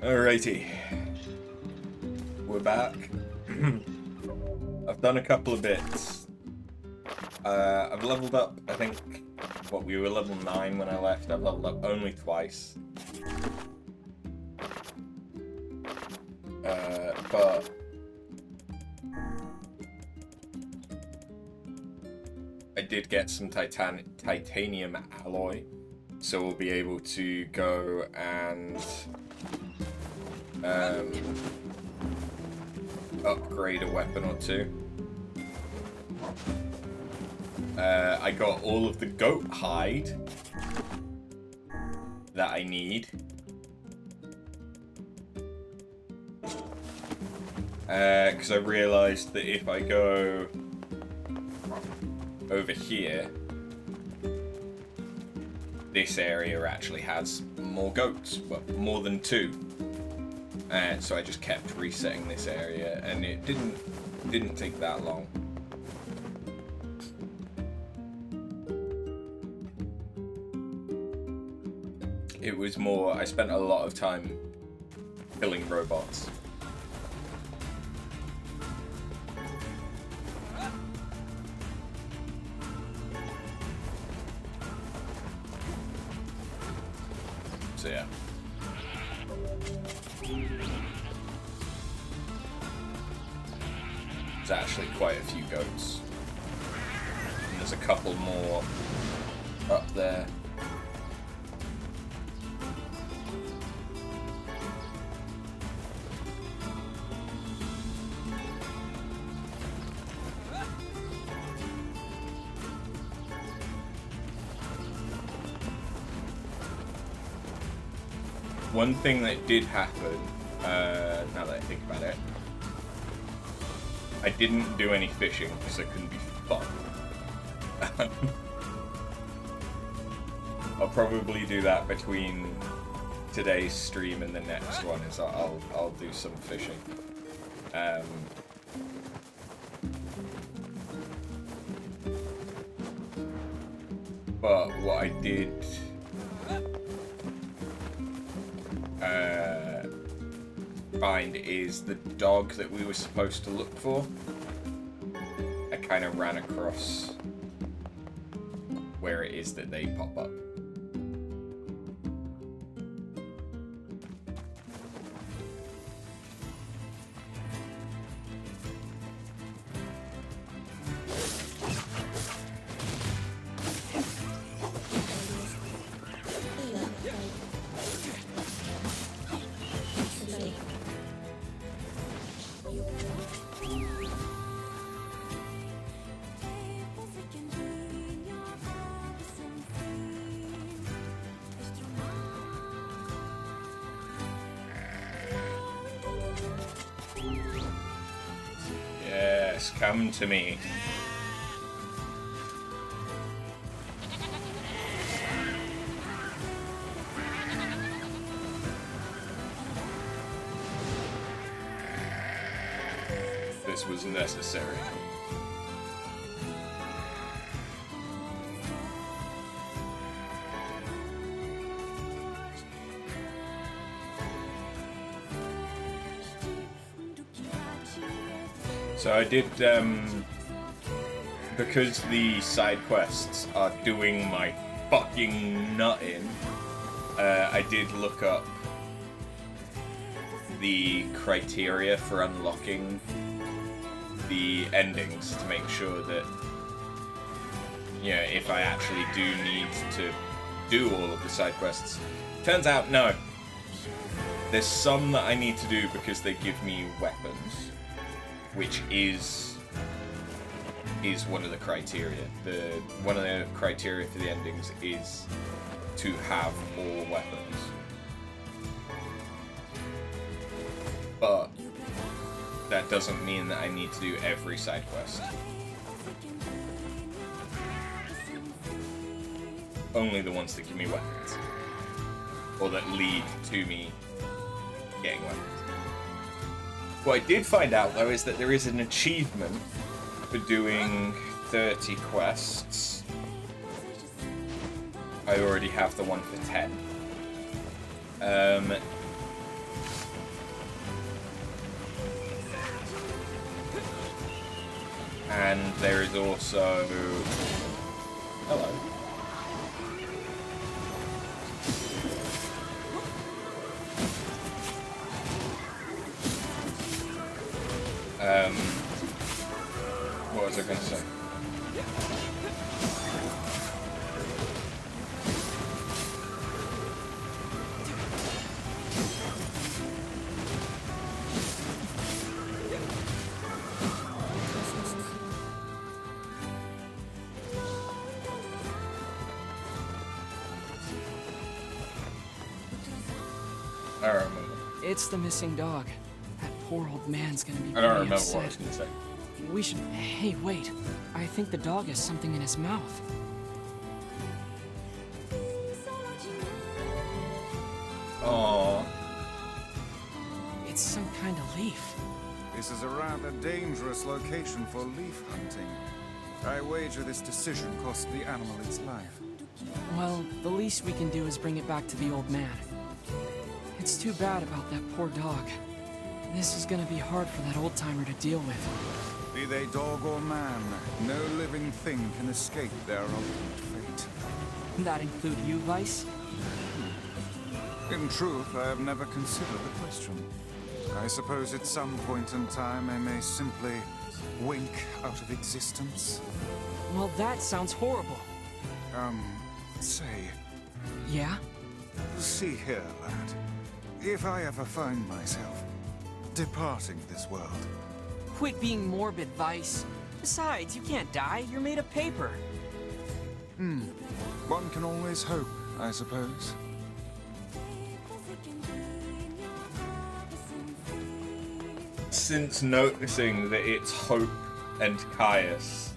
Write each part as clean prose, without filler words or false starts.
Alrighty, we're back. I've done a couple of bits. I've leveled up, I think, we were level 9 when I left. I've leveled up only twice. But I did get some titanium alloy, so we'll be able to go and upgrade a weapon or two. I got all of the goat hide that I need. Because I realized that if I go over here, this area actually has more goats, well, more than 2. So I just kept resetting this area, and it didn't take that long. It was more, I spent a lot of time killing robots. So yeah. There's actually quite a few goats. And there's a couple more up there. One thing that did happen, now that I think about it, I didn't do any fishing because I couldn't be fucked. I'll probably do that between today's stream and the next one. Is I'll do some fishing. But what I did. Find is the dog that we were supposed to look for. I kind of ran across where it is that they pop up. Come to me. This was necessary. So I did, because the side quests are doing my fucking nut in, I did look up the criteria for unlocking the endings to make sure that, you know, if I actually do need to do all of the side quests. Turns out, no. There's some that I need to do because they give me weapons, which is one of the criteria. One of the criteria for the endings is to have all weapons. But that doesn't mean that I need to do every side quest. Only the ones that give me weapons. Or that lead to me getting weapons. What I did find out, though, is that there is an achievement for doing 30 quests. I already have the one for 10. there is also... Hello. What was I going to say? I don't remember. It's the missing dog. That poor old man's gonna be I don't pretty remember upset. what I was going to say. We should... Hey, wait. I think the dog has something in his mouth. Aww. It's some kind of leaf. This is a rather dangerous location for leaf hunting. I wager this decision cost the animal its life. Well, the least we can do is bring it back to the old man. It's too bad about that poor dog. This is gonna be hard for that old-timer to deal with. Be they dog or man, no living thing can escape their ultimate fate. That include you, Weiss? In truth, I have never considered the question. I suppose at some point in time I may simply wink out of existence. Well, that sounds horrible. Say, Yeah? see here, lad. If I ever find myself departing this world, Quit being morbid, Weiss. Besides, you can't die. You're made of paper. one can always hope, I suppose. Since noticing that it's Hope and Caius,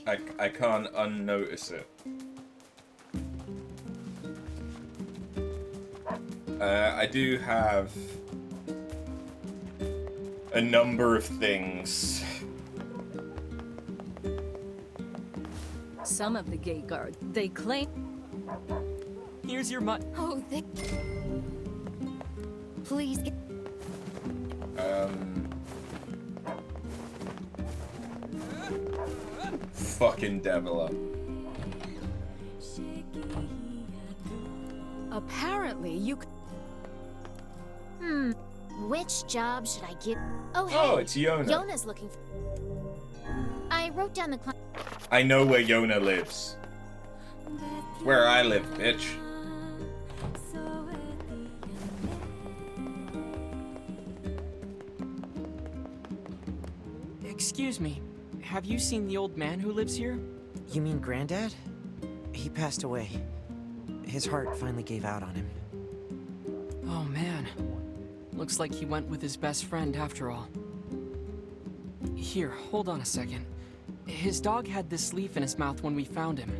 I can't unnotice it. I do have a number of things. Some of the gate guard, they claim... Here's your mut. Oh, they... Please get... Fucking Devila. Apparently, you... Which job should I give? Oh, hey. Oh, it's Yonah. Yonah's looking for... I wrote down the... I know where Yonah lives. Where I live, bitch. Excuse me. Have you seen the old man who lives here? You mean Granddad? He passed away. His heart finally gave out on him. Oh, man. Looks like he went with his best friend after all. Here, hold on a second. His dog had this leaf in his mouth when we found him.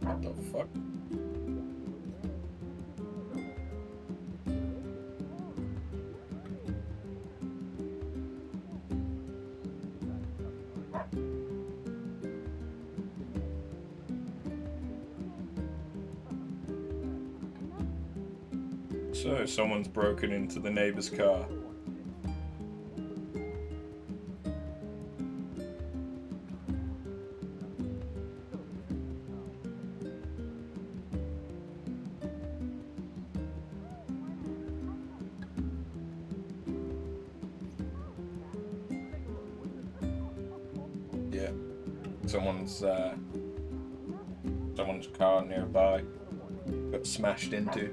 What the fuck? So, someone's broken into the neighbor's car. Yeah. Someone's car nearby got smashed into.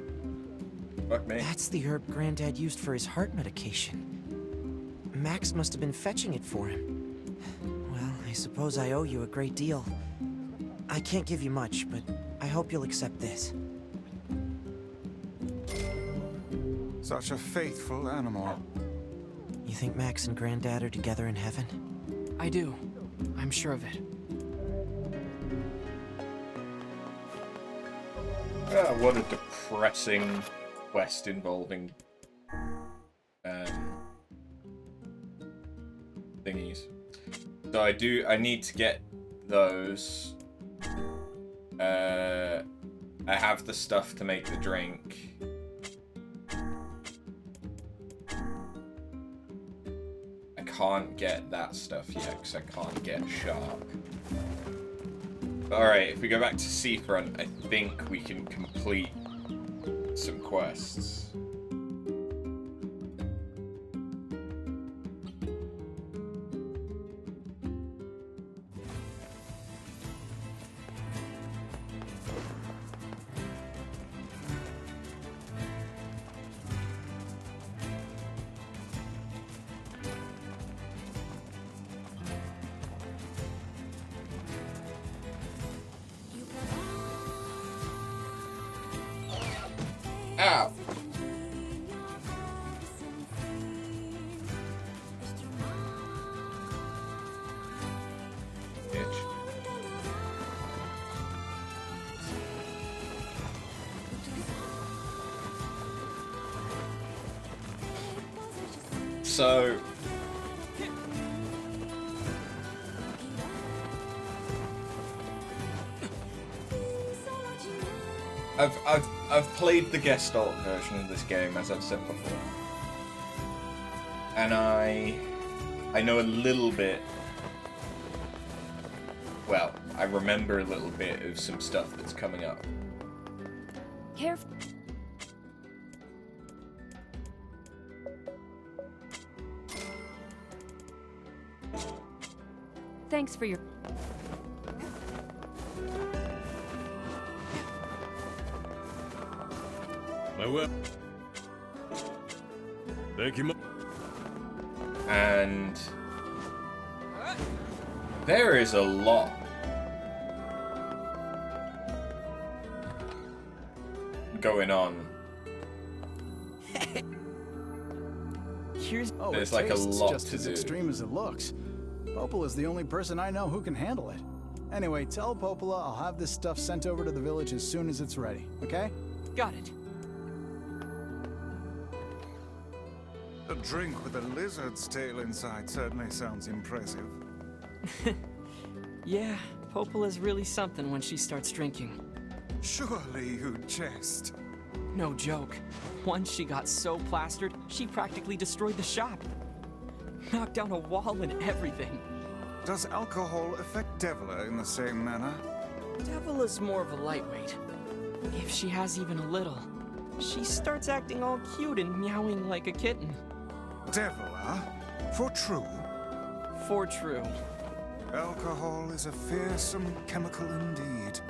Fuck me. That's the herb Granddad used for his heart medication. Max must have been fetching it for him. Well, I suppose I owe you a great deal. I can't give you much, but I hope you'll accept this. Such a faithful animal. You think Max and Granddad are together in heaven? I do. I'm sure of it. What a depressing quest involving thingies. So I need to get those. I have the stuff to make the drink. I can't get that stuff yet because I can't get sharp. Alright, if we go back to Seafront, I think we can complete some quests. Ow! Bitch. So I've played the Gestalt version of this game, as I've said before, and I know a little bit. Well, I remember a little bit of some stuff that's coming up. Careful. Thanks for your... My will. Thank you. And there is a lot going on. Here's... Oh, There's it like a tastes lot just to as do. extreme as it looks. Popola is the only person I know who can handle it. Anyway, tell Popola I'll have this stuff sent over to the village as soon as it's ready, okay? Got it. A drink with a lizard's tail inside certainly sounds impressive. Yeah, Popola's really something when she starts drinking. Surely you jest. No joke. Once she got so plastered, she practically destroyed the shop. Knocked down a wall and everything. Does alcohol affect Devila in the same manner? Devil more of a lightweight. If she has even a little, she starts acting all cute and meowing like a kitten. Devila? For true? For true. Alcohol is a fearsome chemical indeed.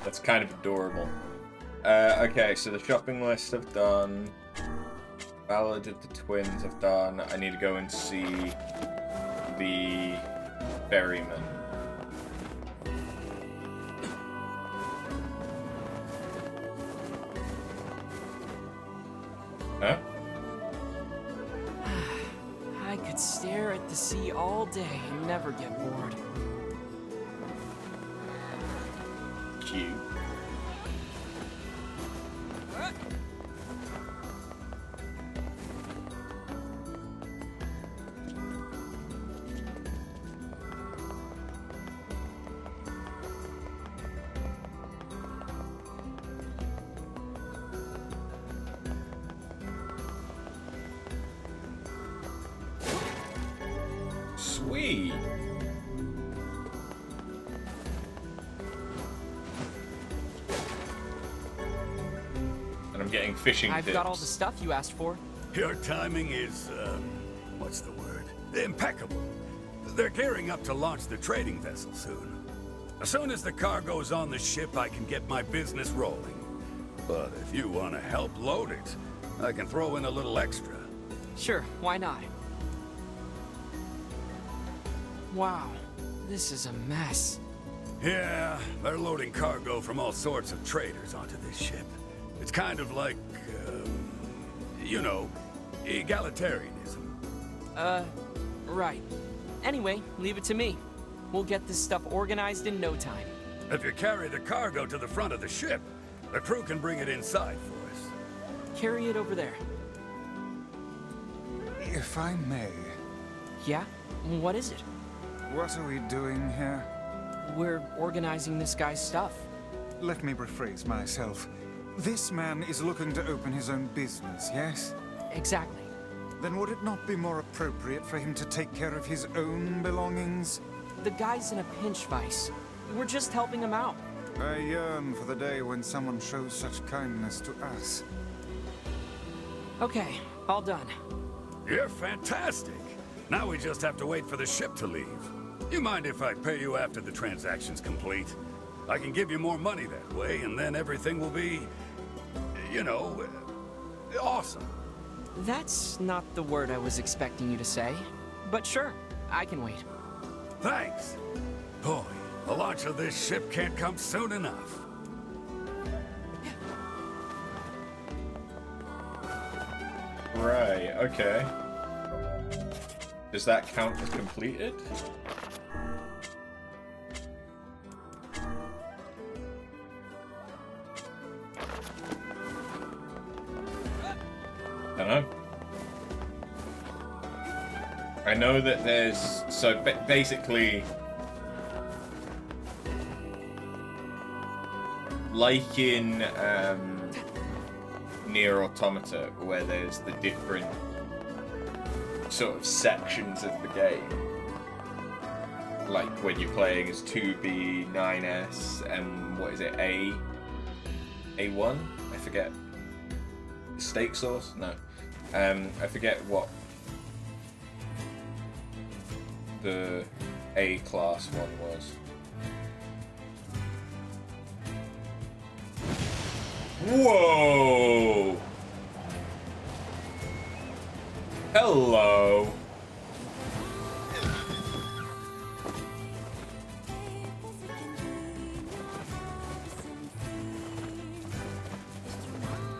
That's kind of adorable. Okay, so the shopping list I've done. Ballad of the Twins I've done. I need to go and see the ferryman. Huh? I could stare at the sea all day and never get bored. Cute. Sweet. And I'm getting fishing I've tips. got all the stuff you asked for. Your timing is, what's the word? Impeccable. They're gearing up to launch the trading vessel soon. As soon as the cargo's on the ship, I can get my business rolling. But if you want to help load it, I can throw in a little extra. Sure, why not? Wow, this is a mess. Yeah, they're loading cargo from all sorts of traders onto this ship. It's kind of like, you know, egalitarianism. Right. Anyway, leave it to me. We'll get this stuff organized in no time. If you carry the cargo to the front of the ship, the crew can bring it inside for us. Carry it over there. If I may, Yeah? What is it? what are we doing here? We're organizing this guy's stuff. Let me rephrase myself. This man is looking to open his own business, yes? Exactly. Then would it not be more appropriate for him to take care of his own belongings? The guy's in a pinch, Weiss. We're just helping him out. I yearn for the day when someone shows such kindness to us. Okay, all done. You're fantastic. Now we just have to wait for the ship to leave. You mind if I pay you after the transaction's complete? I can give you more money that way, and then everything will be, you know, awesome. That's not the word I was expecting you to say. But sure, I can wait. Thanks. Boy, the launch of this ship can't come soon enough. Right, okay. Does that count as completed? I don't know. I know that there's... So, basically... Like in Nier Automata, where there's the different sort of sections of the game. Like when you're playing as 2B, 9S, and what is it, A1? I forget. Steak sauce? No. I forget what the A class one was. Whoa! Hello!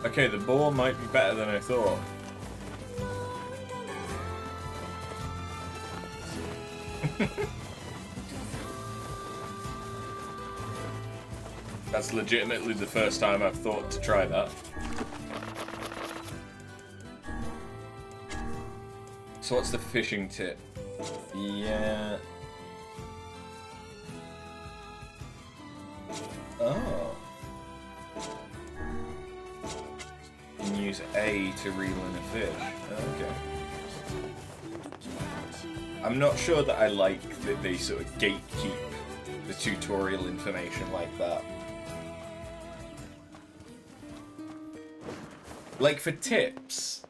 Okay, the ball might be better than I thought. That's legitimately the first time I've thought to try that. So what's the fishing tip? Yeah. Oh. You can use A to reel in a fish. Okay. I'm not sure that I like that they sort of gatekeep the tutorial information like that. Like for tips,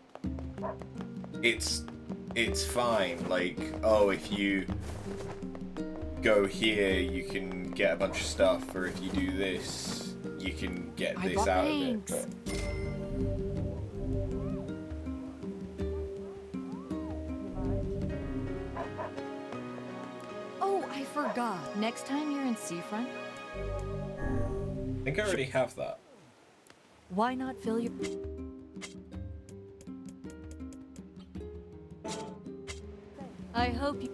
it's fine. Like, oh, if you go here, you can get a bunch of stuff, or if you do this, you can get this out of it. But... Oh, I forgot. Next time you're in Seafront, I think I already have that. why not fill your... I hope you...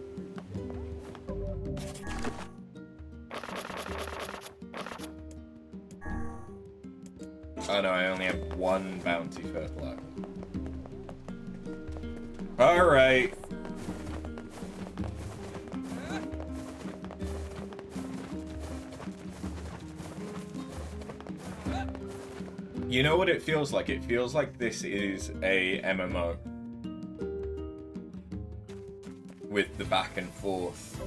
Oh no, I only have one bounty fertilizer. Alright. You know what it feels like? It feels like this is a MMO. With the back and forth.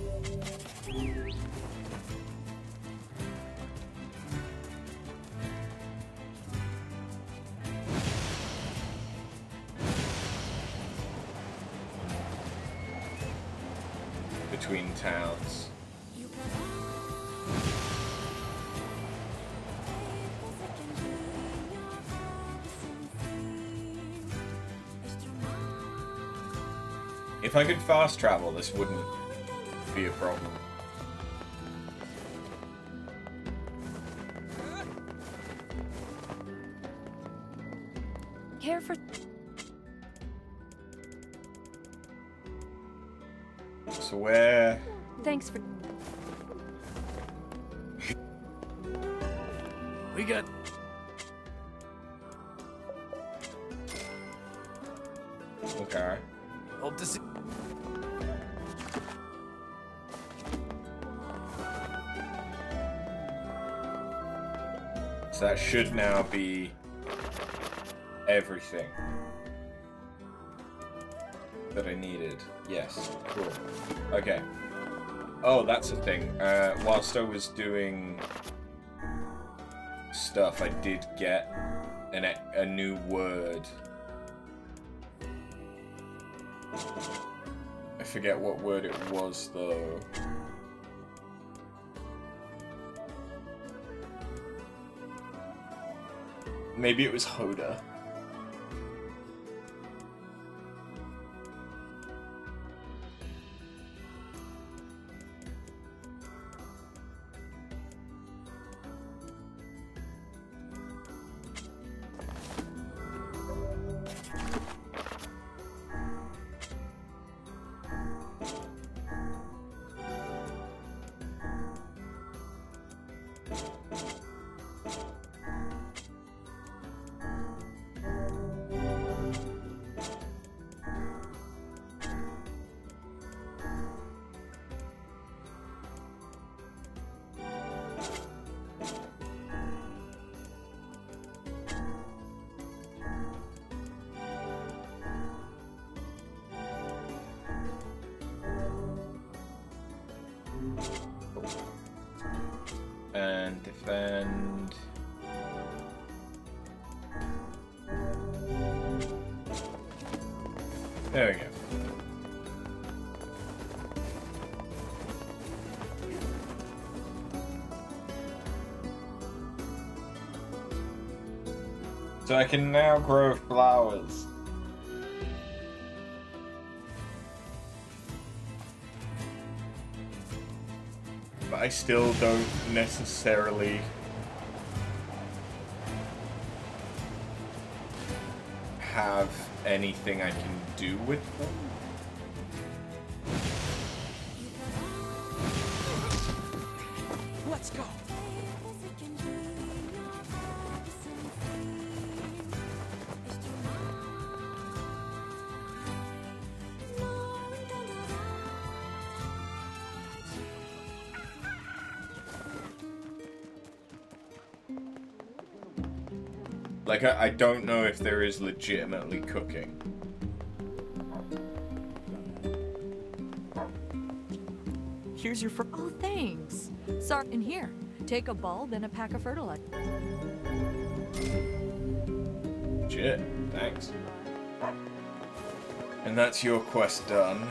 Between towns. If I could fast travel, this wouldn't be a problem. Care for... So where... Thanks for... We got... Okay. Hope to see... So that should now be everything that I needed. Yes, cool. Okay. Oh, that's a thing. Whilst I was doing stuff, I did get a new word. I forget what word it was, though. Maybe it was Hoda. And defend. There we go. So I can now grow flowers. But I still don't necessarily have anything I can do with them. Let's go. Like, I don't know if there is legitimately cooking. Here's your Oh, thanks. Sorry, in here. Take a bulb and a pack of fertilizer. Shit, thanks. And that's your quest done.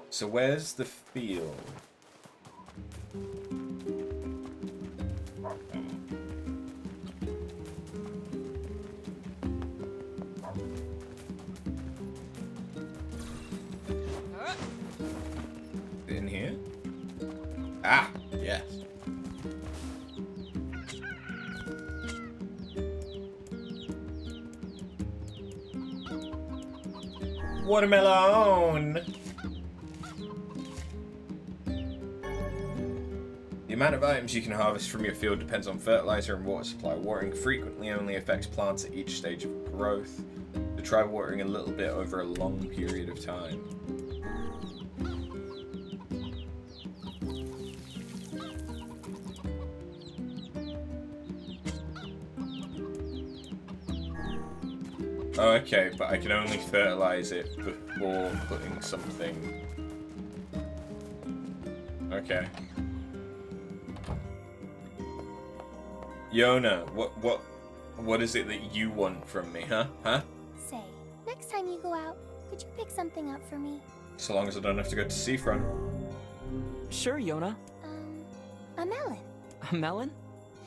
So where's the field? In here? Ah, yes. Watermelon! The amount of items you can harvest from your field depends on fertilizer and water supply. Watering frequently only affects plants at each stage of growth. So try watering a little bit over a long period of time. Oh, okay, but I can only fertilize it before putting something. Okay. Yonah, what is it that you want from me, huh? Huh? Say, next time you go out, could you pick something up for me? So long as I don't have to go to seafront. Sure, Yonah. A melon. A melon?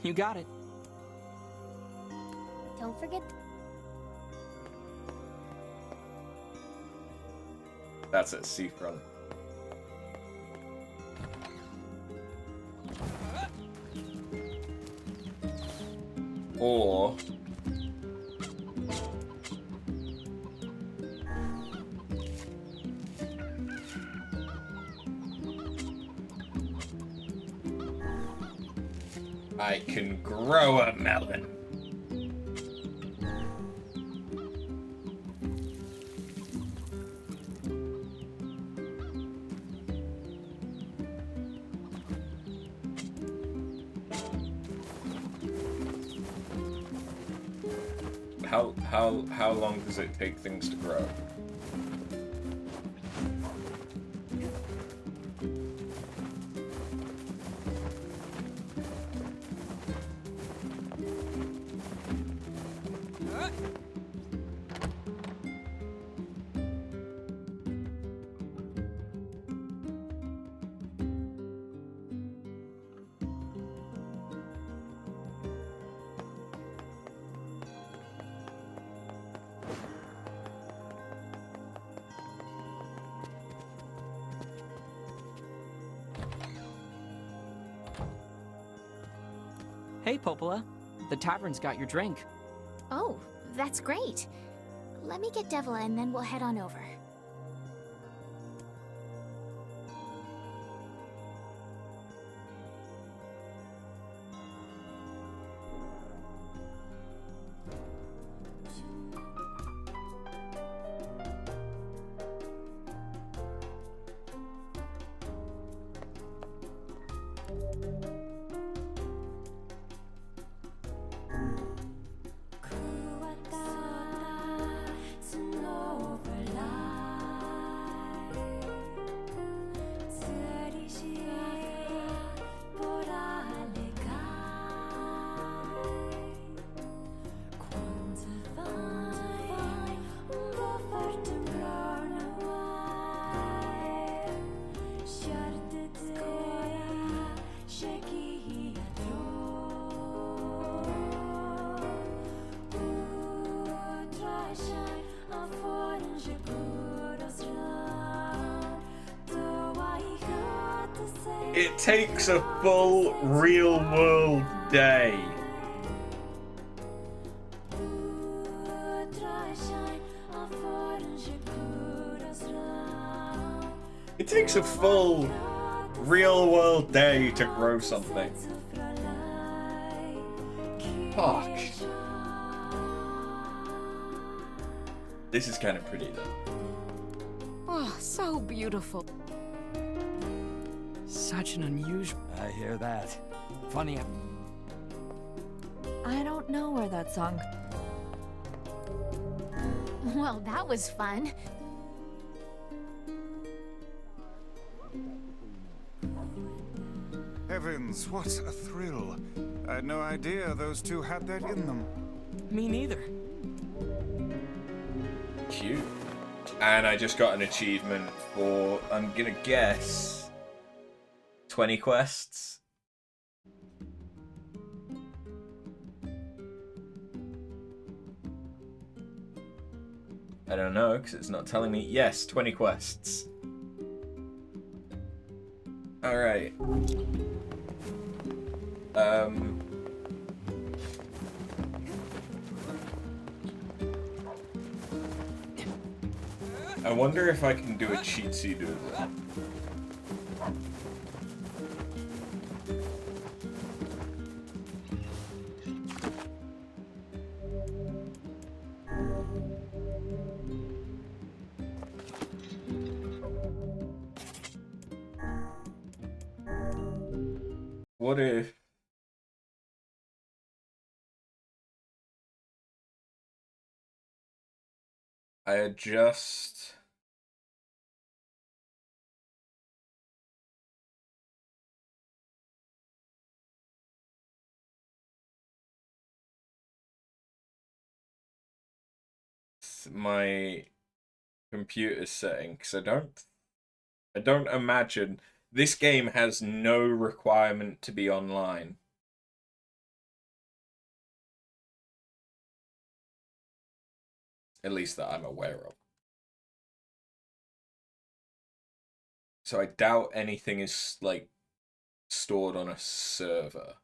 You got it. Don't forget. That's at seafront. Or I can grow a melon. How long does it take things to grow? Hey, Popola. The tavern's got your drink. Oh, that's great. Let me get Devila and then we'll head on over. It takes a full real-world day. It takes a full real-world day to grow something. Fuck. This is kind of pretty, though. Oh, so beautiful. Such an unusual... I hear that. Funny. I don't know where that song... Well, that was fun. Heavens, what a thrill. I had no idea those two had that in them. Me neither. Cute. And I just got an achievement for, I'm gonna guess, 20 quests. I don't know, because it's not telling me. Yes, 20 quests. Alright. I wonder if I can do a cheatsy doodle. What if I adjust my computer setting, because I don't imagine this game has no requirement to be online. At least that I'm aware of. So I doubt anything is, like, stored on a server.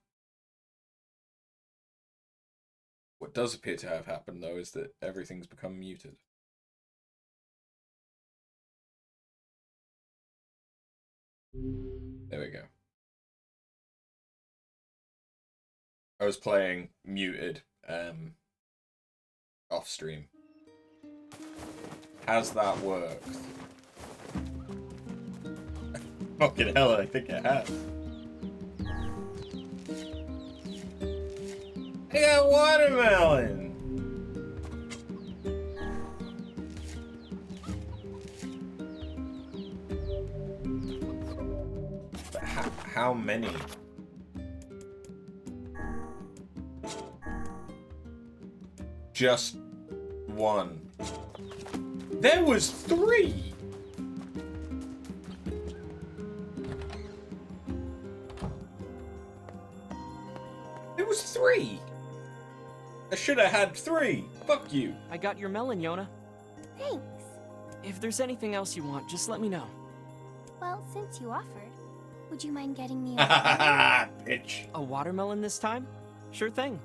What does appear to have happened, though, is that everything's become muted. There we go. I was playing muted off stream. Has that worked? Fucking hell, I think it has. I got watermelon! But how many? Just one. There was 3! There was 3! I should have had 3! Fuck you! I got your melon, Yonah. Thanks. If there's anything else you want, just let me know. Well, since you offered, would you mind getting me a bitch. A watermelon this time? Sure thing.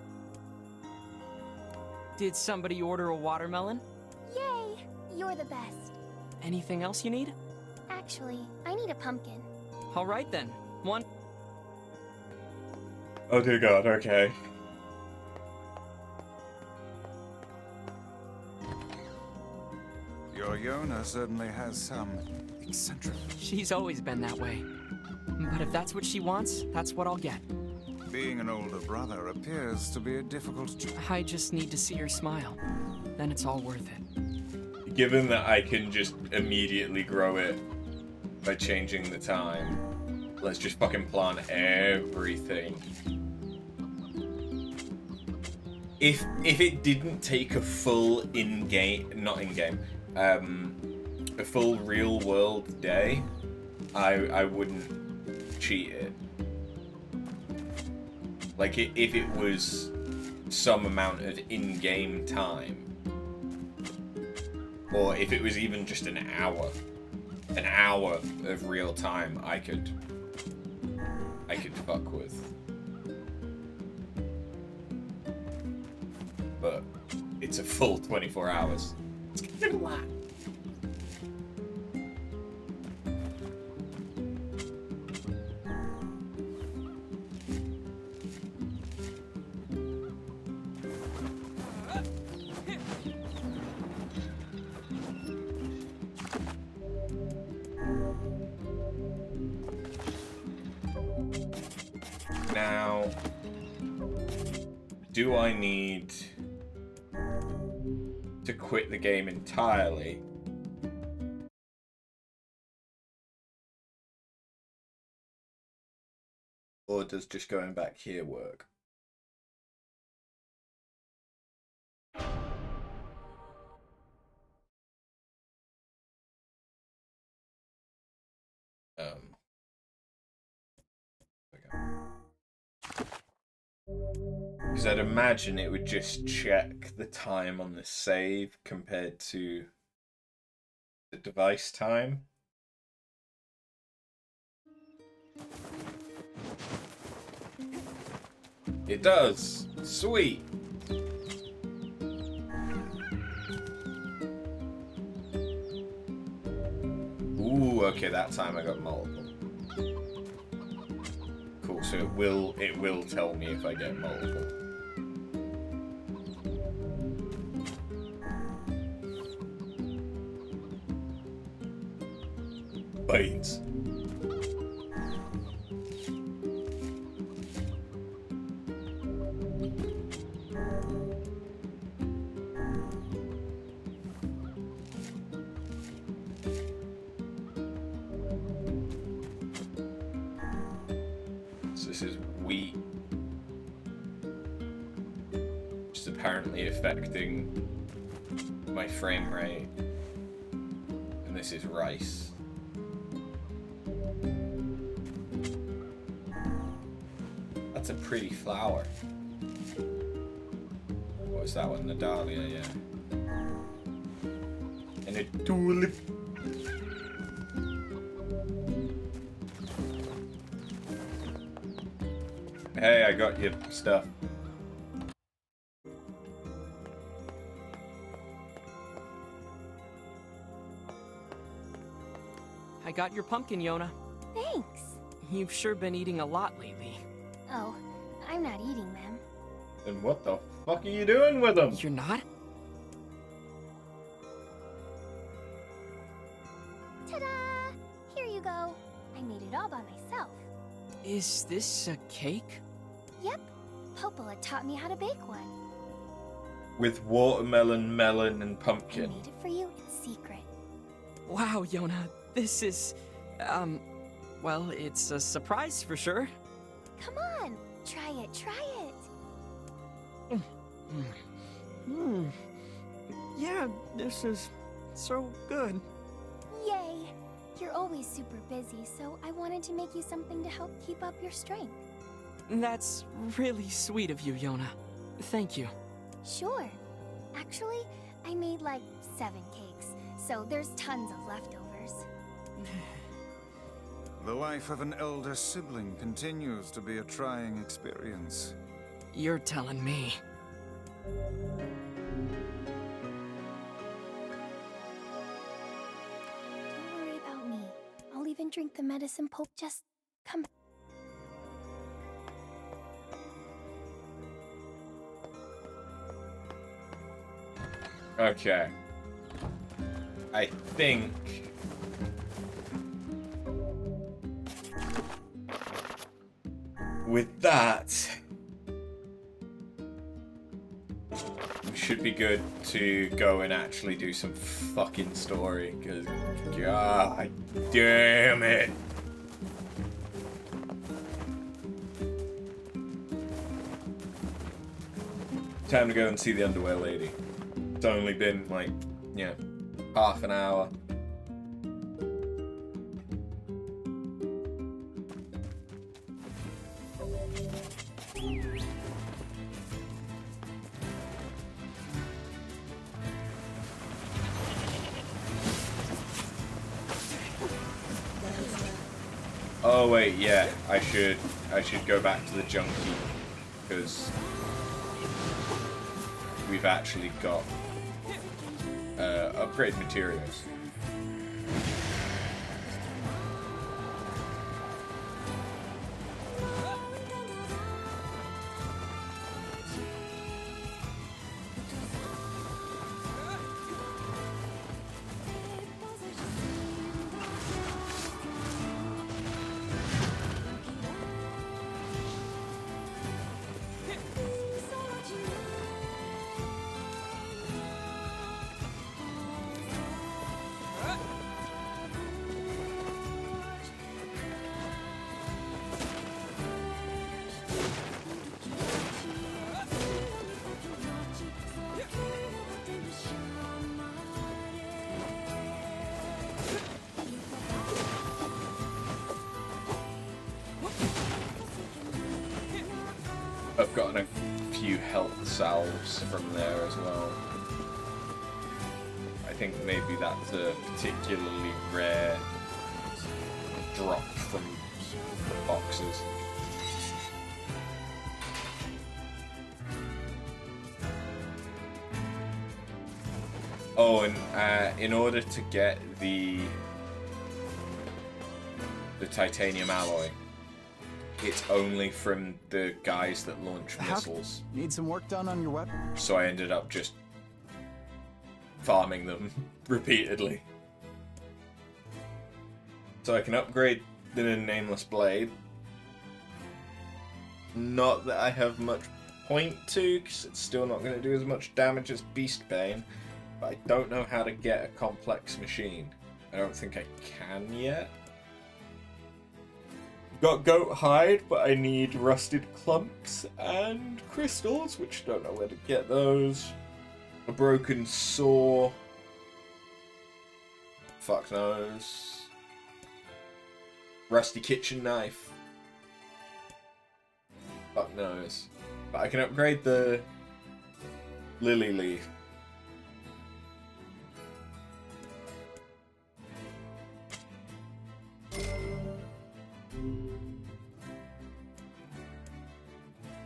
Did somebody order a watermelon? Yay! You're the best. Anything else you need? Actually, I need a pumpkin. All right then. One. Oh dear God, okay. Your Yonah certainly has some eccentric. She's always been that way. But if that's what she wants, that's what I'll get. Being an older brother appears to be a difficult job. I just need to see her smile. Then it's all worth it. Given that I can just immediately grow it by changing the time, let's just fucking plant everything. If it didn't take a full a full real world day, I wouldn't cheat it. Like if it was some amount of in-game time, or if it was even just an hour of real time, I could fuck with. But it's a full 24 hours. It's kind of a lot. Now, do I need to quit the game entirely? Or does just going back here work? Because I'd imagine it would just check the time on the save compared to the device time. It does! Sweet! Ooh, okay, that time I got multiple. Cool, so it will tell me if I get multiple. Beans. So this is wheat, which is apparently affecting my frame rate, and this is rice. That's a pretty flower. What was that one? The dahlia, yeah. And a tulip. Hey, I got your stuff. I got your pumpkin, Yonah. Thanks. You've sure been eating a lot lately. Oh, I'm not eating them. And what the fuck are you doing with them? You're not? Ta-da! Here you go. I made it all by myself. Is this a cake? Yep. Popola taught me how to bake one. With watermelon, melon, and I pumpkin. made it for you in secret. Wow, Yonah, this is, well, it's a surprise for sure. Come on, try it, try it. Yeah, this is so good. Yay! You're always super busy, so I wanted to make you something to help keep up your strength. That's really sweet of you, Yonah. Thank you. Sure. Actually, I made like 7 cakes, so there's tons of leftovers. The life of an elder sibling continues to be a trying experience. You're telling me. Don't worry about me. I'll even drink the medicine Pope. Just come. Okay. I think... with that... we should be good to go and actually do some fucking story, because... God damn it! Time to go and see the underwear lady. It's only been like, you know, half an hour. Oh wait, yeah, I should go back to the junkie because we've actually got upgrade materials. I've gotten a few health salves from there as well. I think maybe that's a particularly rare drop from the boxes. Oh, and in order to get the titanium alloy, it's only from the guys that launch missiles. Need some work done on your weapon? So I ended up just farming them repeatedly. So I can upgrade the Nameless Blade. Not that I have much point to, because it's still not going to do as much damage as Beast Bane. But I don't know how to get a complex machine. I don't think I can yet. Got goat hide, but I need rusted clumps and crystals, which don't know where to get those. A broken saw. Fuck knows. Rusty kitchen knife. Fuck knows. But I can upgrade the lily leaf.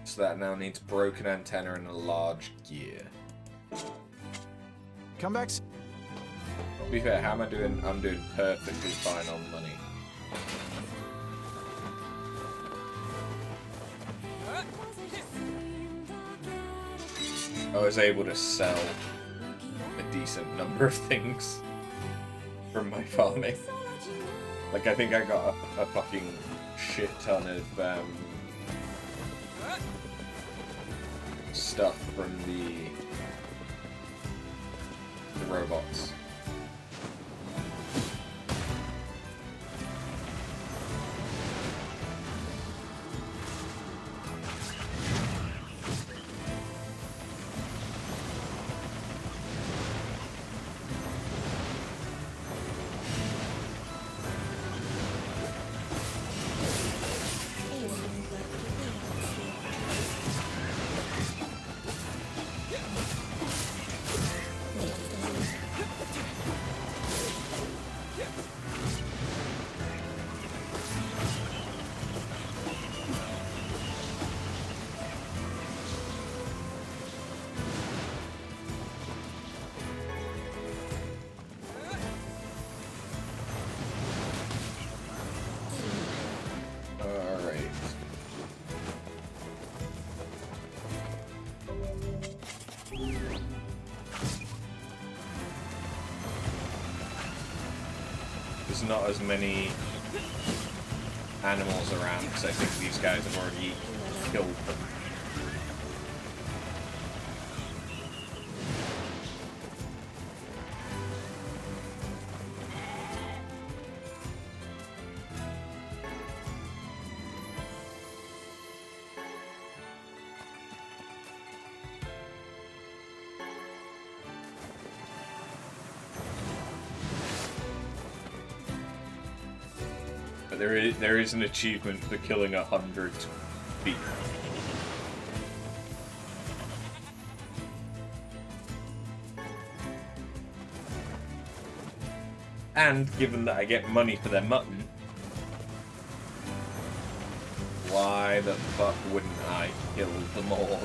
So that now needs broken antenna and a large gear. Come back. To be fair, how am I doing? I'm doing perfectly fine on money. I was able to sell a decent number of things from my farming. Like, I think I got a fucking shit ton of stuff from the robots. There's not as many animals around because I think these guys have already killed them. There is an achievement for killing 100 beef. And given that I get money for their mutton, why the fuck wouldn't I kill them all?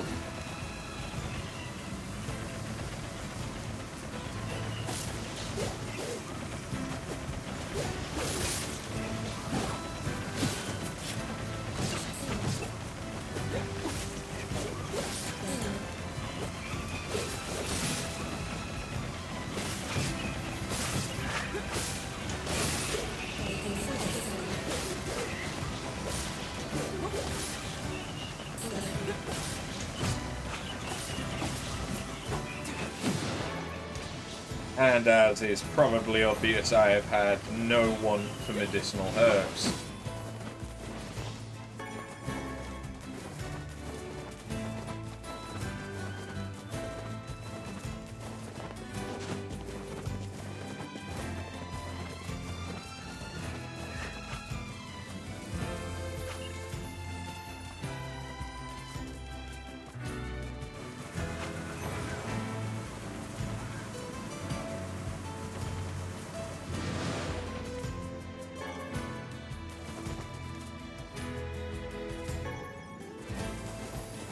And as is probably obvious, I have had no want for medicinal herbs.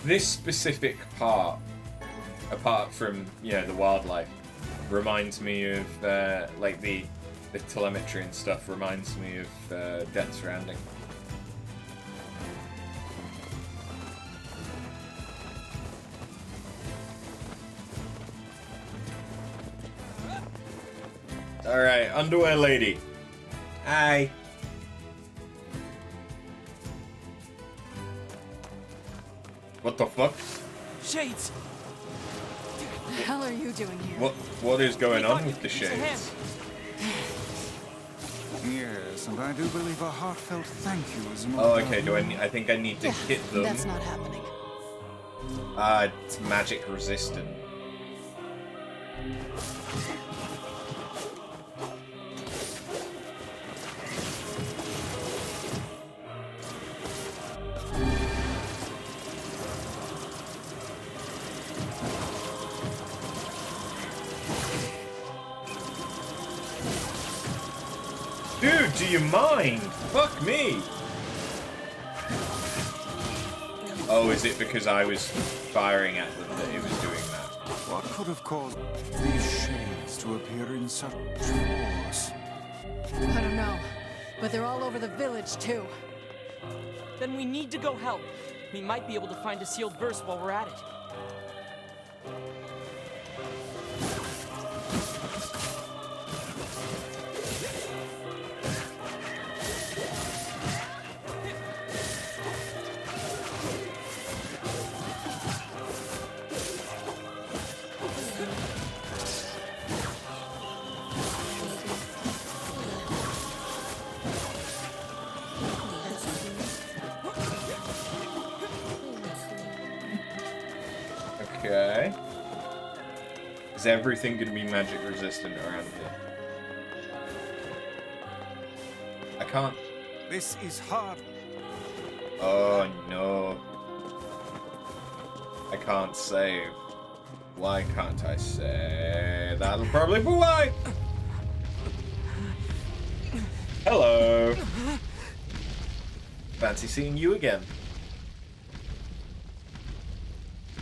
This specific part, apart from, you know, the wildlife, reminds me of, like, the telemetry and stuff reminds me of Death Stranding. Alright, underwear lady. Hi. What the fuck? Shades! What the hell are you doing here? What is going on with the shades? Yes, and I do believe a heartfelt thank you is Oh, okay, I think I need to hit them. That's not happening. It's magic resistant. Dude, do you mind? Fuck me! Oh, is it because I was firing at them that it was doing that? What could have caused these shades to appear in such force? I don't know, but they're all over the village too. Then we need to go help. We might be able to find a sealed verse while we're at it. Okay. Is everything going to be magic resistant around here? I can't... This is hard. Oh, no. I can't save. Why can't I save? That'll probably be why. Hello. Fancy seeing you again.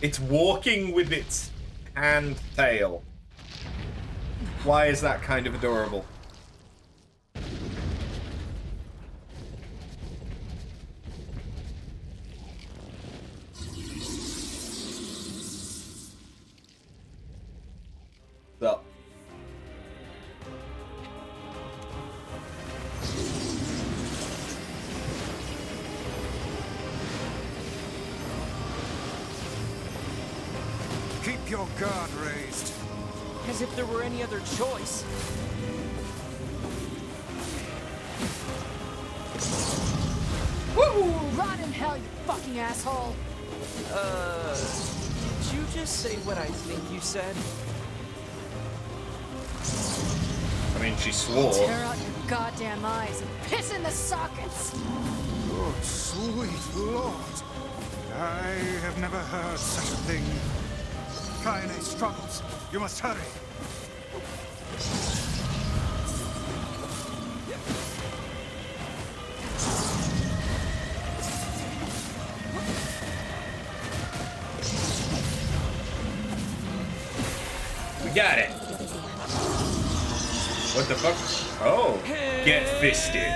It's walking with its hand tail. Why is that kind of adorable? So. Keep your guard raised. As if there were any other choice. Woo! Rot in hell, you fucking asshole! Did you just say what I think you said? I mean, she swore. Tear out your goddamn eyes and piss in the sockets! Good sweet lord. I have never heard such a thing. Kainé struggles. You must hurry. We got it. What the fuck? Oh, get fisted.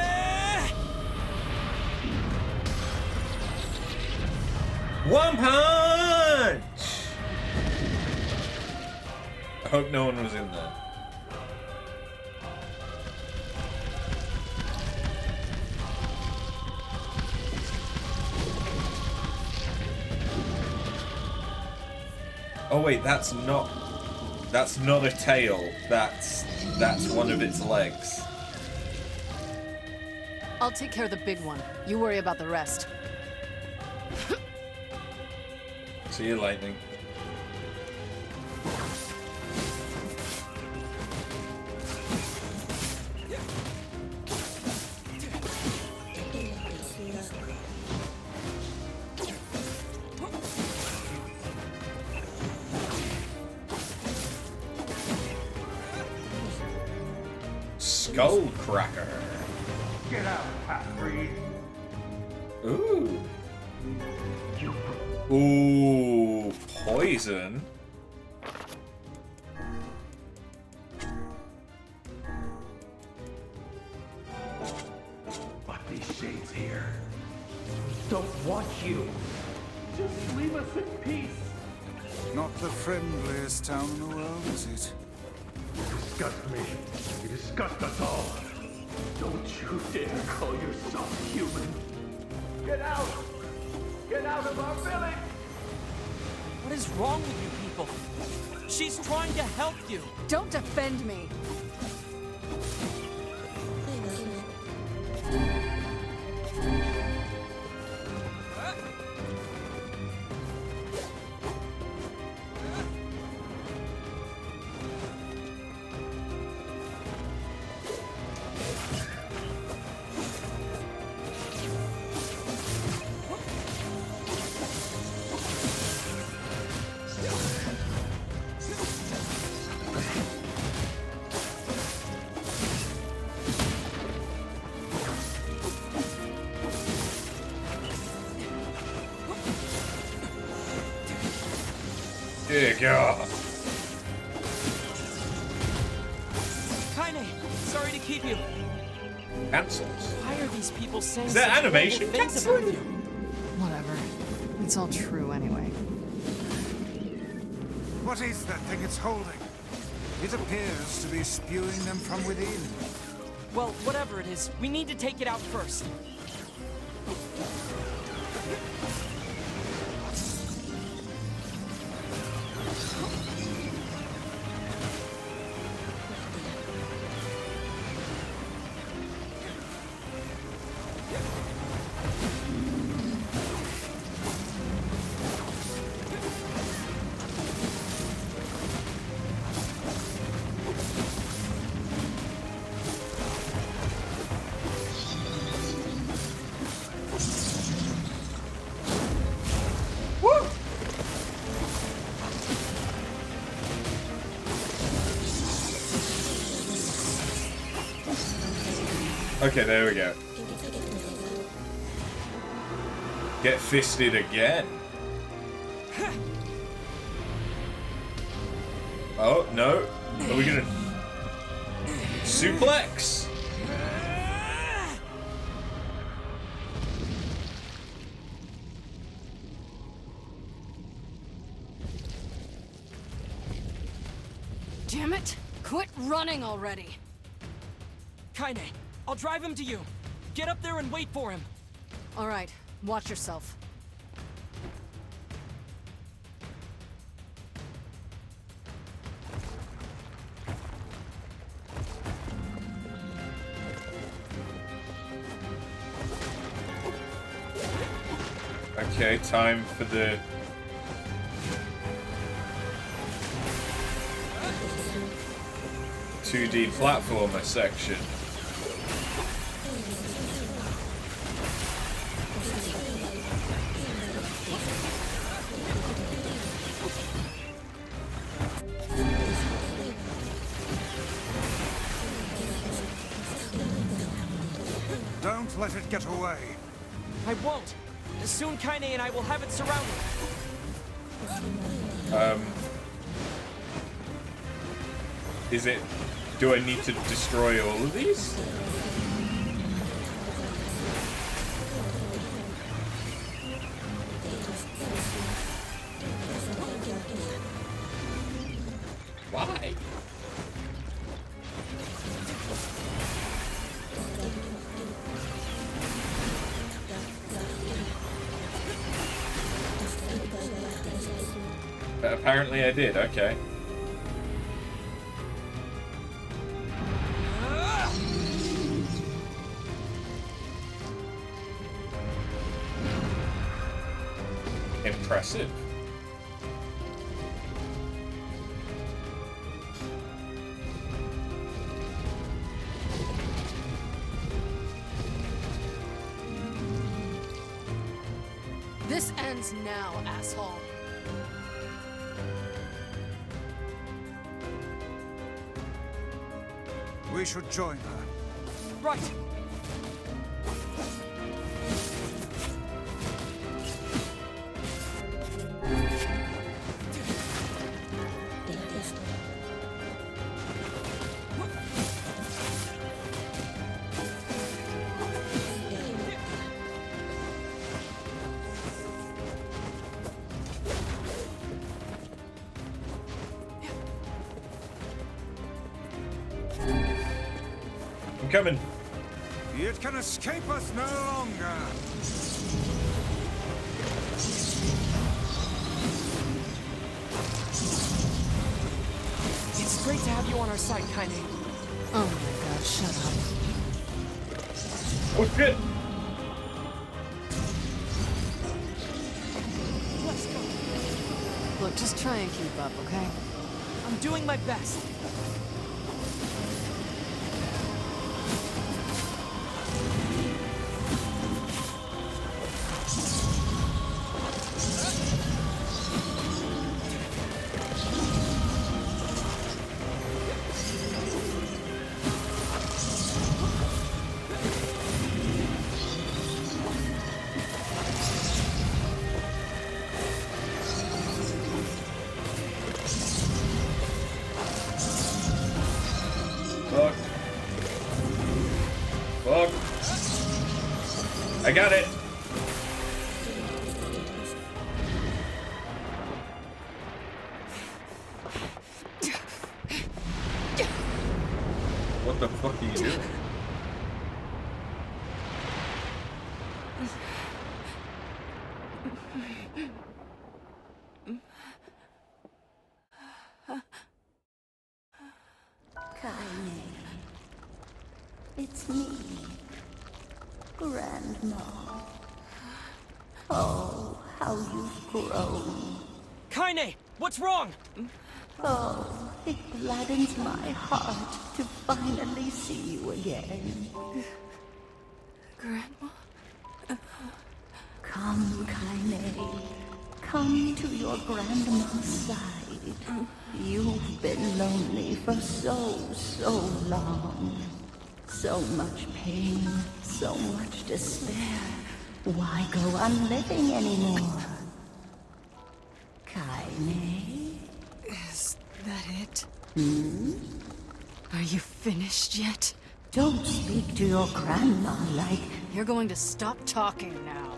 One punch! I hope no one was in there. Oh wait, that's not a tail. That's one of its legs. I'll take care of the big one. You worry about the rest. See you, lightning. Skull cracker. Get out, half-breed. Ooh. Ooh, poison. But these shades here don't want you. Just leave us in peace. Not the friendliest town in the world, is it? You disgust me. You disgust us all. Don't you dare call yourself human. Get out! Get out of our village! What is wrong with you people? She's trying to help you. Don't defend me. Dear God. Kainé, sorry to keep you. Cancels. Why are these people saying Is that such animation horrible things about canceling? you? Whatever. It's all true anyway. What is that thing it's holding? It appears to be spewing them from within. Well, whatever it is, we need to take it out first. Okay, there we go. Get fisted again. Oh, no. Are we gonna... suplex? Damn it! Quit running already! Kainé, I'll drive him to you. Get up there and wait for him. Alright, watch yourself. Okay, time for the... ...2D platformer section. Don't let it get away. I won't. Soon Kainé and I will have it surrounded. Is it... Do I need to destroy all of these? Why? But apparently I did, okay. Impressive. This ends now, asshole. We should join her. Right. Coming. It can escape us no longer. It's great to have you on our side, Kainé. Oh my god, shut up. Oh shit! Let's go. Look, just try and keep up, okay? I'm doing my best. I got it. What the fuck are you doing? Kainé. It's me. Grandma. Oh, how you've grown. Kainé, what's wrong? Oh, it gladdens my heart to finally see you again. Grandma? Come, Kainé. Come to your grandma's side. You've been lonely for so long. So much pain, so much despair. Why go on living anymore? Kainé? Is that it? Hmm? Are you finished yet? Don't speak to your grandma like... You're going to stop talking now.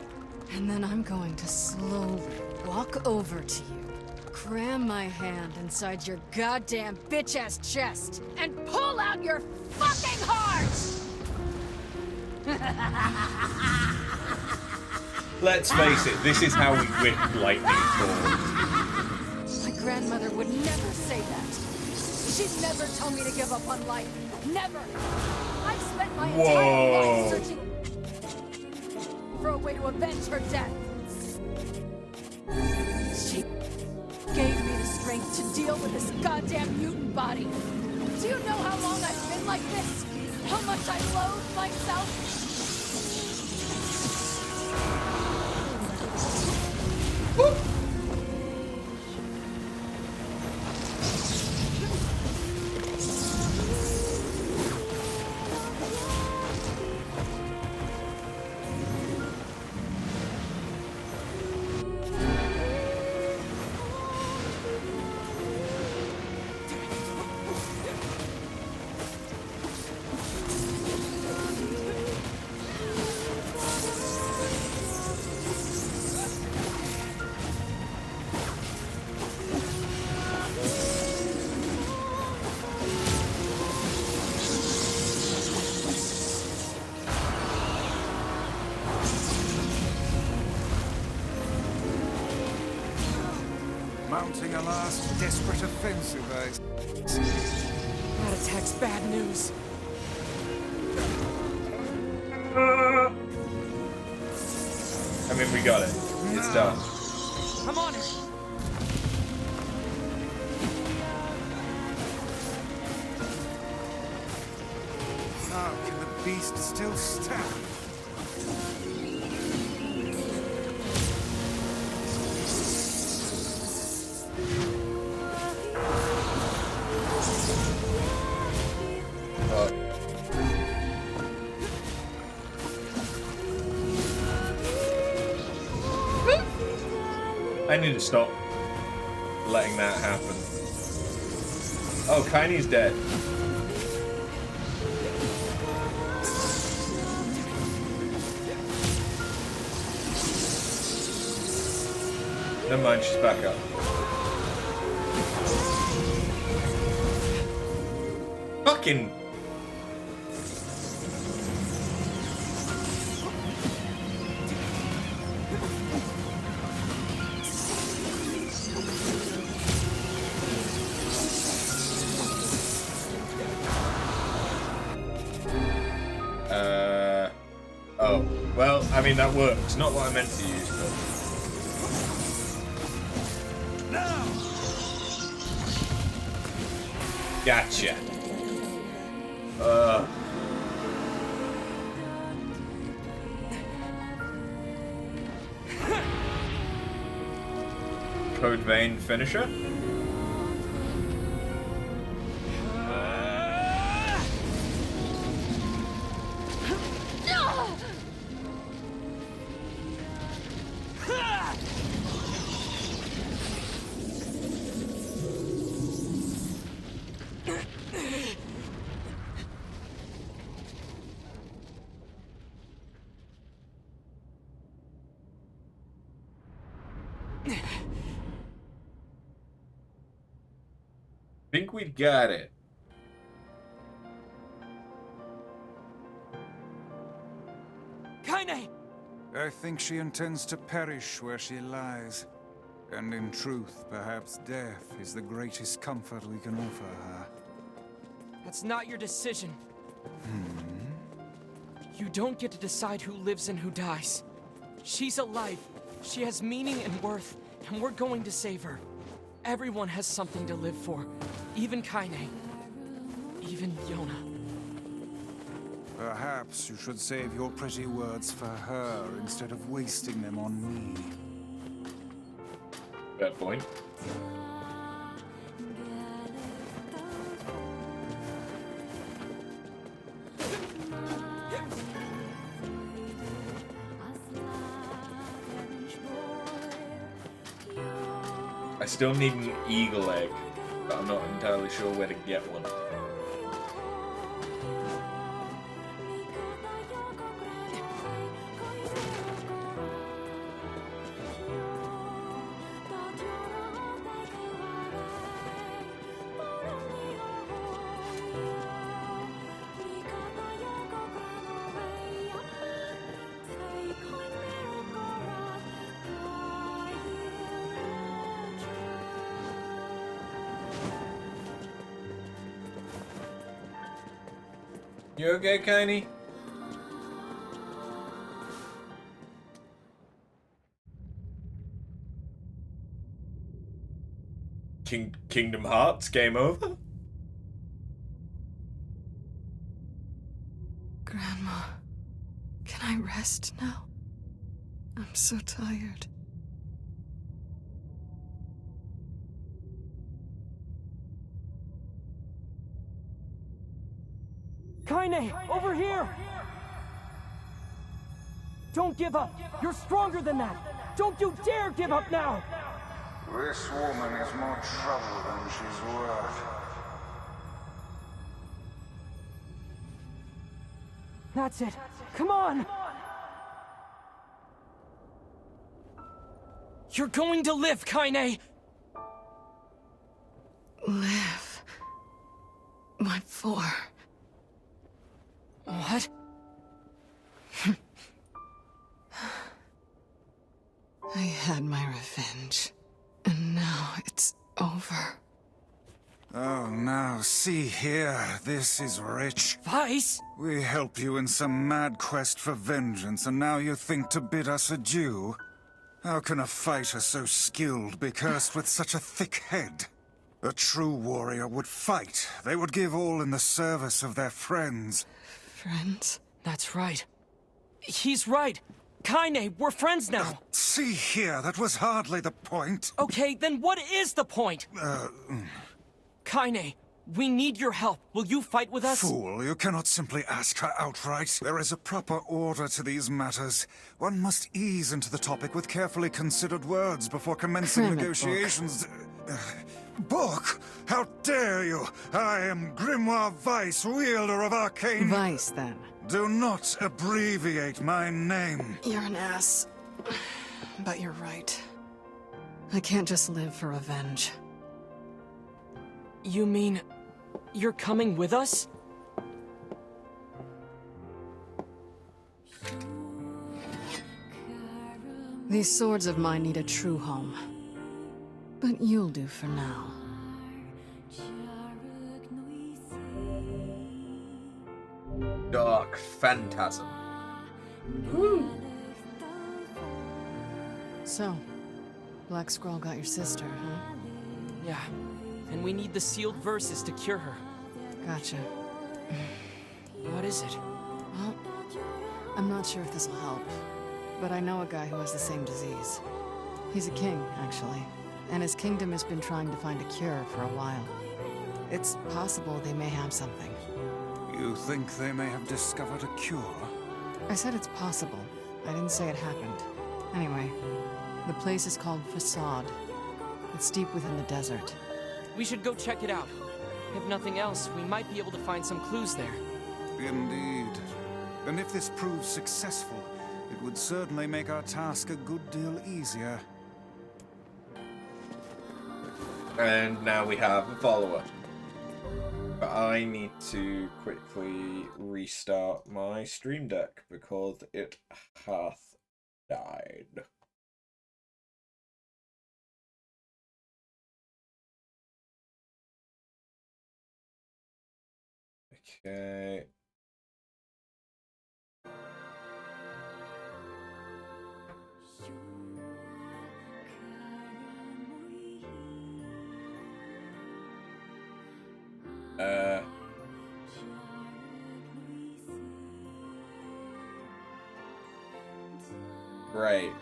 And then I'm going to slowly walk over to you, cram my hand inside your goddamn bitch-ass chest, and pull out your fucking heart! Let's face it, this is how we whip lightning forward. My grandmother would never say that. She'd never tell me to give up on life. Never! I've spent my entire life searching for a way to avenge her death. She gave me the strength to deal with this goddamn mutant body. Do you know how long I've been like this? How much I loathe myself? Woo! Mounting a last desperate offensive, That attack's bad news. I mean, we got it. It's done. I'm on it. How can the beast still stand? I need to stop letting that happen. Oh, Kainé's dead. Never mind, she's back up. Fucking... Oh, well, I mean, that works. Not what I meant to use, but... Now! Gotcha. Code Vein finisher? Think we got it. Kainé! I think she intends to perish where she lies. And in truth, perhaps death is the greatest comfort we can offer her. That's not your decision. You don't get to decide who lives and who dies. She's alive. She has meaning and worth, and we're going to save her. Everyone has something to live for. Even Kainé. Even Yonah. Perhaps you should save your pretty words for her instead of wasting them on me. Fair point. I still need an eagle egg, but I'm not entirely sure where to get one. You okay, Kainé? Kingdom Hearts? Game over? Grandma, can I rest now? I'm so tired. Kainé, over here! Don't give up! You're stronger than that! Don't you dare give up now! This woman is more trouble than she's worth. That's it! Come on! You're going to live, Kainé! Live. What for? What? I had my revenge, and now it's over. Oh, now, see here, this is rich. Weiss? We helped you in some mad quest for vengeance, and now you think to bid us adieu? How can a fighter so skilled be cursed with such a thick head? A true warrior would fight. They would give all in the service of their friends. Friends? That's right. He's right. Kainé, we're friends now. See here, that was hardly the point. Okay, then what is the point? Kainé, we need your help. Will you fight with us? Fool, you cannot simply ask her outright. There is a proper order to these matters. One must ease into the topic with carefully considered words before commencing negotiations. Book? How dare you? I am Grimoire Weiss, wielder of arcane... Weiss, then. Do not abbreviate my name. You're an ass. But you're right. I can't just live for revenge. You mean... you're coming with us? These swords of mine need a true home. But you'll do for now. Dark Phantasm. So, Black Scrawl got your sister, huh? Yeah, and we need the sealed verses to cure her. Gotcha. What is it? Well, I'm not sure if this will help, but I know a guy who has the same disease. He's a king, actually, and his kingdom has been trying to find a cure for a while. It's possible they may have something. You think they may have discovered a cure? I said it's possible. I didn't say it happened. Anyway, the place is called Facade. It's deep within the desert. We should go check it out. If nothing else, we might be able to find some clues there. Indeed. And if this proves successful, it would certainly make our task a good deal easier. And now we have a follower. But I need to quickly restart my stream deck because it hath died. Okay. Right.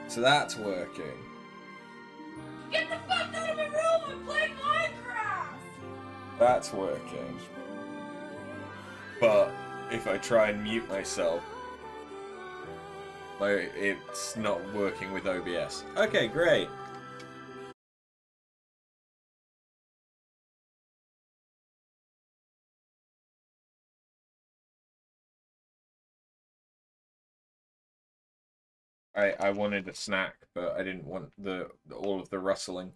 So that's working. Get the fuck out of my room! I'm playing Minecraft! That's working. But if I try and mute myself, It's not working with OBS. Okay, great. I wanted a snack, but I didn't want all of the rustling.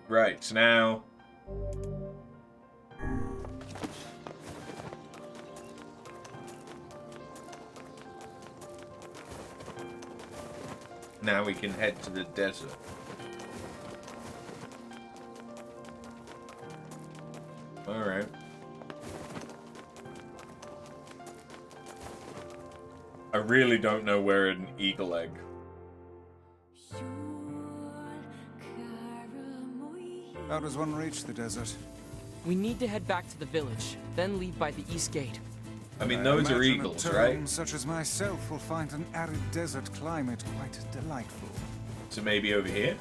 Right, so now... Now we can head to the desert. Alright. I really don't know where an eagle egg. How does one reach the desert? We need to head back to the village, then leave by the east gate. I mean, those are eagles, a right? tome such as myself will find an arid desert climate quite delightful. So maybe over here?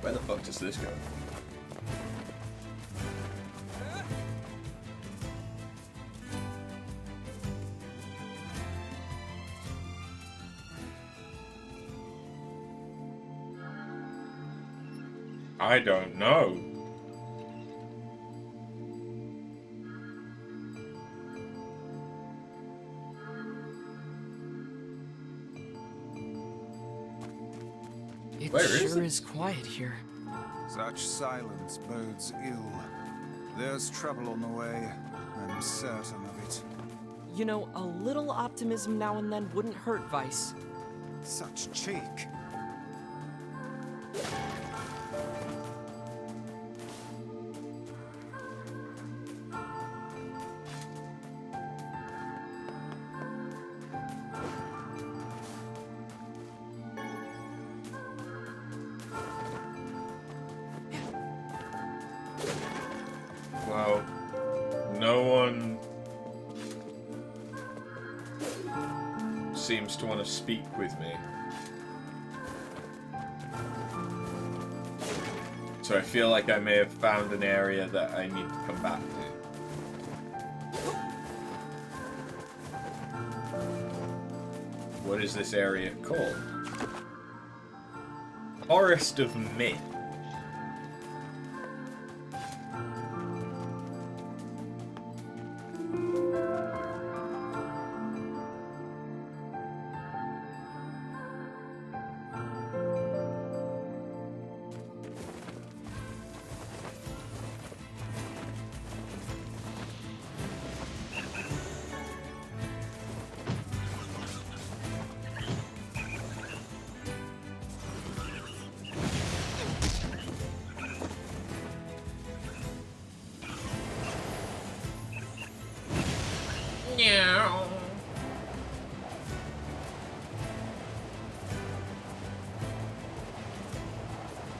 Where the fuck does this go? I don't know. It sure is quiet here. Such silence bodes ill. There's trouble on the way. I'm certain of it. You know, a little optimism now and then wouldn't hurt, Weiss. Such cheek. Well, no one seems to want to speak with me. So I feel like I may have found an area that I need to come back to. What is this area called? Forest of Myth.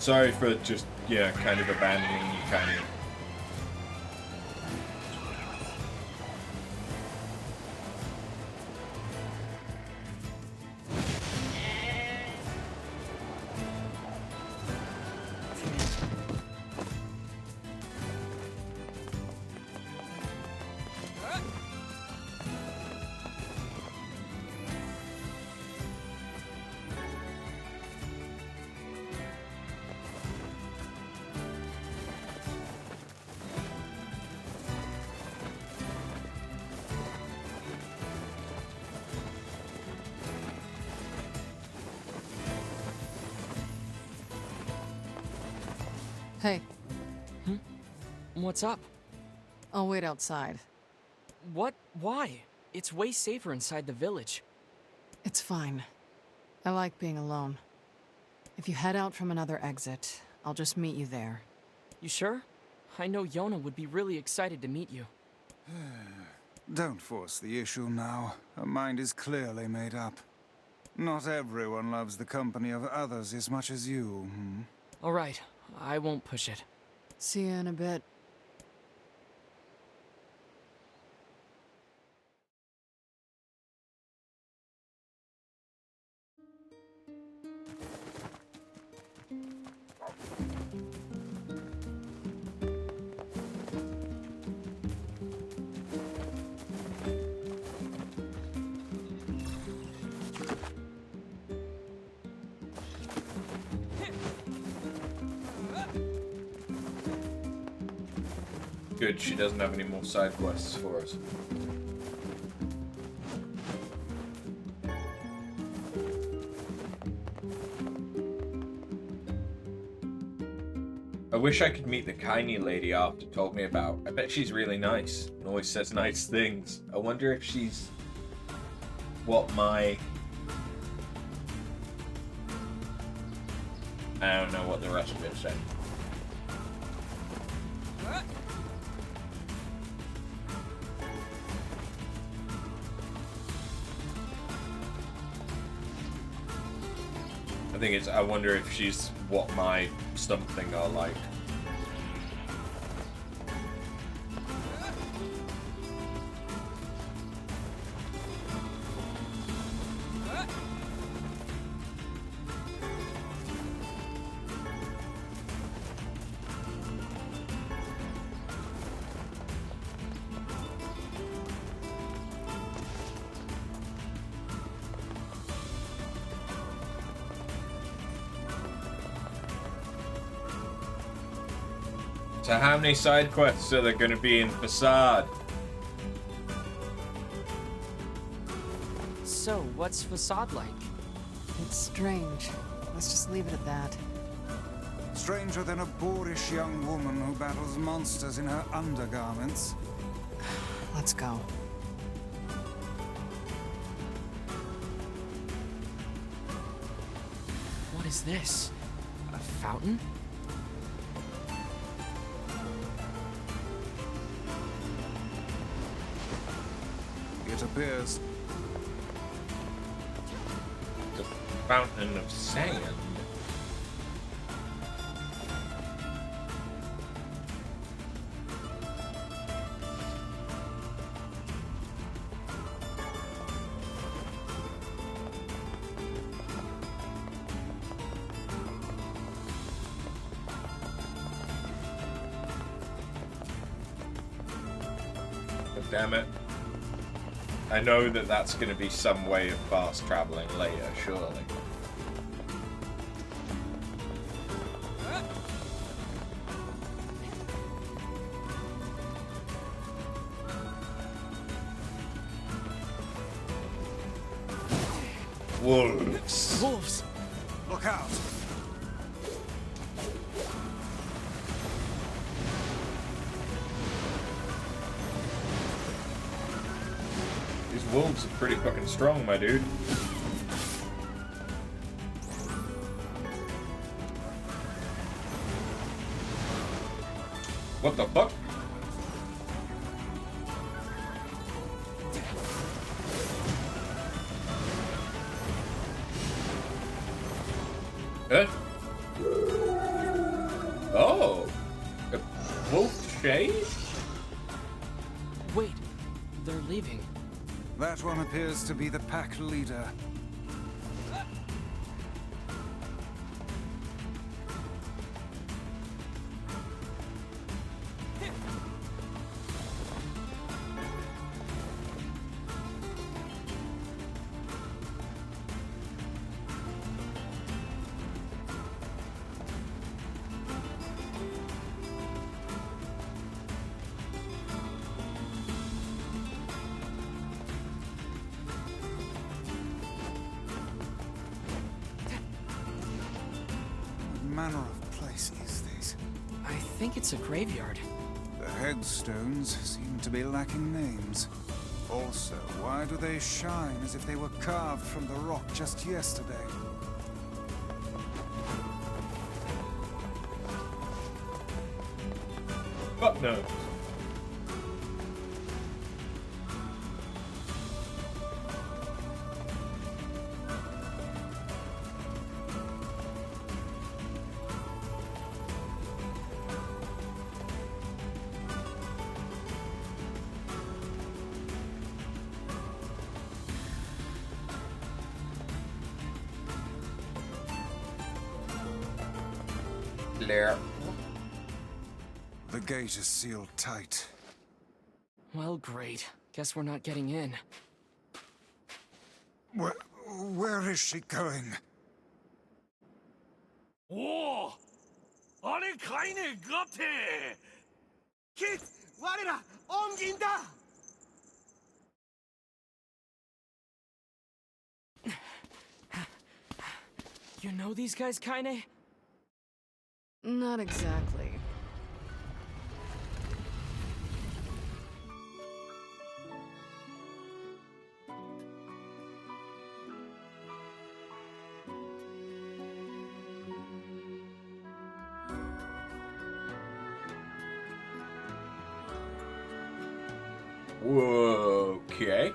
Sorry for just, yeah, kind of abandoning you, Kainé. Hey. What's up? I'll wait outside. What? Why? It's way safer inside the village. It's fine. I like being alone. If you head out from another exit, I'll just meet you there. You sure? I know Yonah would be really excited to meet you. Don't force the issue now. Her mind is clearly made up. Not everyone loves the company of others as much as you. All right. I won't push it. See you in a bit. Good, she doesn't have any more side quests for us. I wish I could meet the Kainé lady Arthur told me about. I bet she's really nice and always says nice things. I wonder if she's what my... I don't know what the rest of it said. I think it's, I wonder if she's what my something are like. So how many side quests are there going to be in Facade? So, what's Facade like? It's strange. Let's just leave it at that. Stranger than a boorish young woman who battles monsters in her undergarments. Let's go. What is this? A fountain? It appears. The fountain of sand. Oh, damn it. I know that that's going to be some way of fast traveling later, surely. Wolves. Wolves! Look out! These wolves are pretty fucking strong, my dude. What the fuck? Huh? Oh! A wolf shade? Wait, they're leaving. That one appears to be the pack leader. Manner of place is this? I think it's a graveyard. The headstones seem to be lacking names. Also, why do they shine as if they were carved from the rock just yesterday? Fuck no. Blah. The gate is sealed tight. Well, great. Guess we're not getting in. Where is she going? 오! 아니 카이네 같아! 킷! 와리라! 옮긴다! You know these guys, Kainé? Not exactly. Whoa, okay.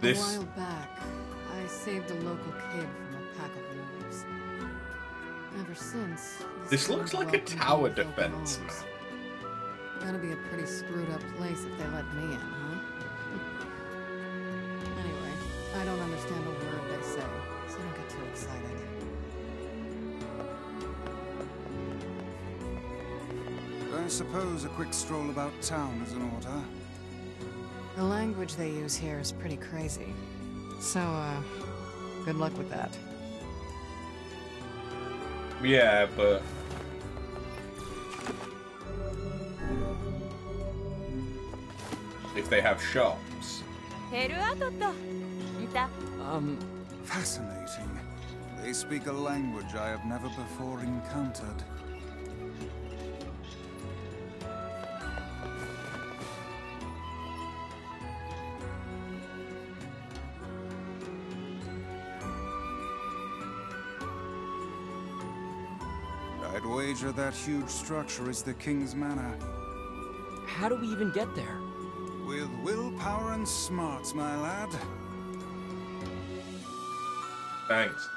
A while back, I saved a local kid from a pack of wolves. Ever since, This looks like a tower defense map. Gotta be a pretty screwed up place if they let me in, huh? Anyway, I don't understand a word they say, so don't get too excited. I suppose a quick stroll about town is in order. The language they use here is pretty crazy. So, good luck with that. Yeah, but... if they have shops. Fascinating. They speak a language I have never before encountered. I'd wager that huge structure is the King's Manor. How do we even get there? With willpower and smarts, my lad. Thanks.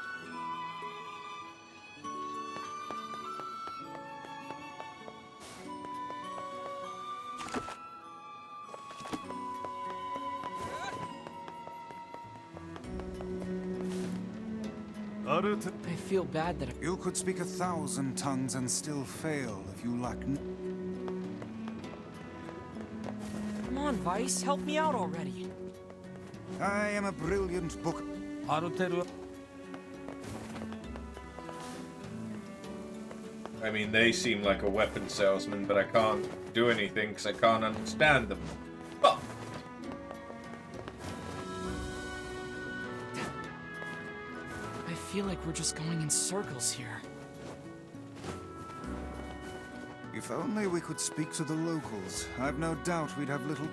I feel bad that You could speak 1,000 tongues and still fail if you lack Come on, Weiss, help me out already. I am a brilliant book. I mean, they seem like a weapon salesman, but I can't do anything because I can't understand them. Fuck. I feel like we're just going in circles here. If only we could speak to the locals. I've no doubt we'd have little...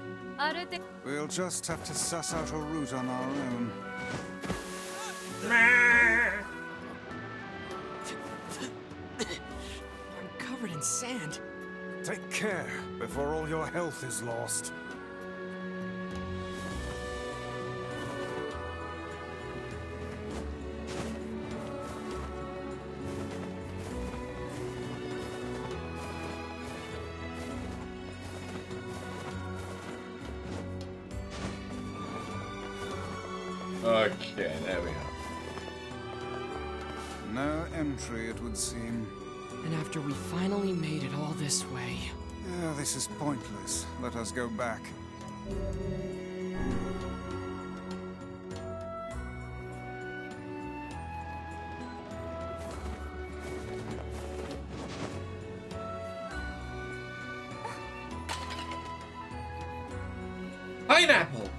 We'll just have to suss out a route on our own. I'm covered in sand. Take care before all your health is lost. Okay, there we are. No entry, it would seem. And after we finally made it all this way... Yeah, this is pointless. Let us go back. Pineapple!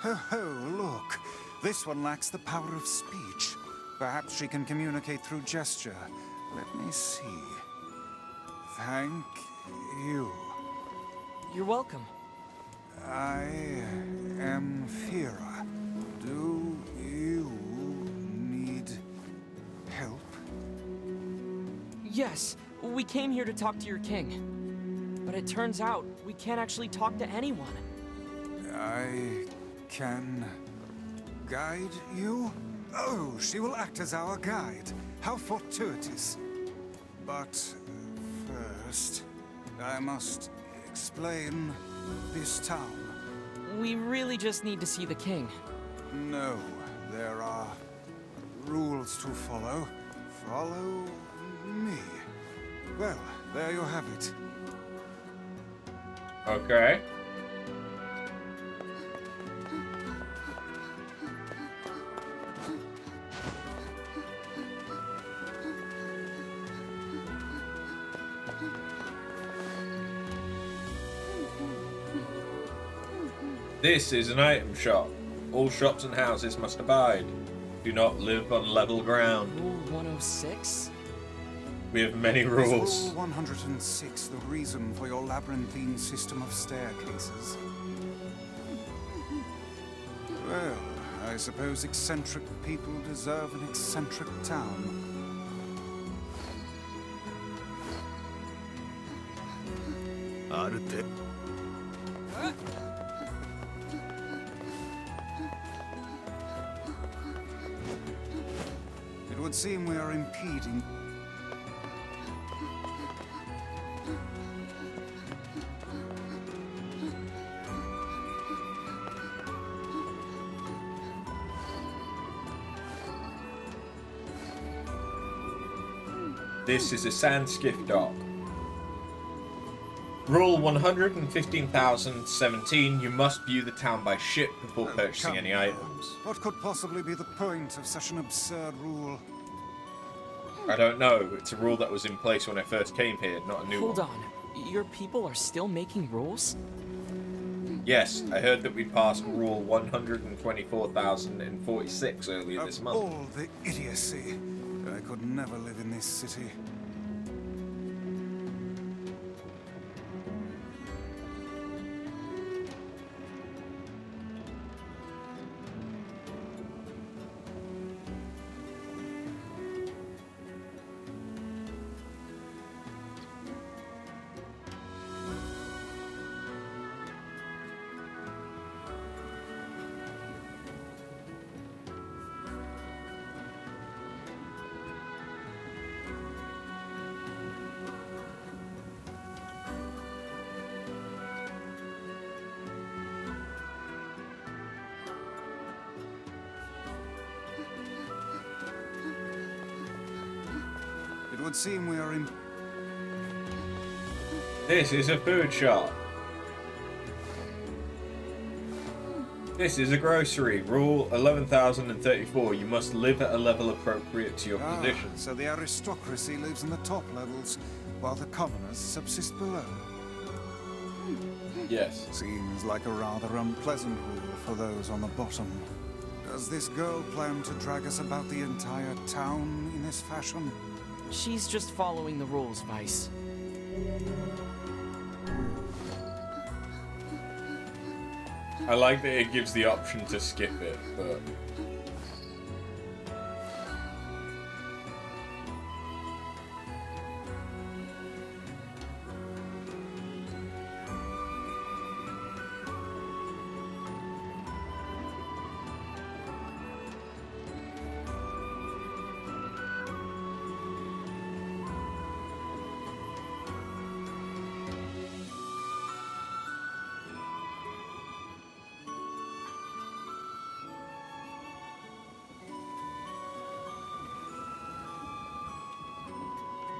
Ho ho, look. This one lacks the power of speech. Perhaps she can communicate through gesture. Let me see. Thank you. You're welcome. I am Fira. Do you need help? Yes, we came here to talk to your king. But it turns out we can't actually talk to anyone. I can guide you? Oh, she will act as our guide. How fortuitous. But first, I must explain this town. We really just need to see the king. No, there are rules to follow. Follow me. Well, there you have it. Okay. This is an item shop. All shops and houses must abide. Do not live on level ground. Rule 106? We have many rules. Is Rule 106 the reason for your labyrinthine system of staircases? Well, I suppose eccentric people deserve an eccentric town. It would seem we are impeding. This is a sand skiff dock. Rule 115,017, you must view the town by ship before purchasing any items. What could possibly be the point of such an absurd rule? I don't know. It's a rule that was in place when I first came here, not a new one. Hold on. Your people are still making rules? Yes, I heard that we passed Rule 124,046 earlier this month. All the idiocy. I could never live in this city. It would seem we are in... This is a food shop. This is a grocery. Rule 11,034. You must live at a level appropriate to your position. So the aristocracy lives in the top levels, while the commoners subsist below. Yes. Seems like a rather unpleasant rule for those on the bottom. Does this girl plan to drag us about the entire town in this fashion? She's just following the rules, Weiss. I like that it gives the option to skip it, but...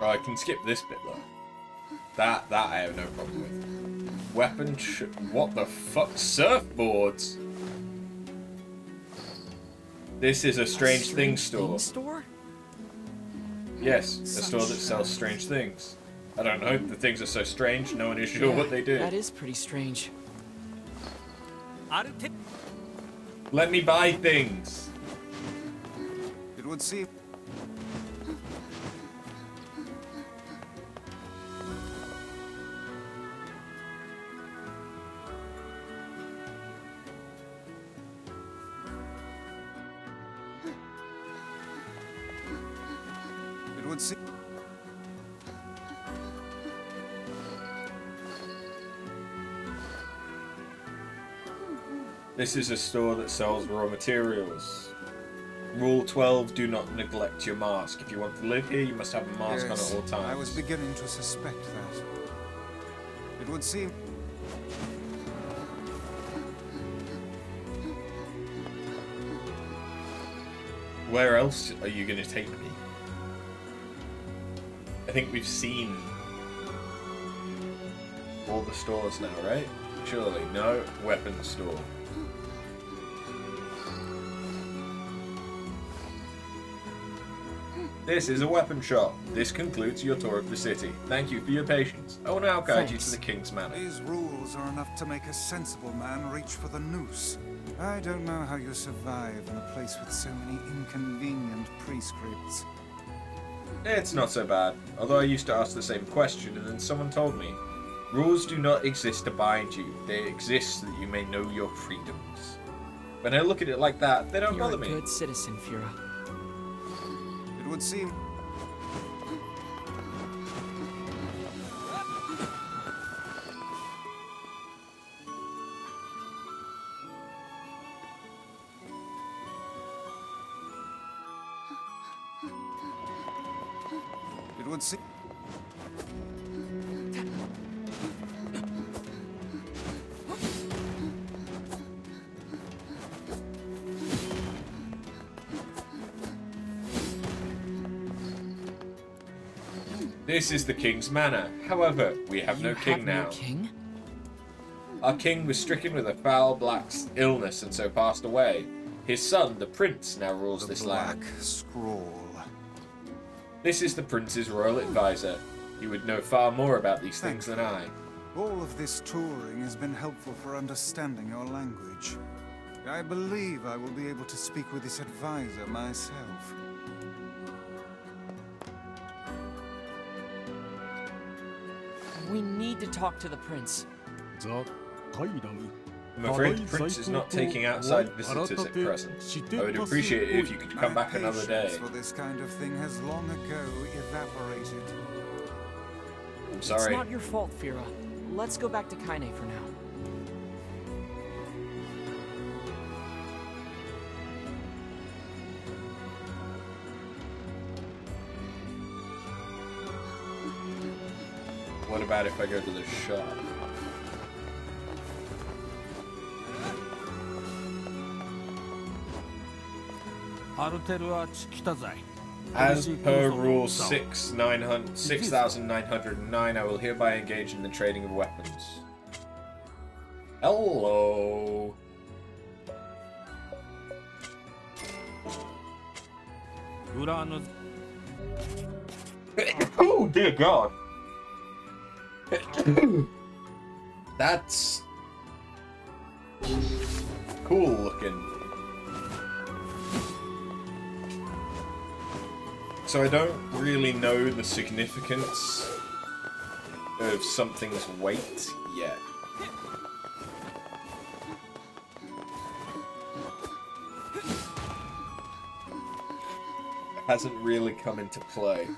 Oh, I can skip this bit though. That I have no problem with. Weapon what the fuck? Surfboards? This is a strange thing store. Yes, a store that sells strange things. I don't know, the things are so strange, no one is sure what they do. That is pretty strange. Let me buy things. It would seem... It would seem... This is a store that sells raw materials. Rule 12, do not neglect your mask. If you want to live here, you must have a mask on at all times. I was beginning to suspect that. It would seem... Where else are you going to take me? I think we've seen all the stores now, right? Surely. No. Weapons store. This is a weapon shop. This concludes your tour of the city. Thank you for your patience. I will now guide you to the King's Manor. These rules are enough to make a sensible man reach for the noose. I don't know how you survive in a place with so many inconvenient prescripts. It's not so bad, although I used to ask the same question and then someone told me, rules do not exist to bind you, they exist so that you may know your freedoms. When I look at it like that, they don't bother me. You're a good citizen, Fira. It would seem... It would seem... This is the King's Manor. However, we have no king now. King? Our king was stricken with a foul black illness and so passed away. His son, the prince, now rules this land. Black Scrawl. This is the prince's royal advisor. He would know far more about these things than I. All of this touring has been helpful for understanding your language. I believe I will be able to speak with this advisor myself. We need to talk to the prince. I'm afraid the prince is not taking outside visitors at present. I would appreciate it if you could come back another day. For this kind of thing has long ago evaporated. I'm sorry. It's not your fault, Fira. Let's go back to Kainé for now. What about if I go to the shop? As per Rule 6909, I will hereby engage in the trading of weapons. Hello. Oh dear God. That's cool looking. So I don't really know the significance of something's weight yet. It hasn't really come into play.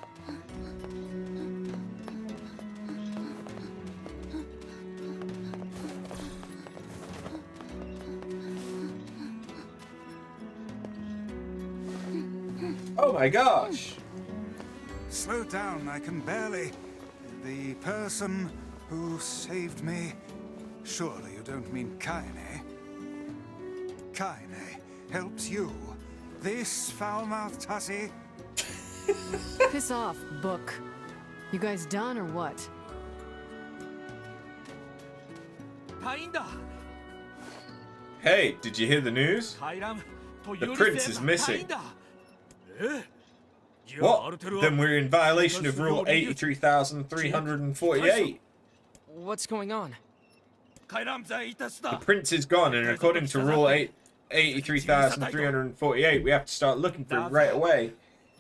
Oh my gosh! Slow down, I can barely... The person who saved me... Surely you don't mean Kainé? Kainé helps you? This foul-mouthed hussy? Piss off, book. You guys done or what? Hey, did you hear the news? The prince is missing. What? Then we're in violation of Rule 83,348. What's going on? The prince is gone, and according to Rule 83,348, we have to start looking for him right away.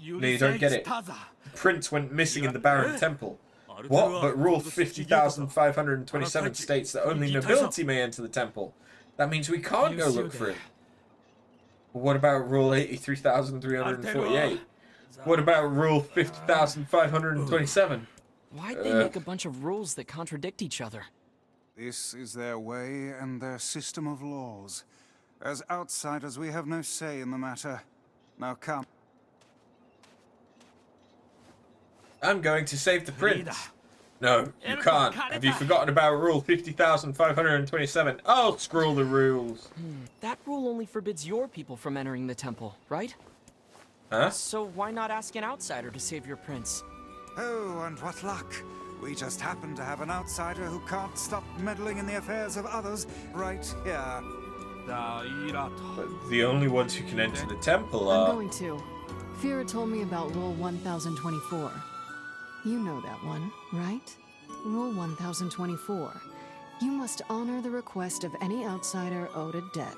No, you don't get it. The prince went missing in the Barren Temple. What? But Rule 50,527 states that only nobility may enter the temple. That means we can't go look for him. What about Rule 83,348? What about Rule 50,527? Why'd they make a bunch of rules that contradict each other? This is their way and their system of laws. As outsiders, we have no say in the matter. Now come. I'm going to save the prince. No, you can't. Have you forgotten about Rule 50,527? I'll scroll the rules. That rule only forbids your people from entering the temple, right? Huh? So why not ask an outsider to save your prince? Oh, and what luck. We just happen to have an outsider who can't stop meddling in the affairs of others right here. But the only ones who can enter the temple I'm are... going to. Fira told me about Rule 1024. You know that one, right? Rule 1024. You must honor the request of any outsider owed a debt.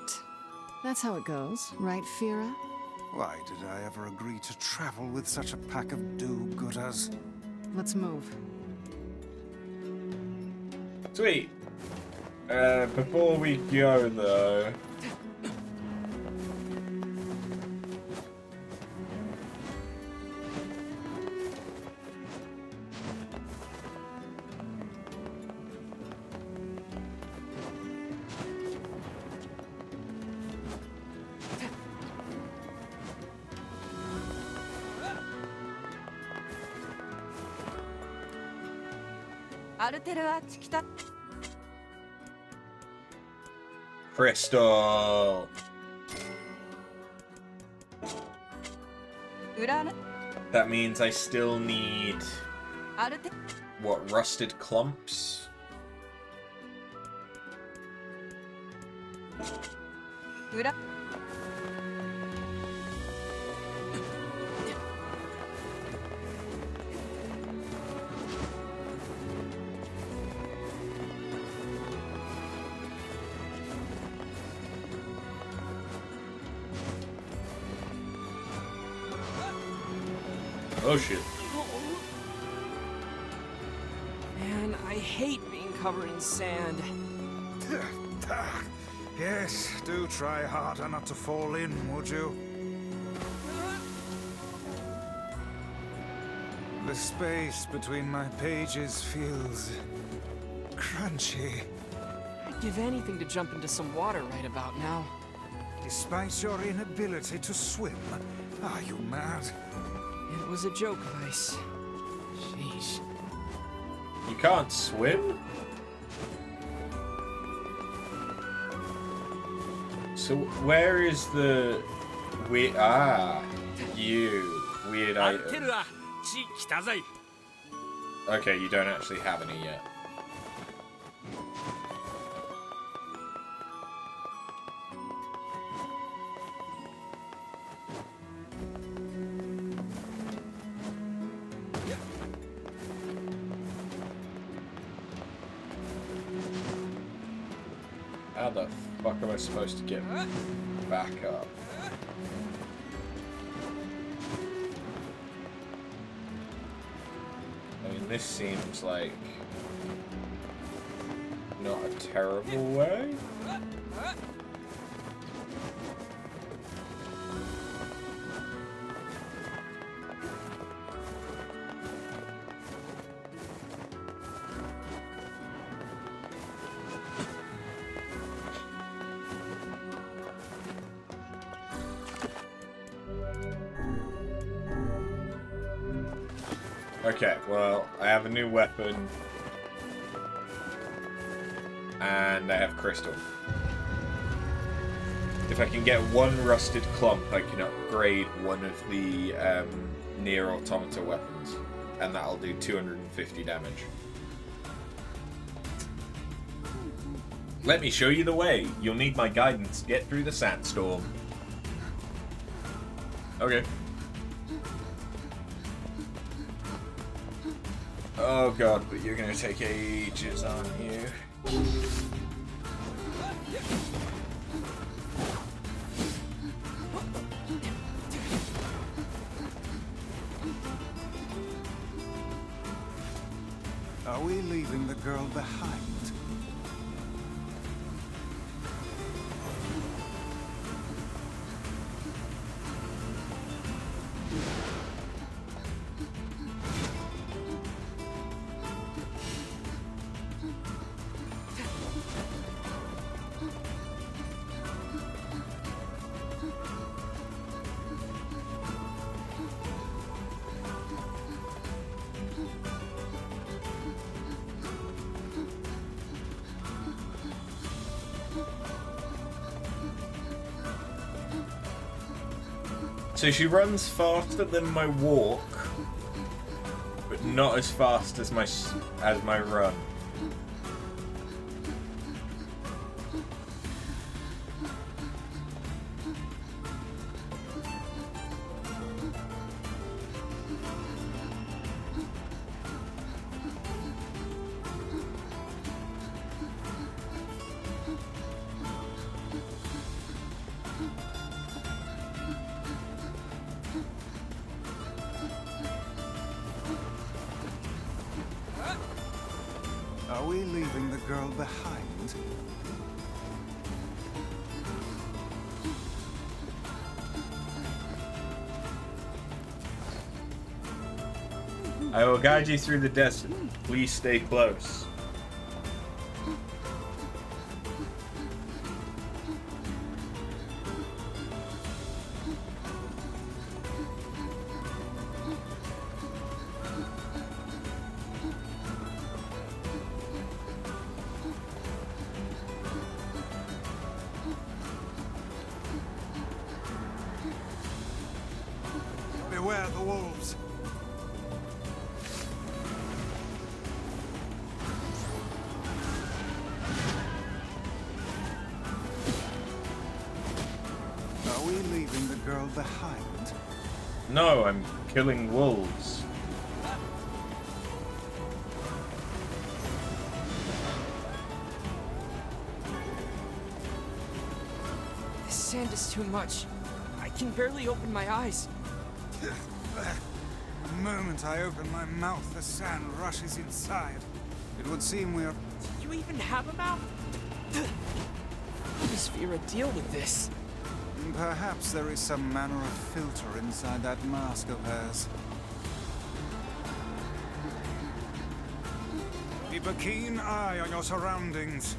That's how it goes, right, Fira? Why did I ever agree to travel with such a pack of do-gooders? Let's move. Sweet. Before we go, though... Crystal! That means I still need... what, rusted clumps? Oh shit. Man, I hate being covered in sand. Yes, do try harder not to fall in, would you? The space between my pages feels crunchy. I'd give anything to jump into some water right about now. Despite your inability to swim, are you mad? It was a joke, Weiss. Sheesh. You can't swim? So where is the... you. Weird item. Okay, you don't actually have any yet. How the fuck am I supposed to get back up? I mean, this seems like not a terrible way. Okay, well, I have a new weapon. And I have crystal. If I can get one rusted clump, I can upgrade one of the Nier Automata weapons. And that'll do 250 damage. Let me show you the way. You'll need my guidance to get through the sandstorm. Okay. Oh god, but you're gonna take ages, aren't you? Are we leaving the girl behind? So she runs faster than my walk, but not as fast as my run. Are we leaving the girl behind? I will guide you through the desert. Please stay close. Beware the wolves. Are we leaving the girl behind? No, I'm killing wolves. This sand is too much. I can barely open my eyes. The moment I open my mouth, the sand rushes inside. It would seem we are... Do you even have a mouth? How does Vera deal with this? Perhaps there is some manner of filter inside that mask of hers. Keep a keen eye on your surroundings.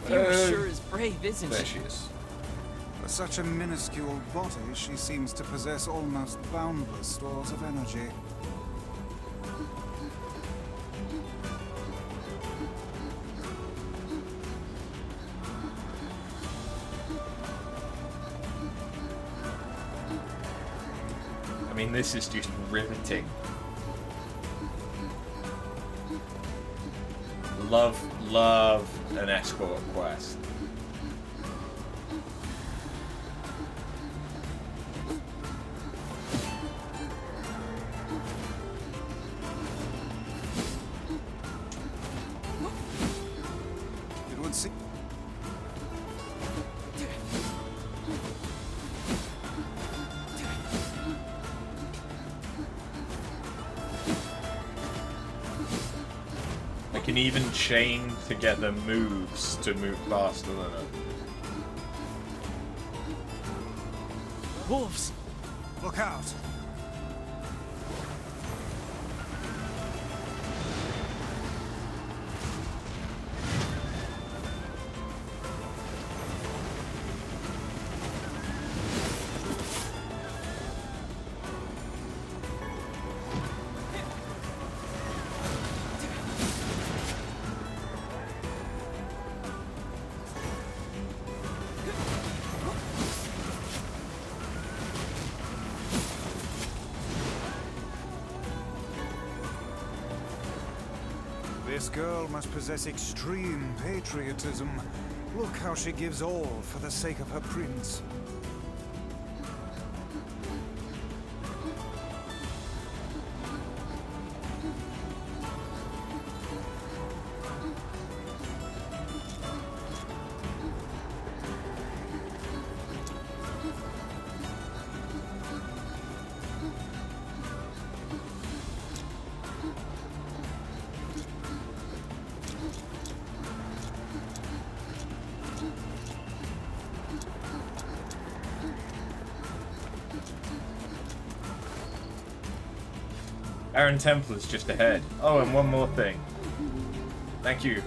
Vera sure is brave, isn't There she? she is. For such a minuscule body, she seems to possess almost boundless stores of energy. I mean, this is just riveting. Love an escort quest. It would seem... I can even chain together moves to move faster than her. Wolves! Look out! This girl must possess extreme patriotism. Look how she gives all for the sake of her prince. Baron Temple is just ahead. Oh, and one more thing. Thank you.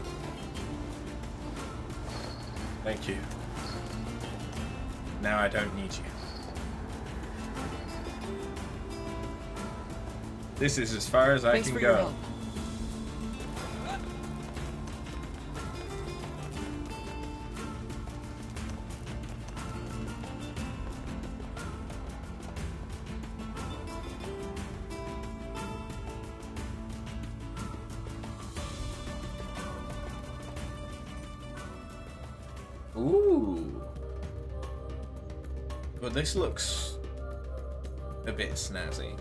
Thank you. Now I don't need you. This is as far as I can go. Ooh. But this looks a bit snazzy.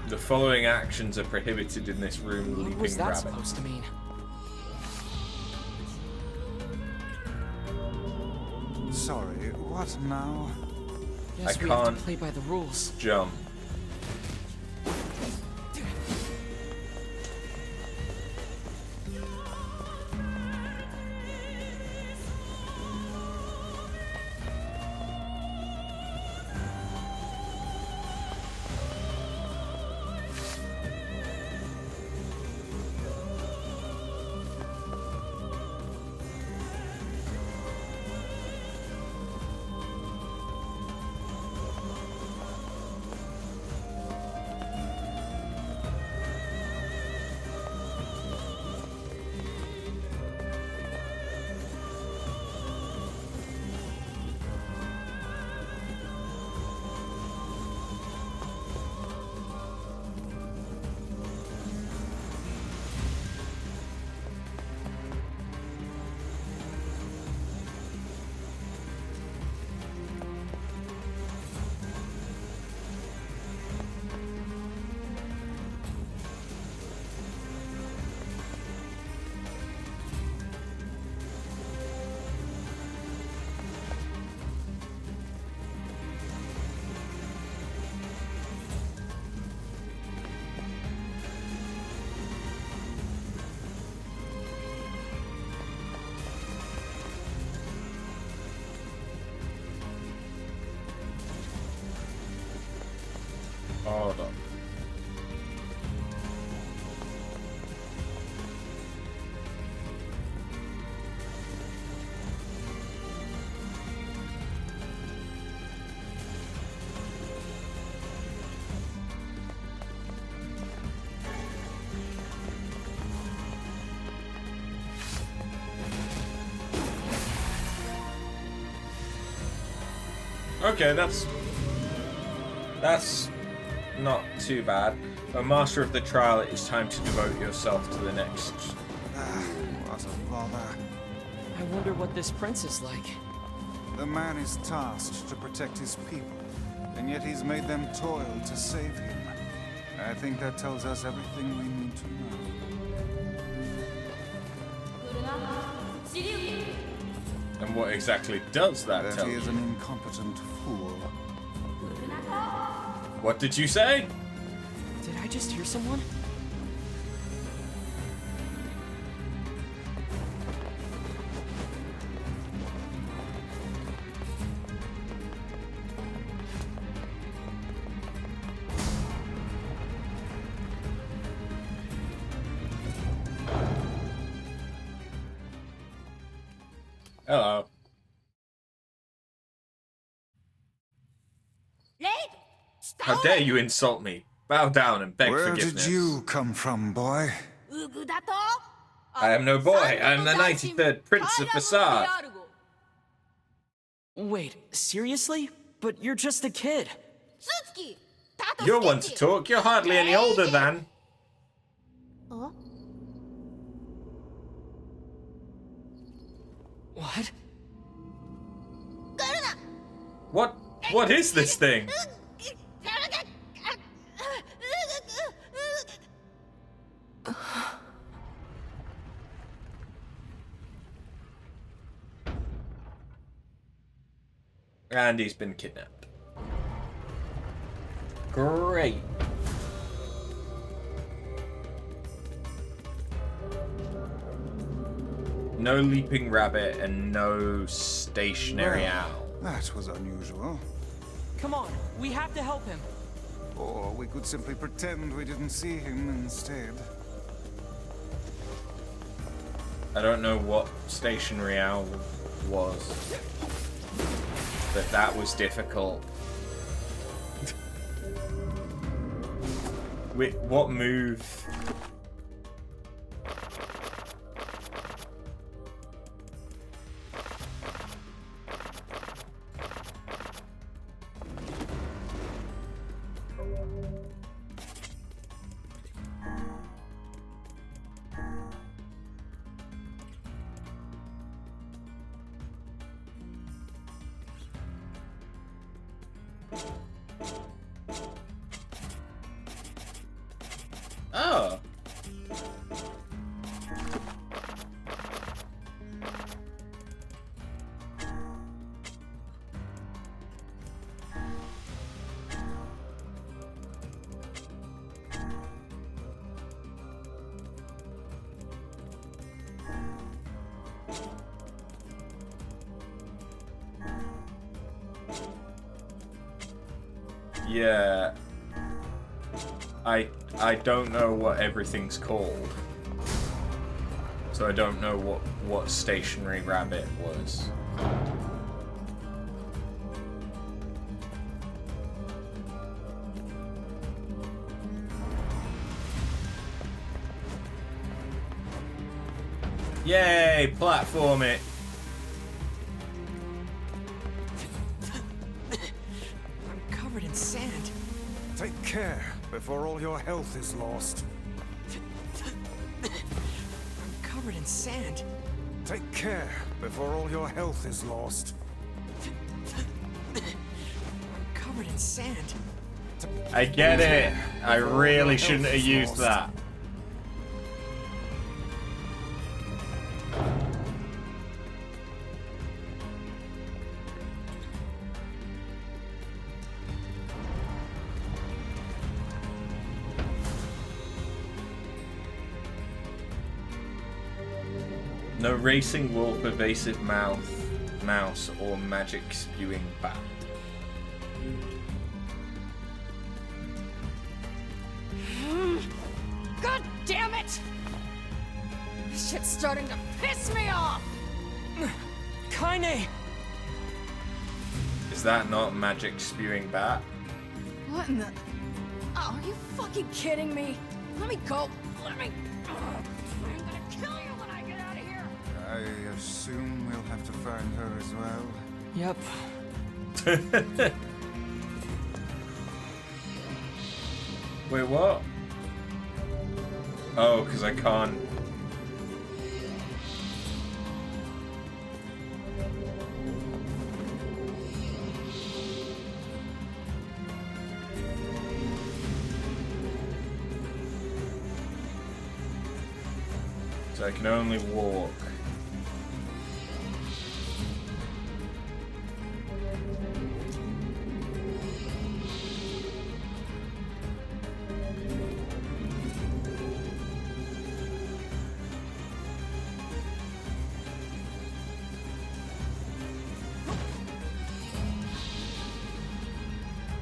The following actions are prohibited in this room, What leaping was that rabbit. supposed to mean? Sorry, what now? Guess we have to play by the rules. Jump. Hold on. Okay, that's not too bad. A master of the trial, it is time to devote yourself to the next. What a bother. I wonder what this prince is like. The man is tasked to protect his people, and yet he's made them toil to save him. I think that tells us everything we need to know. And what exactly does that tell he you? is an incompetent fool. What did you say? Did I just hear someone? Hello. How dare you insult me? Bow down and beg Where forgiveness. did you come from, boy? I am no boy. I am the 93rd Prince of Facade. Wait, seriously? But you're just a kid. You're one to talk. You're hardly any older than... What? What is this thing? And he's been kidnapped. Great. No leaping rabbit and no stationary owl. That was unusual. Come on, we have to help him. Or we could simply pretend we didn't see him instead. I don't know what stationary owl was, but that was difficult. Wait, what move? Oh. Yeah. I don't know what everything's called. So I don't know what stationary rabbit was. Yay, platform it. I'm covered in sand. Take care before all your health is lost. I'm covered in sand. Take care before all your health is lost. I'm covered in sand. I get it. I really shouldn't have used that. No racing wolf, evasive mouse, or magic spewing bat. God damn it! This shit's starting to piss me off! Kainé! Is that not magic spewing bat? What in the... Oh, are you fucking kidding me? Let me go! Let me... I'm gonna kill you when I get out of here! I assume we'll have to find her as well. Yep. Wait, what? Oh, because I can't. So I can only walk.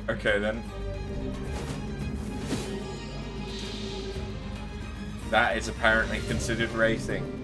Okay then. That is apparently considered racing.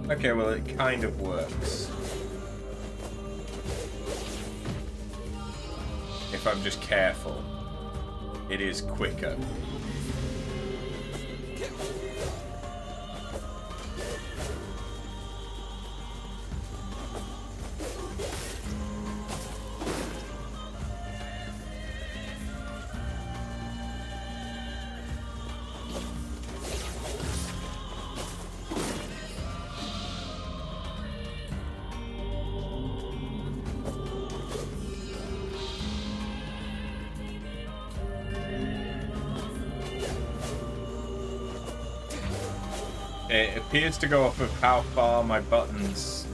Okay, well, it kind of works. If I'm just careful, it is quicker. It appears to go off of how far my buttons...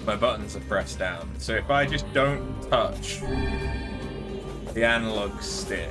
My buttons are pressed down. So if I just don't touch the analog stick,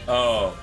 oh.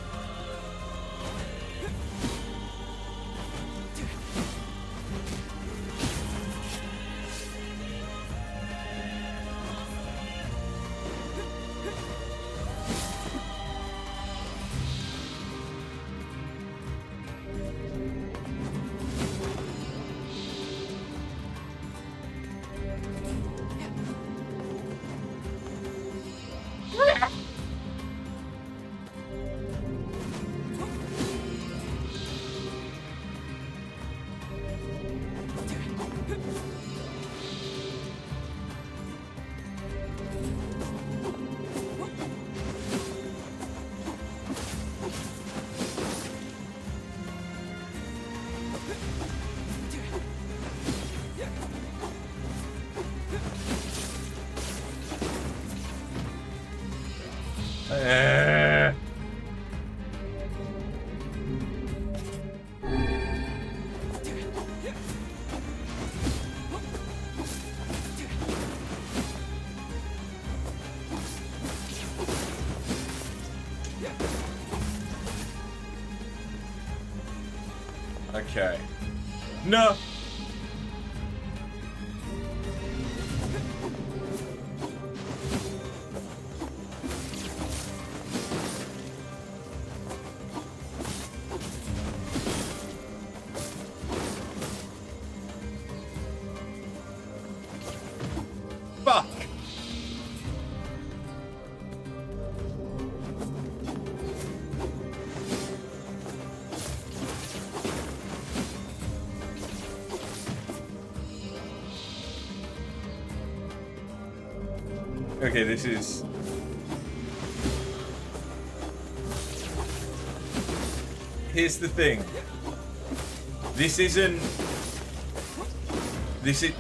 Okay. No. Fuck. Okay, this is... Here's the thing. This isn't... This is...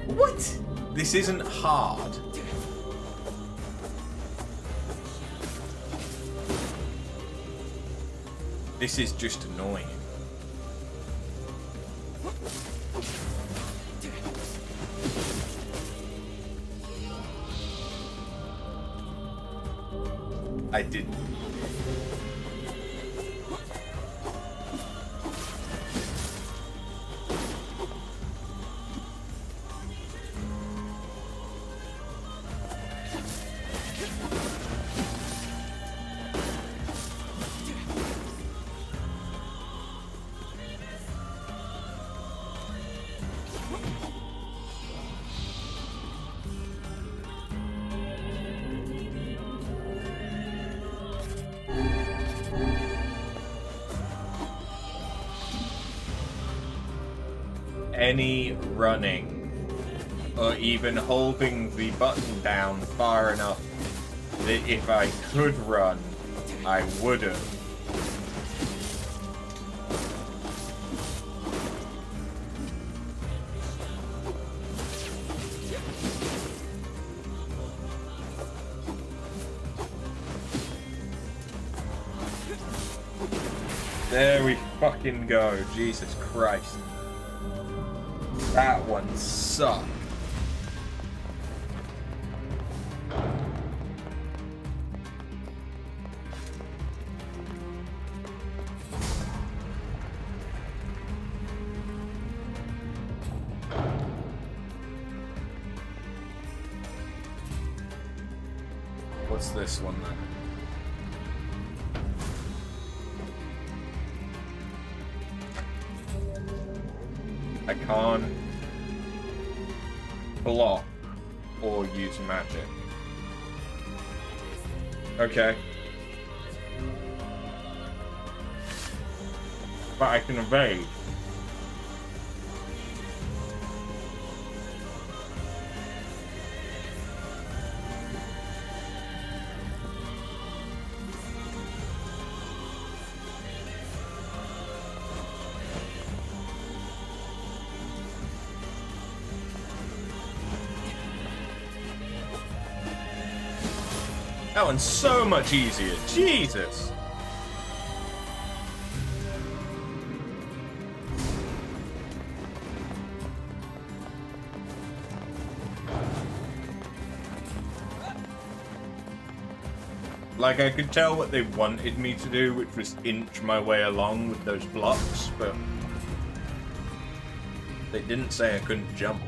What? This isn't hard. This is just annoying. I didn't. Any running, or even holding the button down far enough that if I could run, I would have. There we fucking go. Jesus Christ. That one sucked. What's this one then? I can't block or use magic. Okay. But I can evade. That one's so much easier. Jesus. Like, I could tell what they wanted me to do, which was inch my way along with those blocks, but they didn't say I couldn't jump.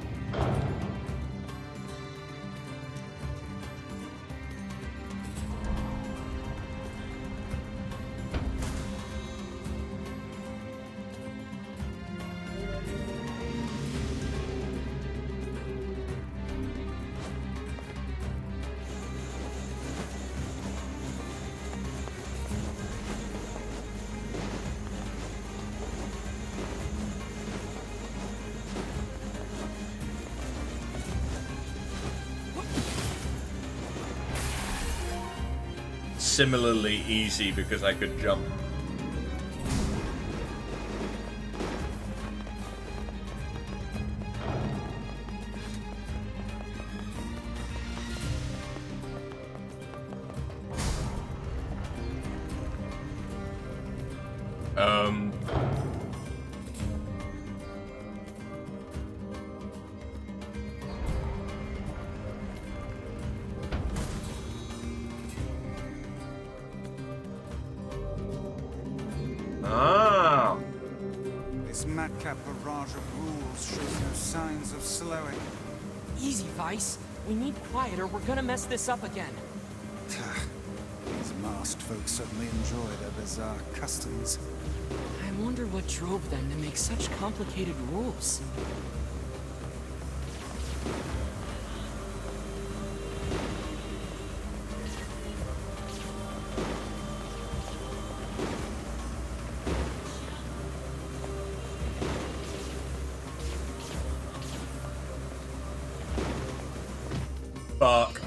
Similarly easy because I could jump. This madcap barrage of rules shows no signs of slowing. Easy, Weiss. We need quiet or we're gonna mess this up again. These masked folks certainly enjoy their bizarre customs. I wonder what drove them to make such complicated rules. Fuck.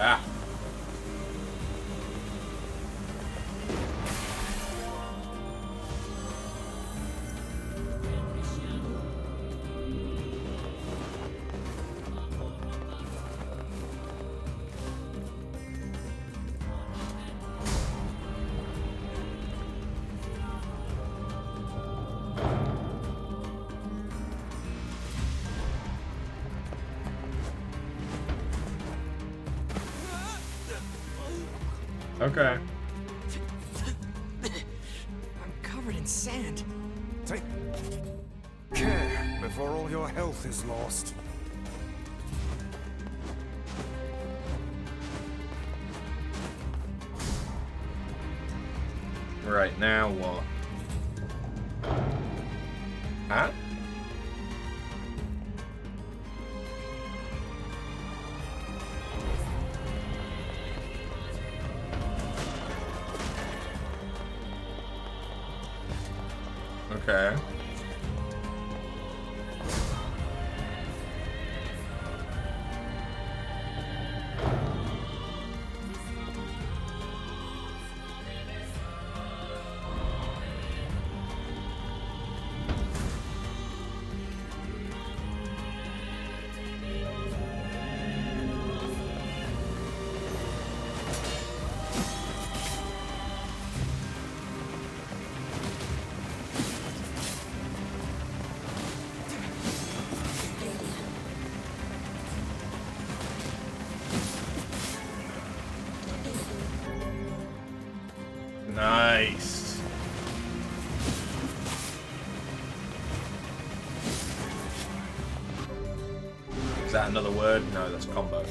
Ah. Okay. I'm covered in sand. Take care before all your health is lost. Right, now what? Huh? Okay. Nice. Is that another word? No, that's combo.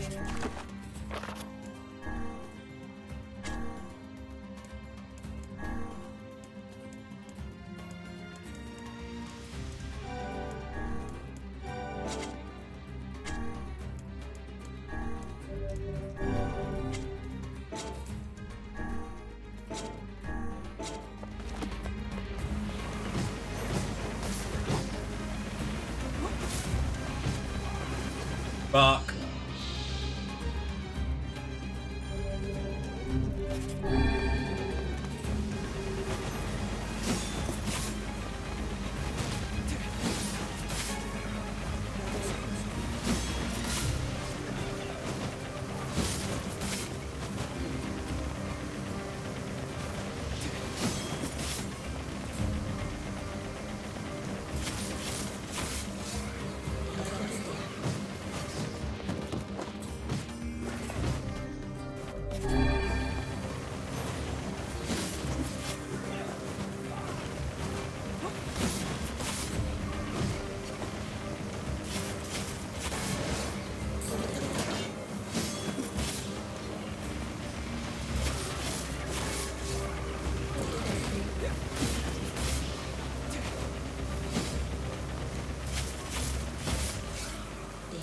Fuck.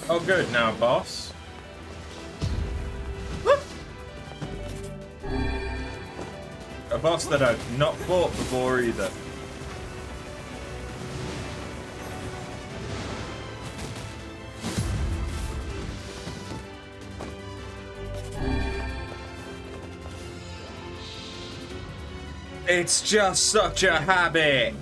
Oh good, now boss. A boss that I've not fought before either. It's just such a habit.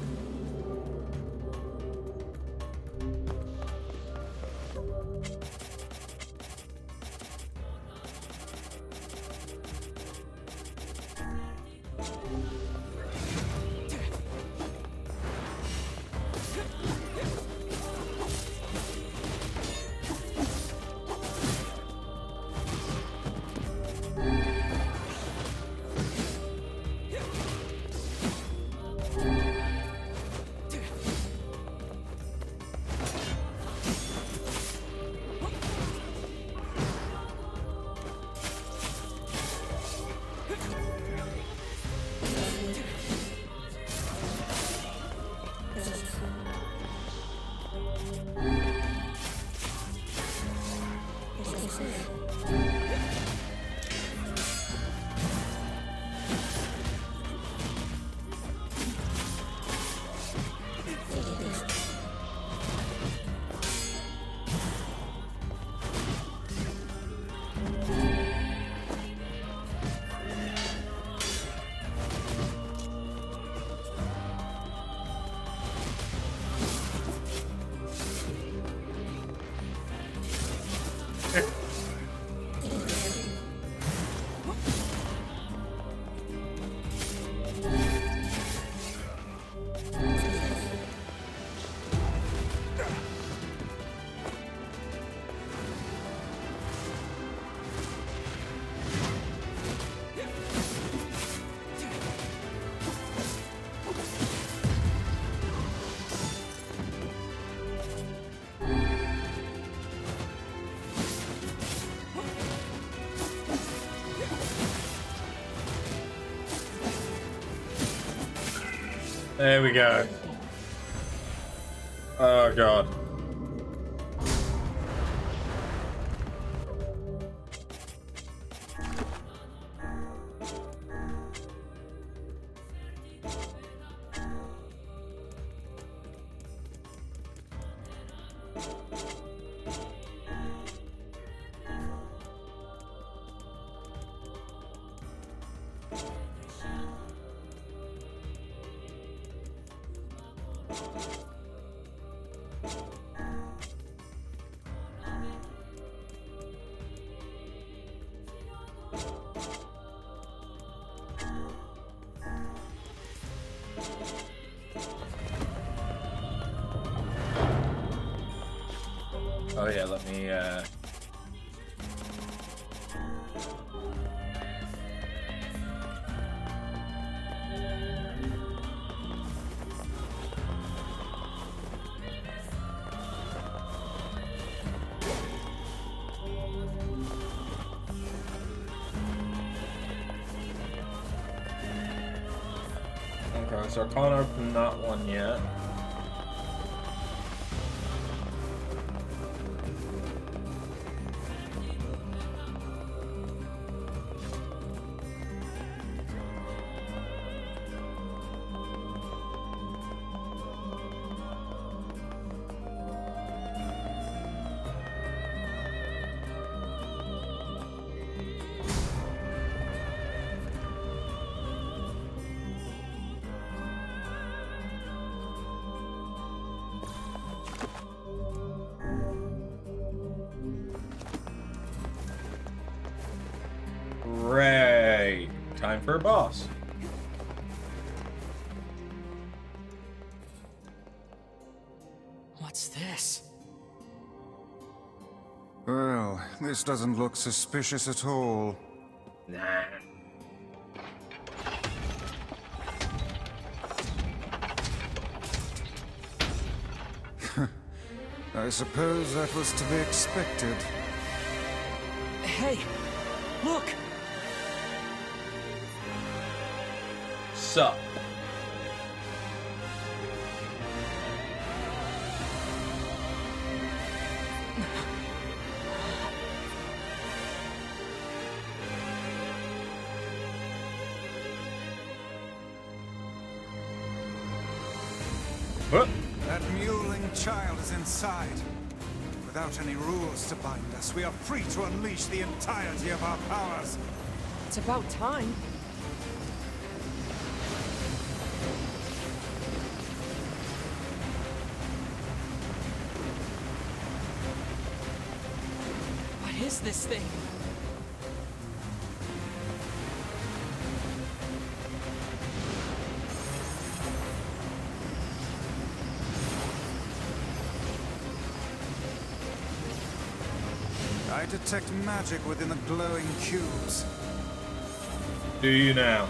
There we go. Oh god. Oh yeah, let me okay, so I can't open that one yet. Hooray! Time for a boss. What's this? Well, this doesn't look suspicious at all. Nah. I suppose that was to be expected. Hey, look! Sup? What? That mewling child is inside. Without any rules to bind us, we are free to unleash the entirety of our powers. It's about time. What is this thing? I detect magic within the glowing cubes. Do you now?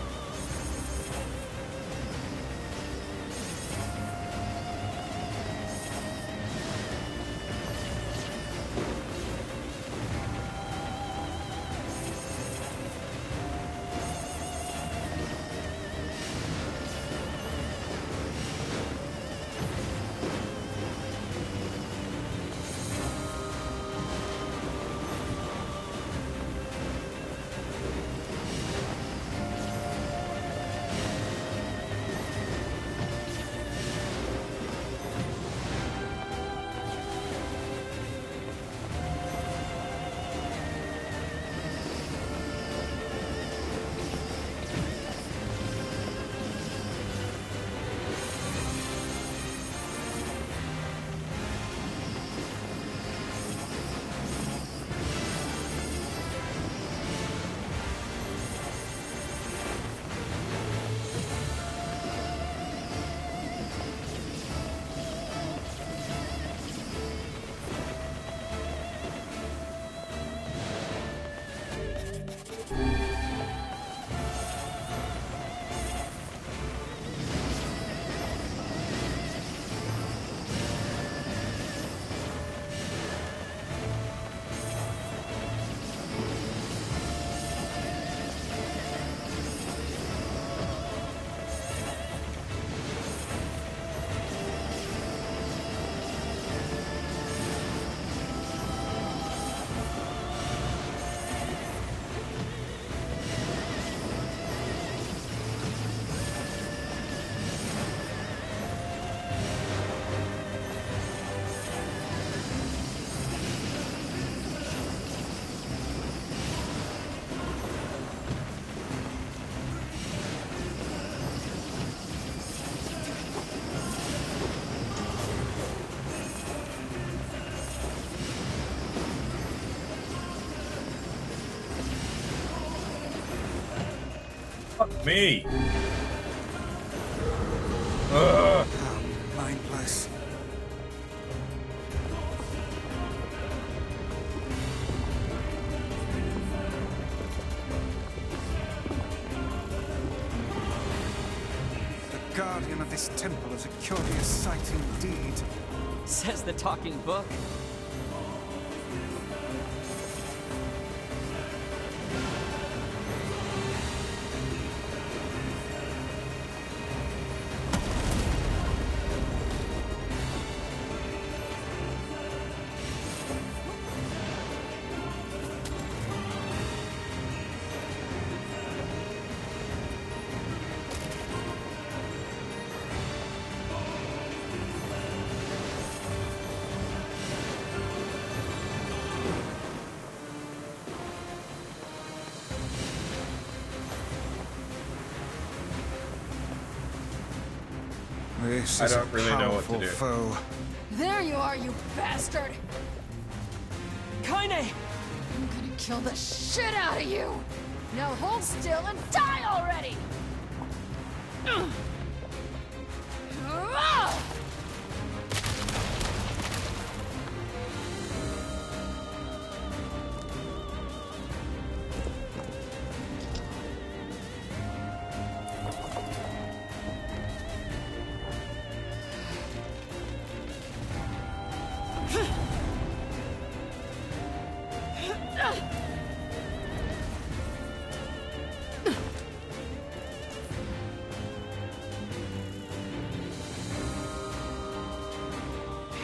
Fuck me. Ugh. Mindless. The guardian of this temple is a curious sight indeed. Says the talking book. This I is don't a really know what to powerful do. foe. There you are, you bastard! Kainé! I'm gonna kill the shit out of you! Now hold still and die already!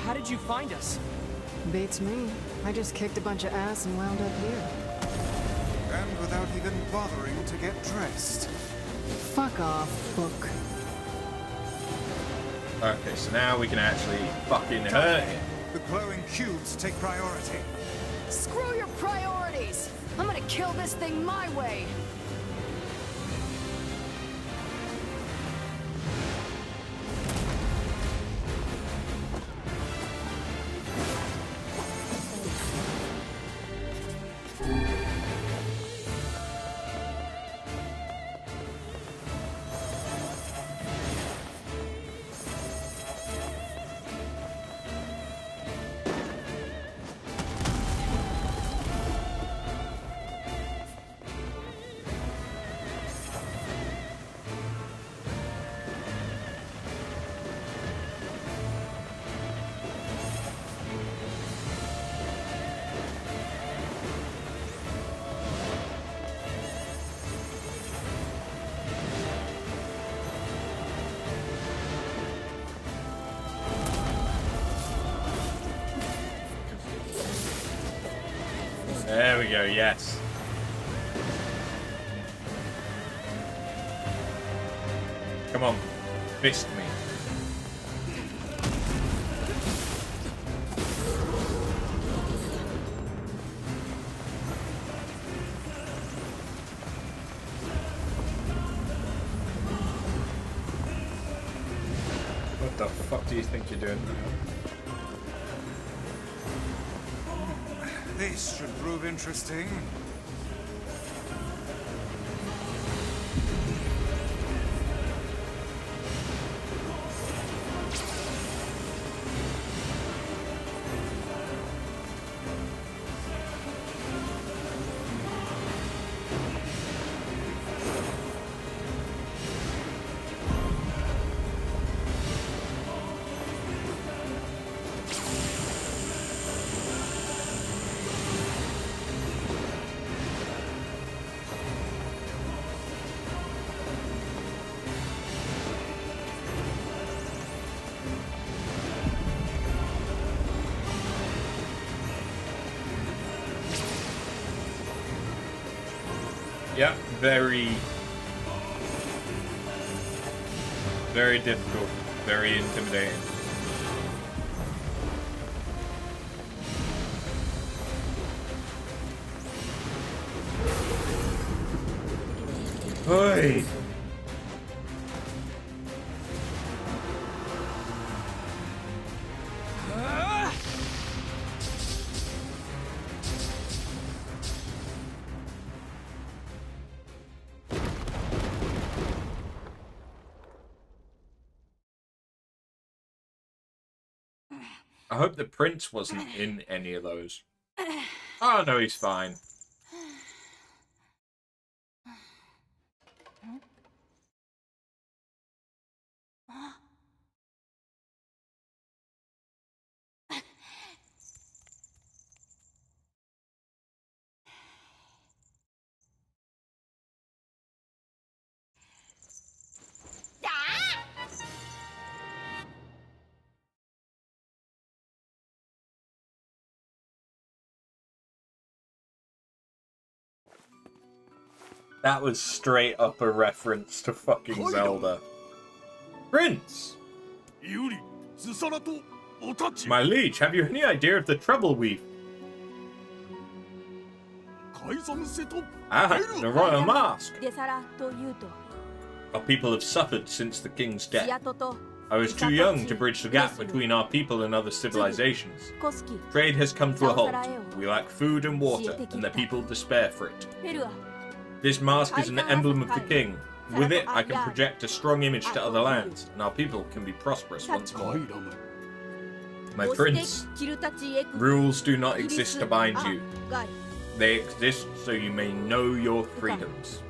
How did you find us? Beats me. I just kicked a bunch of ass and wound up here. And without even bothering to get dressed. Fuck off, book. Okay, so now we can actually fucking hurt him. The glowing cubes take priority. Screw your priorities! I'm gonna kill this thing my way! There we go, yes. Come on, fist me. What the fuck do you think you're doing? This should prove interesting. Yep, very difficult, very intimidating. Oi! I hope the prince wasn't in any of those. Oh, no, he's fine. That was straight up a reference to fucking Zelda. Prince! My liege, have you any idea of the trouble we've... Ah, the royal mask! Our people have suffered since the king's death. I was too young to bridge the gap between our people and other civilizations. Trade has come to a halt. We lack food and water, and the people despair for it. This mask is an emblem of the king. With it, I can project a strong image to other lands, and our people can be prosperous once more. My prince, rules do not exist to bind you. They exist so you may know your freedoms.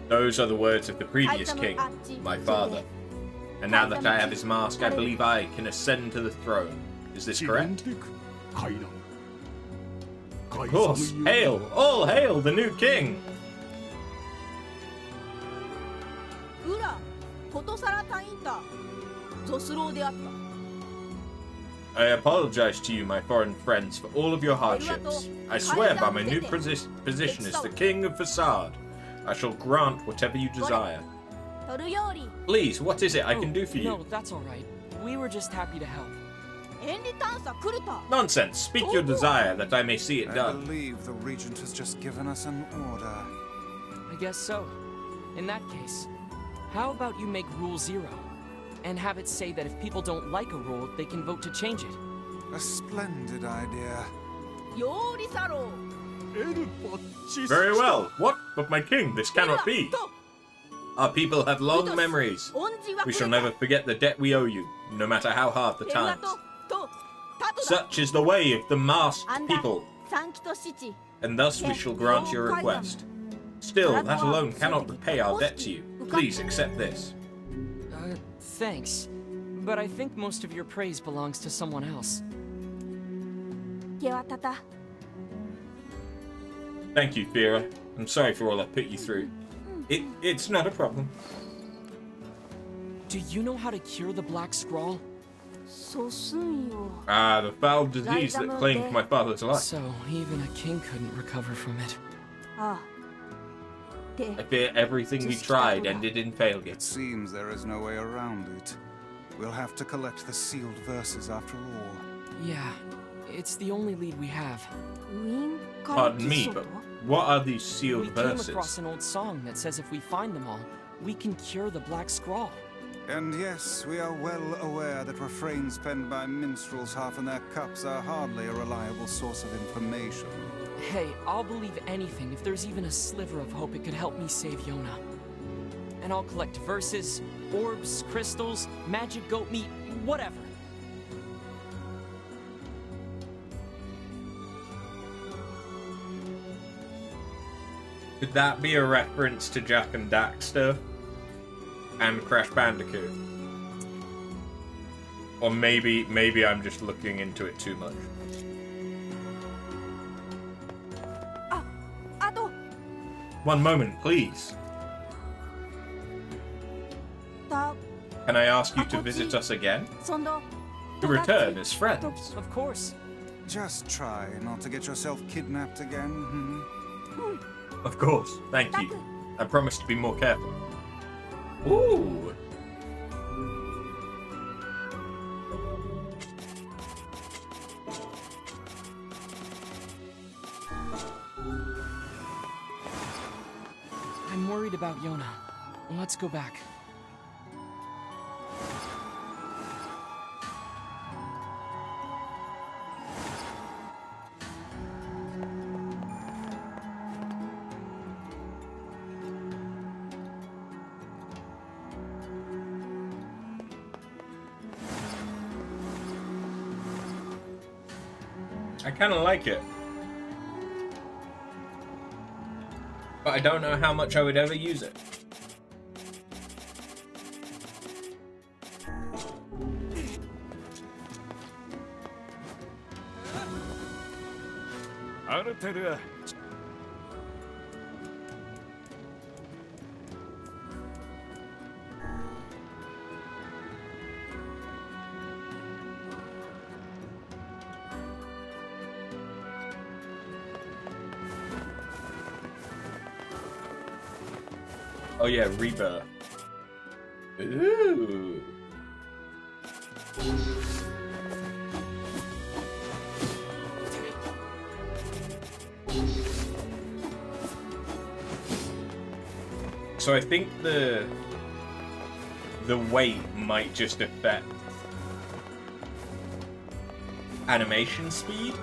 Those are the words of the previous king, my father. And now that I have his mask, I believe I can ascend to the throne. Is this correct? Of course. Hail! All hail the new king! I apologize to you, my foreign friends, for all of your hardships. I swear by my new position as the King of Facade, I shall grant whatever you desire. Please, what is it I can do for you? No, that's alright. We were just happy to help. Nonsense! Speak your desire, that I may see it done. I believe the Regent has just given us an order. I guess so. In that case, how about you make Rule 0? And have it say that if people don't like a rule, they can vote to change it. A splendid idea. Very well. What? But my king, this cannot be. Our people have long memories. We shall never forget the debt we owe you, no matter how hard the times. Such is the way of the masked people, and thus we shall grant your request. Still, that alone cannot repay our debt to you. Please accept this. Thanks. But I think most of your praise belongs to someone else. Thank you, Fira. I'm sorry for all I put you through. It's not a problem. Do you know how to cure the Black Scrawl? Ah, the foul disease that claimed my father's life. So, even a king couldn't recover from it. I fear everything we tried ended in failure. It seems there is no way around it. We'll have to collect the sealed verses after all. Yeah, it's the only lead we have. Pardon me, but what are these sealed verses? We came across an old song that says if we find them all, we can cure the Black Scrawl. And yes, we are well aware that refrains penned by minstrels half in their cups are hardly a reliable source of information. Hey, I'll believe anything if there's even a sliver of hope it could help me save Yonah. And I'll collect verses, orbs, crystals, magic goat meat, whatever. Could that be a reference to Jack and Daxter and Crash Bandicoot? Or maybe I'm just looking into it too much. One moment, please. Can I ask you to visit us again? To return as friends? Of course. Just try not to get yourself kidnapped again. Of course, thank you. I promise to be more careful. Ooh! I'm worried about Yonah. Let's go back. I kind of like it. But I don't know how much I would ever use it. Oh yeah, Rebirth. Ooh. So I think the weight might just affect animation speed,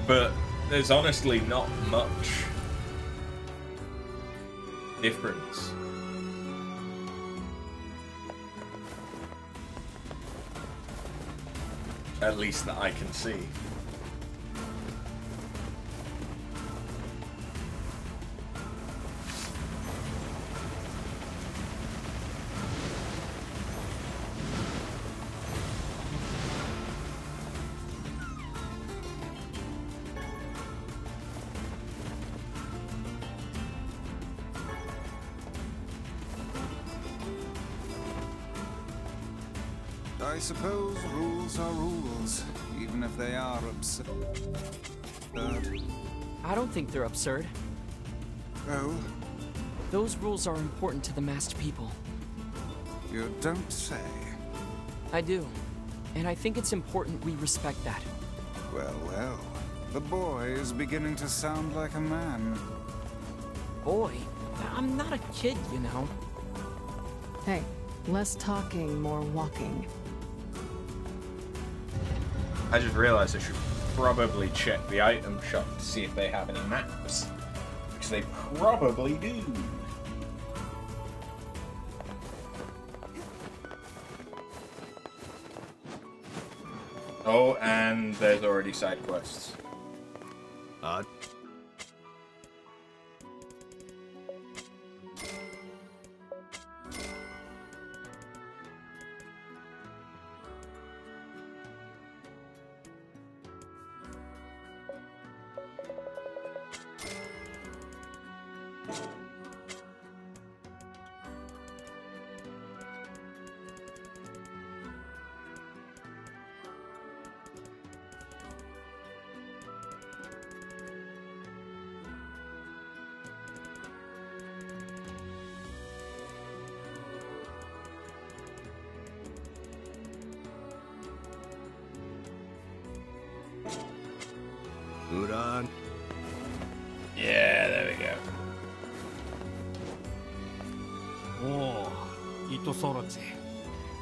but there's honestly not much difference. At least that I can see. I suppose rules are rules, even if they are absurd. I don't think they're absurd. Oh? Those rules are important to the masked people. You don't say. I do. And I think it's important we respect that. Well, well. The boy is beginning to sound like a man. Boy? I'm not a kid, you know. Hey, less talking, more walking. I just realized I should probably check the item shop to see if they have any maps. Because they probably do. Oh, and there's already side quests. Yeah, there we go.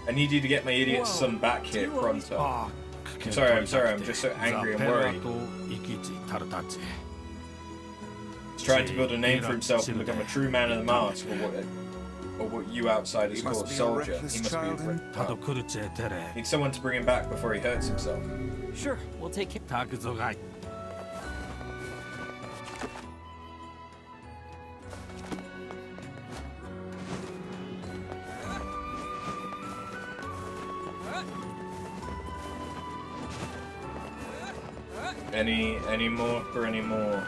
I need you to get my idiot son back here pronto. I'm sorry, I'm just so angry and worried. He's trying to build a name for himself and become a true man of the mask, or what you outsiders call a soldier. He must be need someone to bring him back before he hurts himself. Sure, we'll take care. Any more for any more?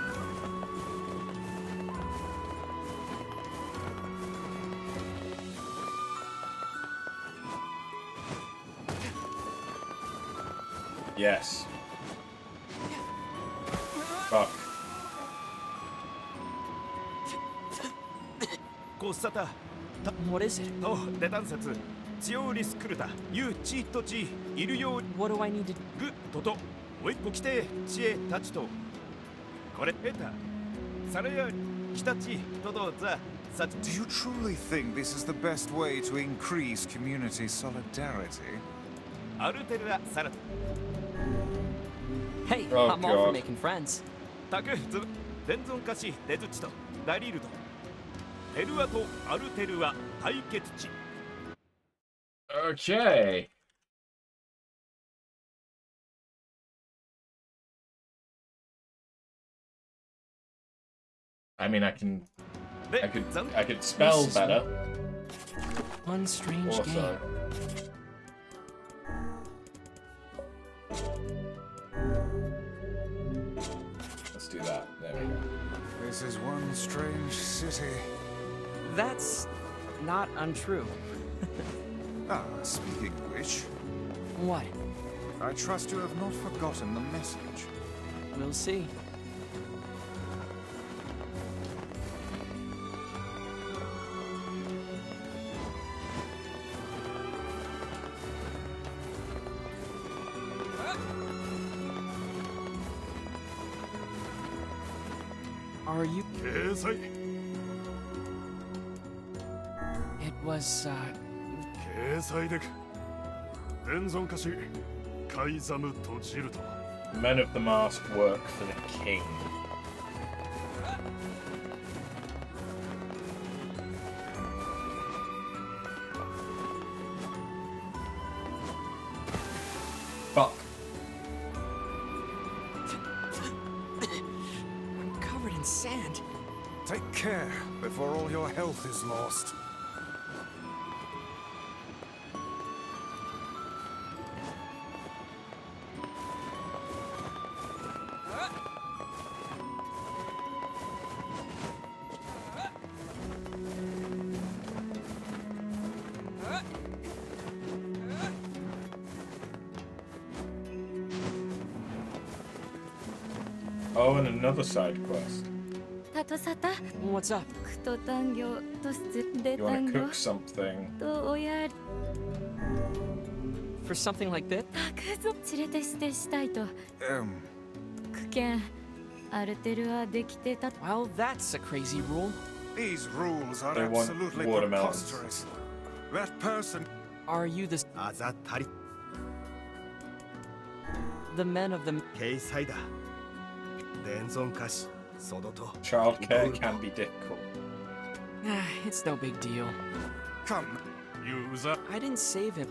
Yes. Fuck. What is it? What do I need to do? Do you truly think this is the best way to increase community solidarity? Hey, Oh, I'm all for God. making friends. Okay. I mean, I could spell better. One strange game. Also. Let's do that. There we go. This is one strange city. That's not untrue. Speaking of which... What? I trust you have not forgotten the message. We'll see. Are you... It was, Men of the Mask work for the king. Fuck. I'm covered in sand. Take care before all your health is lost. Oh, and another side quest. What's up? You want to cook something? For something like this? Well, that's a crazy rule. These rules are They want absolutely watermelons. preposterous. That person... Are you the men of the... Childcare can be difficult. It's no big deal. Come. I didn't save him.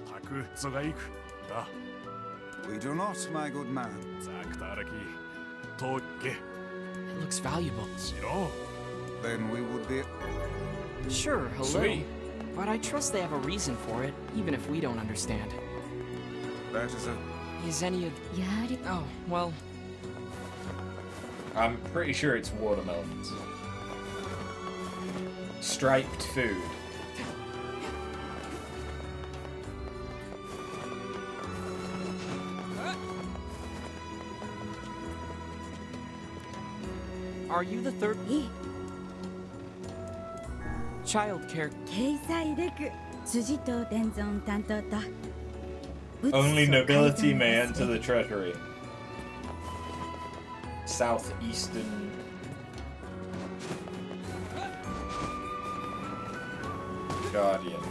We do not, my good man. It looks valuable. Then we would be... Sure, hello. Sweet. But I trust they have a reason for it, even if we don't understand. That is a... Is any of... Oh, well... I'm pretty sure it's watermelons. Striped food. Are you the third? Childcare. Only nobility may enter the treasury. Southeastern Guardian.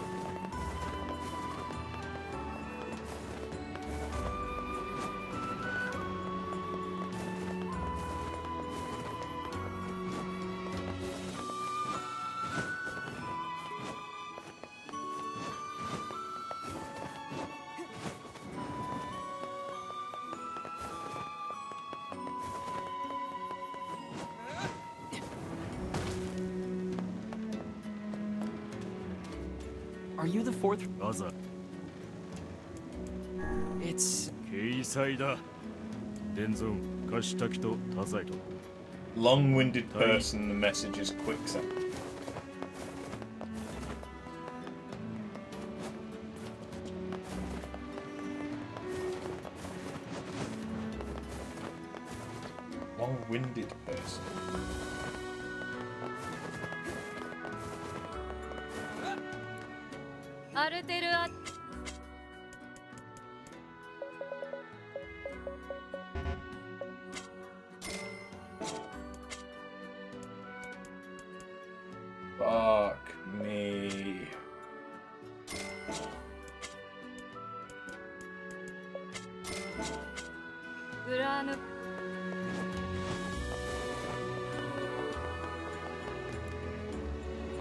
Are you the fourth? It's... Long-winded person, the message is quicksand. Long-winded person. Fuck me.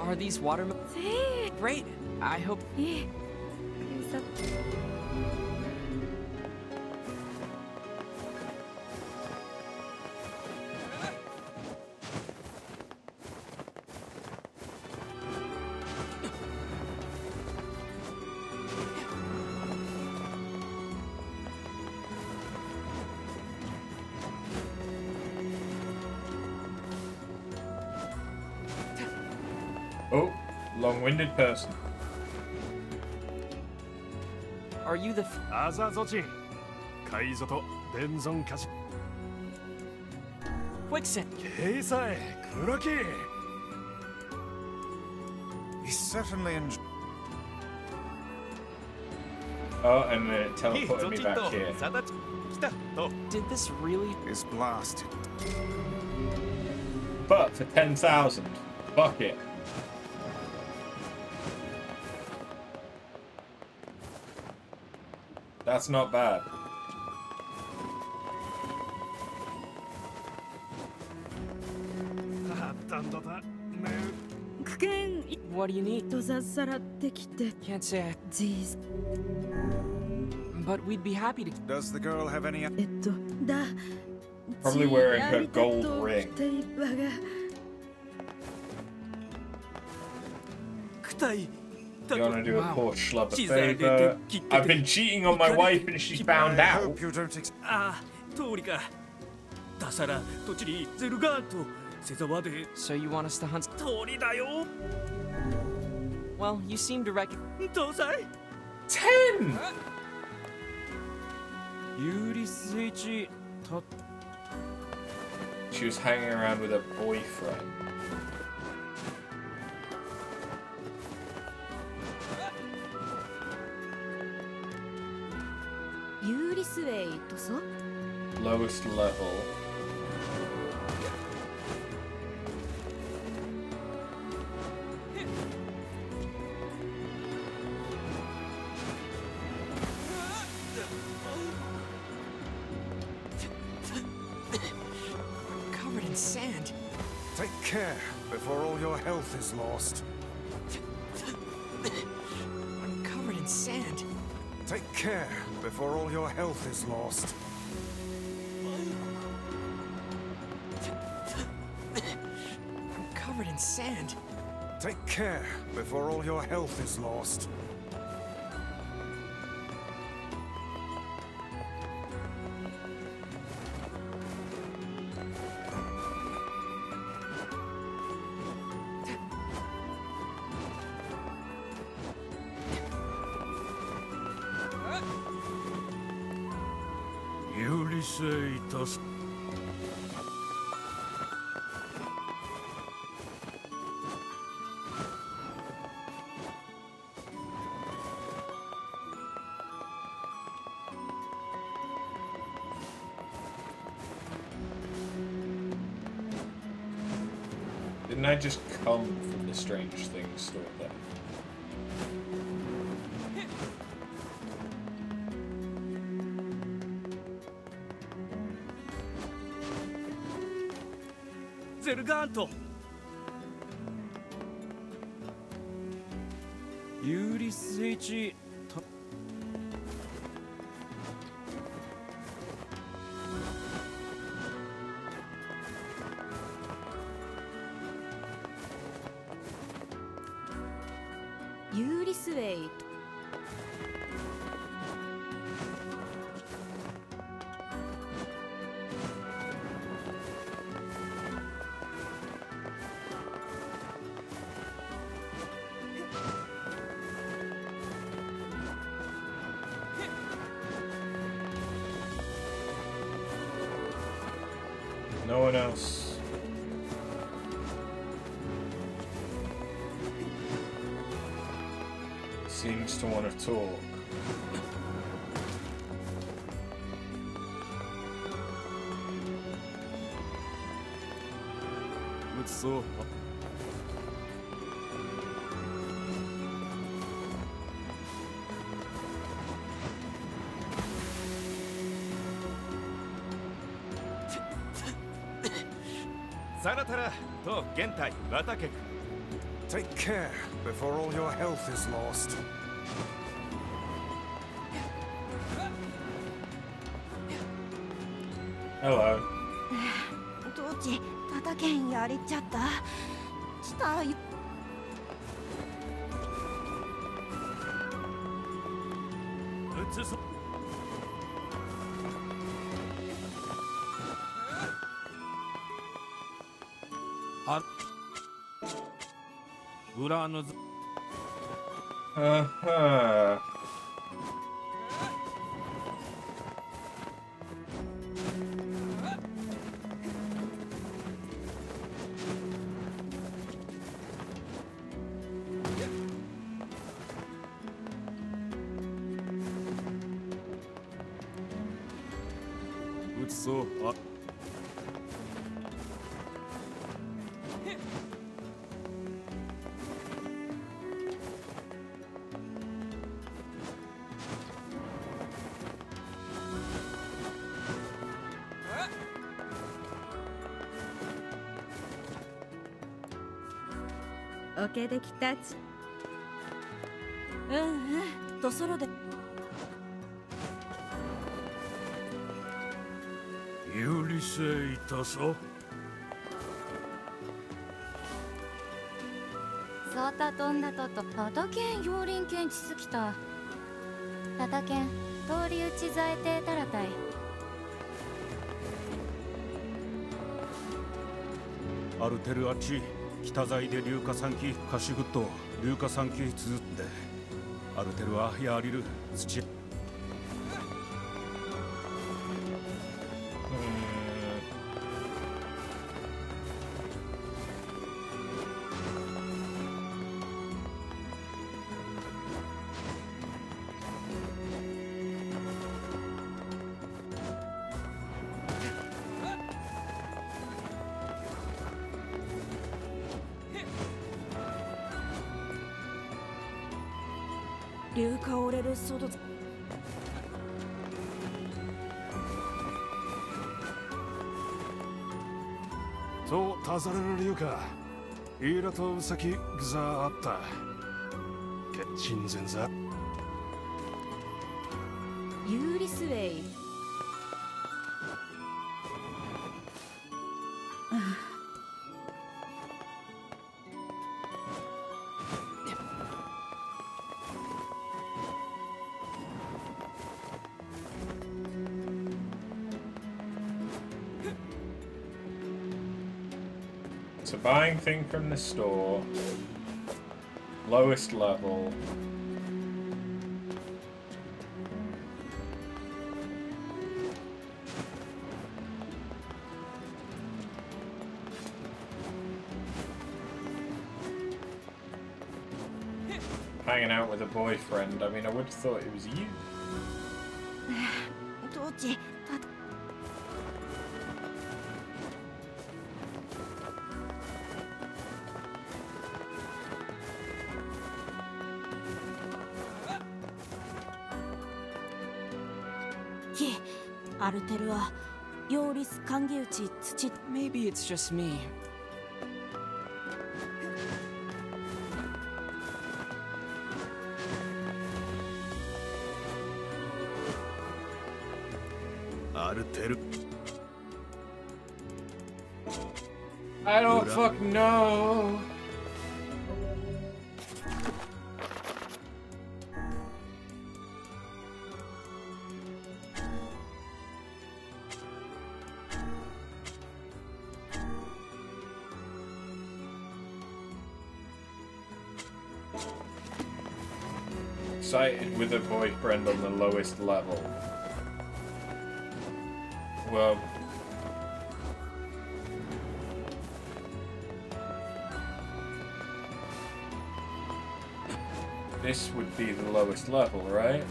Are these watermelons? Great. I hope... Oh, long-winded person. Are you the Quicksand? He certainly enjoyed. Oh, and then it teleported me back here. Did this really? Is blasted. But for 10,000, fuck it. That's not bad. What do you need? Can't say I... But we'd be happy to... Does the girl have any... Probably wearing her gold ring. You wanna do a poor schlub a favor? I've been cheating on my wife and she's found out. Hope you don't So you want us to hunt? Well, you seem to reckon... 10! She was hanging around with her boyfriend. Lowest level. Covered in sand. Take care before all your health is lost. I'm covered in sand. Take care before all your health is lost. I'm covered in sand. Take care before all your health is lost. Didn't I just come from the strange things stored there? Zerganto. Yuri Seichi. Yuri Sway. No one else. Seems to want to talk. What's up? Take care before all your health is lost. Hello. どっち叩けんやりちゃったしたい あ Uh-huh. OK できたち。とそろで。有理性いたぞ。そうたとんだとと、たたけん妖輪剣ちすきた。たたけん、通り打ちざえてたらたい。アルテルアチ、北材で硫化酸気、カシグッド、硫化酸気つって。アルテルはやりる、土。硫化オレルソド。とタザレルリュウカイーラとウサキグザーあったケッチンゼンザユーリスウェイ。So buying thing from the store, lowest level. Hanging out with a boyfriend. I mean, I would have thought it was you. Maybe it's just me. I don't fucking know. Sighted with a boyfriend on the lowest level. Well, this would be the lowest level, right?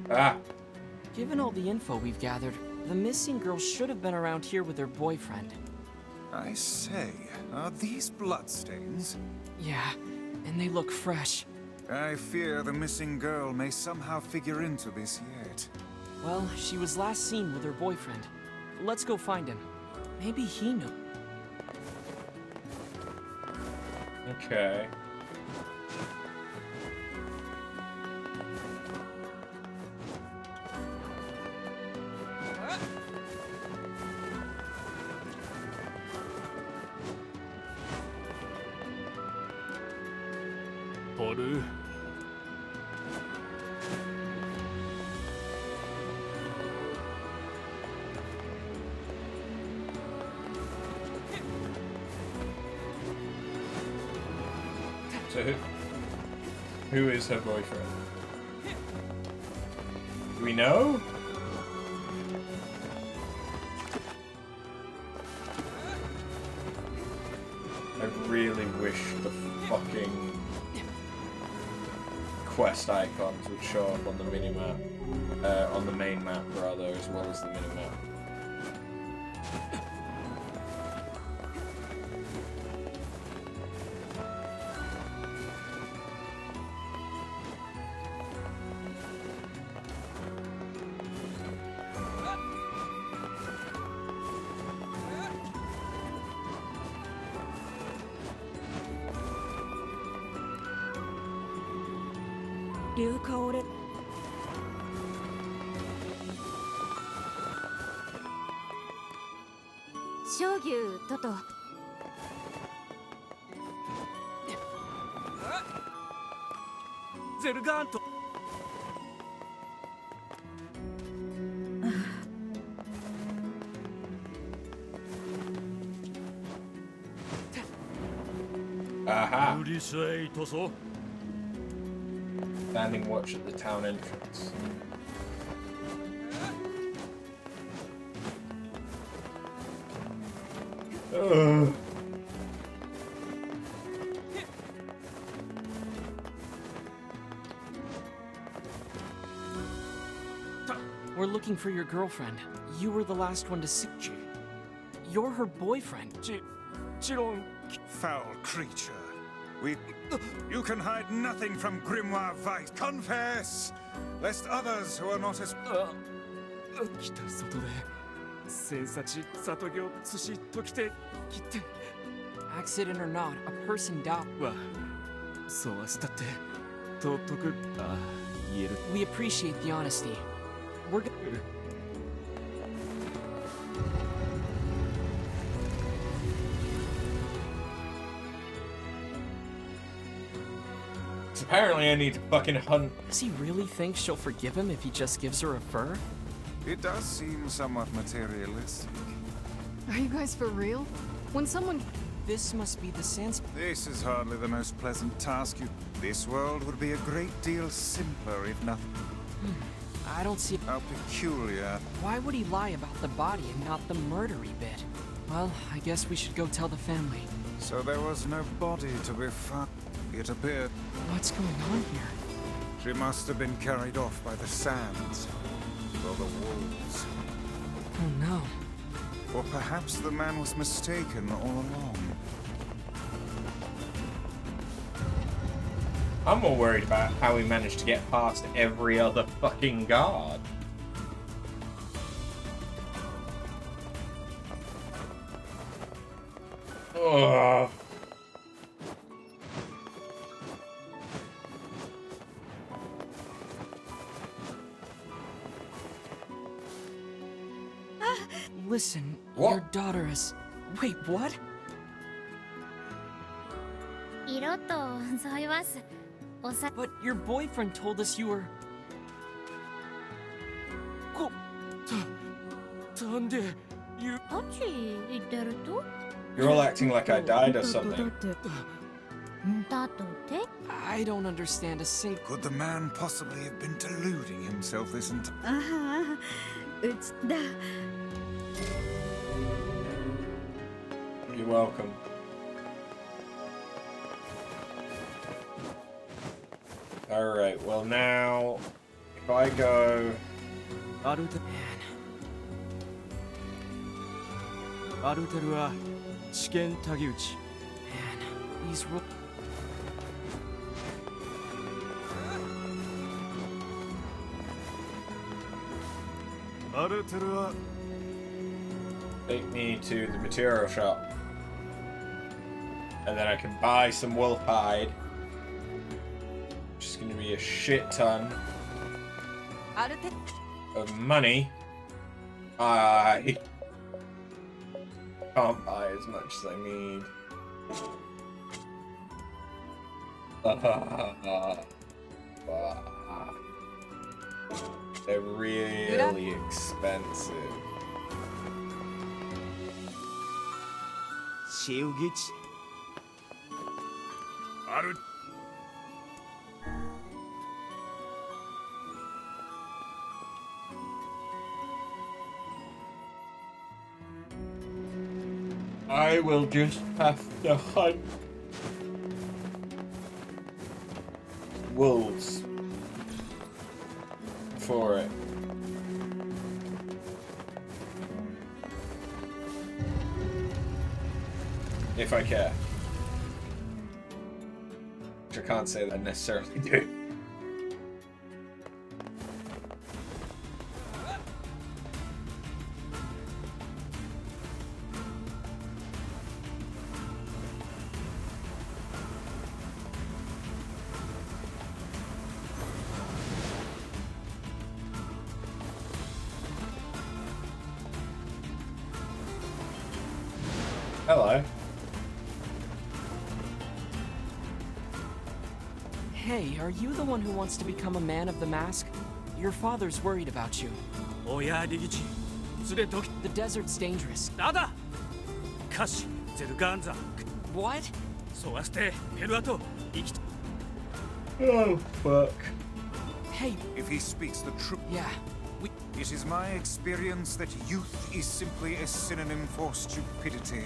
Ah. Given all the info we've gathered, the missing girl should have been around here with her boyfriend. I say, are these bloodstains? Yeah, and they look fresh. I fear the missing girl may somehow figure into this yet. Well, she was last seen with her boyfriend. Let's go find him. Maybe he knows. Okay. Boru. So who is her boyfriend? Do we know? I really wish the fucking quest icons would show up on the minimap, on the main map rather, as well as the minimap. Aha! Standing watch at the town entrance. We're looking for your girlfriend. You were the last one to see. You're her boyfriend. Foul creature. You can hide nothing from Grimoire Weiss. Confess! Lest others who are not as... Accident or not, a person died. We appreciate the honesty. We're Apparently I need to fucking hunt. Does he really think she'll forgive him if he just gives her a fur? It does seem somewhat materialistic. Are you guys for real? When someone... This must be the sans... This is hardly the most pleasant task you... This world would be a great deal simpler if nothing... I don't see... How peculiar. Why would he lie about the body and not the murdery bit? Well, I guess we should go tell the family. So there was no body to be found. It appeared... What's going on here? She must have been carried off by the sands. Or the wolves. Oh no. Or perhaps the man was mistaken all along. I'm more worried about how we managed to get past every other fucking guard. Ugh. Listen, what? Your daughter is... Wait, what? But your boyfriend told us you were... You're all acting like I died or something. I don't understand a single... Could the man possibly have been deluding himself this entire... You're welcome. Alright, well now, if I go... Man, these Take me to the material shop. And then I can buy some wolf hide. Which is going to be a shit ton of money. I can't buy as much as I need. They're really expensive. I will just have to hunt wolves for it. If I care. Which I can't say that I necessarily do. Hello. Hey, are you the one who wants to become a man of the mask? Your father's worried about you. The desert's dangerous. What? Oh, fuck. Hey. If he speaks the truth. Yeah. It is my experience that youth is simply a synonym for stupidity.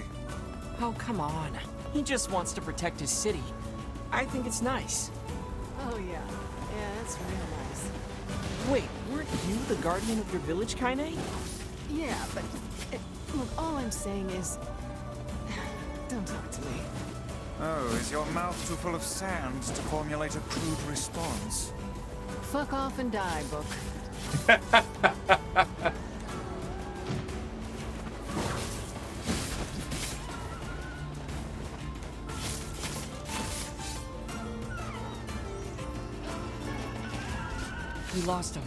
Oh, come on. He just wants to protect his city. I think it's nice. Oh, yeah. Yeah, that's real nice. Wait, weren't you the guardian of your village, Kainé? Yeah, but... look, all I'm saying is... Don't talk to me. Oh, is your mouth too full of sand to formulate a crude response? Fuck off and die, book. We lost him.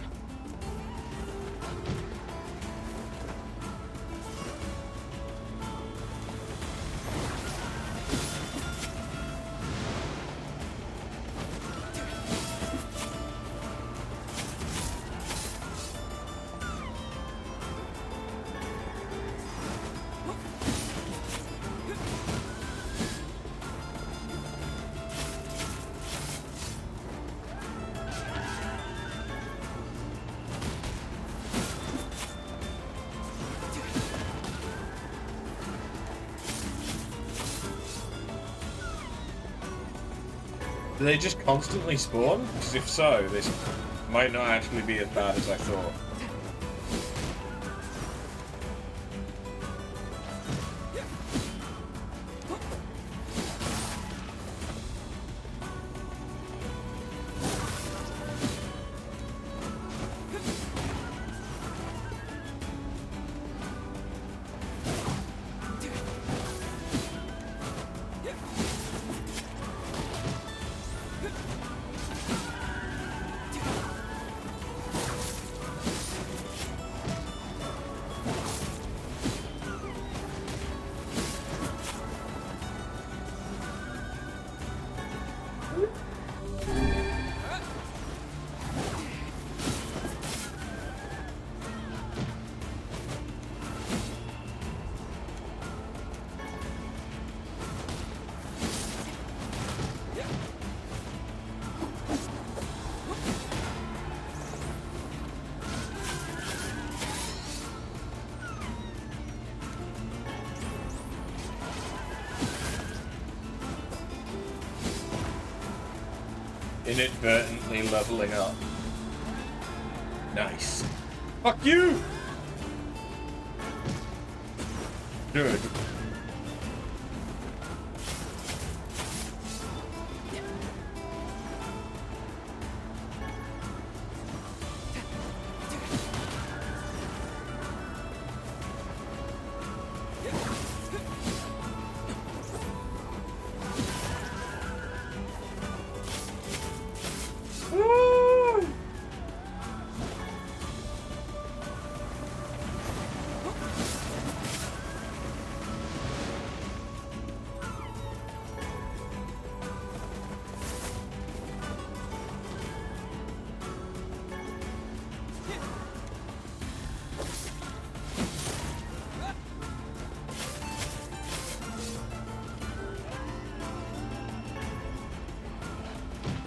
Do they just constantly spawn? Because if so, this might not actually be as bad as I thought. Inadvertently leveling up. Nice. Fuck you! Good.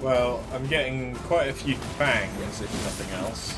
Well, I'm getting quite a few fangs, if nothing else.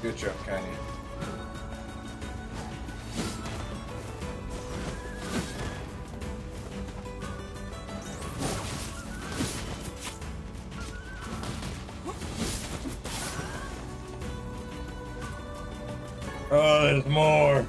Good job, Kainé. Oh, there's more.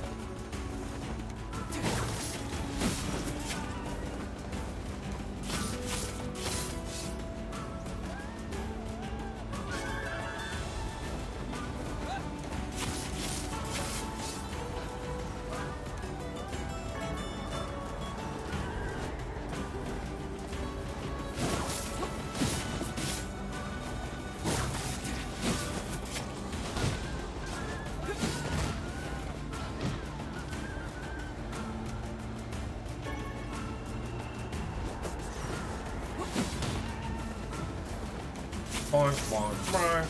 Boink, boink, boink.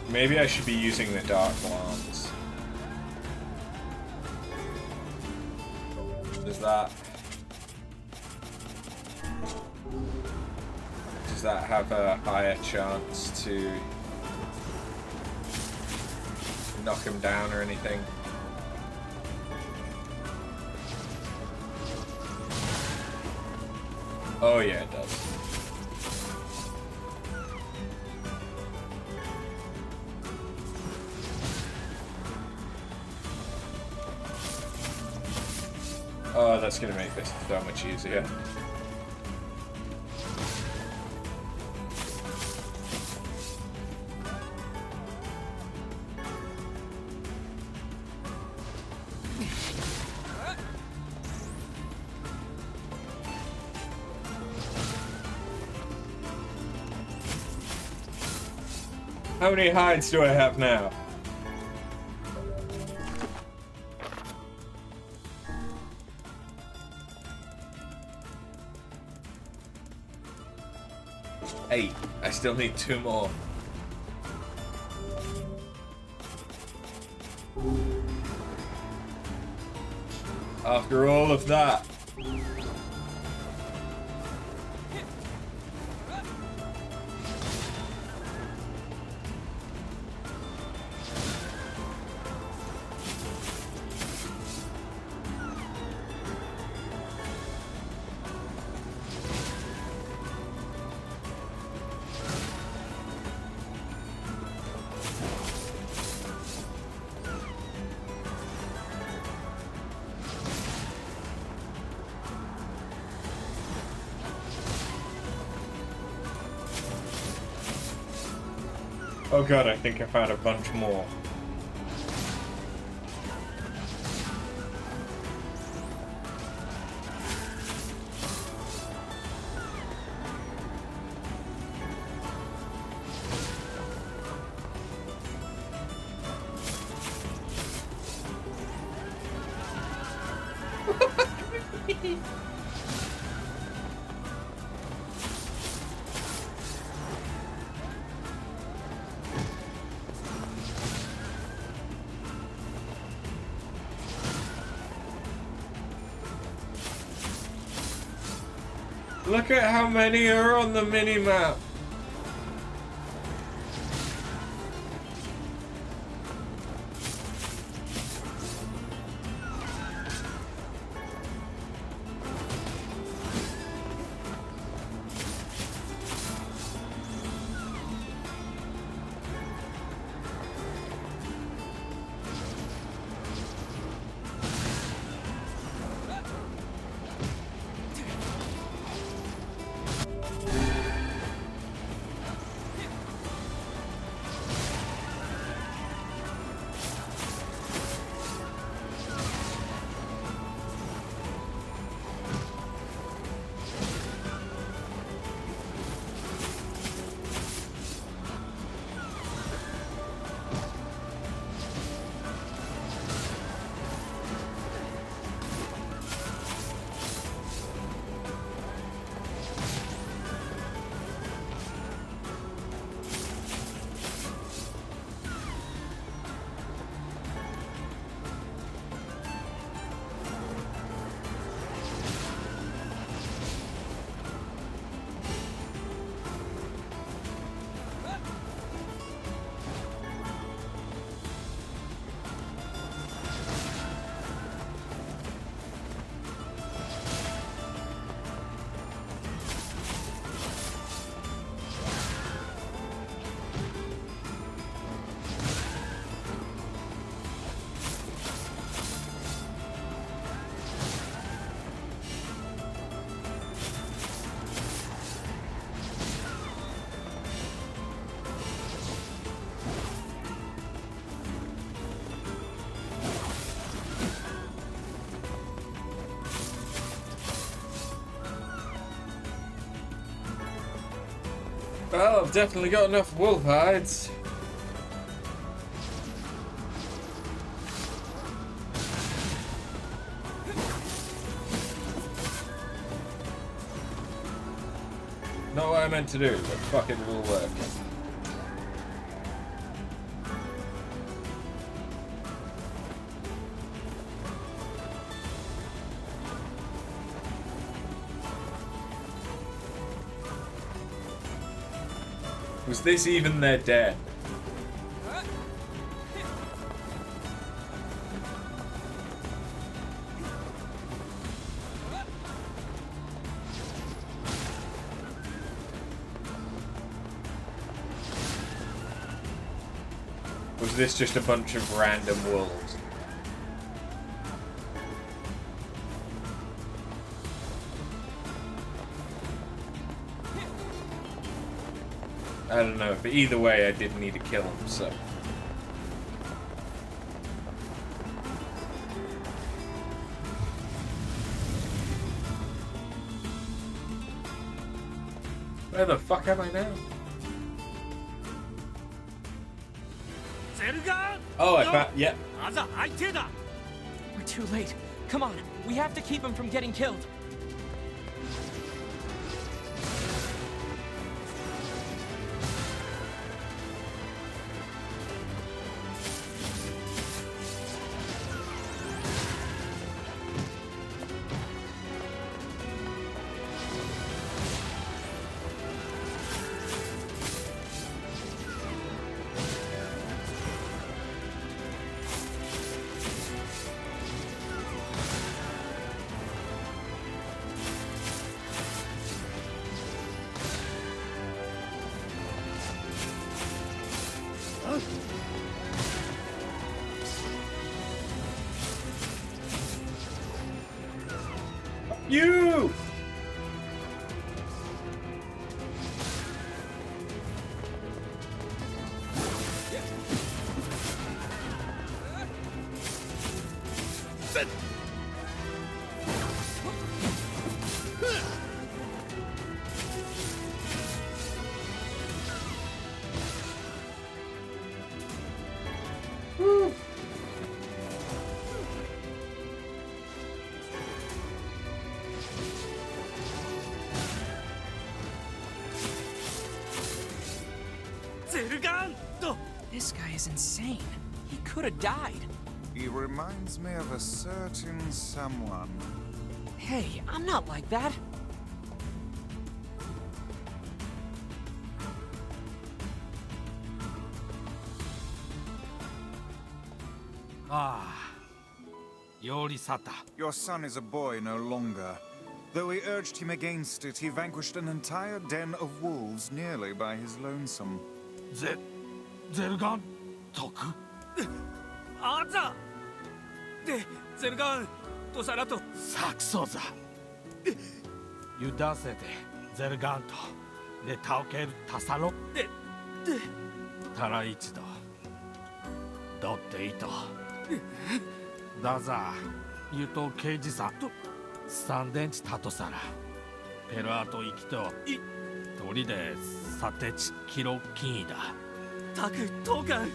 Maybe I should be using the dark lance. Does that have a higher chance to knock him down or anything? Oh yeah, it does. Oh, that's gonna make this so much easier. How many hides do I have now? Eight. I still need 2 more. After all of that. Oh god, I think I found a bunch more. Look at how many are on the mini-map. Well, I've definitely got enough wolf hides. Not what I meant to do, but fuck it, will work. Was this even their den? Was this just a bunch of random wolves? I don't know, but either way, I did need to kill him, so. Where the fuck am I now? Oh, I found. Yep. We're too late. Come on, we have to keep him from getting killed. You! This guy is insane. He could have died. He reminds me of a certain someone. Hey, I'm not like that. Yorisata. Your son is a boy no longer. Though we urged him against it, he vanquished an entire den of wolves nearly by his lonesome. Zergan Toku? Aza! De Zergan Tosarato Saxoza. Yudasete Zerganto. De Tauker Tasaro. De Taraichido. Dotteito. Daza. Yuto Keijisa. Sandenchi Tatosara. Perato Ikito. Toride Satechi Kiro Kinida. Taku Togan.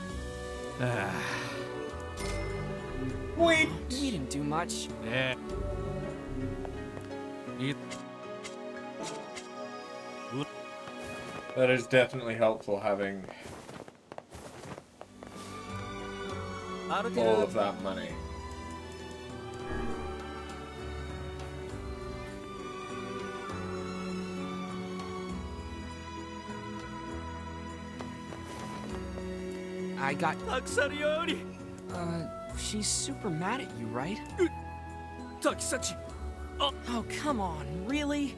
Wait! We didn't do much. That is definitely helpful having all of that money. I got... she's super mad at you, right? Oh, come on, really?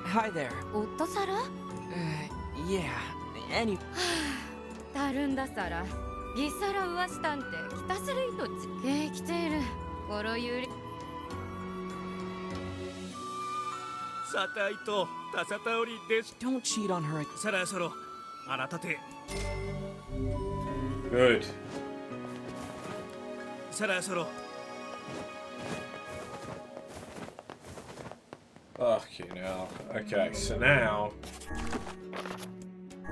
Hi there. Yeah, any... タルンダサラ、ギサラウワシタンテ、キタスルイトチ、生きている、ゴロユリ。サタイト、タサタオリです。Don't cheat on her. サラソロ、あなたて。Good. Fucking hell. Okay, so now,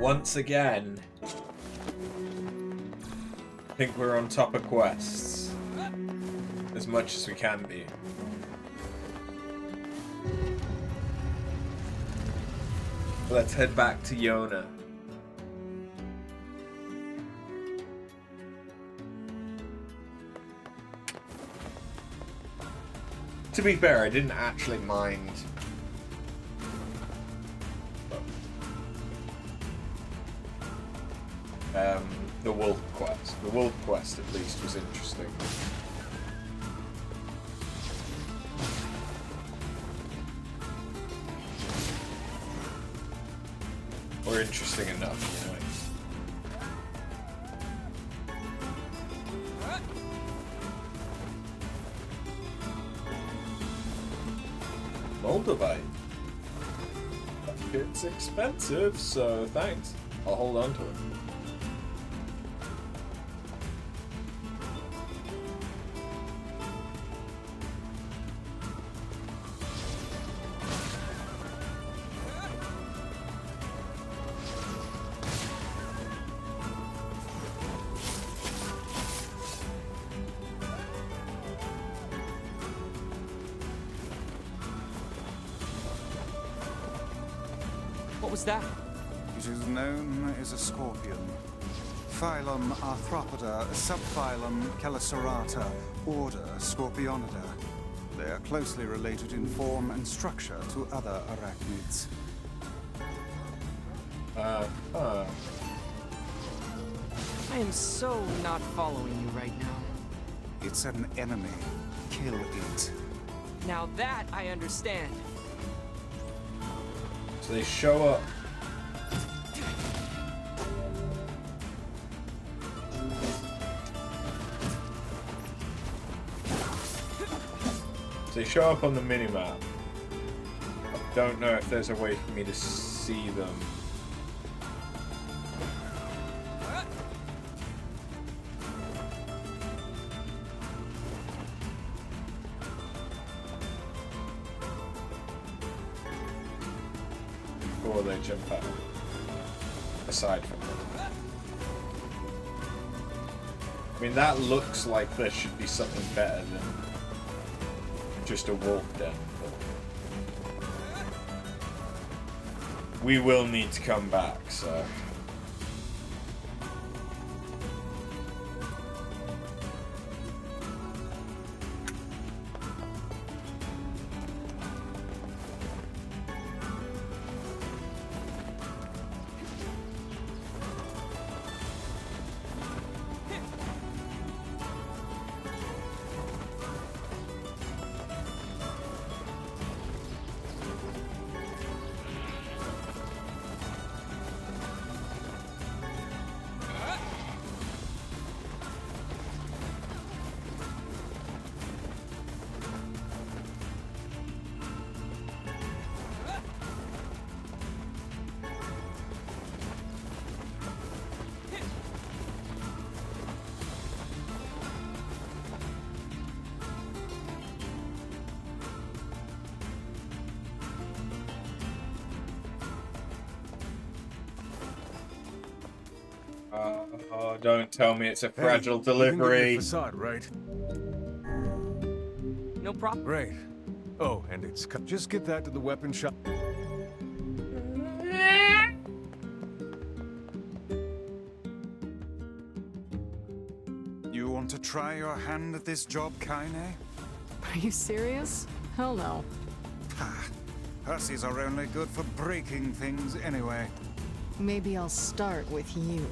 once again, I think we're on top of quests. As much as we can be. Let's head back to Yonah. To be fair, I didn't actually mind the wolf quest. The wolf quest, at least, was interesting. Or interesting enough, anyway. Moldavite. It's expensive, so thanks. I'll hold on to it. What was that? It is known as a scorpion. Phylum Arthropoda, subphylum Chelicerata, order Scorpionidae. They are closely related in form and structure to other arachnids. I am so not following you right now. It's an enemy. Kill it. Now that I understand. So they show up. So they show up on the minimap. I don't know if there's a way for me to see them. Before they jump out. Aside from that. I mean, that looks like there should be something better than just a wolf den. But we will need to come back, so. Oh, don't tell me it's a fragile delivery. Facade, right? No problem. Great. Oh, and it's just get that to the weapon shop. You want to try your hand at this job, Kainé? Are you serious? Hell no. Ha! Hussies are only good for breaking things anyway. Maybe I'll start with you.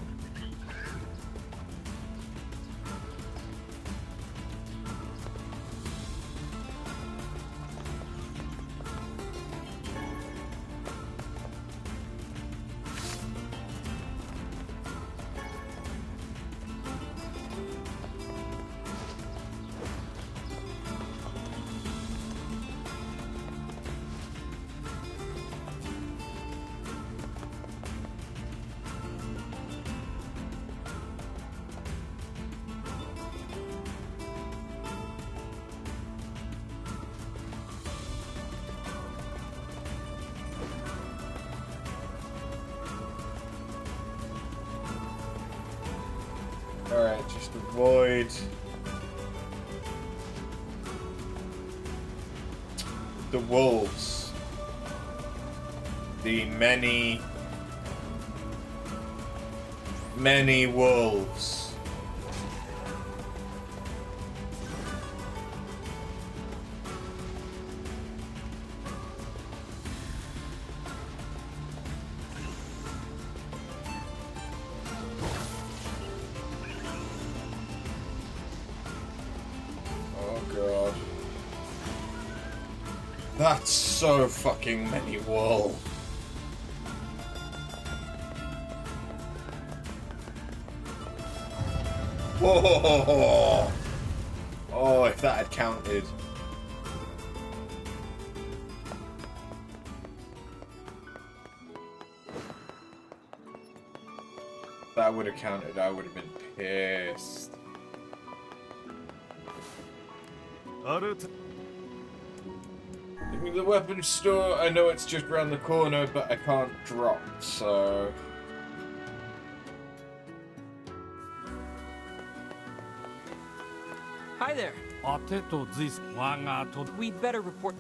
just avoid the wolves. The many wolves. That's so fucking many wolves. Whoa! Oh, if that had counted. That would have counted, I would have been pissed. The weapons store, I know it's just around the corner, but I can't drop, so... Hi there. We'd better report...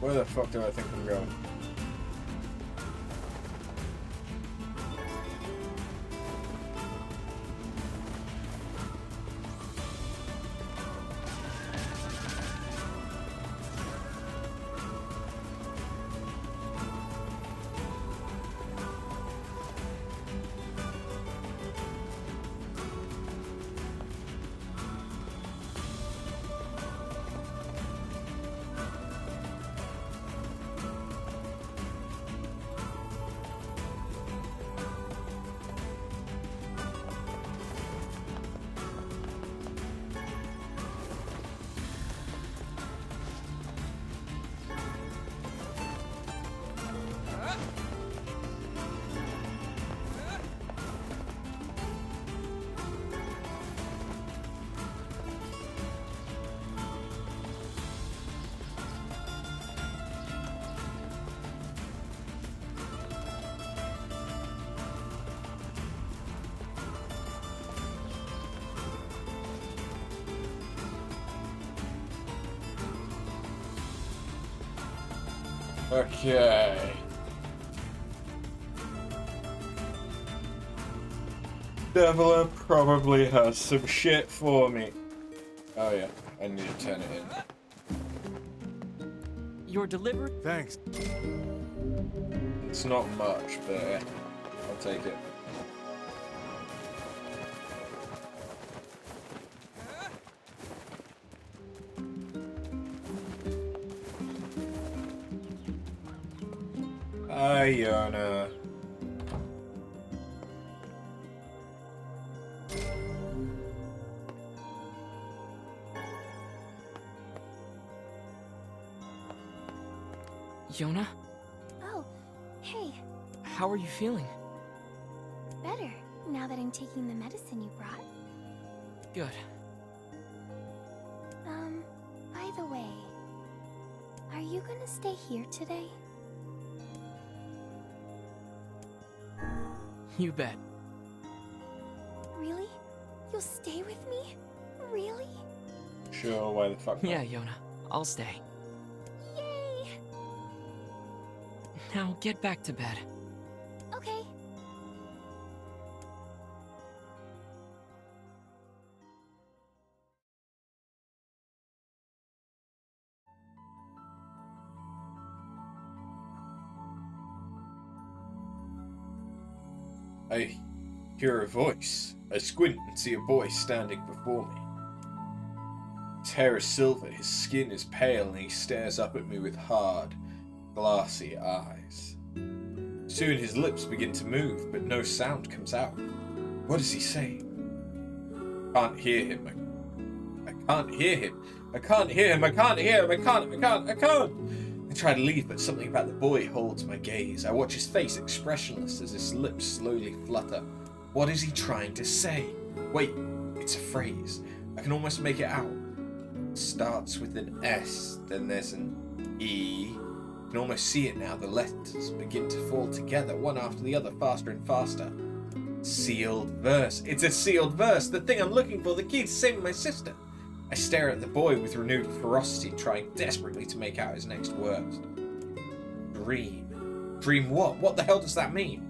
Where the fuck do I think I'm going? Okay. Devil probably has some shit for me. Oh yeah, I need to turn it in. Your delivery? Thanks. It's not much, but yeah, I'll take it. Hi, Yonah. Yonah? Oh, hey. How are you feeling? Better, now that I'm taking the medicine you brought. Good. By the way, are you gonna stay here today? You bet. Really? You'll stay with me? Really? Sure, why the fuck not? Yeah, Yonah. I'll stay. Yay! Now get back to bed. Okay. I hear a voice. I squint and see a boy standing before me. His hair is silver, his skin is pale, and he stares up at me with hard, glassy eyes. Soon his lips begin to move, but no sound comes out. What does he say? I can't hear him. I can't hear him. I can't hear him. I can't hear him. I can't. I try to leave, but something about the boy holds my gaze. I watch his face expressionless as his lips slowly flutter. What is he trying to say? Wait, it's a phrase. I can almost make it out. It starts with an S, then there's an E. I can almost see it now. The letters begin to fall together, one after the other, faster and faster. Sealed verse. It's a sealed verse. The thing I'm looking for, the key to saving my sister. I stare at the boy with renewed ferocity, trying desperately to make out his next words. Dream. Dream what? What the hell does that mean?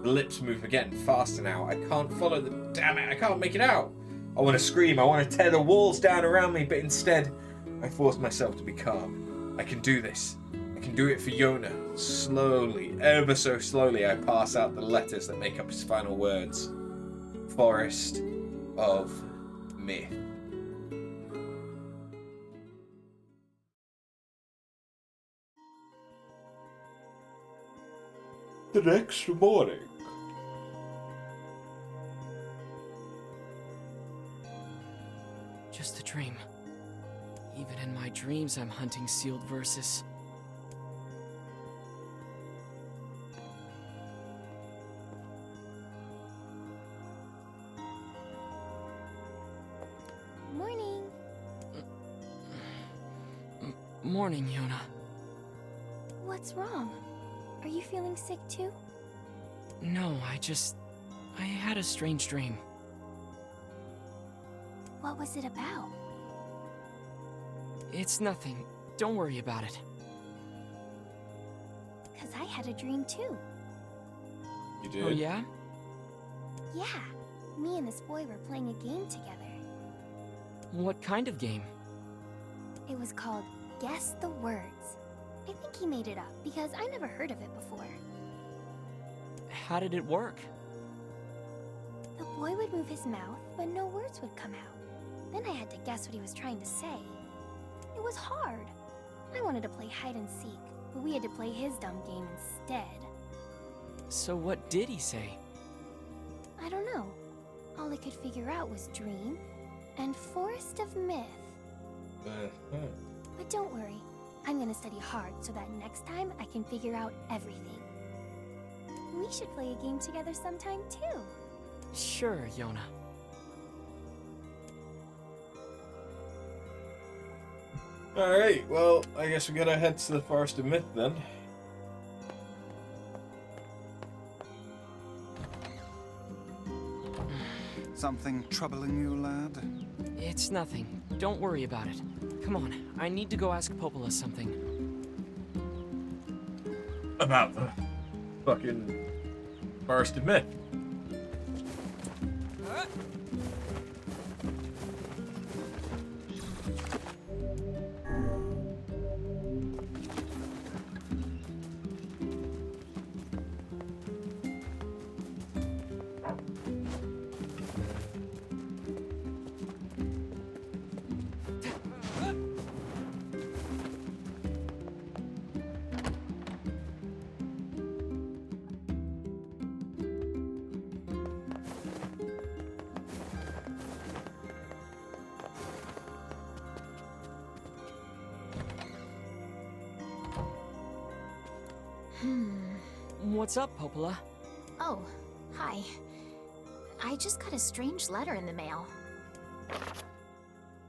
The lips move again, faster now. I can't follow them. Damn it, I can't make it out. I want to scream. I want to tear the walls down around me, but instead, I force myself to be calm. I can do this. I can do it for Yonah. Slowly, ever so slowly, I pass out the letters that make up his final words. Forest of Myth. The next morning. Just a dream. Even in my dreams, I'm hunting sealed verses. Morning. Morning, Yonah. What's wrong? Are you feeling sick too? No, I had a strange dream. What was it about? It's nothing. Don't worry about it. 'Cause I had a dream too. You did? Oh, yeah? Yeah. Me and this boy were playing a game together. What kind of game? It was called Guess the Words. I think he made it up because I never heard of it before. How did it work? The boy would move his mouth, but no words would come out. Then I had to guess what he was trying to say. It was hard. I wanted to play hide and seek, but we had to play his dumb game instead. So what did he say? I don't know. All I could figure out was dream and forest of myth. But don't worry. I'm gonna study hard so that next time I can figure out everything. We should play a game together sometime too. Sure, Yonah. Alright, well, I guess we gotta head to the Forest of Myth then. Something troubling you, lad? It's nothing. Don't worry about it. Come on, I need to go ask Popola something. About the fucking Forest of Myth. What's up, Popola? Oh, hi. I just got a strange letter in the mail.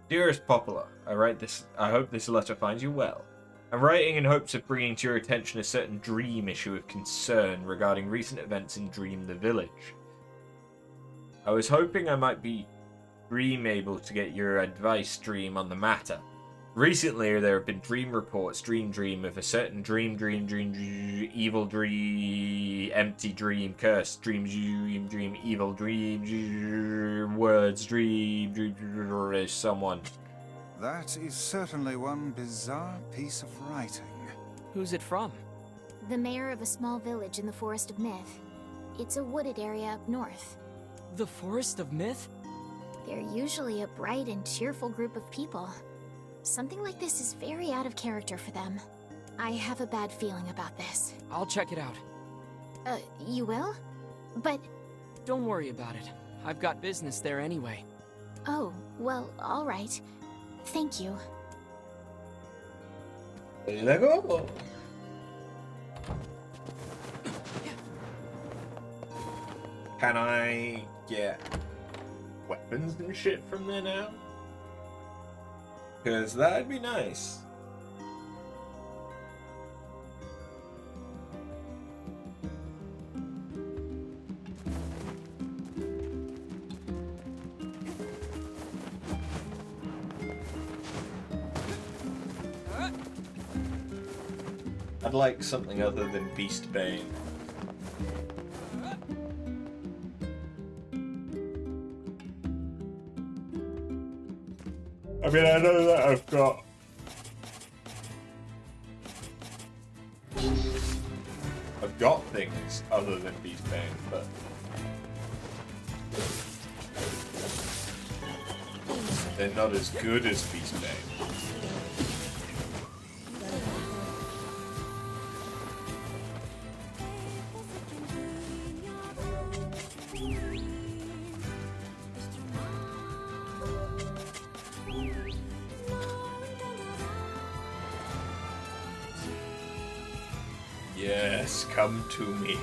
Dearest Popola, I hope this letter finds you well. I'm writing in hopes of bringing to your attention a certain dream issue of concern regarding recent events in Dream the Village. I was hoping I might be able to get your advice, Dream, on the matter. Recently, there have been dream reports, dream of a certain dream, evil dream, empty dream, cursed dream, evil dream, words, dream, someone. That is certainly one bizarre piece of writing. Who's it from? The mayor of a small village in the Forest of Myth. It's a wooded area up north. The Forest of Myth? They're usually a bright and cheerful group of people. Something like this is very out of character for them. I have a bad feeling about this. I'll check it out. You will? But... Don't worry about it. I've got business there anyway. Oh, well, alright. Thank you. Lego? Can I get weapons and shit from there now? Because that'd be nice. I'd like something other than Beast Bane. I mean, I know that I've got things other than Beast Bane, but they're not as good as Beast Bane. Yes, come to me.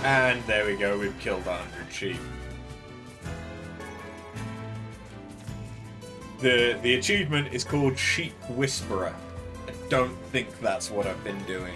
And there we go, we've killed 100 sheep. The achievement is called Sheep Whisperer. I don't think that's what I've been doing.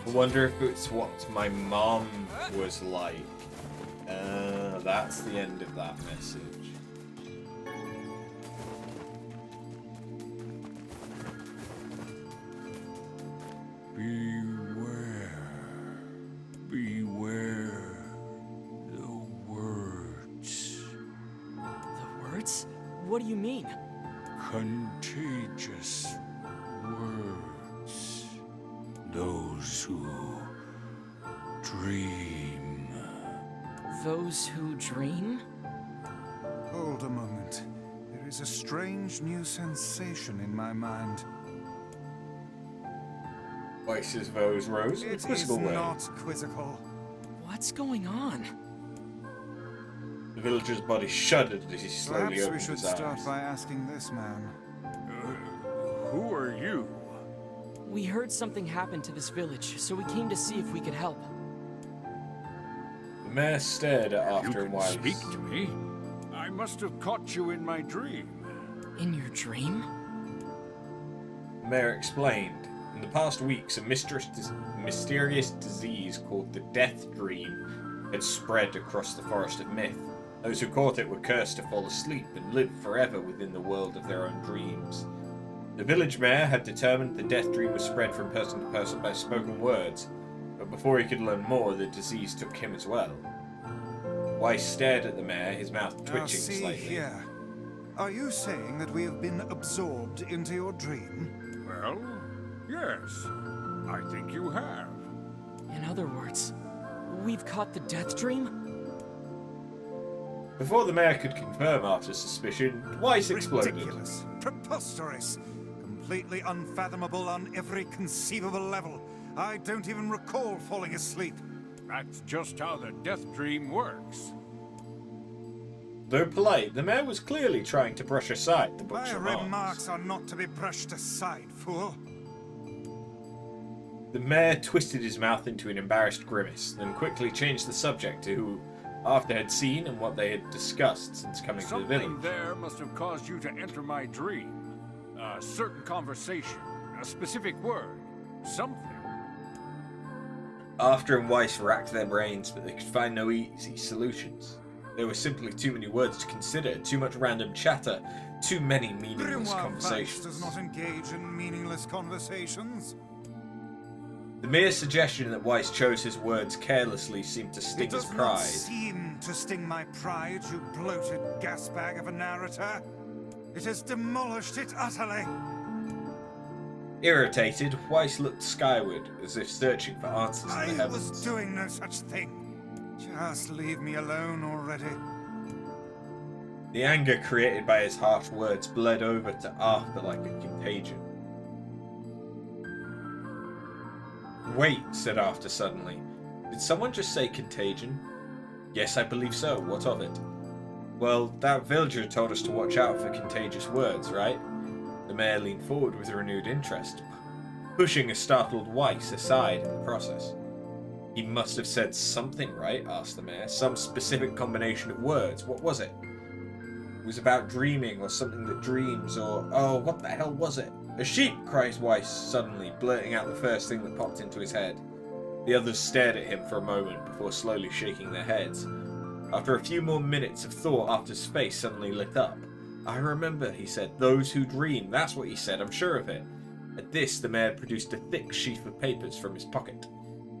I wonder if it's what my mom was like. That's the end of that message. Beware the words. The words? What do you mean? Contagious words. Those who dream. Those who dream? Hold a moment. There is a strange new sensation in my mind. Voices those rose in a It is quizzical way. not quizzical. What's going on? The villager's body shuddered as he slowly Perhaps we opened should his eyes. start by asking this man. Who are you? We heard something happened to this village, so we came to see if we could help. The mayor stared after You him can while speak to me. I must have caught you in my dream. In your dream? The mayor explained. In the past weeks, a mysterious disease called the Death Dream had spread across the Forest of Myth. Those who caught it were cursed to fall asleep and live forever within the world of their own dreams. The village mayor had determined the Death Dream was spread from person to person by spoken words, but before he could learn more, the disease took him as well. Weiss stared at the mayor, his mouth twitching Now see slightly. here. Are you saying that we have been absorbed into your dream? Well, yes. I think you have. In other words, we've caught the death dream? Before the mayor could confirm Arthur's suspicion, Weiss exploded. Ridiculous. Preposterous. Completely unfathomable on every conceivable level. I don't even recall falling asleep. That's just how the death dream works. Though polite, the mayor was clearly trying to brush aside the My book's remarks are not to be brushed aside, fool. The mayor twisted his mouth into an embarrassed grimace, then quickly changed the subject to who Arthur had seen and what they had discussed since coming to the village. Something there must have caused you to enter my dream. A certain conversation, a specific word, something. Arthur and Weiss racked their brains, but they could find no easy solutions. There were simply too many words to consider, too much random chatter, too many meaningless Grimoire conversations. Weiss does not engage in meaningless conversations. The mere suggestion that Weiss chose his words carelessly seemed to sting It his does not pride. seem to sting my pride, you bloated gasbag of a narrator. It has demolished it utterly. Irritated, Weiss looked skyward, as if searching for answers in the I heavens. was doing no such thing. Just leave me alone already. The anger created by his harsh words bled over to Arthur like a contagion. Wait, said Arthur suddenly. Did someone just say contagion? Yes, I believe so. What of it? Well, that villager told us to watch out for contagious words, right? The mayor leaned forward with renewed interest, pushing a startled Weiss aside in the process. He must have said something, right? Asked the mayor. Some specific combination of words. What was it? It was about dreaming, or something that dreams, or... Oh, what the hell was it? A sheep, cries Weiss suddenly, blurting out the first thing that popped into his head. The others stared at him for a moment before slowly shaking their heads. After a few more minutes of thought, Arthur's face suddenly lit up. I remember, he said. Those who dream. That's what he said, I'm sure of it. At this, the mayor produced a thick sheaf of papers from his pocket.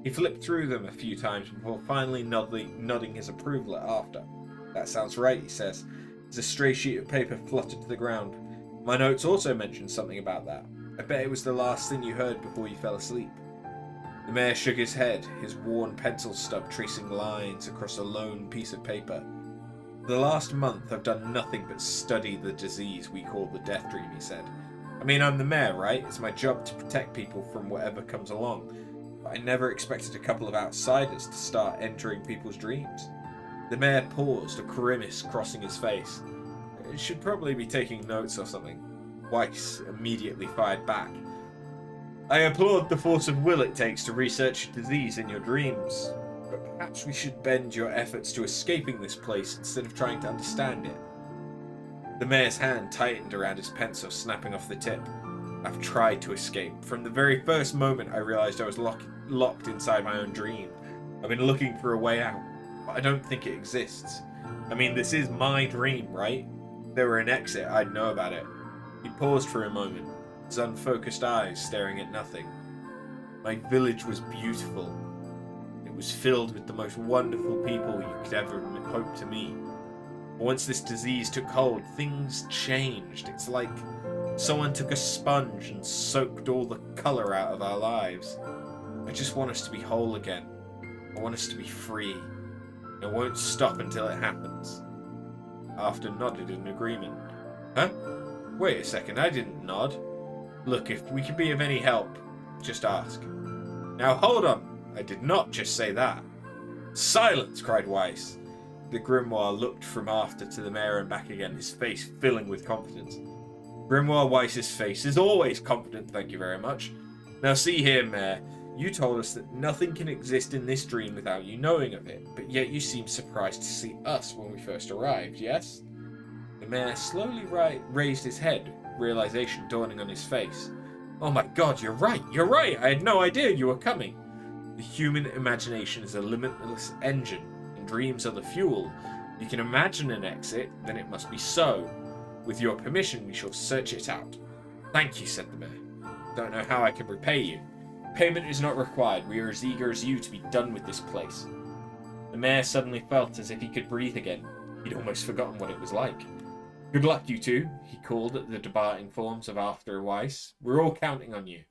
He flipped through them a few times before finally nodding his approval at Arthur. That sounds right, he says, as a stray sheet of paper fluttered to the ground. My notes also mentioned something about that. I bet it was the last thing you heard before you fell asleep. The mayor shook his head, his worn pencil stub tracing lines across a lone piece of paper. For the last month, I've done nothing but study the disease we call the death dream, he said. I mean, I'm the mayor, right? It's my job to protect people from whatever comes along. But I never expected a couple of outsiders to start entering people's dreams. The mayor paused, a grimace crossing his face. Should probably be taking notes or something. Weiss immediately fired back. I applaud the force of will it takes to research disease in your dreams, but perhaps we should bend your efforts to escaping this place instead of trying to understand it. The mayor's hand tightened around his pencil, snapping off the tip. I've tried to escape. From the very first moment I realized I was locked inside my own dream. I've been looking for a way out, but I don't think it exists. I mean, this is my dream, right? If there were an exit, I'd know about it. He paused for a moment, his unfocused eyes staring at nothing. My village was beautiful. It was filled with the most wonderful people you could ever hope to meet. But once this disease took hold, things changed. It's like someone took a sponge and soaked all the colour out of our lives. I just want us to be whole again. I want us to be free. And I won't stop until it happens. Arthur nodded in agreement. Huh? Wait a second, I didn't nod. Look, if we can be of any help, just ask. Now hold on, I did not just say that. Silence, cried Weiss. The Grimoire looked from Arthur to the mayor and back again, his face filling with confidence. Grimoire Weiss's face is always confident, thank you very much. Now see here, Mayor, you told us that nothing can exist in this dream without you knowing of it, but yet you seemed surprised to see us when we first arrived, yes? The mayor slowly raised his head, realization dawning on his face. Oh my god, you're right! I had no idea you were coming! The human imagination is a limitless engine, and dreams are the fuel. You can imagine an exit, then it must be so. With your permission, we shall search it out. Thank you, said the mayor. Don't know how I can repay you. Payment is not required. We are as eager as you to be done with this place. The mayor suddenly felt as if he could breathe again. He'd almost forgotten what it was like. "Good luck, you two," he called at the departing forms of Arthur and Weiss. "We're all counting on you."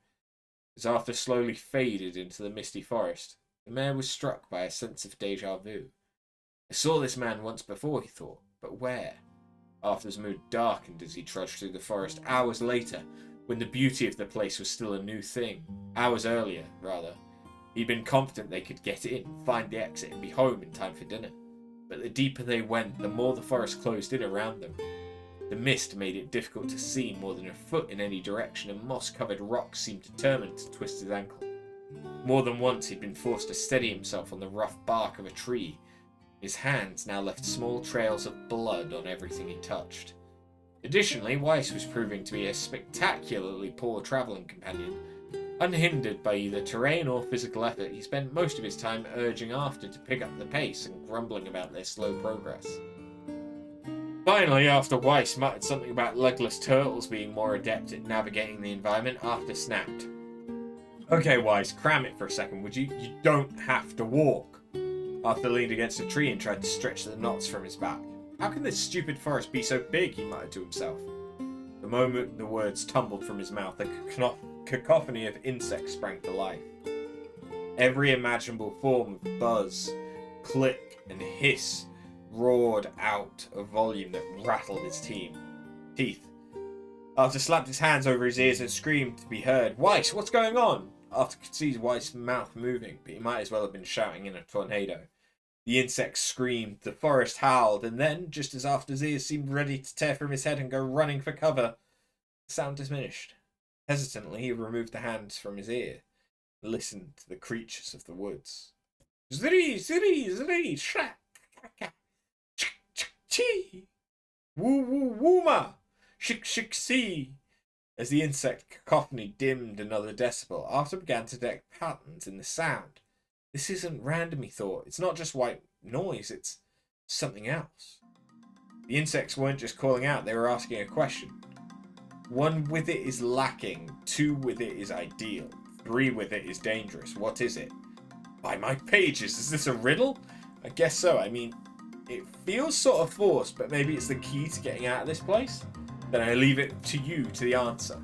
As Arthur slowly faded into the misty forest, the mayor was struck by a sense of déjà vu. I saw this man once before, he thought, but where? Arthur's mood darkened as he trudged through the forest hours later, when the beauty of the place was still a new thing. Hours earlier, rather. He'd been confident they could get in, find the exit, and be home in time for dinner. But the deeper they went, the more the forest closed in around them. The mist made it difficult to see more than a foot in any direction, and moss-covered rocks seemed determined to twist his ankle. More than once he'd been forced to steady himself on the rough bark of a tree. His hands now left small trails of blood on everything he touched. Additionally, Weiss was proving to be a spectacularly poor travelling companion. Unhindered by either terrain or physical effort, he spent most of his time urging Arthur to pick up the pace and grumbling about their slow progress. Finally, after Weiss muttered something about legless turtles being more adept at navigating the environment, Arthur snapped. "Okay, Weiss, cram it for a second, would you? You don't have to walk." Arthur leaned against a tree and tried to stretch the knots from his back. "How can this stupid forest be so big?" he muttered to himself. The moment the words tumbled from his mouth, a cacophony of insects sprang to life. Every imaginable form of buzz, click, and hiss roared out a volume that rattled his teeth. Arthur slapped his hands over his ears and screamed to be heard. "Weiss, what's going on?" Arthur could see Weiss' mouth moving, but he might as well have been shouting in a tornado. The insects screamed, the forest howled, and then, just as Arthur's ears seemed ready to tear from his head and go running for cover, the sound diminished. Hesitantly, he removed the hands from his ear and listened to the creatures of the woods. "Zri, zri, zri, shak, kaka, chik, chik, chi, woo, woo, wooma, shik, shik, see." As the insect cacophony dimmed another decibel, Arthur began to detect patterns in the sound. This isn't random, he thought. It's not just white noise, it's something else. The insects weren't just calling out, they were asking a question. 1 with it is lacking, 2 with it is ideal, 3 with it is dangerous. What is it? By my pages, is this a riddle? I guess so. I mean, it feels sort of forced, but maybe it's the key to getting out of this place? Then I leave it to you to the answer.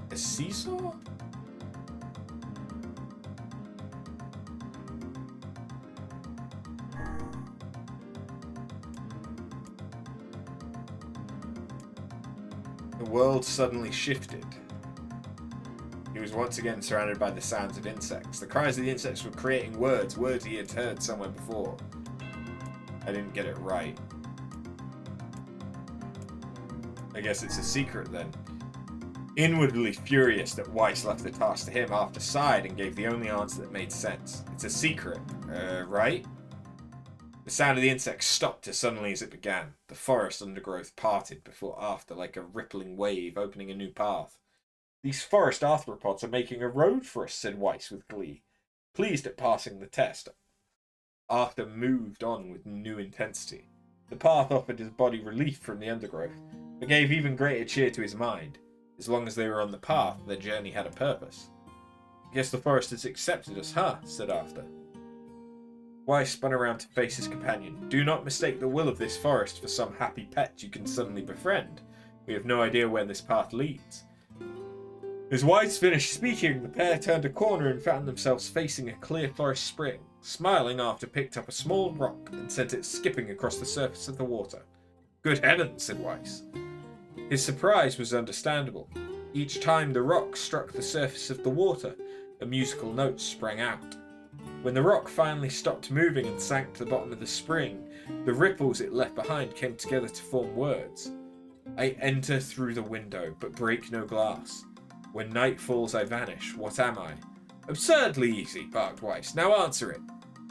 A seesaw? The world suddenly shifted. He was once again surrounded by the sounds of insects. The cries of the insects were creating words he had heard somewhere before. I didn't get it right. I guess it's a secret then. Inwardly furious that Weiss left the task to him, Arthur sighed and gave the only answer that made sense. It's a secret, right? The sound of the insects stopped as suddenly as it began. The forest undergrowth parted before Arthur like a rippling wave, opening a new path. "These forest arthropods are making a road for us," said Weiss with glee. Pleased at passing the test, Arthur moved on with new intensity. The path offered his body relief from the undergrowth, but gave even greater cheer to his mind. As long as they were on the path, their journey had a purpose. "I guess the forest has accepted us, huh?" said Arthur. Weiss spun around to face his companion. "Do not mistake the will of this forest for some happy pet you can suddenly befriend. We have no idea where this path leads." As Weiss finished speaking, the pair turned a corner and found themselves facing a clear forest spring. Smiling, Arthur picked up a small rock and sent it skipping across the surface of the water. "Good heavens," said Weiss. His surprise was understandable. Each time the rock struck the surface of the water, a musical note sprang out. When the rock finally stopped moving and sank to the bottom of the spring, the ripples it left behind came together to form words. "I enter through the window, but break no glass. When night falls, I vanish. What am I?" "Absurdly easy," barked Weiss. "Now answer it."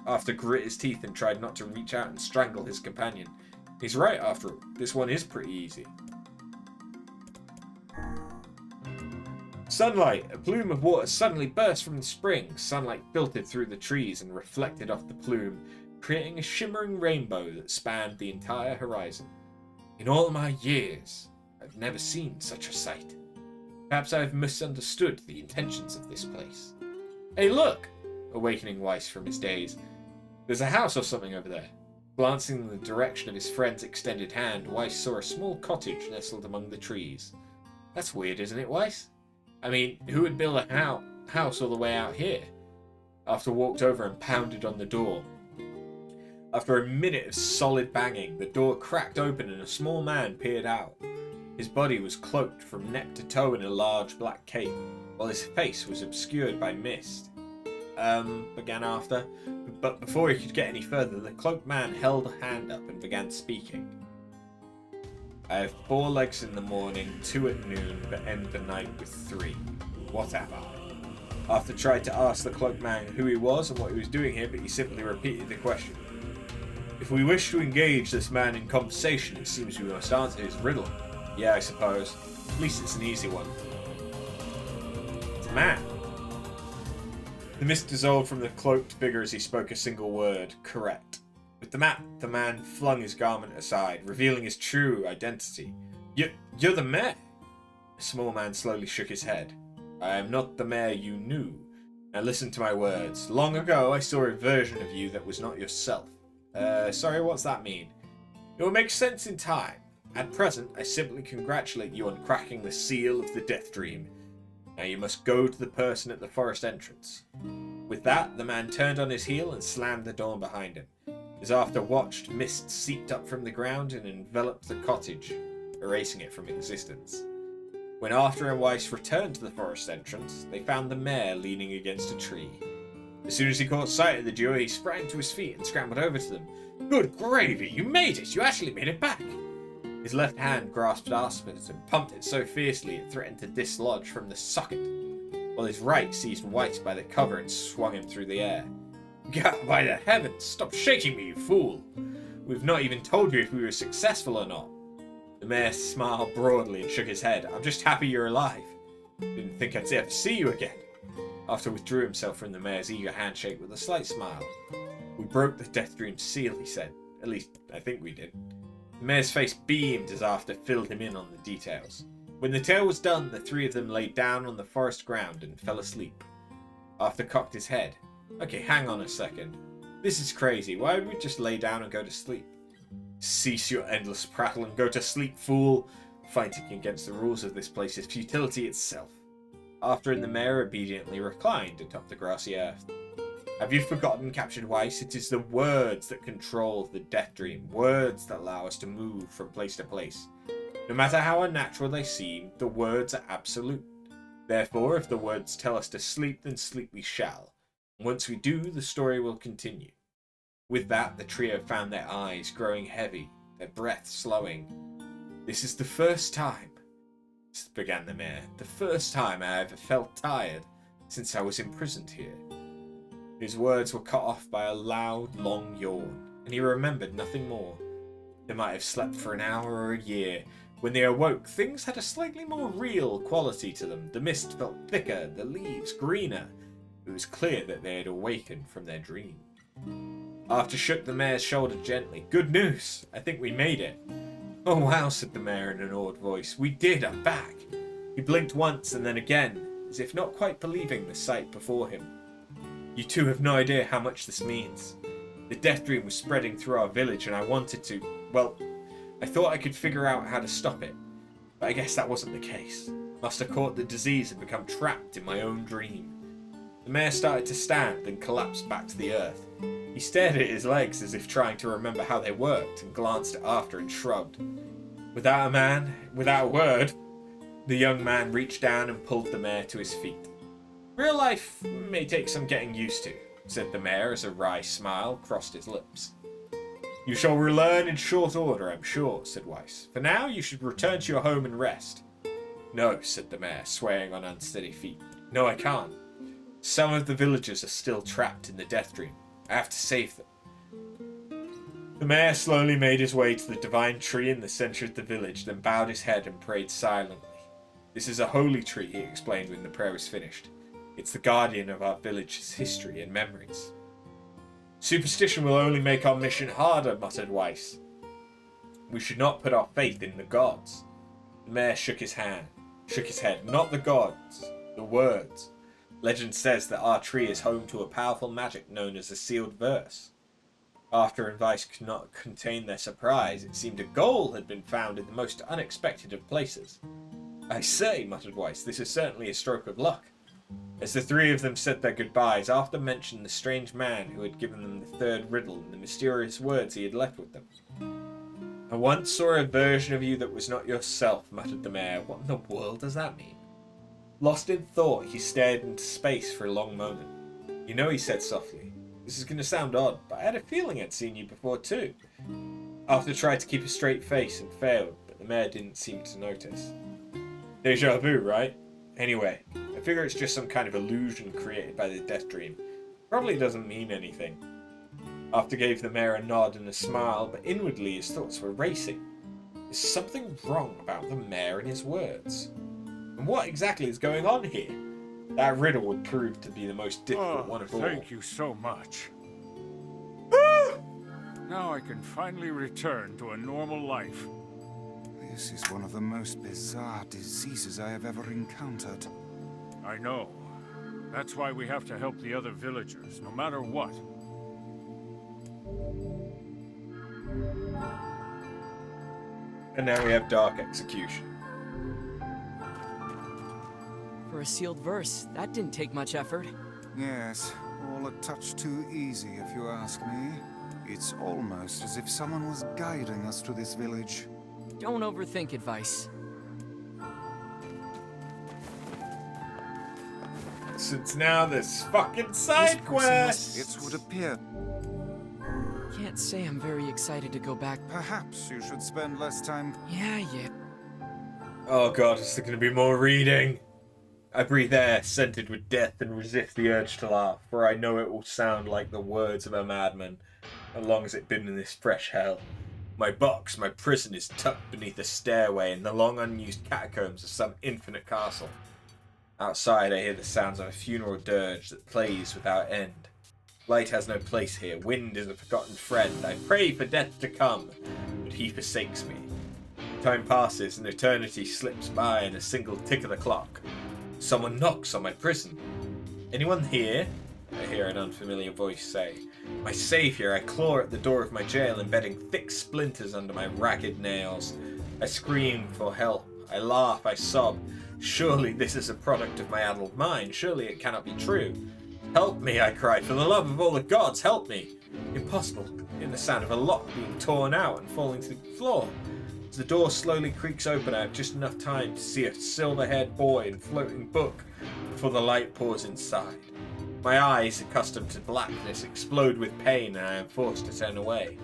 Arthur grit his teeth and tried not to reach out and strangle his companion. He's right, after all. This one is pretty easy. Sunlight! A plume of water suddenly burst from the spring. Sunlight filtered through the trees and reflected off the plume, creating a shimmering rainbow that spanned the entire horizon. "In all my years, I've never seen such a sight," Perhaps I have misunderstood the intentions of this place. Hey, look! Awakening Weiss from his daze. There's a house or something over there. Glancing in the direction of his friend's extended hand, Weiss saw a small cottage nestled among the trees. That's weird, isn't it, Weiss? I mean, who would build a house all the way out here? Arthur walked over and pounded on the door. After a minute of solid banging, the door cracked open and a small man peered out. His body was cloaked from neck to toe in a large black cape, while his face was obscured by mist. Began Arthur, but before he could get any further, the cloaked man held a hand up and began speaking. I have 4 legs in the morning, 2 at noon, but end the night with 3. What am I? Arthur tried to ask the cloaked man who he was and what he was doing here, but he simply repeated the question. If we wish to engage this man in conversation, it seems we must answer his riddle. Yeah, I suppose. At least it's an easy one. It's a man. The mist dissolved from the cloaked figure as he spoke a single word. Correct. With the map, the man flung his garment aside, revealing his true identity. You're the mayor! The small man slowly shook his head. I am not the mayor you knew. Now listen to my words. Long ago, I saw a version of you that was not yourself. Sorry, what's that mean? It will make sense in time. At present, I simply congratulate you on cracking the seal of the Death Dream. Now you must go to the person at the forest entrance. With that, the man turned on his heel and slammed the door behind him. As Arthur watched, mist seeped up from the ground and enveloped the cottage, erasing it from existence. When Arthur and Weiss returned to the forest entrance, they found the mayor leaning against a tree. As soon as he caught sight of the duo, he sprang to his feet and scrambled over to them. Good gravy, you made it! You actually made it back! His left hand grasped Arthur's and pumped it so fiercely it threatened to dislodge from the socket, while his right seized Weiss by the cover and swung him through the air. God, by the heavens, stop shaking me, you fool! We've not even told you if we were successful or not. The mayor smiled broadly and shook his head. I'm just happy you're alive. Didn't think I'd ever see you again. Arthur withdrew himself from the mayor's eager handshake with a slight smile. We broke the Death Dream's seal, he said. At least, I think we did. The mayor's face beamed as Arthur filled him in on the details. When the tale was done, the 3 of them lay down on the forest ground and fell asleep. Arthur cocked his head. Okay, hang on a second. This is crazy. Why would we just lay down and go to sleep? Cease your endless prattle and go to sleep, fool. Fighting against the rules of this place is futility itself. Arthur and the mayor obediently reclined atop the grassy earth. Have you forgotten, Captain Weiss? It is the words that control the Death Dream, words that allow us to move from place to place. No matter how unnatural they seem, the words are absolute. Therefore, if the words tell us to sleep, then sleep we shall. And once we do, the story will continue. With that, the trio found their eyes growing heavy, their breath slowing. This is the first time, began the mayor, the first time I ever felt tired since I was imprisoned here. His words were cut off by a loud, long yawn, and he remembered nothing more. They might have slept for an hour or a year. When they awoke, things had a slightly more real quality to them. The mist felt thicker, the leaves greener. It was clear that they had awakened from their dream. Arthur shook the mayor's shoulder gently. Good news! I think we made it. Oh wow, said the mayor in an awed voice. We did, I'm back. He blinked once and then again, as if not quite believing the sight before him. You two have no idea how much this means. The Death Dream was spreading through our village and I wanted to, well, I thought I could figure out how to stop it. But I guess that wasn't the case. Must have caught the disease and become trapped in my own dream. The mayor started to stand and collapsed back to the earth. He stared at his legs as if trying to remember how they worked and glanced at Arthur and shrugged. Without a word, the young man reached down and pulled the mayor to his feet. Real life may take some getting used to, said the mayor as a wry smile crossed his lips. You shall relearn in short order, I'm sure, said Weiss. For now, you should return to your home and rest. No, said the mayor, swaying on unsteady feet. No, I can't. Some of the villagers are still trapped in the Death Dream. I have to save them. The mayor slowly made his way to the divine tree in the center of the village, then bowed his head and prayed silently. This is a holy tree, he explained when the prayer was finished. It's the guardian of our village's history and memories. Superstition will only make our mission harder, muttered Weiss. We should not put our faith in the gods. The mayor shook his shook his head. Not the gods, the words. Legend says that our tree is home to a powerful magic known as the sealed verse. After and Weiss could not contain their surprise, it seemed a goal had been found in the most unexpected of places. I say, muttered Weiss, this is certainly a stroke of luck. As the three of them said their goodbyes, Arthur mentioned the strange man who had given them the third riddle and the mysterious words he had left with them. I once saw a version of you that was not yourself, muttered the mayor. What in the world does that mean? Lost in thought, he stared into space for a long moment. You know, he said softly, this is going to sound odd, but I had a feeling I'd seen you before too. Arthur tried to keep a straight face and failed, but the mayor didn't seem to notice. Deja vu, right? Anyway, I figure it's just some kind of illusion created by the death dream. Probably doesn't mean anything. Arthur gave the mayor a nod and a smile, but inwardly his thoughts were racing. There's something wrong about the mayor and his words. And what exactly is going on here? That riddle would prove to be the most difficult one of all. Thank you so much. Now I can finally return to a normal life. This is one of the most bizarre diseases I have ever encountered. I know. That's why we have to help the other villagers, no matter what. And now we have Dark Execution. For a sealed verse, that didn't take much effort. Yes, all a touch too easy if you ask me. It's almost as if someone was guiding us to this village. Don't overthink it, Weiss. Since now there's fucking side quests! It would appear. Can't say I'm very excited to go back. Perhaps you should spend less time. Yeah. Oh god, is there gonna be more reading? I breathe air scented with death and resist the urge to laugh, for I know it will sound like the words of a madman, as long as it's been in this fresh hell. My box, my prison is tucked beneath a stairway in the long unused catacombs of some infinite castle. Outside I hear the sounds of a funeral dirge that plays without end. Light has no place here, wind is a forgotten friend. I pray for death to come, but he forsakes me. Time passes and eternity slips by in a single tick of the clock. Someone knocks on my prison. Anyone here? I hear an unfamiliar voice say. My saviour, I claw at the door of my jail, embedding thick splinters under my ragged nails. I scream for help. I laugh, I sob. Surely this is a product of my addled mind. Surely it cannot be true. Help me, I cry. For the love of all the gods, help me. Impossible. In the sound of a lock being torn out and falling to the floor. As the door slowly creaks open, I have just enough time to see a silver-haired boy and floating book before the light pours inside. My eyes, accustomed to blackness, explode with pain and I am forced to turn away.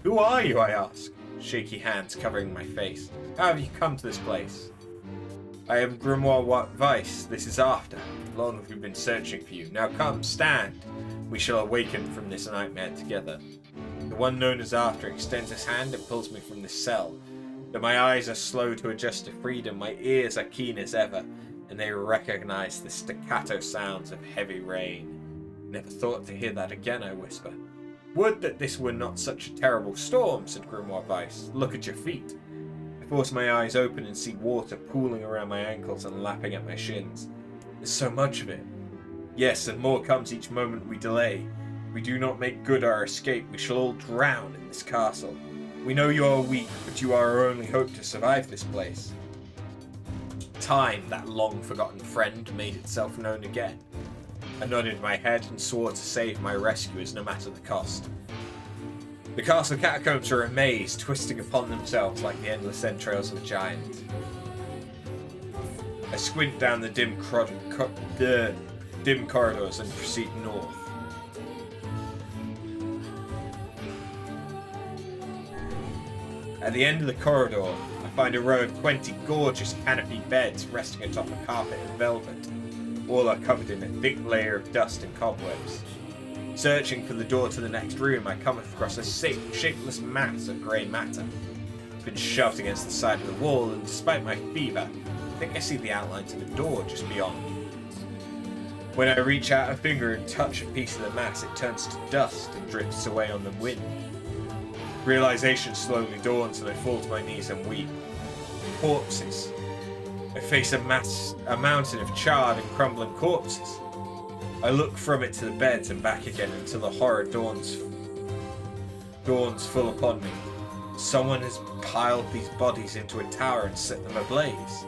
Who are you, I ask, shaky hands covering my face. How have you come to this place? I am Grimoire Weiss. This is After. Long have we been searching for you. Now come, stand. We shall awaken from this nightmare together. The one known as After extends his hand and pulls me from this cell. Though my eyes are slow to adjust to freedom, my ears are keen as ever, and they recognize the staccato sounds of heavy rain. Never thought to hear that again, I whisper. Would that this were not such a terrible storm, said Grimoire Weiss. Look at your feet. I force my eyes open and see water pooling around my ankles and lapping at my shins. There's so much of it. Yes, and more comes each moment we delay. If we do not make good our escape, we shall all drown in this castle. We know you are weak, but you are our only hope to survive this place. Time, that long-forgotten friend, made itself known again. I nodded my head and swore to save my rescuers no matter the cost. The castle catacombs are a maze, twisting upon themselves like the endless entrails of a giant. I squint down the dim corridors and proceed north. At the end of the corridor, I find a row of 20 gorgeous canopied beds resting atop a carpet of velvet. All are covered in a thick layer of dust and cobwebs. Searching for the door to the next room, I come across a shapeless mass of grey matter. It's been shoved against the side of the wall, and despite my fever, I think I see the outlines of a door just beyond. When I reach out a finger and touch a piece of the mass, it turns to dust and drifts away on the wind. Realization slowly dawns and I fall to my knees and weep. Corpses. I face a mountain of charred and crumbling corpses. I look from it to the beds and back again until the horror dawns full upon me. Someone has piled these bodies into a tower and set them ablaze.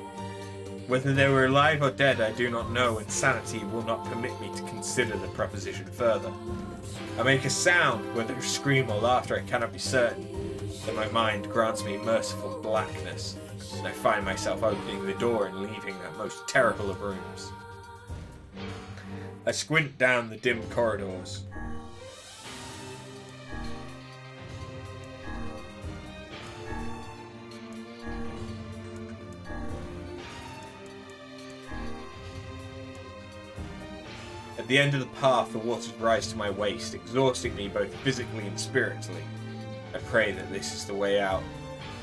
Whether they were alive or dead, I do not know, and sanity will not permit me to consider the proposition further. I make a sound, whether a scream or laughter I cannot be certain, then my mind grants me merciful blackness, and I find myself opening the door and leaving that most terrible of rooms. I squint down the dim corridors. At the end of the path, the waters rise to my waist, exhausting me both physically and spiritually. I pray that this is the way out.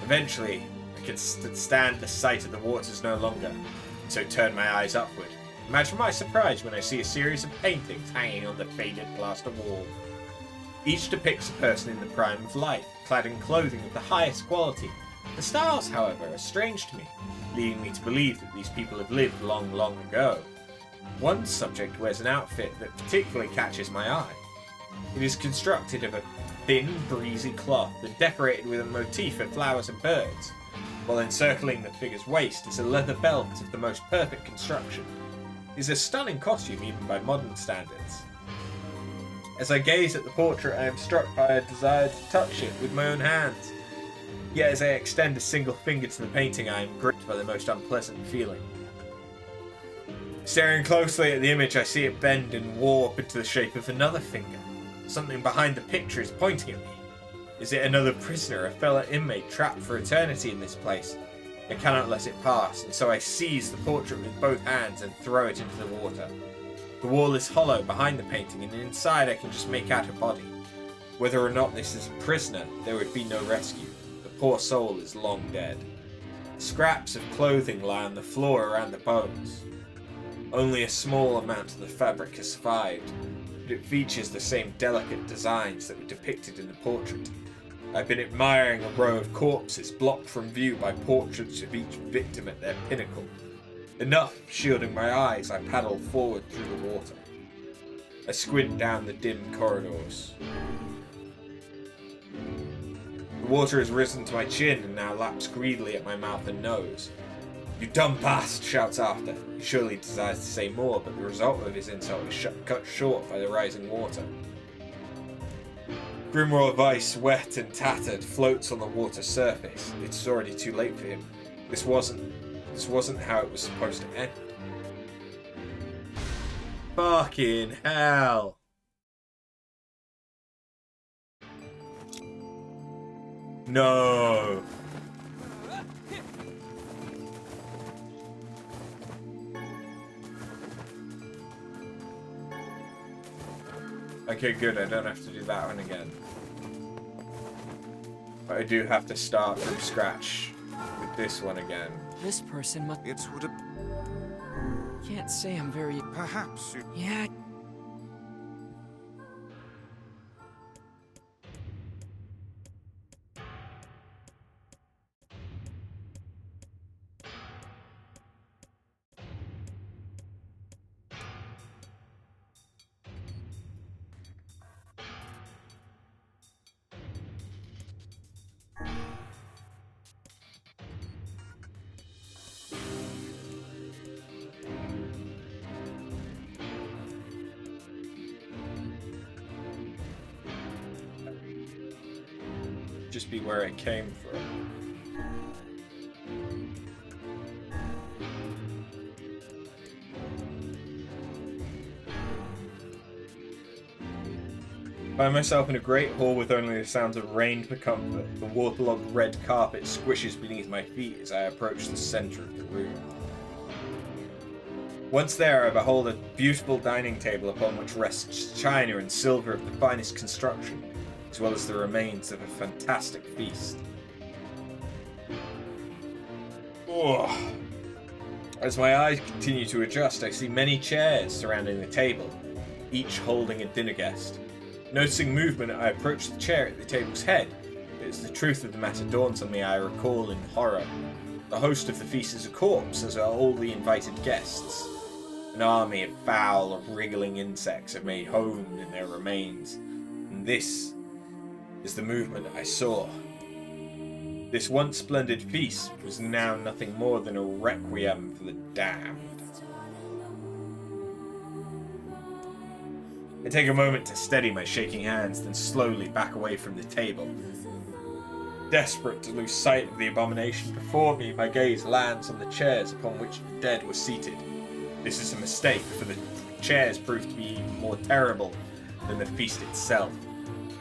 Eventually, I can stand the sight of the waters no longer, and so turn my eyes upward. Imagine my surprise when I see a series of paintings hanging on the faded plaster wall. Each depicts a person in the prime of life, clad in clothing of the highest quality. The styles, however, are strange to me, leading me to believe that these people have lived long, long ago. One subject wears an outfit that particularly catches my eye. It is constructed of a thin, breezy cloth and decorated with a motif of flowers and birds, while encircling the figure's waist is a leather belt of the most perfect construction. It is a stunning costume even by modern standards. As I gaze at the portrait, I am struck by a desire to touch it with my own hands. Yet as I extend a single finger to the painting, I am gripped by the most unpleasant feeling. Staring closely at the image, I see it bend and warp into the shape of another finger. Something behind the picture is pointing at me. Is it another prisoner, a fellow inmate trapped for eternity in this place? I cannot let it pass, and so I seize the portrait with both hands and throw it into the water. The wall is hollow behind the painting, and inside I can just make out a body. Whether or not this is a prisoner, there would be no rescue. The poor soul is long dead. Scraps of clothing lie on the floor around the bones. Only a small amount of the fabric has survived, but it features the same delicate designs that were depicted in the portrait. I've been admiring a row of corpses blocked from view by portraits of each victim at their pinnacle. Enough shielding my eyes, I paddle forward through the water. I squint down the dim corridors. The water has risen to my chin and now laps greedily at my mouth and nose. "You dumb bast!" shouts after. He surely desires to say more, but the result of his insult is cut short by the rising water. Grimoire Weiss, wet and tattered, floats on the water surface. It's already too late for him. This wasn't how it was supposed to end. Fucking hell. No. Okay, good, I don't have to do that one again. But I do have to start from scratch with this one again. This person must... It would have... Can't say I'm very... Perhaps you... Yeah... Just be where it came from. Find myself in a great hall with only the sounds of rain for comfort. The waterlogged red carpet squishes beneath my feet as I approach the center of the room. Once there, I behold a beautiful dining table upon which rests china and silver of the finest construction, as well as the remains of a fantastic feast. Oh. As my eyes continue to adjust, I see many chairs surrounding the table, each holding a dinner guest. Noticing movement, I approach the chair at the table's head, but as the truth of the matter dawns on me, I recall in horror. The host of the feast is a corpse, as are all the invited guests. An army of foul, wriggling insects have made home in their remains, and this is the movement I saw. This once splendid feast was now nothing more than a requiem for the damned. I take a moment to steady my shaking hands, then slowly back away from the table. Desperate to lose sight of the abomination before me, my gaze lands on the chairs upon which the dead were seated. This is a mistake, for the chairs prove to be even more terrible than the feast itself.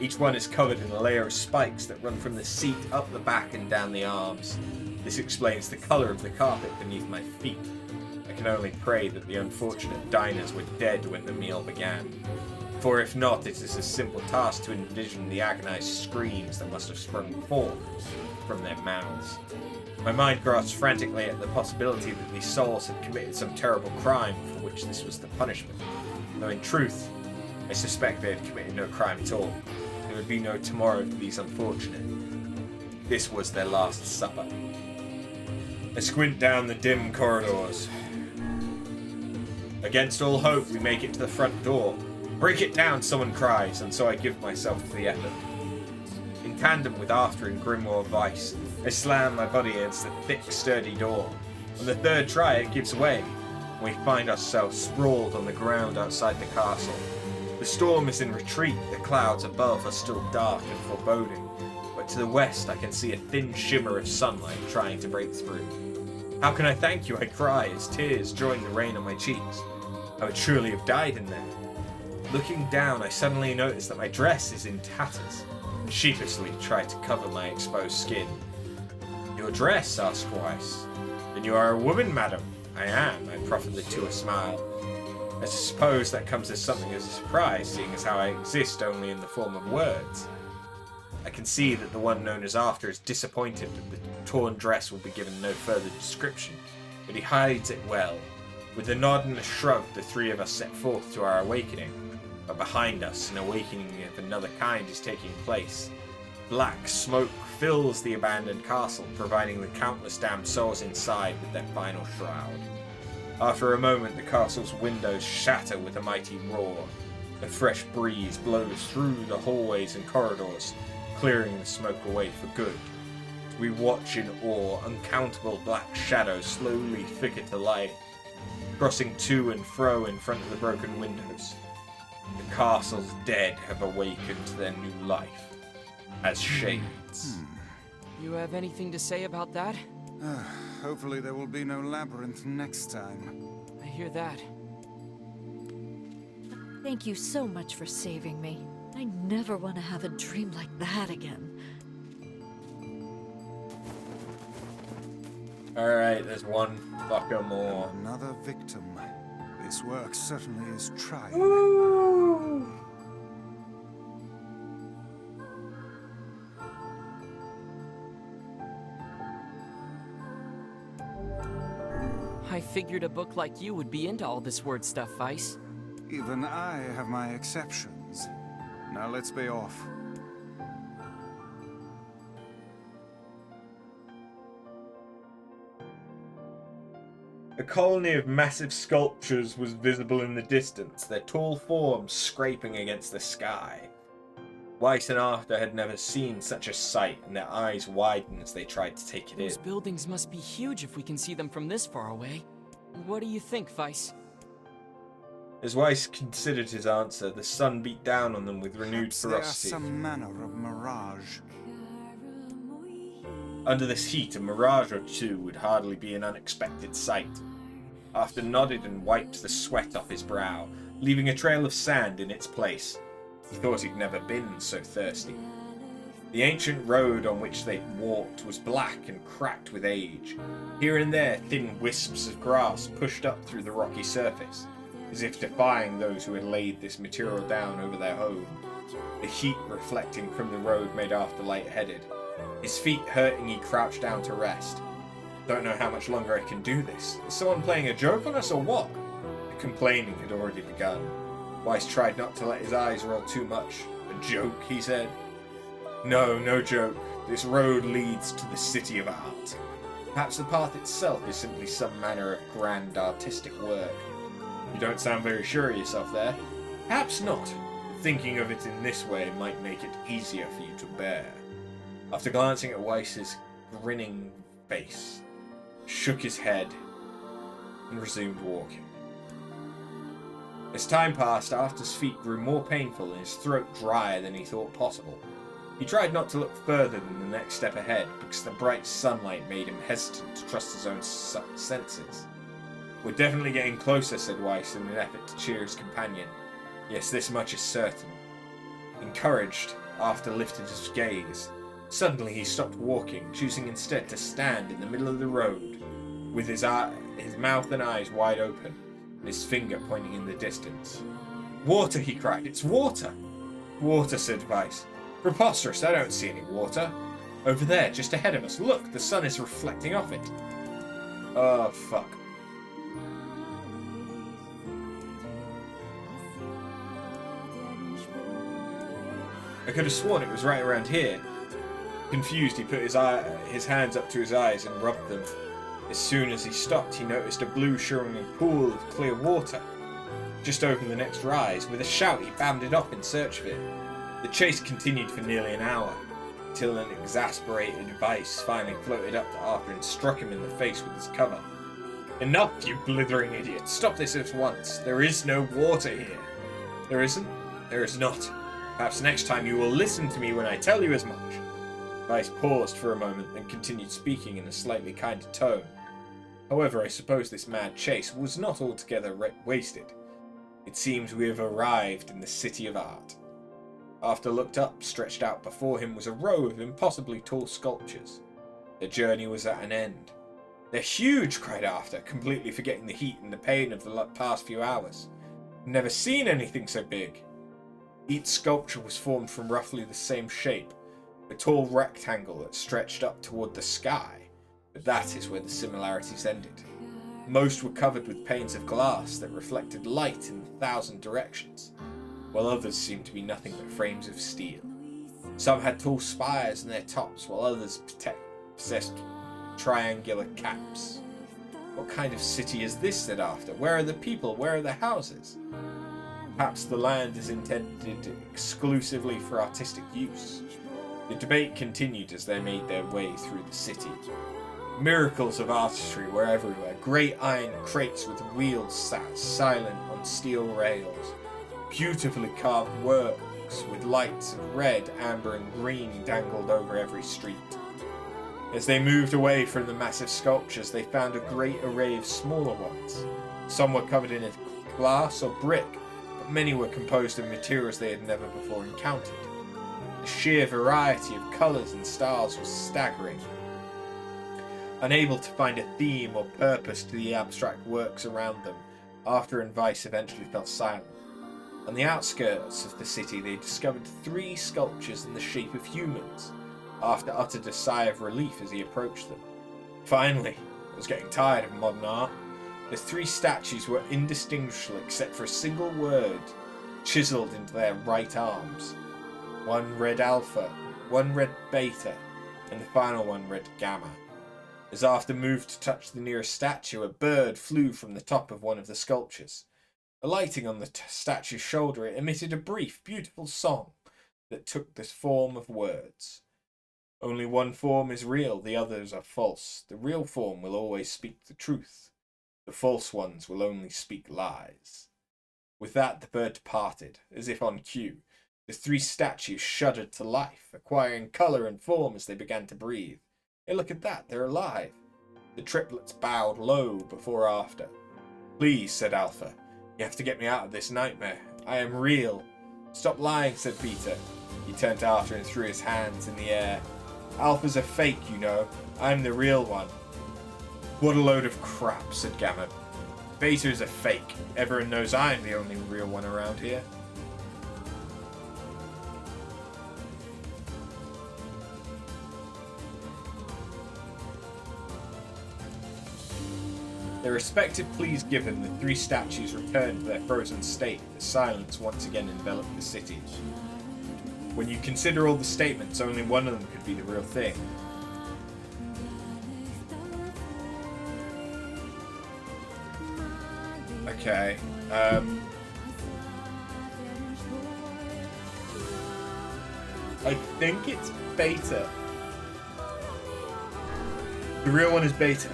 Each one is covered in a layer of spikes that run from the seat up the back and down the arms. This explains the colour of the carpet beneath my feet. I can only pray that the unfortunate diners were dead when the meal began. For if not, it is a simple task to envision the agonized screams that must have sprung forth from their mouths. My mind grasps frantically at the possibility that these souls had committed some terrible crime for which this was the punishment. Though in truth, I suspect they had committed no crime at all. There would be no tomorrow for these unfortunate. This was their last supper. I squint down the dim corridors. Against all hope, we make it to the front door. "Break it down," someone cries, and so I give myself to the effort. In tandem with After and Grimoire Weiss, I slam my body against the thick, sturdy door. On the third try, it gives way, and we find ourselves sprawled on the ground outside the castle. The storm is in retreat, the clouds above are still dark and foreboding, but to the west I can see a thin shimmer of sunlight trying to break through. "How can I thank you?" I cry as tears join the rain on my cheeks. I would surely have died in there. Looking down, I suddenly notice that my dress is in tatters, and sheepishly try to cover my exposed skin. "Your dress?" asks Weiss. "Then you are a woman, madam." "I am." I proffer the two a smile. I suppose that comes as something as a surprise, seeing as how I exist only in the form of words. I can see that the one known as After is disappointed that the torn dress will be given no further description, but he hides it well. With a nod and a shrug, the three of us set forth to our awakening. But behind us, an awakening of another kind is taking place. Black smoke fills the abandoned castle, providing the countless damned souls inside with their final shroud. After a moment, the castle's windows shatter with a mighty roar. A fresh breeze blows through the hallways and corridors, clearing the smoke away for good. We watch in awe uncountable black shadows slowly flicker to light, crossing to and fro in front of the broken windows. The castle's dead have awakened to their new life as shades. You have anything to say about that? Hopefully there will be no labyrinth next time. I hear that. Thank you so much for saving me. I never want to have a dream like that again. Alright, there's one fucker more. Another victim. This work certainly is trying. Woo! I figured a book like you would be into all this word stuff, Weiss. Even I have my exceptions. Now let's be off. A colony of massive sculptures was visible in the distance, their tall forms scraping against the sky. Weiss and After had never seen such a sight, and their eyes widened as they tried to take it in. Those buildings must be huge if we can see them from this far away. What do you think, Weiss? As Weiss considered his answer, the sun beat down on them with renewed Perhaps ferocity. they are some manner of mirage. Under this heat, a mirage or two would hardly be an unexpected sight. After nodded and wiped the sweat off his brow, leaving a trail of sand in its place. He thought he'd never been so thirsty. The ancient road on which they walked was black and cracked with age. Here and there, thin wisps of grass pushed up through the rocky surface, as if defying those who had laid this material down over their home. The heat reflecting from the road made After lightheaded. His feet hurting, he crouched down to rest. Don't know how much longer I can do this. Is someone playing a joke on us or what? The complaining had already begun. Weiss tried not to let his eyes roll too much. A joke, he said. No, no joke. This road leads to the City of Art. Perhaps the path itself is simply some manner of grand artistic work. You don't sound very sure of yourself there. Perhaps not. Thinking of it in this way might make it easier for you to bear. After glancing at Weiss's grinning face, shook his head, and resumed walking. As time passed, Arthur's feet grew more painful and his throat drier than he thought possible. He tried not to look further than the next step ahead, because the bright sunlight made him hesitant to trust his own senses. "We're definitely getting closer," said Weiss in an effort to cheer his companion. "Yes, this much is certain." Encouraged, Arthur lifted his gaze. Suddenly he stopped walking, choosing instead to stand in the middle of the road, with his mouth and eyes wide open, and his finger pointing in the distance. "Water!" he cried. "It's water!" "Water," said Weiss. "Preposterous, I don't see any water. Over there, just ahead of us. Look, the sun is reflecting off it." "Oh, fuck." I could have sworn it was right around here. Confused, he put his hands up to his eyes and rubbed them. As soon as he stopped, he noticed a blue shimmering pool of clear water just over the next rise. With a shout, he bounded off in search of it. The chase continued for nearly an hour, until an exasperated Weiss finally floated up to Arthur and struck him in the face with his cover. "Enough, you blithering idiot! Stop this at once! There is no water here!" "There isn't? There is not. Perhaps next time you will listen to me when I tell you as much." Weiss paused for a moment, then continued speaking in a slightly kinder tone. "However, I suppose this mad chase was not altogether wasted. It seems we have arrived in the City of Art." Arthur looked up. Stretched out before him was a row of impossibly tall sculptures. Their journey was at an end. "They're huge!" cried Arthur, completely forgetting the heat and the pain of the past few hours. "Never seen anything so big." Each sculpture was formed from roughly the same shape, a tall rectangle that stretched up toward the sky, but that is where the similarities ended. Most were covered with panes of glass that reflected light in 1,000 directions, while others seemed to be nothing but frames of steel. Some had tall spires in their tops, while others possessed triangular caps. "What kind of city is this?" said Arthur. "Where are the people? Where are the houses?" Perhaps the land is intended exclusively for artistic use. The debate continued as they made their way through the city. Miracles of artistry were everywhere. Great iron crates with wheels sat silent on steel rails. Beautifully carved works with lights of red, amber and green dangled over every street. As they moved away from the massive sculptures, they found a great array of smaller ones. Some were covered in glass or brick, but many were composed of materials they had never before encountered. The sheer variety of colours and styles was staggering. Unable to find a theme or purpose to the abstract works around them, Arthur and Weiss eventually fell silent. On the outskirts of the city, they discovered 3 sculptures in the shape of humans. Arthur uttered a sigh of relief as he approached them. Finally, I was getting tired of modern art. The 3 statues were indistinguishable except for a single word chiseled into their right arms. One read Alpha, one read Beta, and the final one read Gamma. As Arthur moved to touch the nearest statue, a bird flew from the top of one of the sculptures. Alighting on the statue's shoulder, it emitted a brief, beautiful song that took the form of words. "Only one form is real, the others are false. The real form will always speak the truth. The false ones will only speak lies." With that, the bird departed, as if on cue. The 3 statues shuddered to life, acquiring colour and form as they began to breathe. "Hey, look at that, they're alive." The triplets bowed low before Arthur. "Please," said Alpha, "you have to get me out of this nightmare. I am real." "Stop lying," said Peter. He turned to Arthur and threw his hands in the air. "Alpha's a fake, you know. I'm the real one." "What a load of crap," said Gamma. "Beta is a fake. Everyone knows I'm the only real one around here." Their respective pleas given, the 3 statues returned to their frozen state as silence once again enveloped the city. When you consider all the statements, only one of them could be the real thing. Okay. I think it's Beta. The real one is Beta.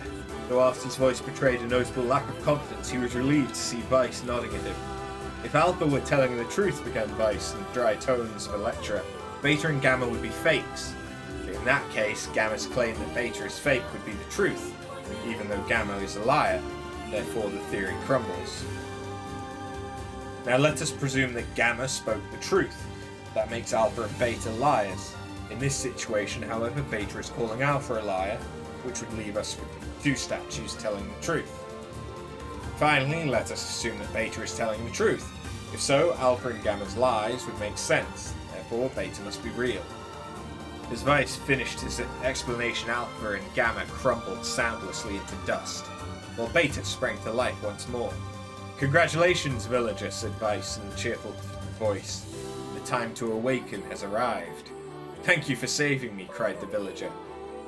Though Artie's voice betrayed a noticeable lack of confidence, he was relieved to see Weiss nodding at him. If Alpha were telling the truth, began Weiss in the dry tones of a lecturer, Beta and Gamma would be fakes. In that case, Gamma's claim that Beta is fake would be the truth, even though Gamma is a liar. Therefore, the theory crumbles. Now let us presume that Gamma spoke the truth. That makes Alpha and Beta liars. In this situation, however, Beta is calling Alpha a liar, which would leave us with two statues telling the truth. Finally, let us assume that Beta is telling the truth. If so, Alpha and Gamma's lies would make sense. Therefore, Beta must be real. As Weiss finished his explanation, Alpha and Gamma crumbled soundlessly into dust, while Beta sprang to life once more. "Congratulations, villager," said Weiss in a cheerful voice. "The time to awaken has arrived." "Thank you for saving me," cried the villager.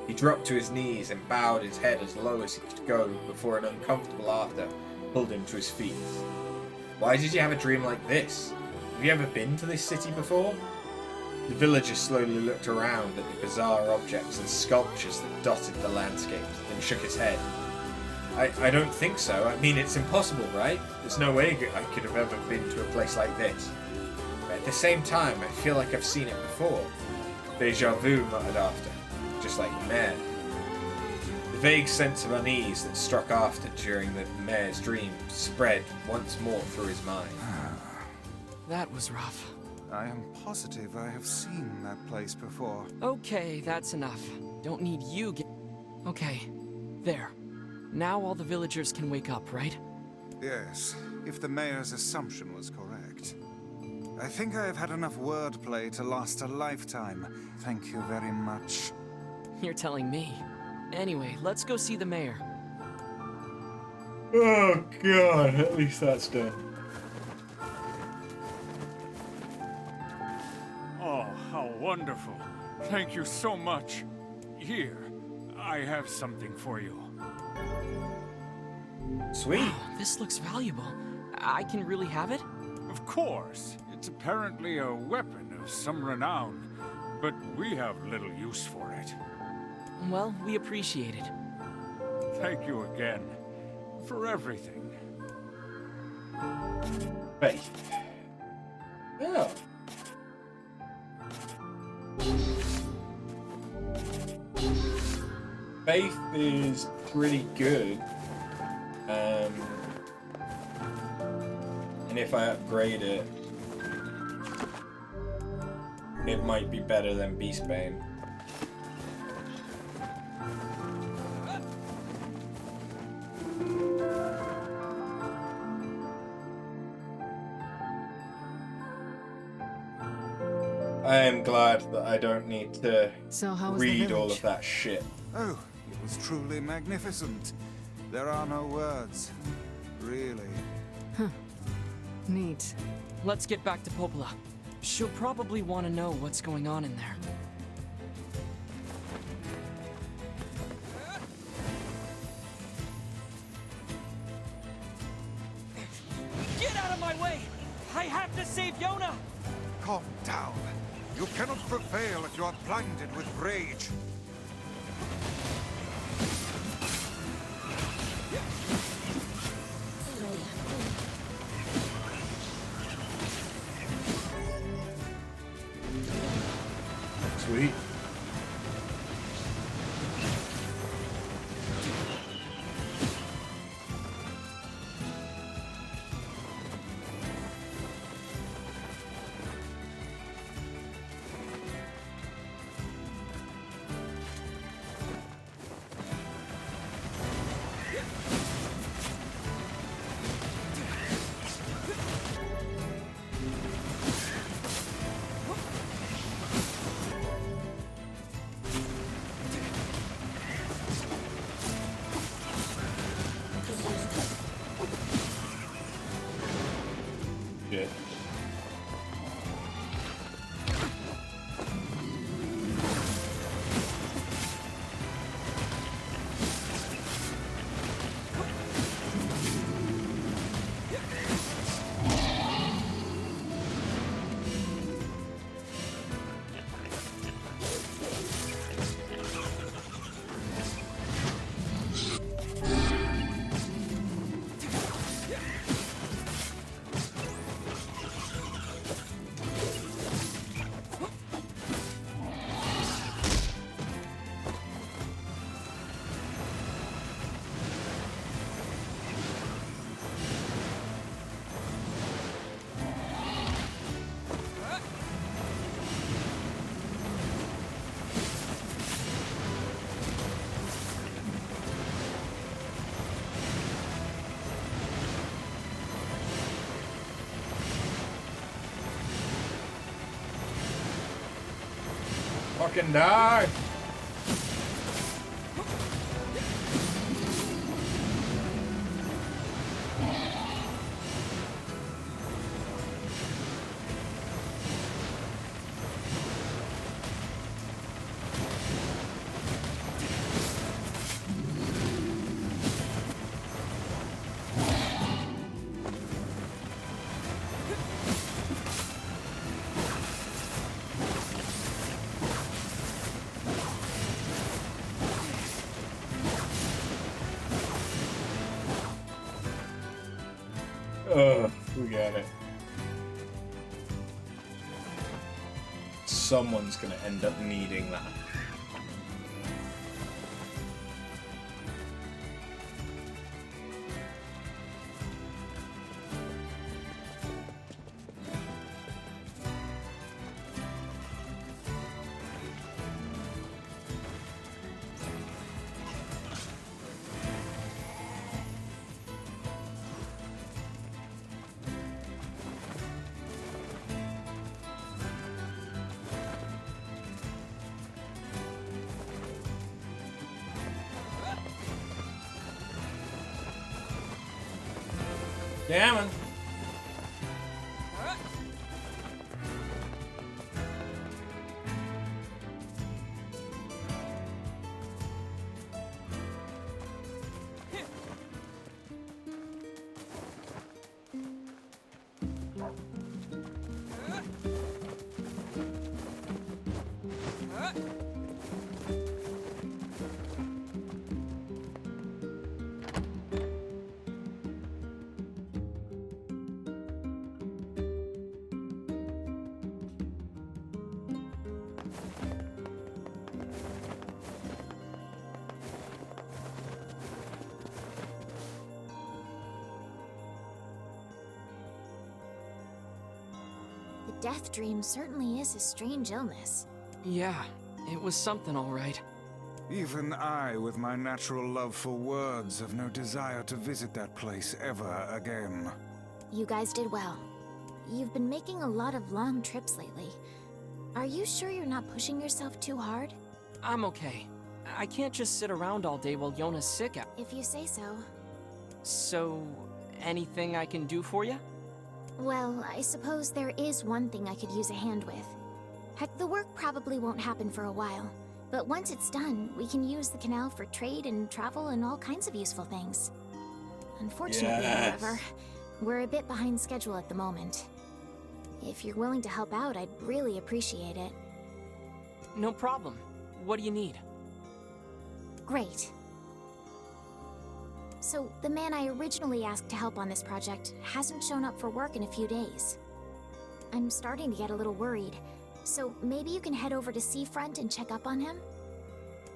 He dropped to his knees and bowed his head as low as he could go before an uncomfortable laughter pulled him to his feet. "Why did you have a dream like this? Have you ever been to this city before?" The villager slowly looked around at the bizarre objects and sculptures that dotted the landscape, then shook his head. I don't think so. I mean, it's impossible, right? There's no way I could have ever been to a place like this. But at the same time, I feel like I've seen it before." "Deja vu," muttered After, just like the mayor. The vague sense of unease that struck After during the mayor's dream spread once more through his mind. That was rough. I am positive I have seen that place before. Okay, that's enough. Don't need you Okay, there. Now all the villagers can wake up, right? Yes, if the mayor's assumption was correct. I think I have had enough wordplay to last a lifetime. Thank you very much. You're telling me. Anyway, let's go see the mayor. Oh god, at least that's done. Oh, how wonderful. Thank you so much. Here, I have something for you. Sweet. Wow, this looks valuable. I can really have it? Of course. It's apparently a weapon of some renown, but we have little use for it. Well, we appreciate it. Thank you again for everything. Faith. Oh. Faith is pretty good. And if I upgrade it, it might be better than Beastbane. I am glad that I don't need to read all of that shit. Oh, it was truly magnificent. There are no words. Really. Huh. Neat. Let's get back to Popola. She'll probably want to know what's going on in there. Get out of my way! I have to save Yonah! Calm down. You cannot prevail if you are blinded with rage. Sweet. Shit. fucking die! We got it. Someone's gonna end up needing that. Jamming. Death dream certainly is a strange illness. Yeah, it was something all right. Even I, with my natural love for words, have no desire to visit that place ever again. You guys did well. You've been making a lot of long trips lately. Are you sure you're not pushing yourself too hard? I'm okay. I can't just sit around all day while Yonah's sick. If you say so. So, anything I can do for you? Well, I suppose there is one thing I could use a hand with. Heck, the work probably won't happen for a while. But once it's done, we can use the canal for trade and travel and all kinds of useful things. Unfortunately, however, we're a bit behind schedule at the moment. If you're willing to help out, I'd really appreciate it. No problem. What do you need? Great. So, the man I originally asked to help on this project hasn't shown up for work in a few days. I'm starting to get a little worried, so maybe you can head over to Seafront and check up on him?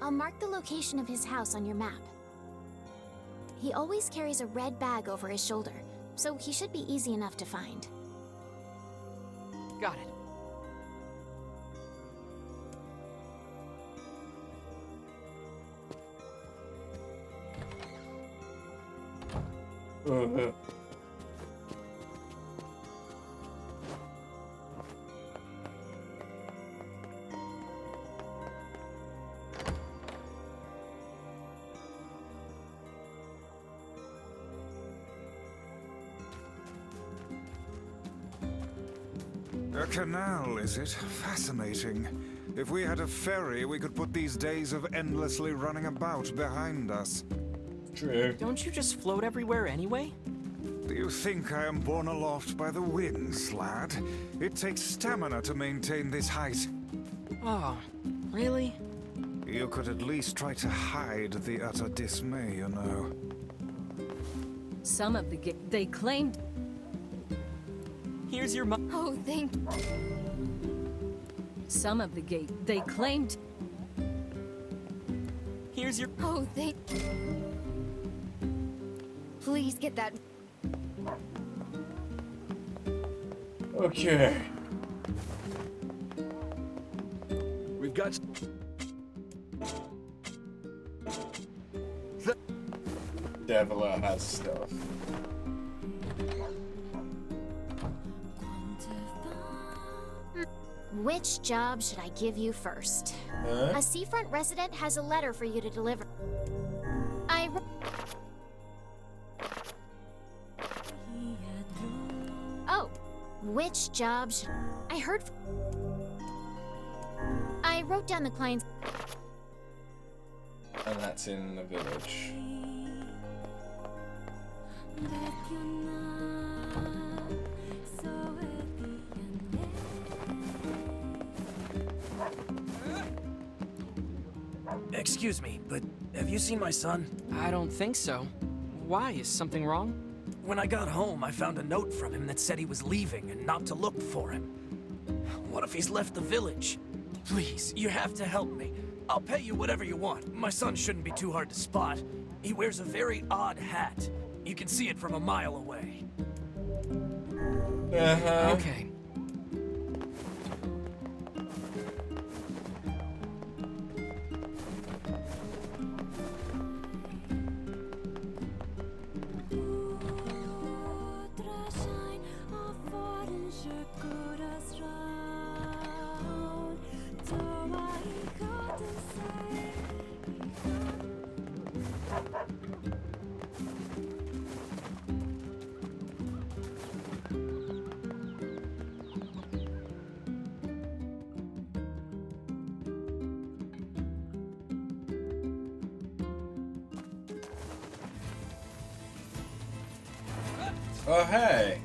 I'll mark the location of his house on your map. He always carries a red bag over his shoulder, so he should be easy enough to find. Got it. A canal, is it? Fascinating. If we had a ferry, we could put these days of endlessly running about behind us. True. Don't you just float everywhere anyway? Do you think I am borne aloft by the winds, lad? It takes stamina to maintain this height. Oh, really? You could at least try to hide the utter dismay, you know. Some of the they claimed... Here's your Oh, thank... Some of the gate, they claimed... Here's your... Oh, thank... Please get that... Okay. We've got... Devila has stuff. Which job should I give you first? A seafront resident has a letter for you to deliver. Oh, which job should I heard? I wrote down the client's. And that's in the village. Excuse me, but have you seen my son? I don't think so. Why? Is something wrong? When I got home, I found a note from him that said he was leaving and not to look for him. What if he's left the village? Please, you have to help me. I'll pay you whatever you want. My son shouldn't be too hard to spot. He wears a very odd hat. You can see it from a mile away. Okay. Oh, hey.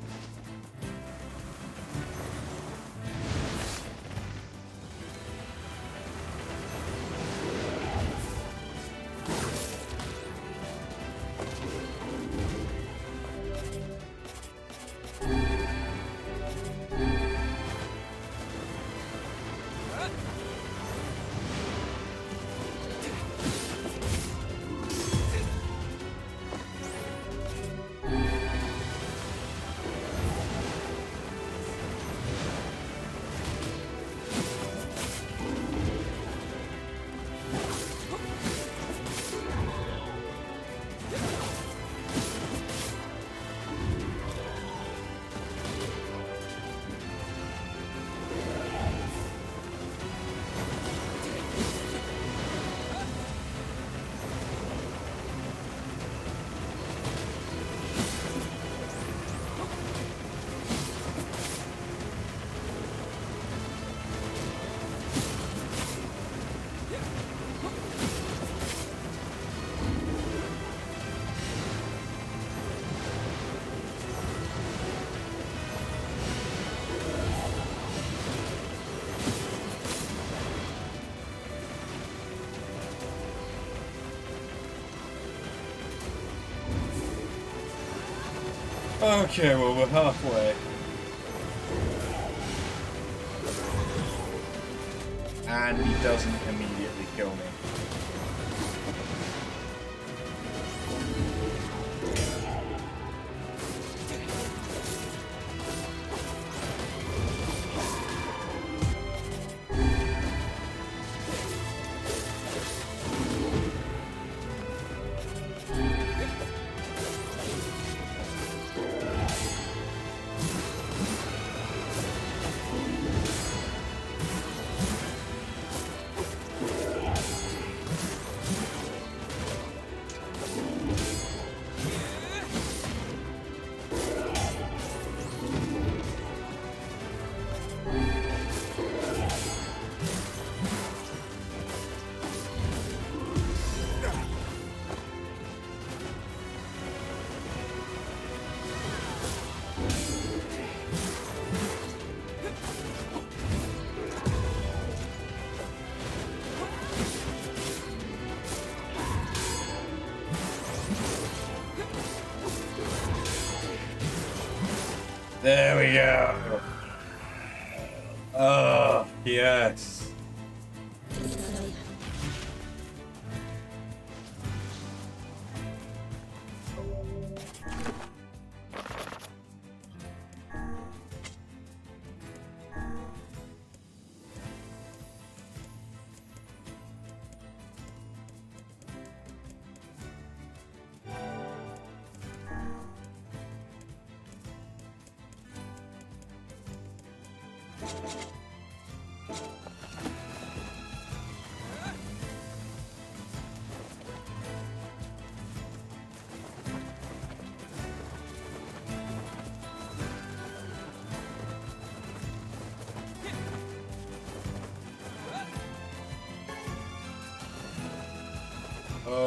Okay, well, we're halfway. And he doesn't immediately kill me. There we go. Oh, yes.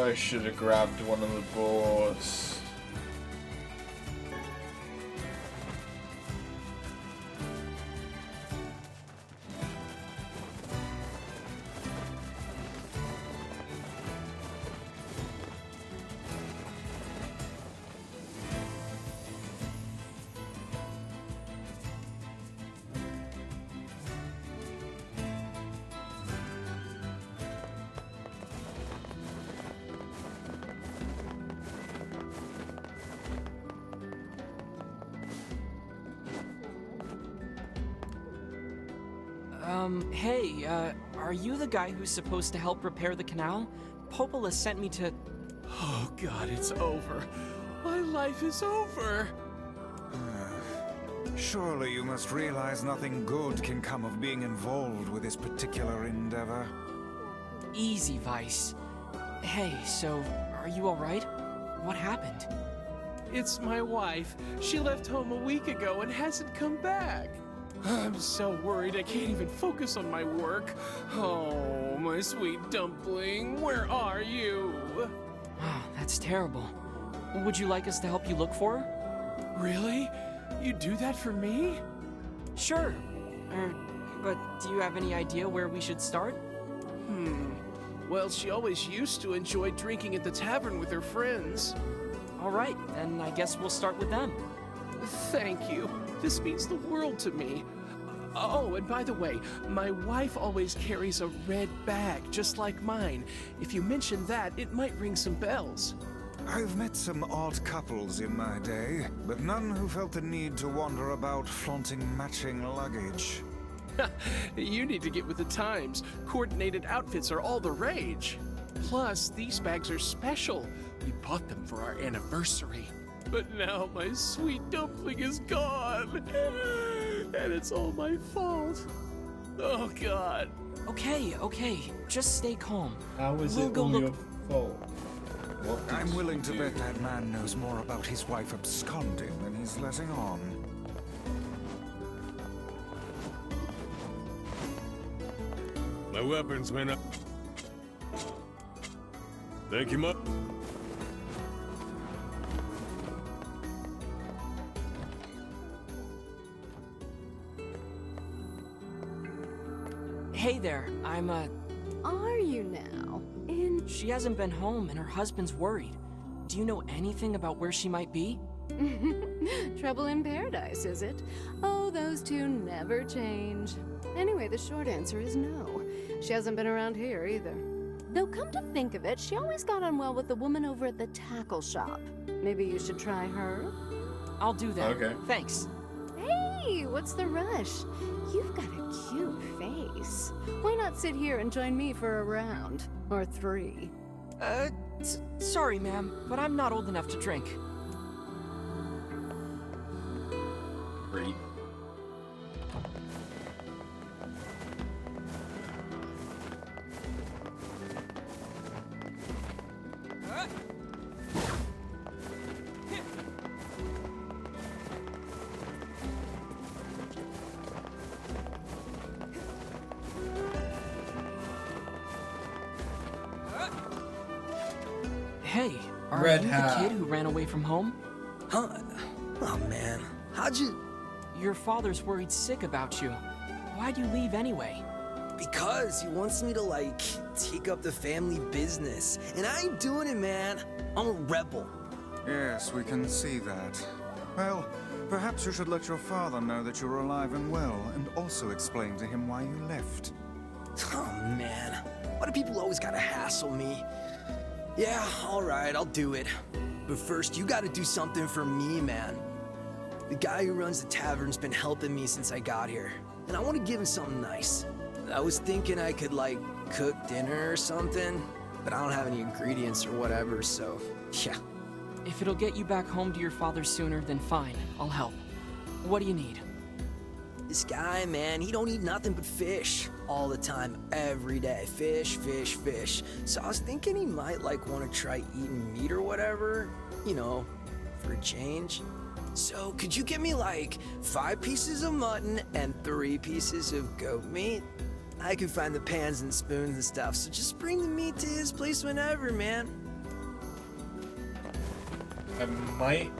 I should have grabbed one of the boars. Hey, are you the guy who's supposed to help repair the canal? Popola sent me to... Oh god, it's over. My life is over. Surely you must realize nothing good can come of being involved with this particular endeavor. Easy, Weiss. Hey, so, are you alright? What happened? It's my wife. She left home a week ago and hasn't come back. I'm so worried I can't even focus on my work. Oh, my sweet dumpling, where are you? Wow, that's terrible. Would you like us to help you look for her? Really? You do that for me? Sure. But do you have any idea where we should start? Well, she always used to enjoy drinking at the tavern with her friends. Alright, then I guess we'll start with them. Thank you. This means the world to me. Oh, and by the way, my wife always carries a red bag, just like mine. If you mention that, it might ring some bells. I've met some odd couples in my day, but none who felt the need to wander about flaunting matching luggage. You need to get with the times. Coordinated outfits are all the rage. Plus, these bags are special. We bought them for our anniversary. But now my sweet dumpling is gone. And it's all my fault. Oh, God. Okay. Just stay calm. How is we'll it go all look... your fault? I'm willing to bet that man knows more about his wife absconding than he's letting on. My weapons went up. Thank you much. Hey there, I'm, Are you now? She hasn't been home and her husband's worried. Do you know anything about where she might be? Trouble in paradise, is it? Oh, those two never change. Anyway, the short answer is no. She hasn't been around here either. Though come to think of it, she always got on well with the woman over at the tackle shop. Maybe you should try her? I'll do that. Okay. Thanks. Hey, what's the rush? You've got a cute face. Why not sit here and join me for a round? Or 3? Sorry, ma'am, but I'm not old enough to drink. Great. Hey, are Red you hat. the kid who ran away from home? Huh? Oh man, how'd you... Your father's worried sick about you. Why'd you leave anyway? Because he wants me to, like, take up the family business. And I ain't doing it, man. I'm a rebel. Yes, we can see that. Well, perhaps you should let your father know that you're alive and well, and also explain to him why you left. Oh man, why do people always gotta hassle me? Yeah, alright, I'll do it. But first, you gotta do something for me, man. The guy who runs the tavern's been helping me since I got here, and I want to give him something nice. I was thinking I could, like, cook dinner or something, but I don't have any ingredients or whatever, so, yeah. If it'll get you back home to your father sooner, then fine, I'll help. What do you need? This guy, man, he don't eat nothing but fish all the time, every day. Fish, fish, fish. So I was thinking he might, like, want to try eating meat or whatever, you know, for a change. So could you get me, like, 5 pieces of mutton and 3 pieces of goat meat? I can find the pans and spoons and stuff, so just bring the meat to his place whenever, man. I might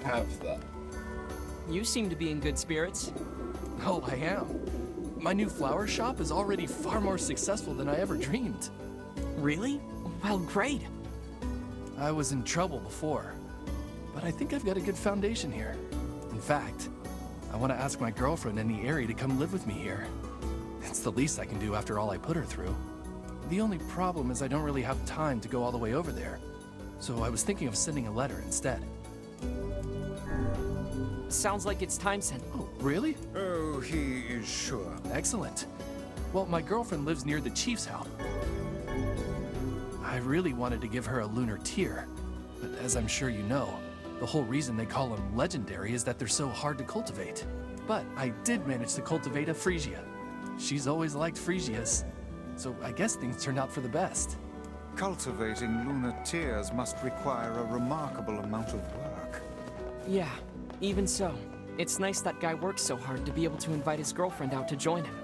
have that. You seem to be in good spirits. Oh, I am. My new flower shop is already far more successful than I ever dreamed. Really? Well, great. I was in trouble before, but I think I've got a good foundation here. In fact, I want to ask my girlfriend in the area to come live with me here. It's the least I can do after all I put her through. The only problem is I don't really have time to go all the way over there, so I was thinking of sending a letter instead. Sounds like it's time sent. Oh, really? Oh, he is sure. Excellent. Well, my girlfriend lives near the chief's house. I really wanted to give her a lunar tear, but as I'm sure you know, the whole reason they call them legendary is that they're so hard to cultivate. But I did manage to cultivate a Frisia. She's always liked Frisias, so I guess things turned out for the best. Cultivating lunar tears must require a remarkable amount of work. Yeah, even so. It's nice that guy works so hard to be able to invite his girlfriend out to join him.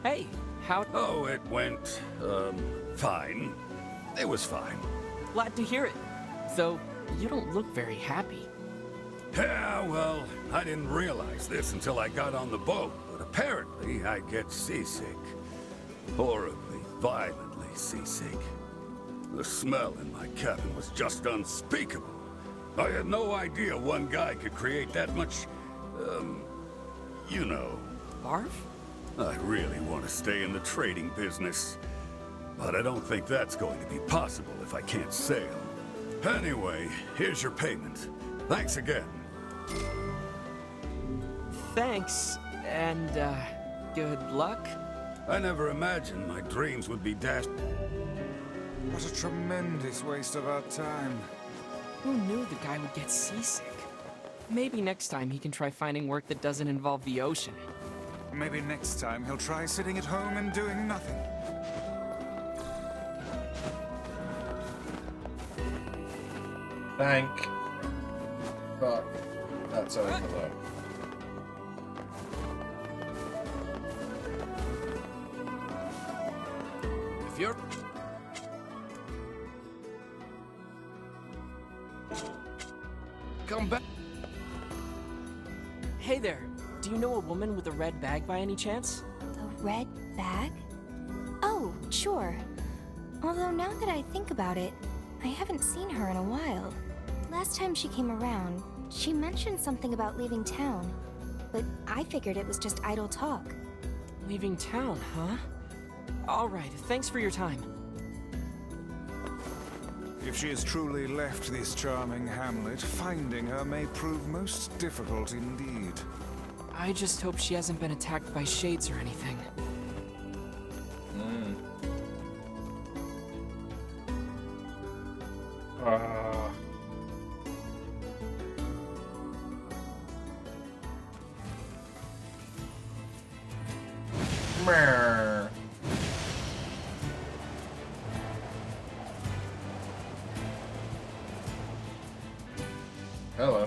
Hey, how... Oh, it went, fine. It was fine. Glad to hear it. Though, you don't look very happy. Yeah, well, I didn't realize this until I got on the boat, but apparently I get seasick. Horribly, violently seasick. The smell in my cabin was just unspeakable. I had no idea one guy could create that much, you know. Barf? I really want to stay in the trading business, but I don't think that's going to be possible if I can't sail. Anyway, here's your payment. Thanks again. Thanks, and, good luck? I never imagined my dreams would be dashed. What a tremendous waste of our time. Who knew the guy would get seasick? Maybe next time he can try finding work that doesn't involve the ocean. Maybe next time he'll try sitting at home and doing nothing. Thank fuck. That's over though. If you're... Come back. Hey there, do you know a woman with a red bag by any chance? The red bag? Oh, sure. Although now that I think about it, I haven't seen her in a while. Last time she came around, she mentioned something about leaving town, but I figured it was just idle talk. Leaving town, huh? Alright, thanks for your time. If she has truly left this charming hamlet, finding her may prove most difficult indeed. I just hope she hasn't been attacked by shades or anything. Hello.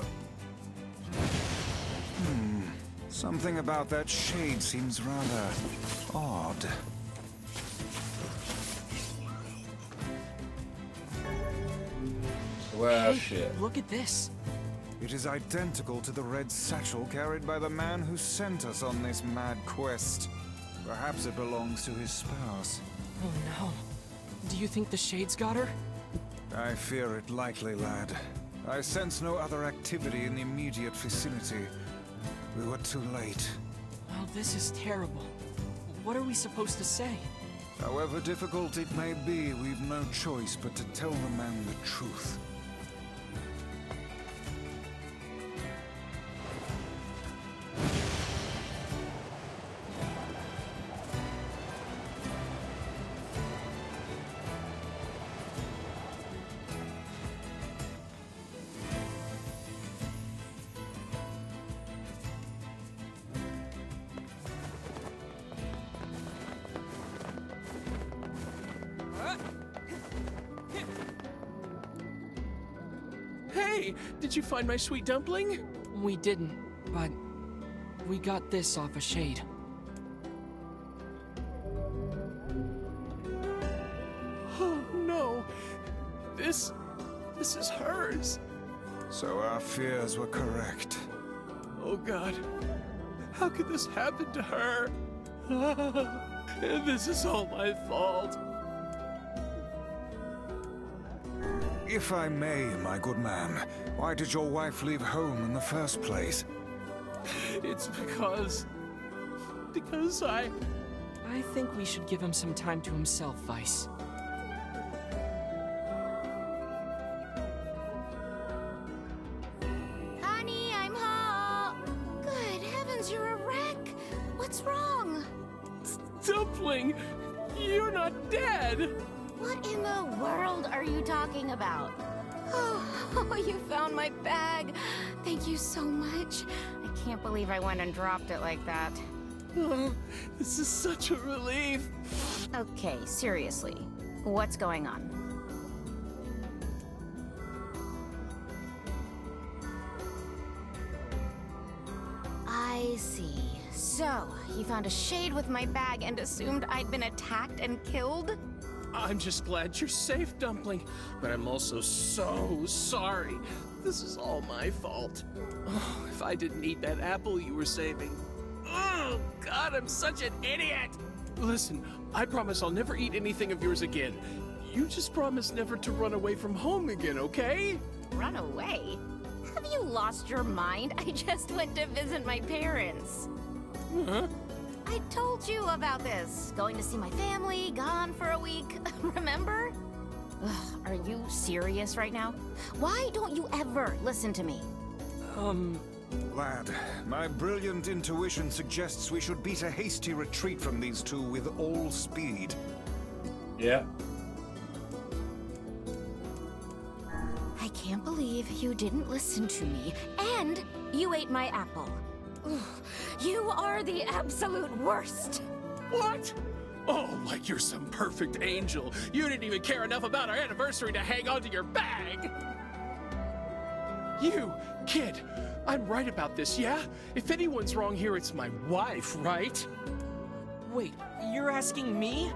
Something about that shade seems rather odd. Well, hey, shit. Look at this. It is identical to the red satchel carried by the man who sent us on this mad quest. Perhaps it belongs to his spouse. Oh no. Do you think the shades got her? I fear it likely, lad. I sense no other activity in the immediate vicinity. We were too late. Well, this is terrible. What are we supposed to say? However difficult it may be, we've no choice but to tell the man the truth. Hey, did you find my sweet dumpling? We didn't, but we got this off a shade. Oh no. This This is hers. So our fears were correct. Oh God, how could this happen to her? This is all my fault. If I may, my good man, why did your wife leave home in the first place? It's because I think we should give him some time to himself, Weiss. Honey, I'm home. Good heavens, you're a wreck. What's wrong? Dumpling, you're not dead. What in the world are you talking about? Oh, you found my bag. Thank you so much. I can't believe I went and dropped it like that. Oh, this is such a relief. Okay, seriously. What's going on? I see. So, you found a shade with my bag and assumed I'd been attacked and killed? I'm just glad you're safe, Dumpling, but I'm also so sorry. This is all my fault. Oh, if I didn't eat that apple you were saving. Oh, God, I'm such an idiot! Listen, I promise I'll never eat anything of yours again. You just promise never to run away from home again, okay? Run away? Have you lost your mind? I just went to visit my parents. Huh? I told you about this. Going to see my family, gone for a week. Remember? Ugh, are you serious right now? Why don't you ever listen to me? Lad, my brilliant intuition suggests we should beat a hasty retreat from these two with all speed. Yeah. I can't believe you didn't listen to me, and you ate my apple. Ugh, you are the absolute worst. What? Oh, like you're some perfect angel. You didn't even care enough about our anniversary to hang on to your bag. You, kid, I'm right about this, yeah? If anyone's wrong here, it's my wife, right? Wait, you're asking me?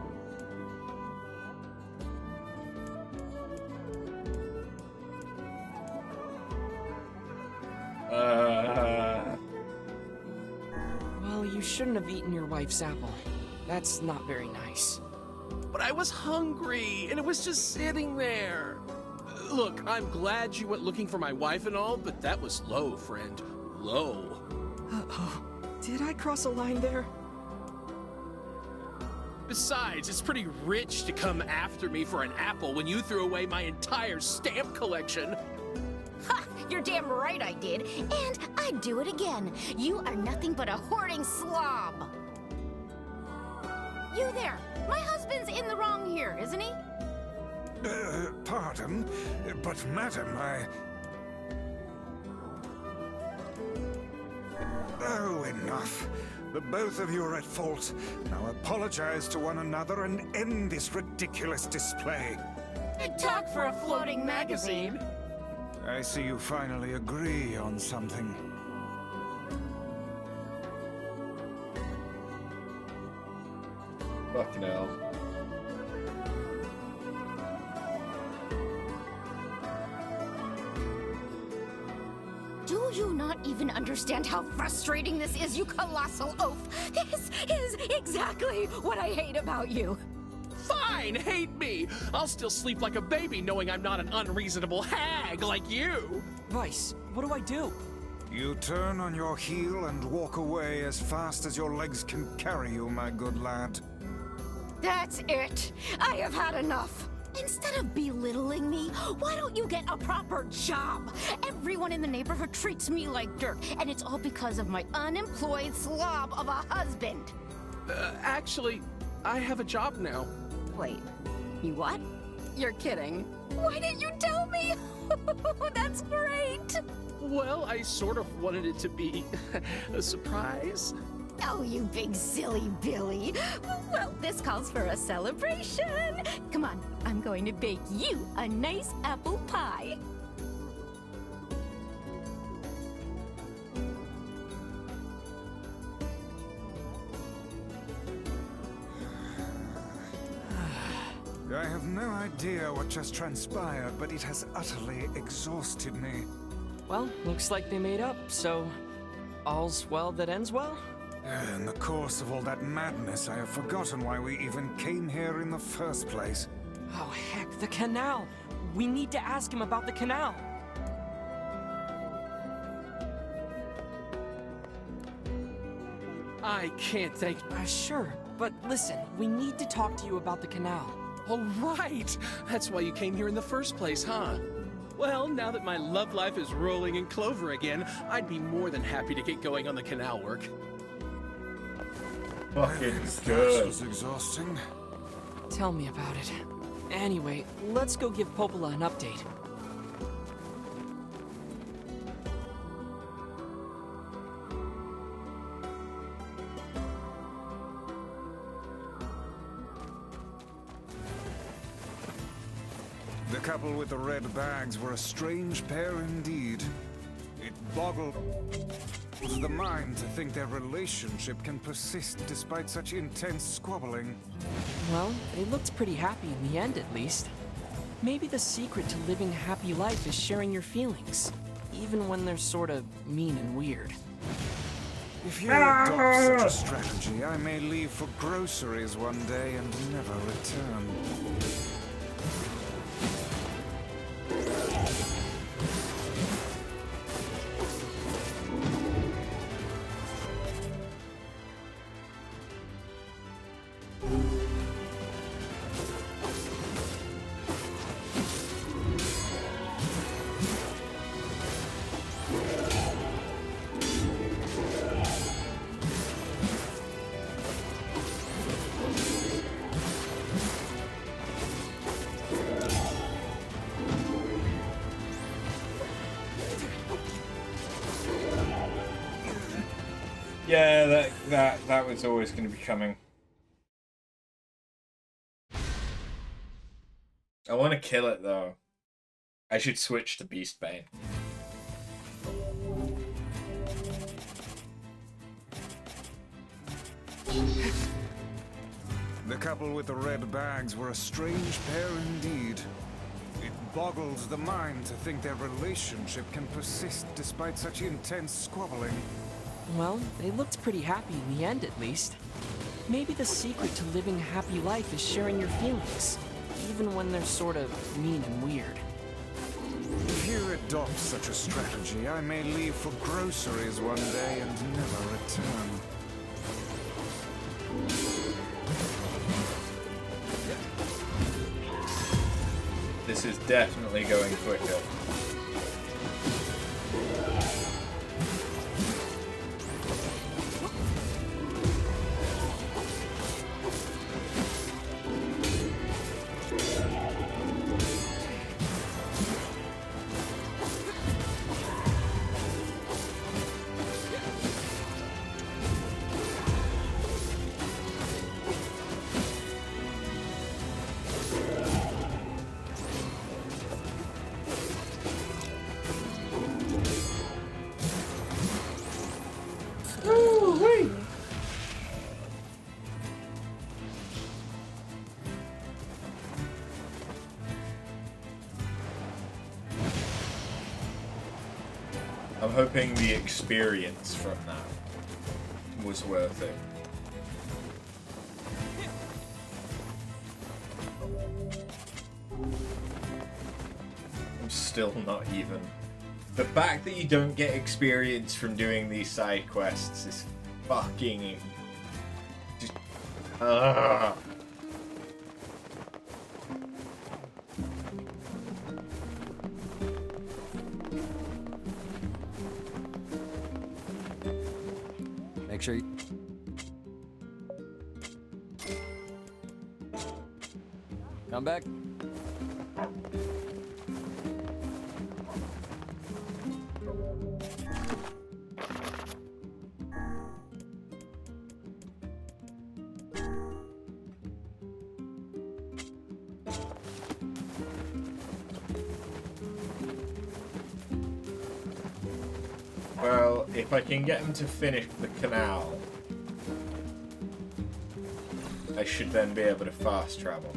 Well, you shouldn't have eaten your wife's apple. That's not very nice. But I was hungry, and it was just sitting there. Look, I'm glad you went looking for my wife and all, but that was low, friend. Low. Uh-oh. Did I cross a line there? Besides, it's pretty rich to come after me for an apple when you threw away my entire stamp collection. Ha! You're damn right I did, and I'd do it again. You are nothing but a hoarding slob. You there! My husband's in the wrong here, isn't he? Pardon, but madam, Oh, enough. The both of you are at fault. Now apologize to one another and end this ridiculous display. Big talk for a floating magazine. I see you finally agree on something. Fucking hell. Do you not even understand how frustrating this is, you colossal oaf? This is exactly what I hate about you. Fine, hate me. I'll still sleep like a baby knowing I'm not an unreasonable hag like you. Weiss, what do I do? You turn on your heel and walk away as fast as your legs can carry you, my good lad. That's it. I have had enough. Instead of belittling me, why don't you get a proper job? Everyone in the neighborhood treats me like dirt, and it's all because of my unemployed slob of a husband. Actually, I have a job now. Wait, you what? You're kidding. Why didn't you tell me? That's great. Well, I sort of wanted it to be a surprise. Oh, you big silly Billy. Well, this calls for a celebration. Come on, I'm going to bake you a nice apple pie. I have no idea what just transpired, but it has utterly exhausted me. Well, looks like they made up, so all's well that ends well? In the course of all that madness, I have forgotten why we even came here in the first place. Oh heck, the canal! We need to ask him about the canal! I can't thank... Sure, but listen, we need to talk to you about the canal. All right! That's why you came here in the first place, huh? Well, now that my love life is rolling in clover again, I'd be more than happy to get going on the canal work. Fucking This good. was exhausting. Tell me about it. Anyway, let's go give Popola an update. The couple with the red bags were a strange pair indeed. It boggled the mind to think their relationship can persist despite such intense squabbling. Well, they looked pretty happy in the end, at least. Maybe the secret to living a happy life is sharing your feelings, even when they're sort of mean and weird. If you adopt such a strategy, I may leave for groceries one day and never return. Yeah, that was always going to be coming. I want to kill it though. I should switch to Beastbane. The couple with the red bags were a strange pair indeed. It boggles the mind to think their relationship can persist despite such intense squabbling. Well, they looked pretty happy in the end, at least. Maybe the secret to living a happy life is sharing your feelings, even when they're sort of mean and weird. If you adopt such a strategy, I may leave for groceries one day and never return. This is definitely going quicker. I'm hoping the experience from that was worth it. I'm still not even. The fact that you don't get experience from doing these side quests is fucking just Make sure you... Come back. Well, if I can get him to finish the canal, I should then be able to fast travel.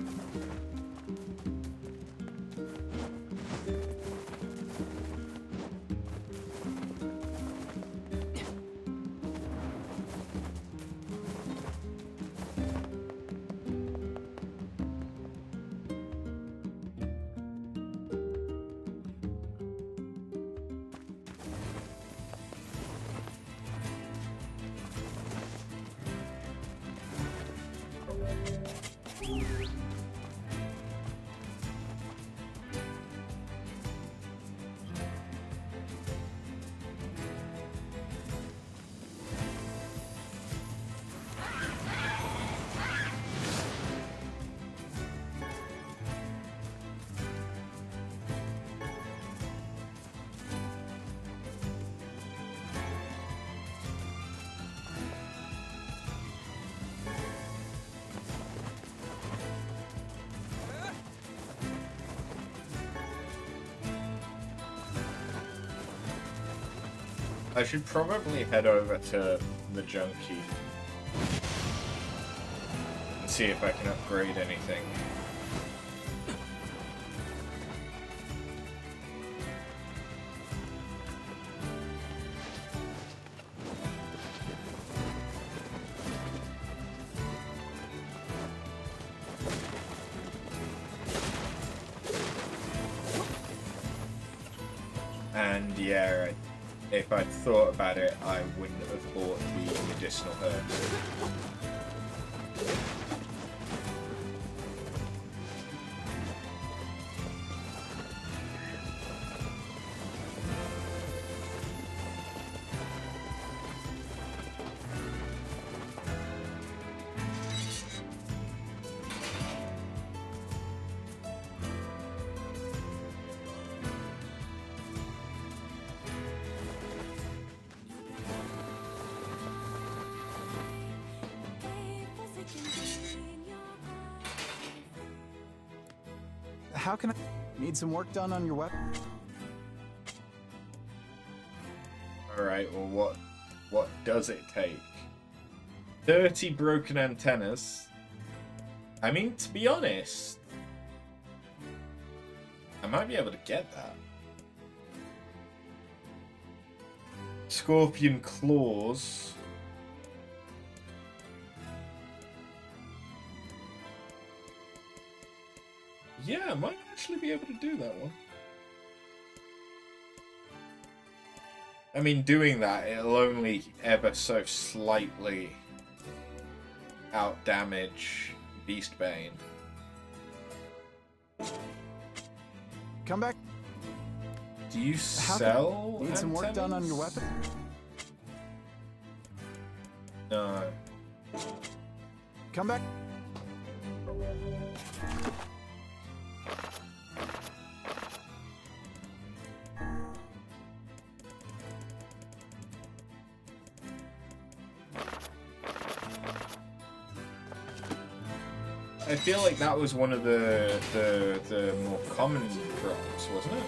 I should probably head over to the junkie and see if I can upgrade anything. And yeah, if I'd thought about it, I wouldn't have bought the medicinal herbs. How can I... Need some work done on your weapon? Alright, well what does it take? 30 broken antennas. I mean, to be honest, I might be able to get that. Scorpion claws. Yeah, I might actually be able to do that one. I mean, doing that, it'll only ever so slightly outdamage Beastbane. Come back. Do you sell Need some work done on your weapon? No. Come back. I feel like that was one of the more common drops, wasn't it?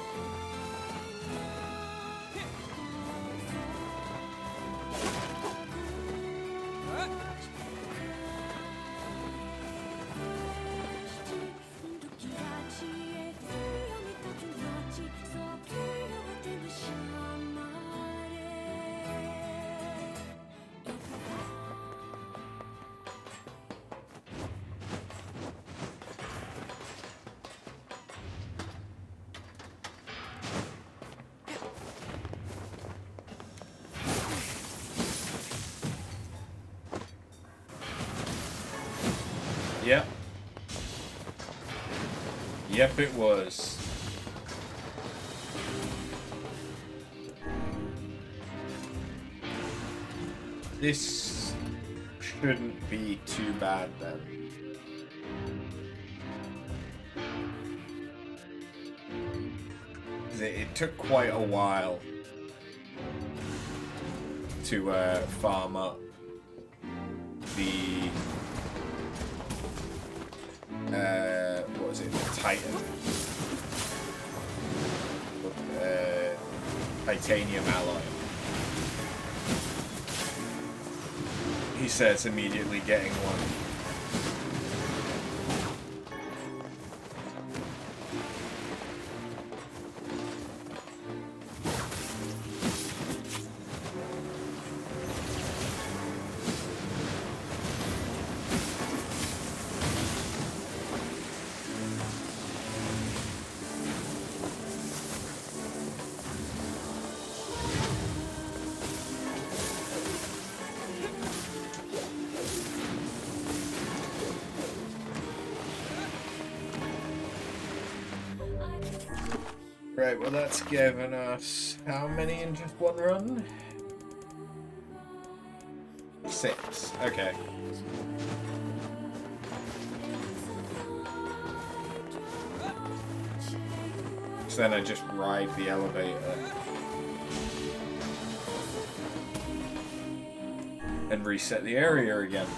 Yep. Yep, it was. This shouldn't be too bad then. It took quite a while to farm up the what was it? Titan. Titanium alloy. He says immediately getting one. Right, well that's given us how many in just one run? 6. Okay. So then I just ride the elevator and reset the area again.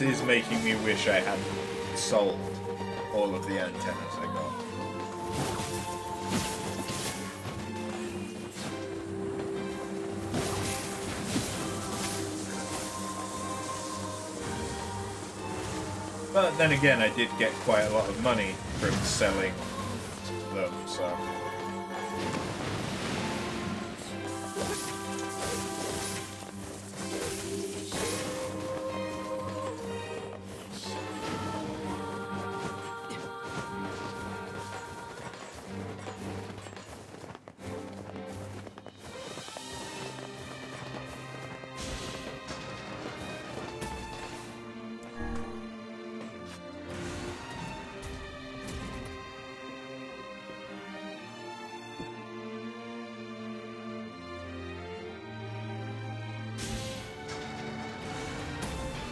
This is making me wish I hadn't sold all of the antennas I got. But then again, I did get quite a lot of money from selling them, so...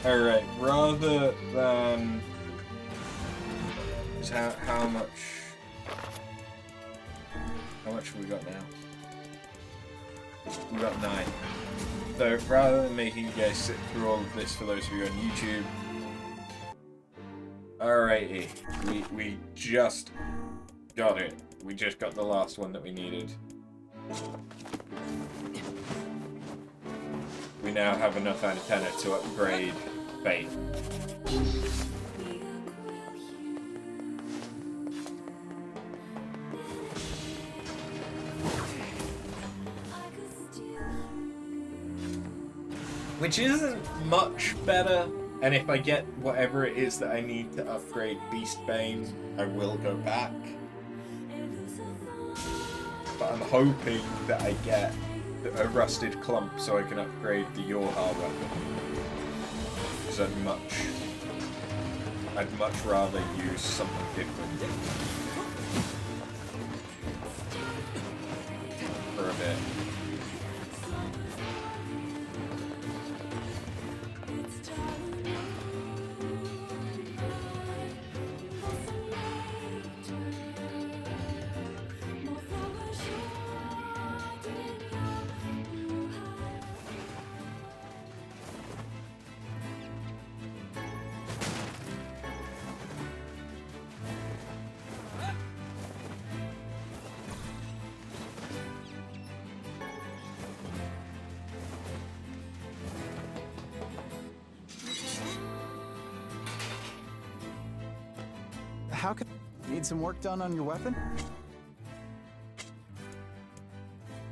Alright, rather than... How much have we got now? We got 9. So rather than making you guys sit through all of this for those of you on YouTube... Alrighty, we just got it. We just got the last one that we needed. We now have enough antenna to upgrade Faith. Which isn't much better, and if I get whatever it is that I need to upgrade Beastbane, I will go back. But I'm hoping that I get a rusted clump so I can upgrade the Yonah weapon. Because I'd much rather use something different for a bit. How can... Need some work done on your weapon?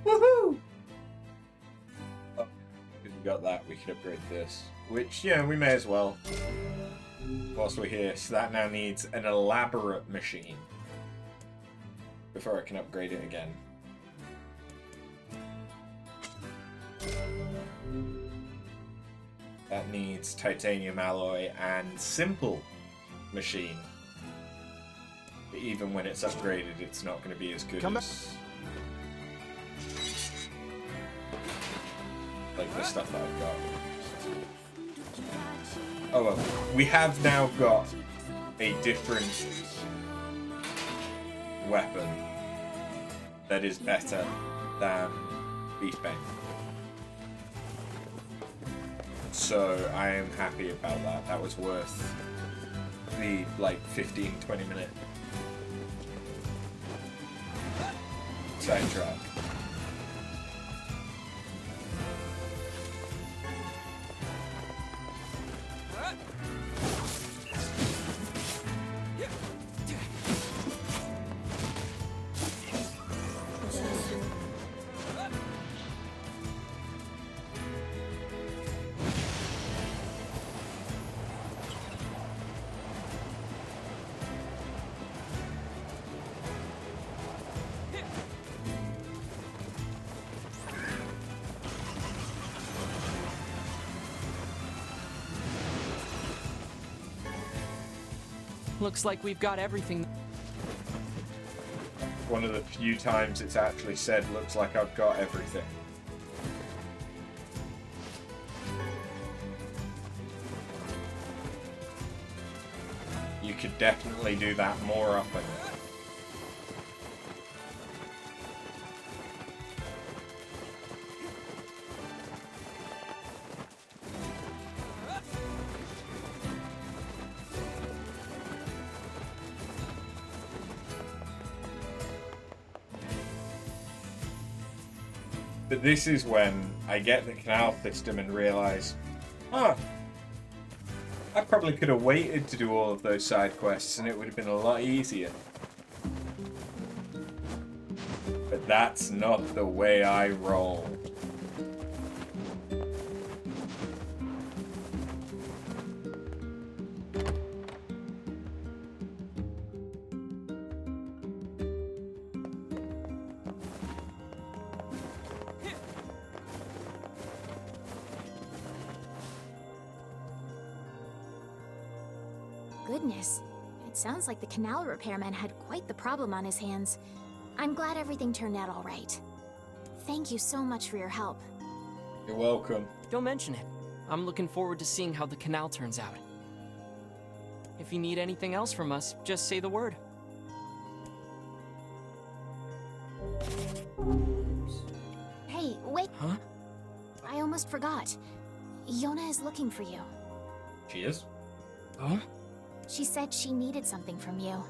Woohoo! Oh, because we got that, we can upgrade this. Which, yeah, we may as well. Whilst we're here. So that now needs an elaborate machine. Before I can upgrade it again. That needs titanium alloy and simple machine. But even when it's upgraded, it's not going to be as good as like the stuff that I've got. Oh well, we have now got a different weapon that is better than Beastbane. So I am happy about that. That was worth the like 15-20 minute sidetrack. Looks like we've got everything. One of the few times it's actually said, looks like I've got everything. You could definitely do that more often. But this is when I get the canal system and realise, I probably could have waited to do all of those side quests and it would have been a lot easier. But that's not the way I roll. Goodness, it sounds like the canal repairman had quite the problem on his hands. I'm glad everything turned out all right. Thank you so much for your help. You're welcome. Don't mention it. I'm looking forward to seeing how the canal turns out. If you need anything else from us, just say the word. Hey, wait. Huh? I almost forgot. Yonah is looking for you. She is? Oh? She said she needed something from you.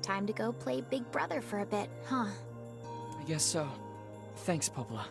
Time to go play Big Brother for a bit, huh? I guess so. Thanks, Popola.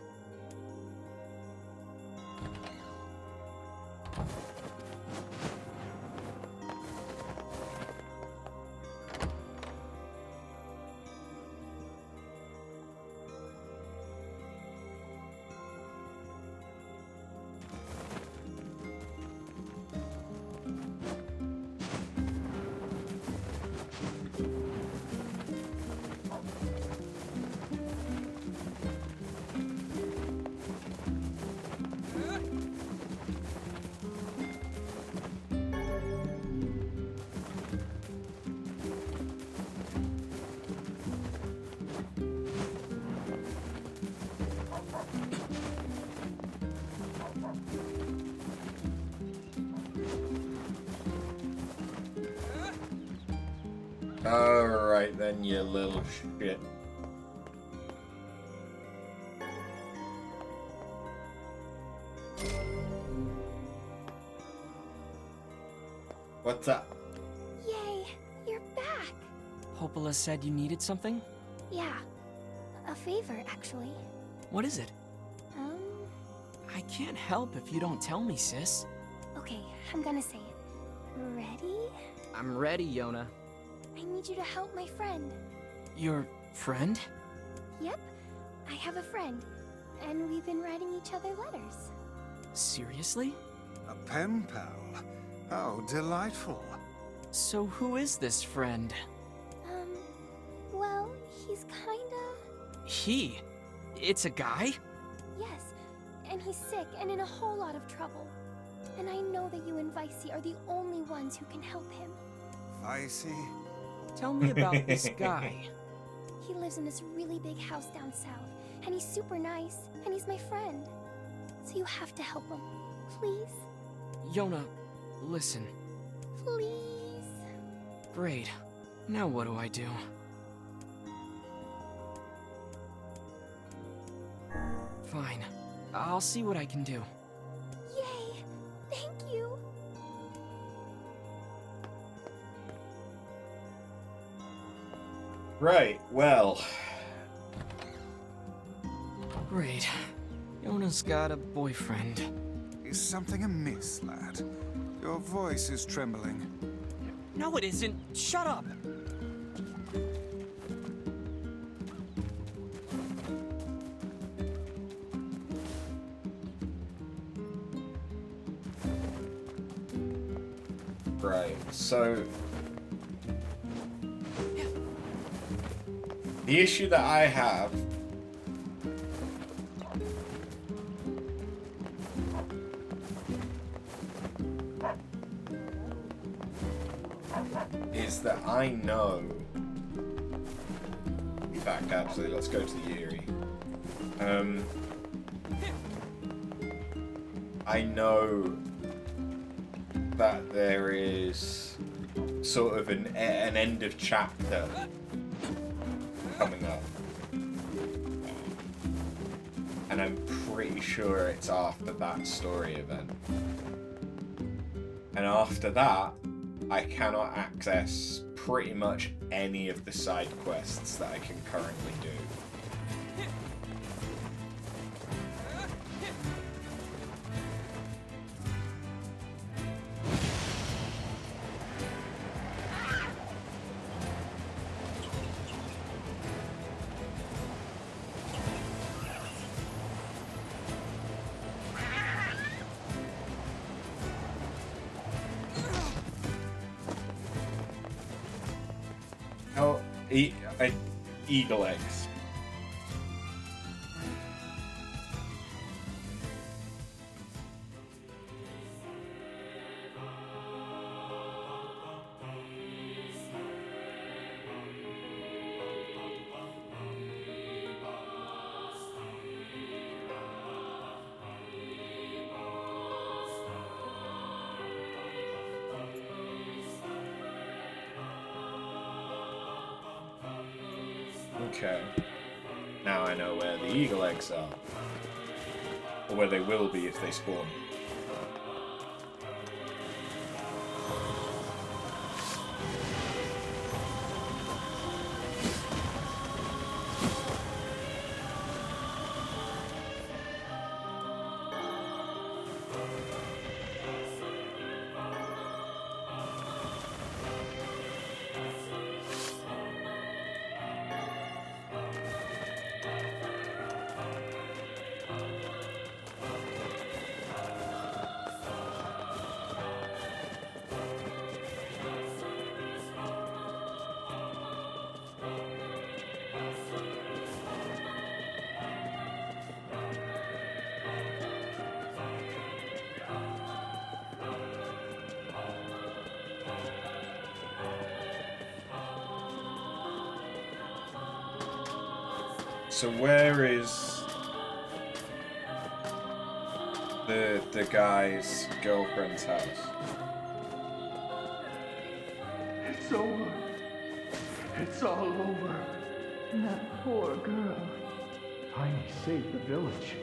Alright then, you little shit. What's up? Yay, you're back. Popola said you needed something? Yeah, a favor, actually. What is it? I can't help if you don't tell me, sis. Okay, I'm gonna say it. Ready? I'm ready, Yonah. I need you to help my friend. Your friend? Yep, I have a friend, and we've been writing each other letters. Seriously? A pen pal? How delightful. So who is this friend? Well, he's kinda... He? It's a guy? Yes, and he's sick and in a whole lot of trouble. And I know that you and Vicey are the only ones who can help him. Vicey? Tell me about this guy. He lives in this really big house down south, and he's super nice, and he's my friend. So you have to help him, please? Yonah, listen. Please? Great. Now what do I do? Fine. I'll see what I can do. Yay! Thank you! Right, well. Great. Yonah's got a boyfriend. Is something amiss, lad? Your voice is trembling. No, it isn't. Shut up! Right, so... the issue that I have is that I know... In fact, actually, let's go to the Yuri. I know that there is sort of an end of chapter coming up. And I'm pretty sure it's after that story event. And after that, I cannot access pretty much any of the side quests that I can currently do. Eagle eggs. Okay. Now I know where the eagle eggs are. Or where they will be if they spawn. So where is the guy's girlfriend's house? It's over. It's all over. That poor girl. Kainé saved the village.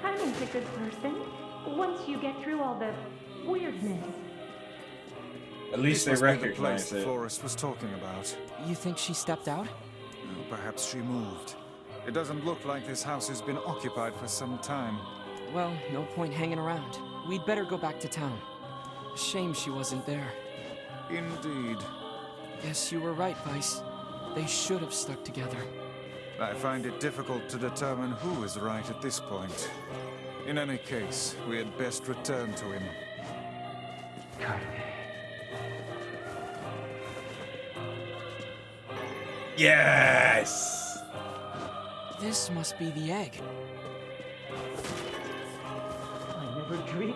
Kainé's a good person, once you get through all the weirdness. At least they recognize the it. Forrest was talking about. You think she stepped out? Oh, perhaps she moved. It doesn't look like this house has been occupied for some time. Well, no point hanging around. We'd better go back to town. Shame she wasn't there. Indeed. Guess you were right, Weiss. They should have stuck together. I find it difficult to determine who is right at this point. In any case, we had best return to him. Yes! This must be the egg. I never dreamed.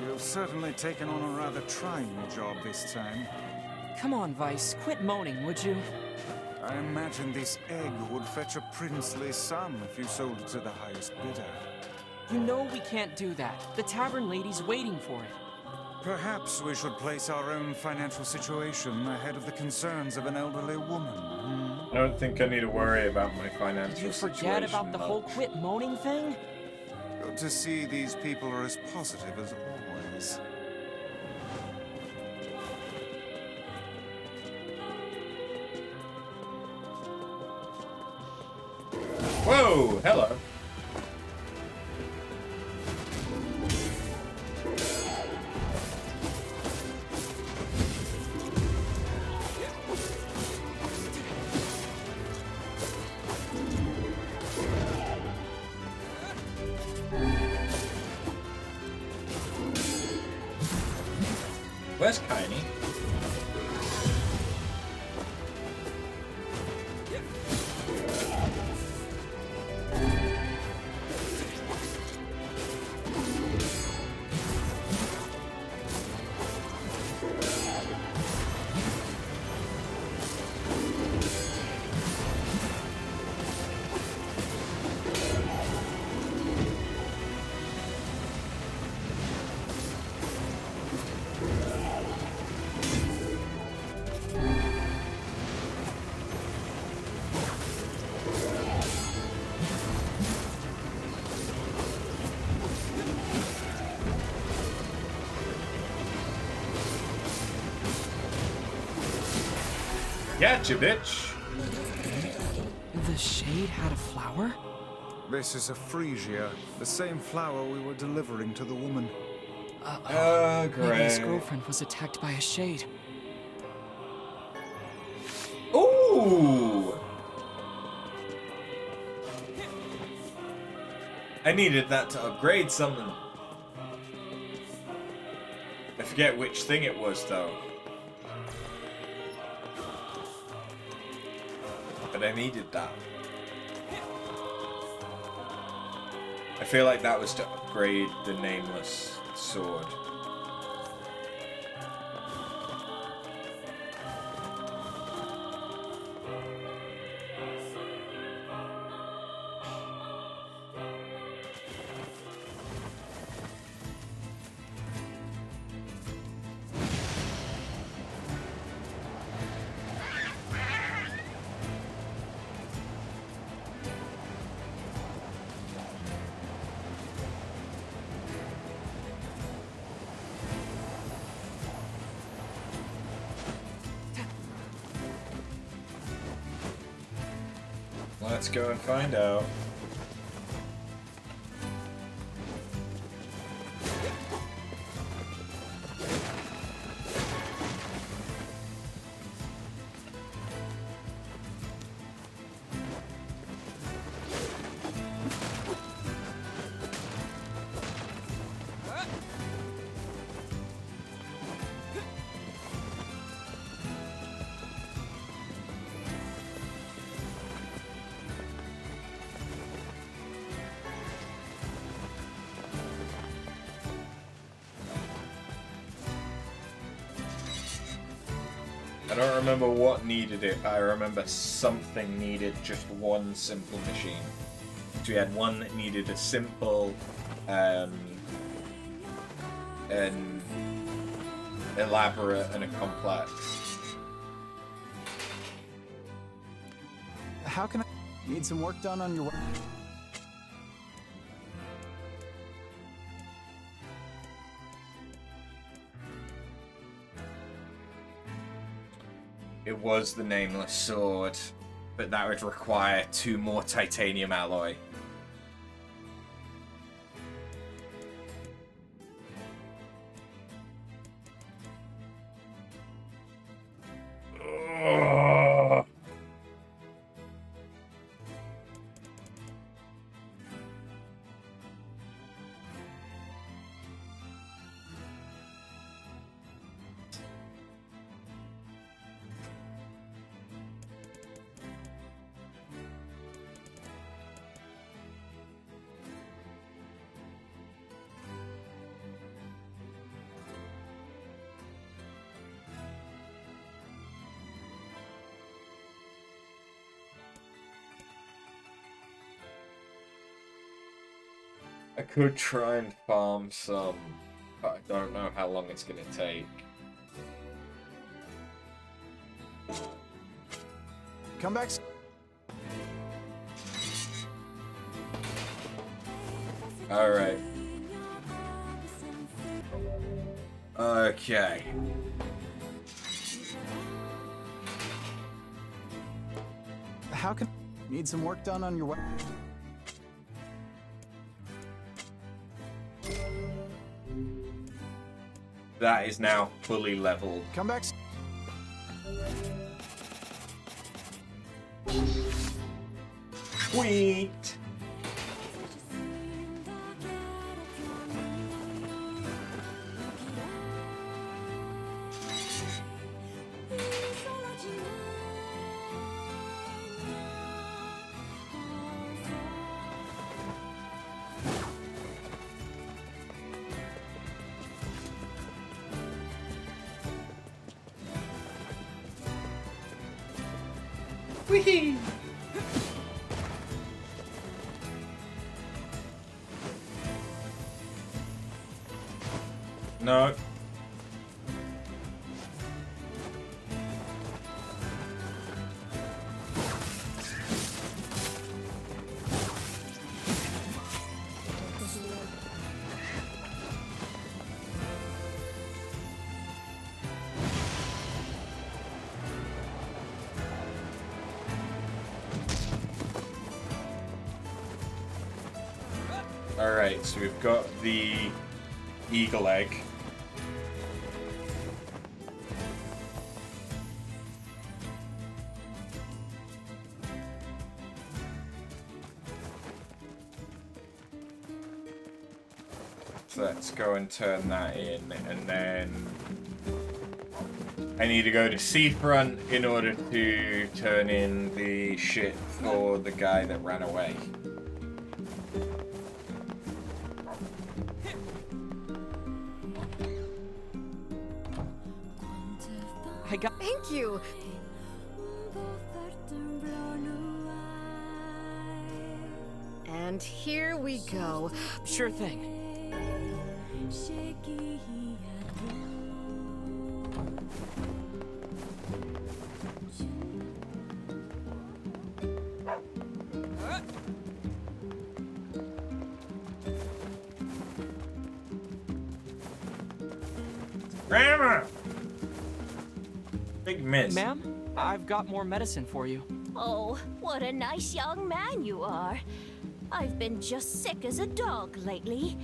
You've certainly taken on a rather trying job this time. Come on, Weiss, quit moaning, would you? I imagine this egg would fetch a princely sum if you sold it to the highest bidder. You know we can't do that. The tavern lady's waiting for it. Perhaps we should place our own financial situation ahead of the concerns of an elderly woman. I don't think I need to worry about my financial Did you situation. forget about the whole quit moaning thing? Good to see these people are as positive as always. Whoa, hello. Where's Kainé? Gotcha, bitch. The shade had a flower? This is a freesia, the same flower we were delivering to the woman. Maybe his girlfriend was attacked by a shade. Ooh! I needed that to upgrade something. I forget which thing it was, though. But I needed that. I feel like that was to upgrade the nameless sword. Let's go and find out. I don't remember what needed it, but I remember something needed just one simple machine. So we had one that needed a simple, an elaborate, and a complex. How can I... Need some work done on your... It was the nameless sword, but that would require 2 more titanium alloy. Ugh. I could try and farm some, but I don't know how long it's going to take. Come back. Alright. Okay. How can... Need some work done on your way? That is now fully leveled. Come back. Sweet. Whee! No. Alright, so we've got the eagle egg. So let's go and turn that in, and then I need to go to Seafront in order to turn in the shit for the guy that ran away. Thank you. And here we go. Sure thing. Grandma! Big miss. Ma'am, I've got more medicine for you. Oh, what a nice young man you are. I've been just sick as a dog lately.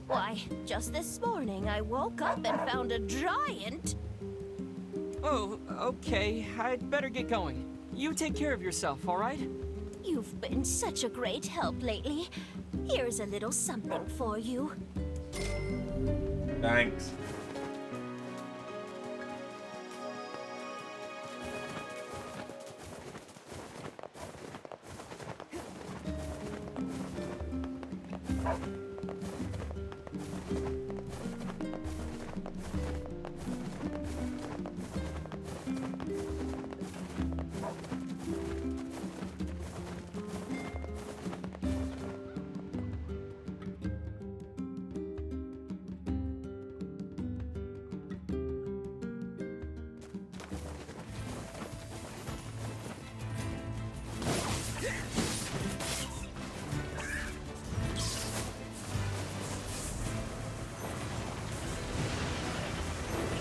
Why, just this morning I woke up and found a giant. Oh, okay. I'd better get going. You take care of yourself, all right? You've been such a great help lately. Here's a little something for you. Thanks.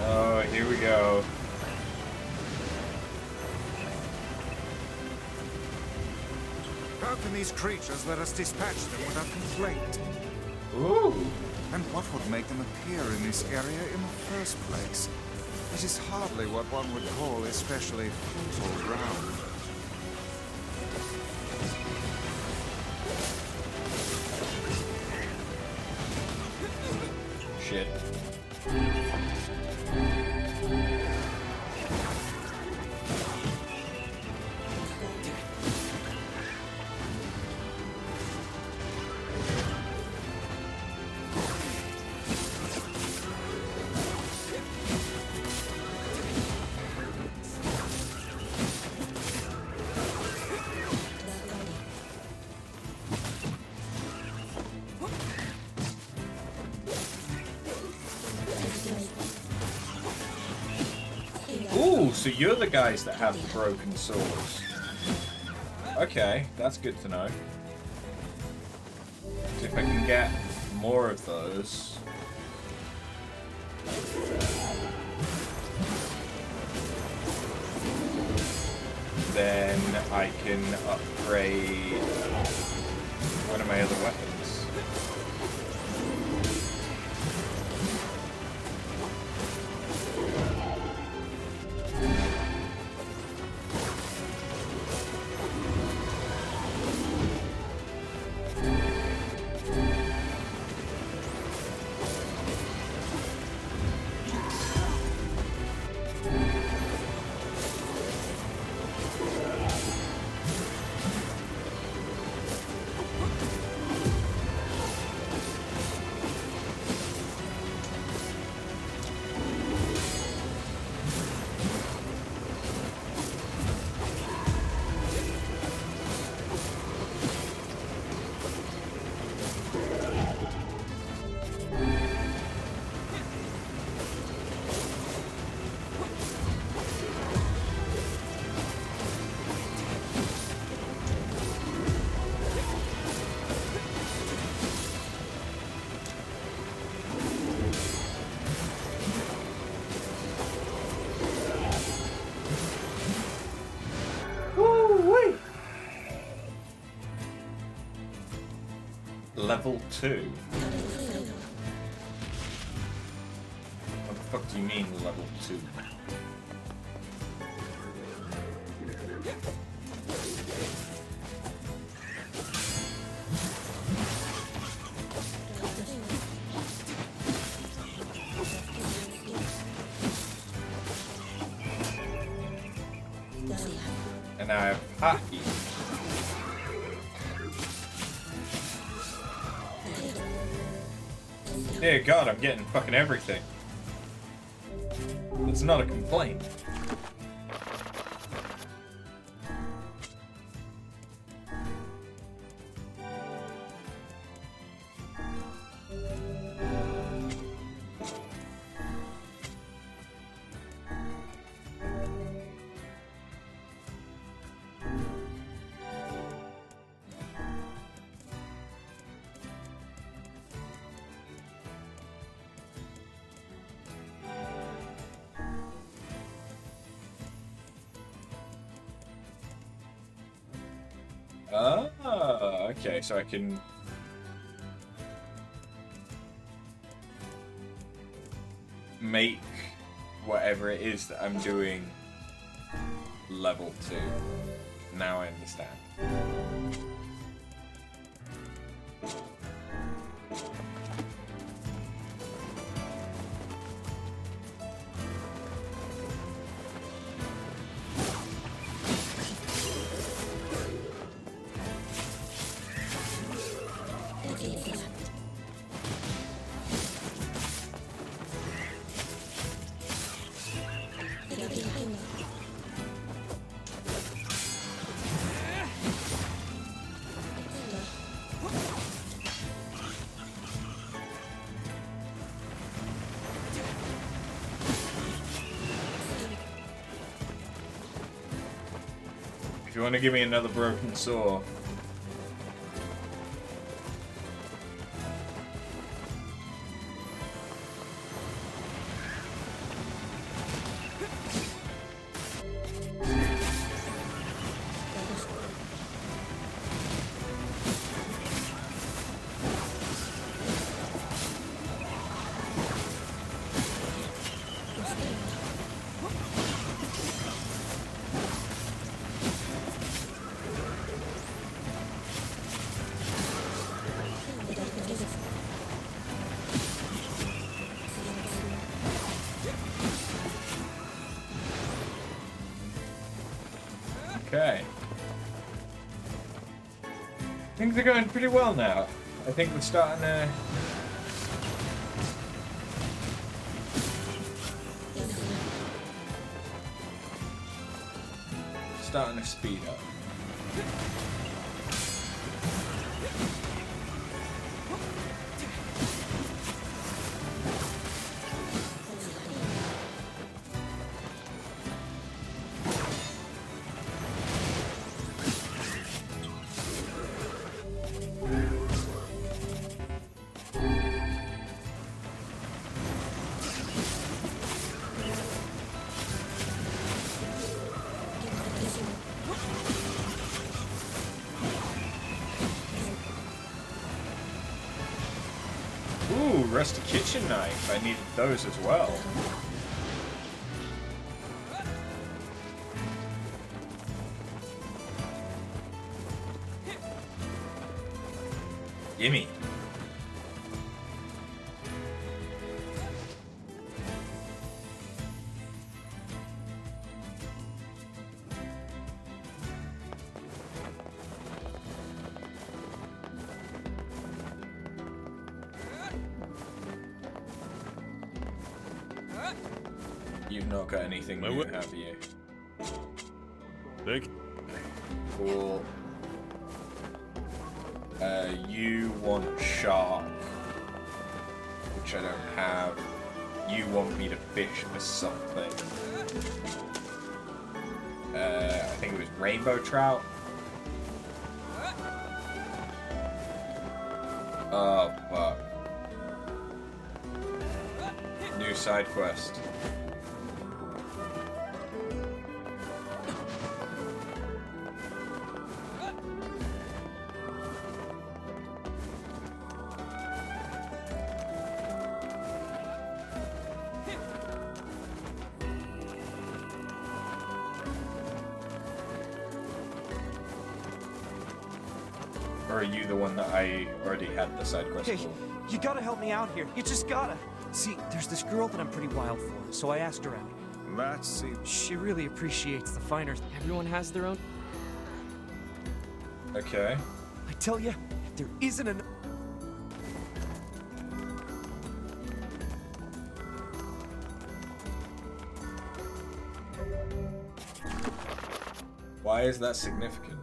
Oh, here we go. How can these creatures let us dispatch them without complaint? Ooh. And what would make them appear in this area in the first place? It is hardly what one would call especially fertile ground. Shit. Ooh, so you're the guys that have broken swords. Okay, that's good to know. So if I can get more of those. Then I can upgrade one of my other weapons. level 2? What the fuck do you mean level 2? And now I have hockey. Dear God, I'm getting fucking everything. It's not a complaint. Okay, so I can... make whatever it is that I'm doing level 2. Now I understand. If you want to give me another broken saw. Okay. Things are going pretty well now. I think we're starting to... speed up. Ooh, rusty kitchen knife. I needed those as well. Gimme. You've not got anything new, have you? Thank you. Cool. You want shark, which I don't have. You want me to fish for something. I think it was rainbow trout. Oh, fuck. New side quest. Or are you the one that I already had the side quest Hey, for? you gotta help me out here. You just gotta. See, there's this girl that I'm pretty wild for, so I asked her out. Let's see. She really appreciates the finer. Everyone has their own. Okay. I tell you, there isn't an. Why is that significant?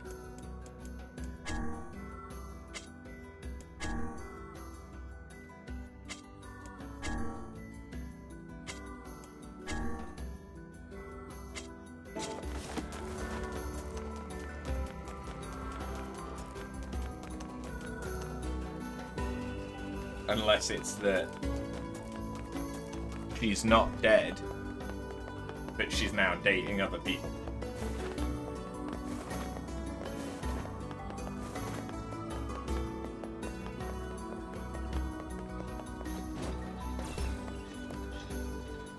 Unless it's that she's not dead, but she's now dating other people.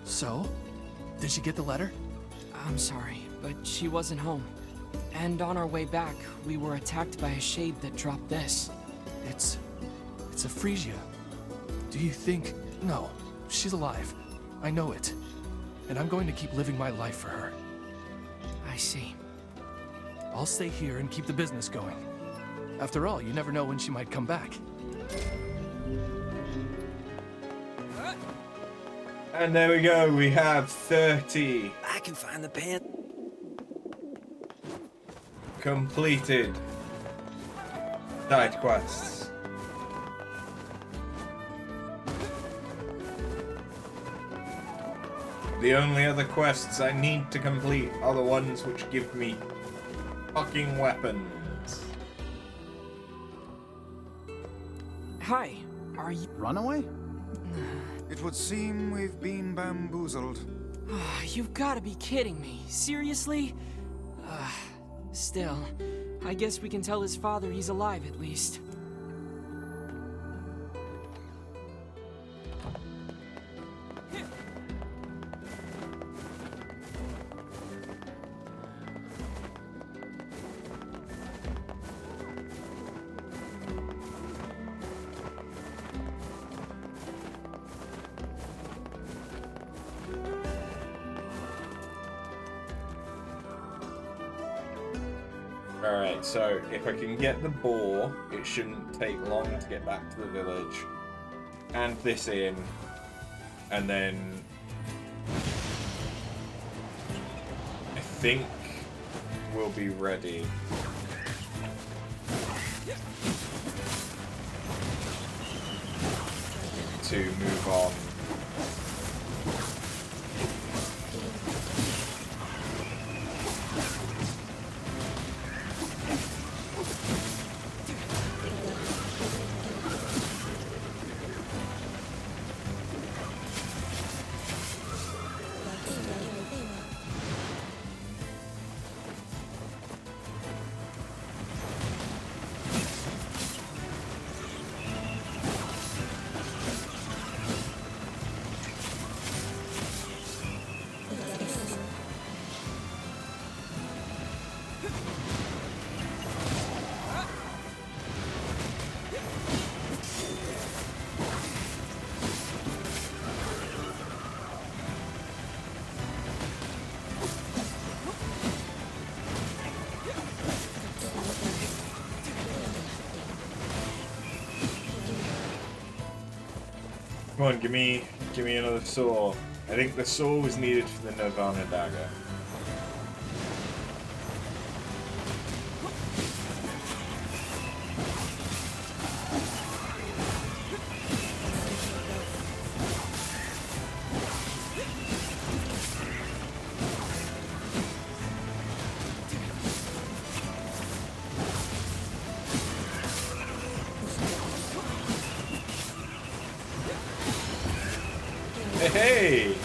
So? Did she get the letter? I'm sorry, but she wasn't home. And on our way back, we were attacked by a shade that dropped this. It's a Frisia. Do you think... No, she's alive. I know it. And I'm going to keep living my life for her. I see. I'll stay here and keep the business going. After all, you never know when she might come back. And there we go, we have 30. I can find the pen. Completed. Side quests. The only other quests I need to complete are the ones which give me fucking weapons. Hi, are you... Runaway? It would seem we've been bamboozled. You've gotta be kidding me. Seriously? Still, I guess we can tell his father he's alive at least. Alright, so if I can get the boar, it shouldn't take long to get back to the village. And this in. And then... I think we'll be ready. To move on. Come on, give me another saw. I think the saw was needed for the Nirvana dagger. Hey!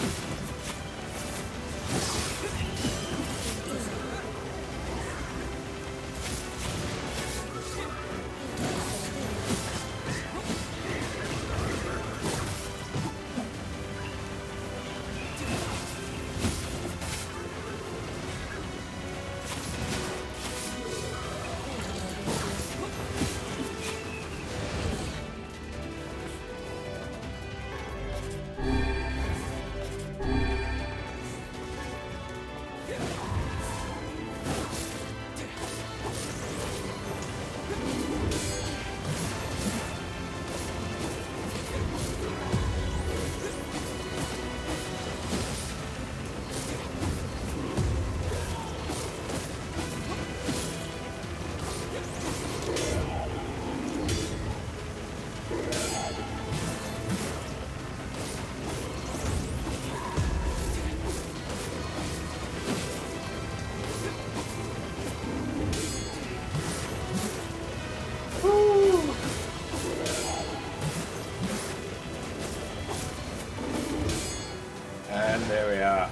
And there we are.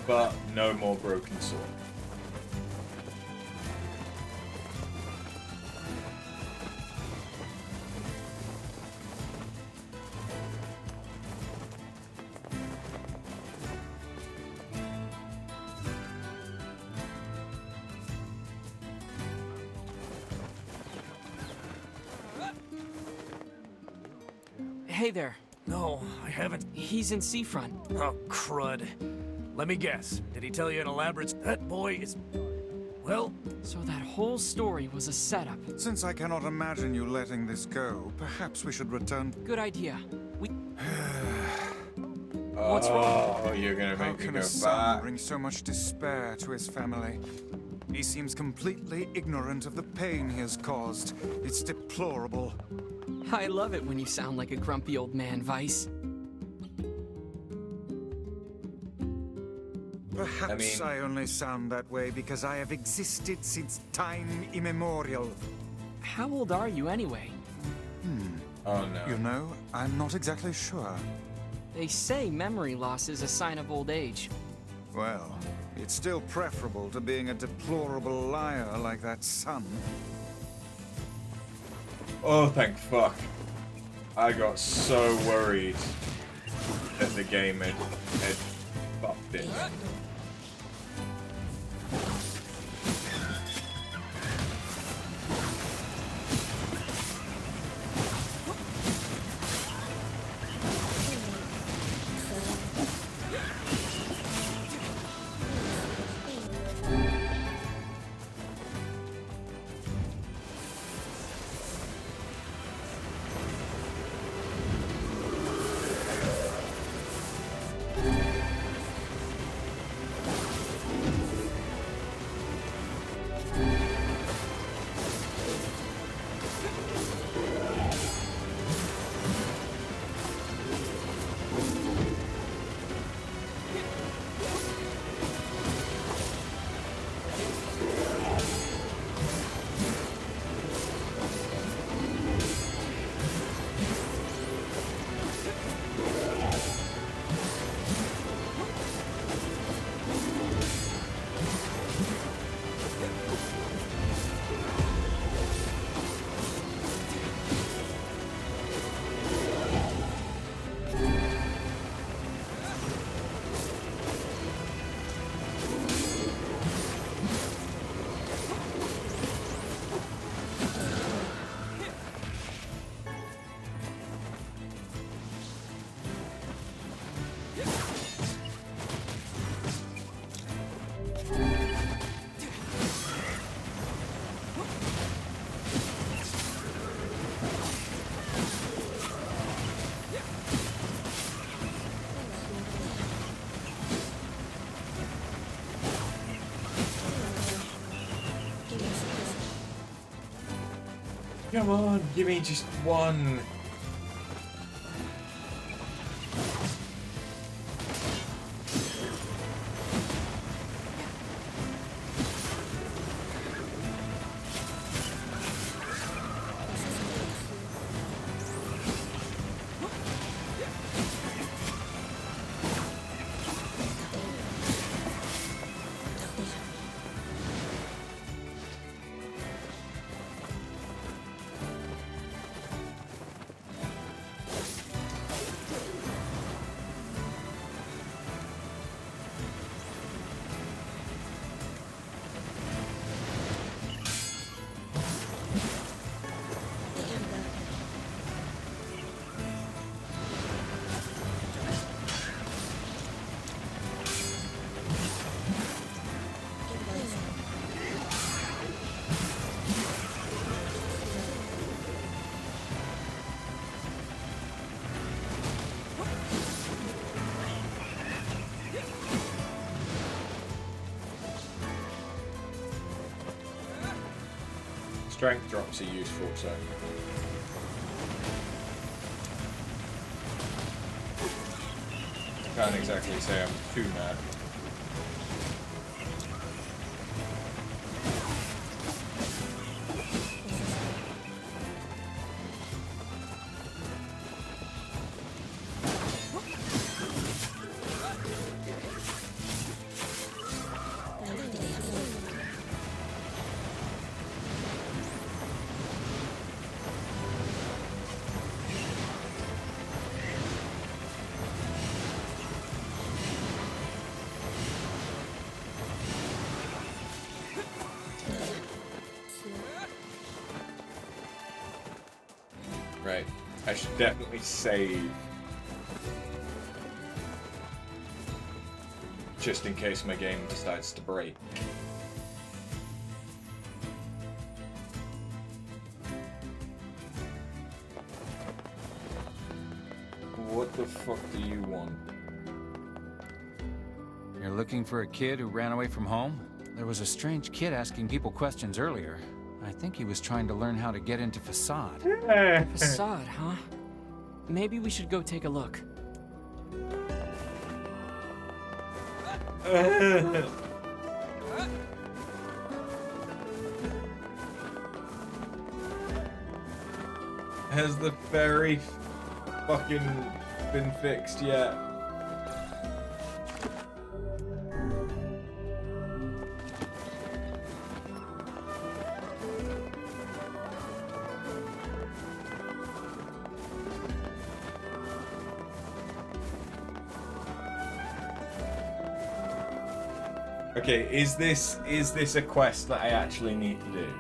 But no more broken sword. Hey there. No, I haven't. He's in Seafront. Oh, crud. Let me guess. Did he tell you an elaborate... That boy is... Well... So that whole story was a setup. Since I cannot imagine you letting this go, perhaps we should return... Good idea. We... What's wrong? Oh, you're gonna How make me can go a son back. bring so much despair to his family? He seems completely ignorant of the pain he has caused. It's deplorable. I love it when you sound like a grumpy old man, Weiss. Perhaps I only sound that way because I have existed since time immemorial. How old are you anyway? Oh no. You know, I'm not exactly sure. They say memory loss is a sign of old age. Well, it's still preferable to being a deplorable liar like that son. Oh, thank fuck. I got so worried that the game had fucked it. Come on, give me just one. Strength drops are useful, so. Can't exactly say I'm too mad. Right. I should definitely save. Just in case my game decides to break. What the fuck do you want? You're looking for a kid who ran away from home? There was a strange kid asking people questions earlier. I think he was trying to learn how to get into Facade. Facade, huh? Maybe we should go take a look. Has the ferry fucking been fixed yet? Okay, is this a quest that I actually need to do?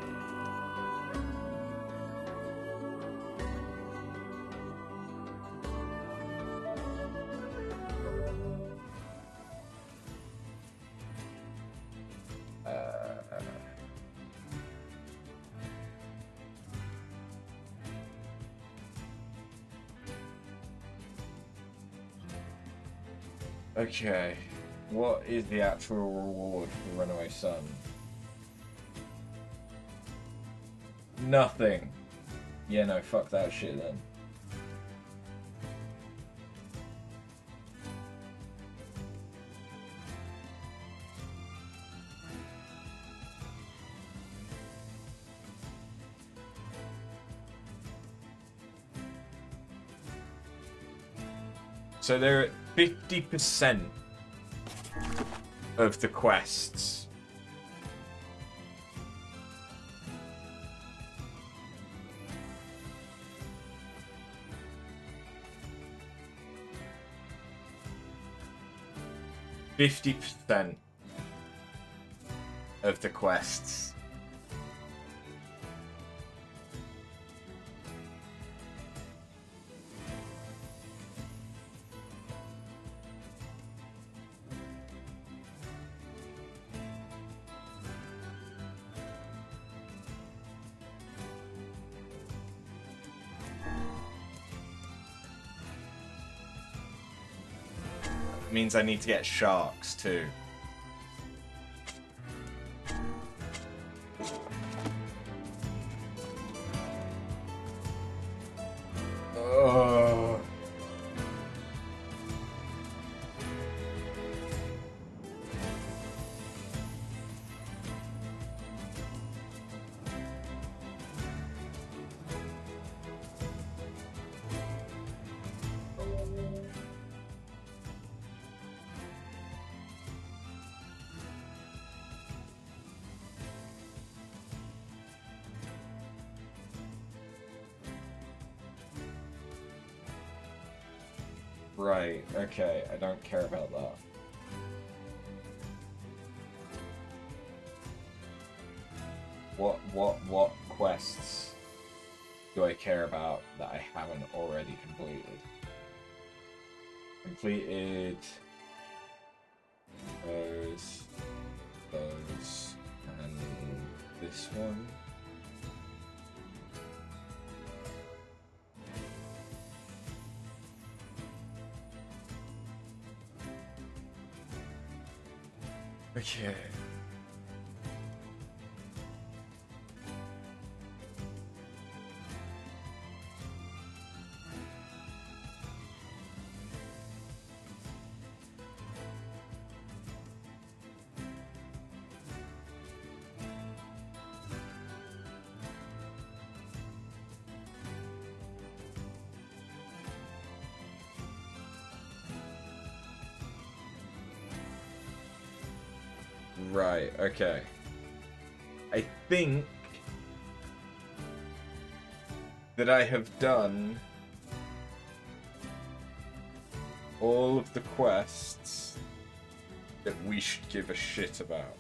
Okay. What is the actual reward for Runaway Son? Nothing. Yeah, no, fuck that shit then. So they're at 50% of the quests. %50 of the quests. Means I need to get sharks too. Oh. Right, okay, I don't care about that. What quests do I care about that I haven't already completed? Completed those, and this one. Okay. Right, okay. I think that I have done all of the quests that we should give a shit about.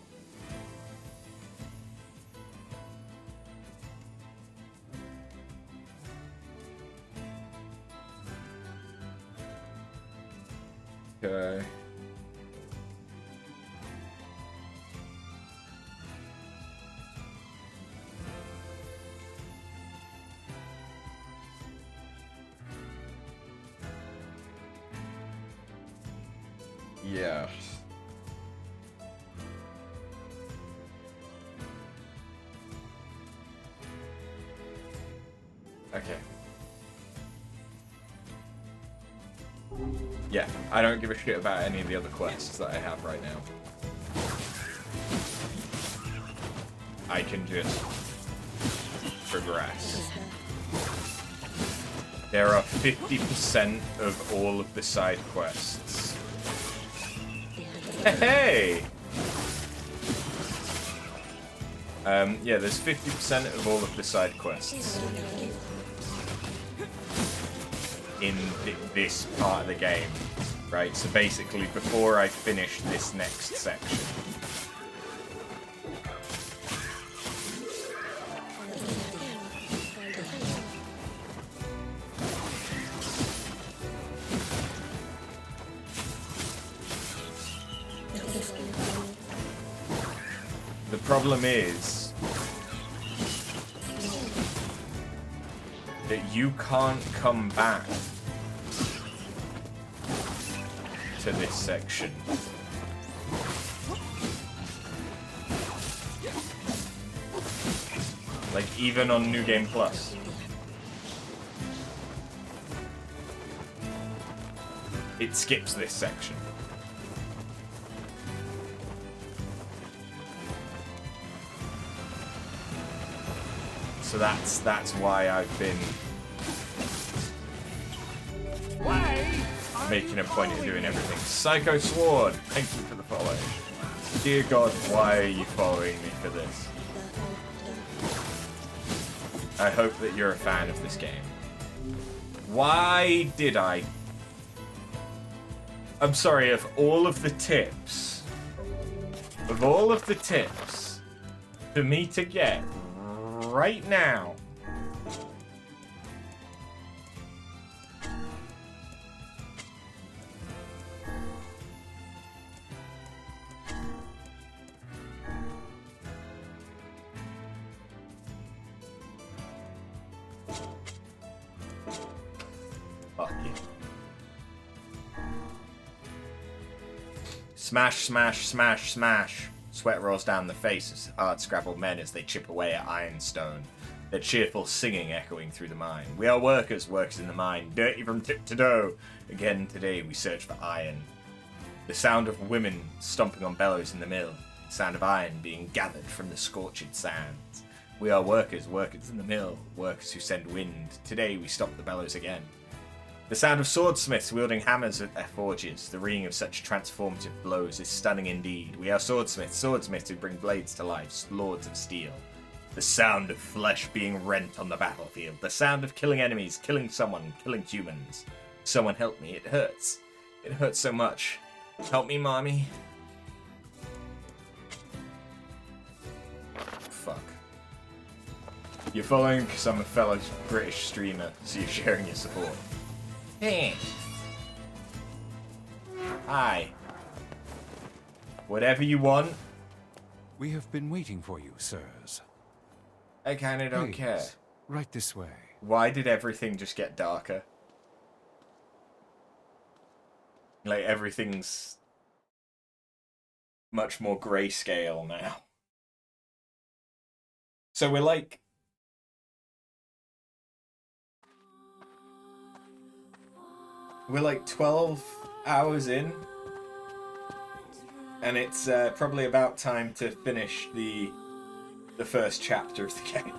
Okay. Yeah. Okay. Yeah, I don't give a shit about any of the other quests that I have right now. I can just progress. There are 50% of all of the side quests. Hey! Yeah, there's 50% of all of the side quests in this part of the game, right? So basically, before I finish this next section. The problem is that you can't come back to this section. Like, even on New Game Plus. It skips this section. So that's why I've been making a point of doing everything. Psycho Sword, thank you for the follow. Dear God, why are you following me for this? I hope that you're a fan of this game. Why did I? I'm sorry, of all of the tips for me to get right now, fuck you. Smash, smash, smash, smash. Sweat rolls down the faces of hard-scrabbled men as they chip away at ironstone, their cheerful singing echoing through the mine. We are workers, workers in the mine, dirty from tip to toe. Again today we search for iron. The sound of women stomping on bellows in the mill, the sound of iron being gathered from the scorched sands. We are workers, workers in the mill, workers who send wind. Today we stop the bellows again. The sound of swordsmiths wielding hammers at their forges. The ringing of such transformative blows is stunning indeed. We are swordsmiths, swordsmiths who bring blades to life, lords of steel. The sound of flesh being rent on the battlefield. The sound of killing enemies, killing someone, killing humans. Someone help me, it hurts. It hurts so much. Help me, mommy. Fuck. You're following because I'm a fellow British streamer, so you're sharing your support. Hey. Hi. Whatever you want. We have been waiting for you, sirs. I kinda don't care. Right this way. Why did everything just get darker? Like, everything's much more grayscale now. So we're like... We're like 12 hours in. And it's probably about time to finish the first chapter of the game.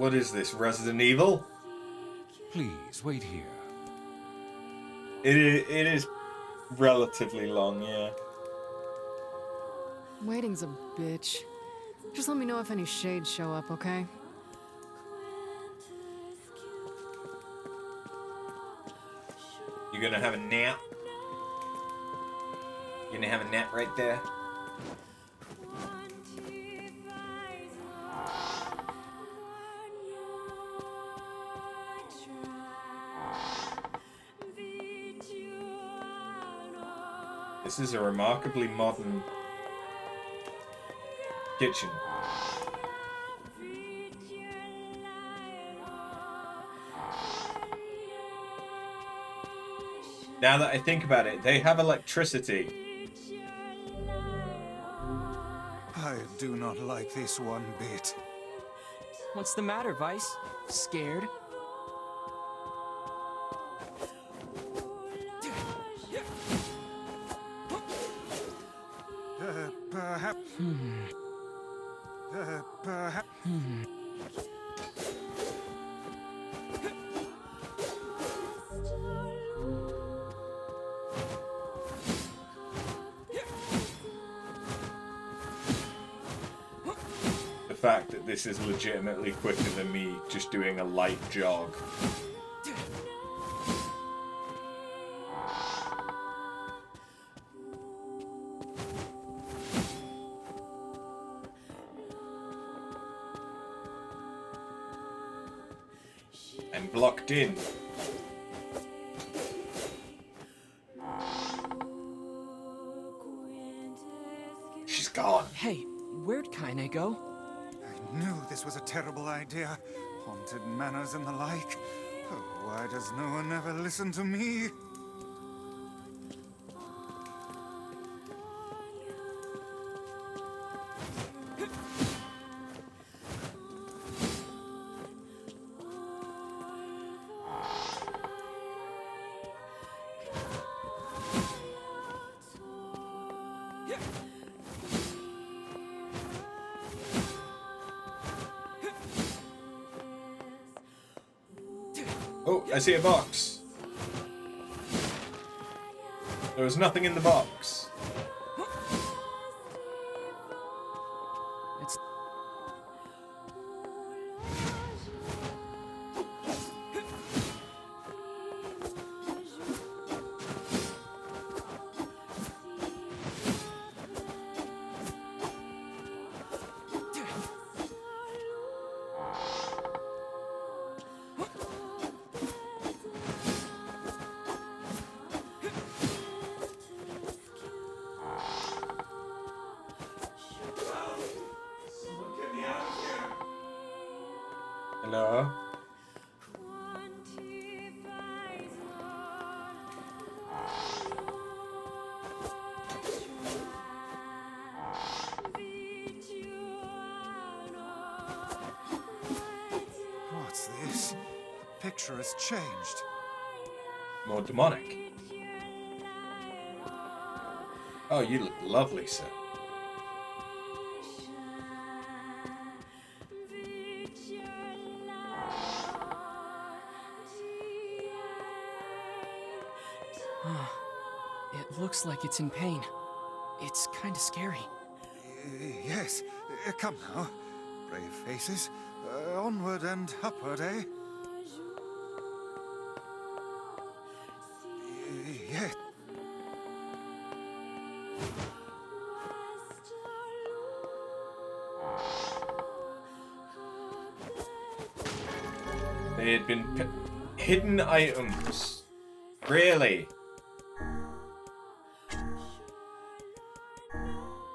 What is this, Resident Evil? Please, wait here. It is relatively long, yeah. Waiting's a bitch. Just let me know if any shades show up, okay? You're gonna have a nap? You're gonna have a nap right there? This is a remarkably modern kitchen. Now that I think about it, they have electricity. I do not like this one bit. What's the matter, Weiss? Scared? Perhaps. Perhaps. The fact that this is legitimately quicker than me just doing a light jog. I'm blocked in. She's gone. Hey, where'd Kainé go? I knew this was a terrible idea. Haunted manors and the like. Oh, why does no one ever listen to me? Oh, I see a box. There was nothing in the box. It's... Hello? What's this? The picture has changed. More demonic. Oh, you look lovely, sir. It looks like it's in pain. It's kinda scary. Yes, come now. Brave faces. Onward and upward, eh? Yes. They had been hidden items. Really?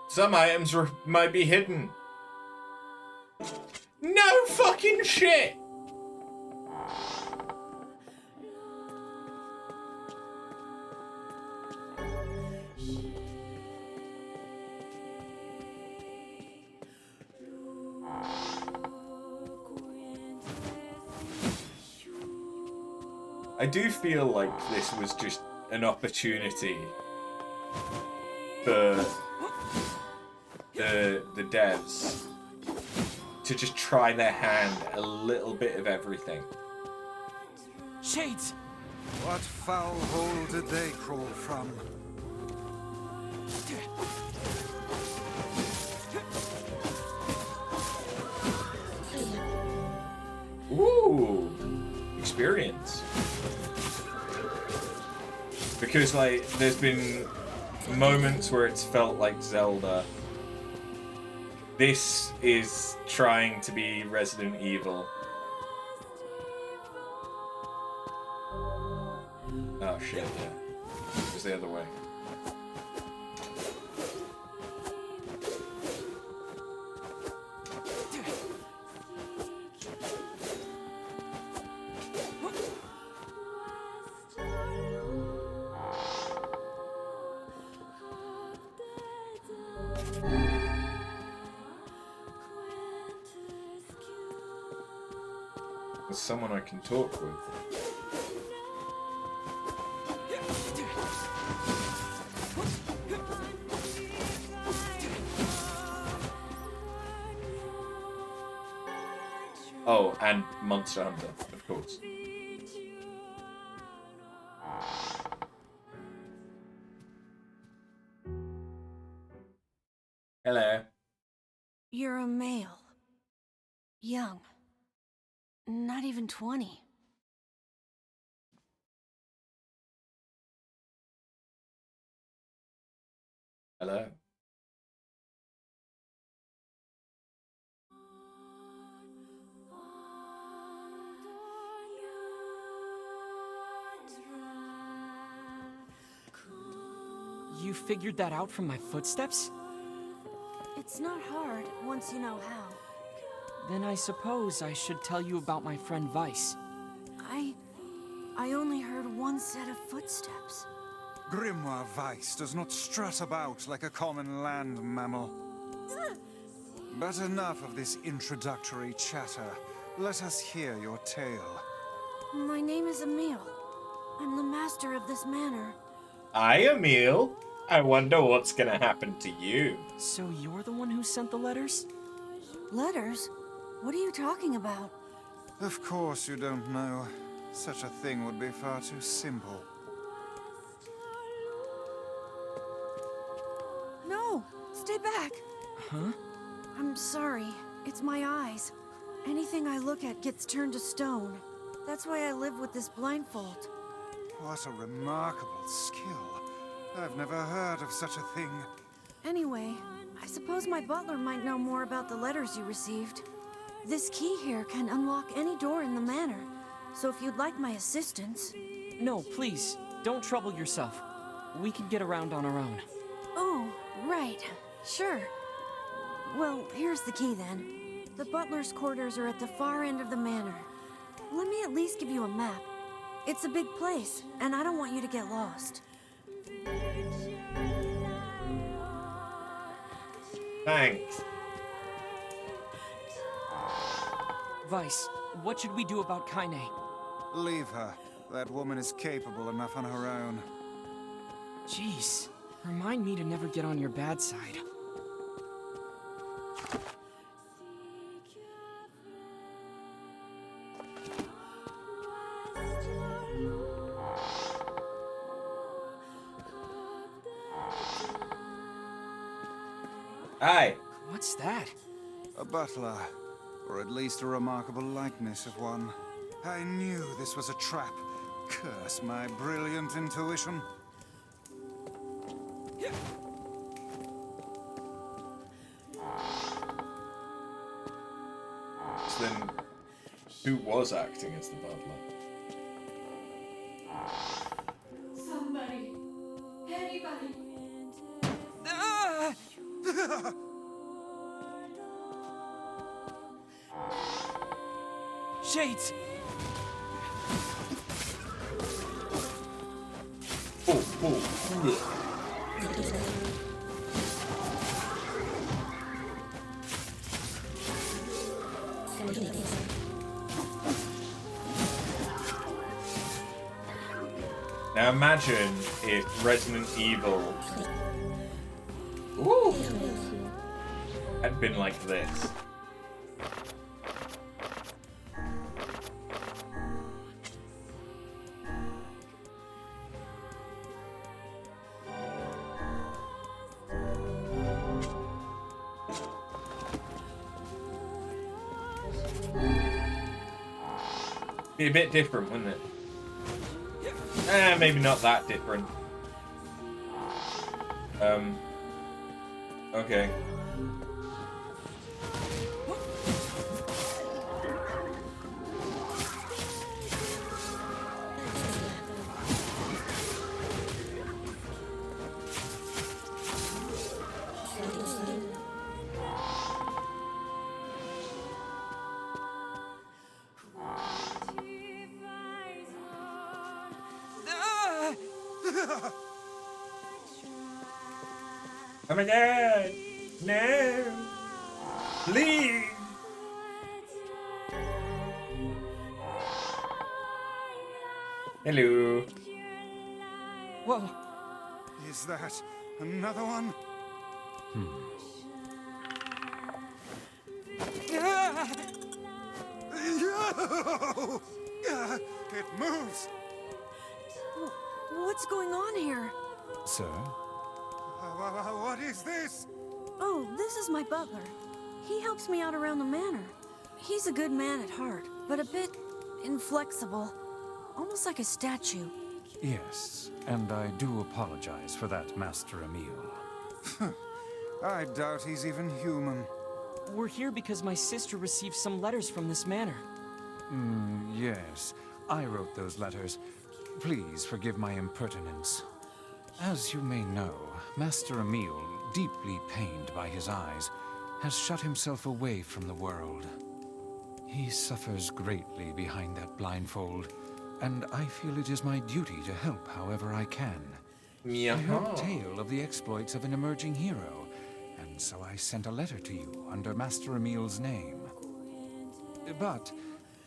Some items might be hidden. No fucking shit! I do feel like this was just an opportunity for the devs to just try their hand at a little bit of everything. Shades! What foul hole did they crawl from? Ooh, experience. Because, like, there's been moments where it's felt like Zelda. This is trying to be Resident Evil. Oh shit, yeah. It was the other way. There's someone I can talk with. Oh, and Monster Hunter, of course. Hello. You're a male. Young. Not even 20. Hello. You figured that out from my footsteps? It's not hard once you know how. Then I suppose I should tell you about my friend Weiss. I only heard one set of footsteps. Grimoire Weiss does not strut about like a common land mammal. But enough of this introductory chatter. Let us hear your tale. My name is Emil. I'm the master of this manor. Hi, Emil. I wonder what's gonna happen to you. So you're the one who sent the letters? Letters? What are you talking about? Of course you don't know. Such a thing would be far too simple. No! Stay back! Huh? I'm sorry. It's my eyes. Anything I look at gets turned to stone. That's why I live with this blindfold. What a remarkable skill. I've never heard of such a thing. Anyway, I suppose my butler might know more about the letters you received. This key here can unlock any door in the manor, so if you'd like my assistance... No, please, don't trouble yourself. We can get around on our own. Oh, right. Sure. Well, here's the key then. The butler's quarters are at the far end of the manor. Let me at least give you a map. It's a big place, and I don't want you to get lost. Thanks. Weiss, what should we do about Kainé? Leave her. That woman is capable enough on her own. Jeez, remind me to never get on your bad side. Hi. What's that? A butler, or at least a remarkable likeness of one. I knew this was a trap. Curse my brilliant intuition. So then, who was acting as the butler? Somebody. Anybody. Shades! Now imagine if Resident Evil had been like this. Be a bit different, wouldn't it? Maybe not that different. Okay. Oh my god! No! Please! Hello. Whoa. Is that another one? It moves! What's going on here? Sir? What is this? Oh, this is my butler. He helps me out around the manor. He's a good man at heart, but a bit inflexible. Almost like a statue. Yes, and I do apologize for that, Master Emil. I doubt he's even human. We're here because my sister received some letters from this manor. Yes, I wrote those letters. Please forgive my impertinence. As you may know, Master Emil, deeply pained by his eyes, has shut himself away from the world. He suffers greatly behind that blindfold, and I feel it is my duty to help however I can. I heard tale of the exploits of an emerging hero, and so I sent a letter to you under Master Emil's name. But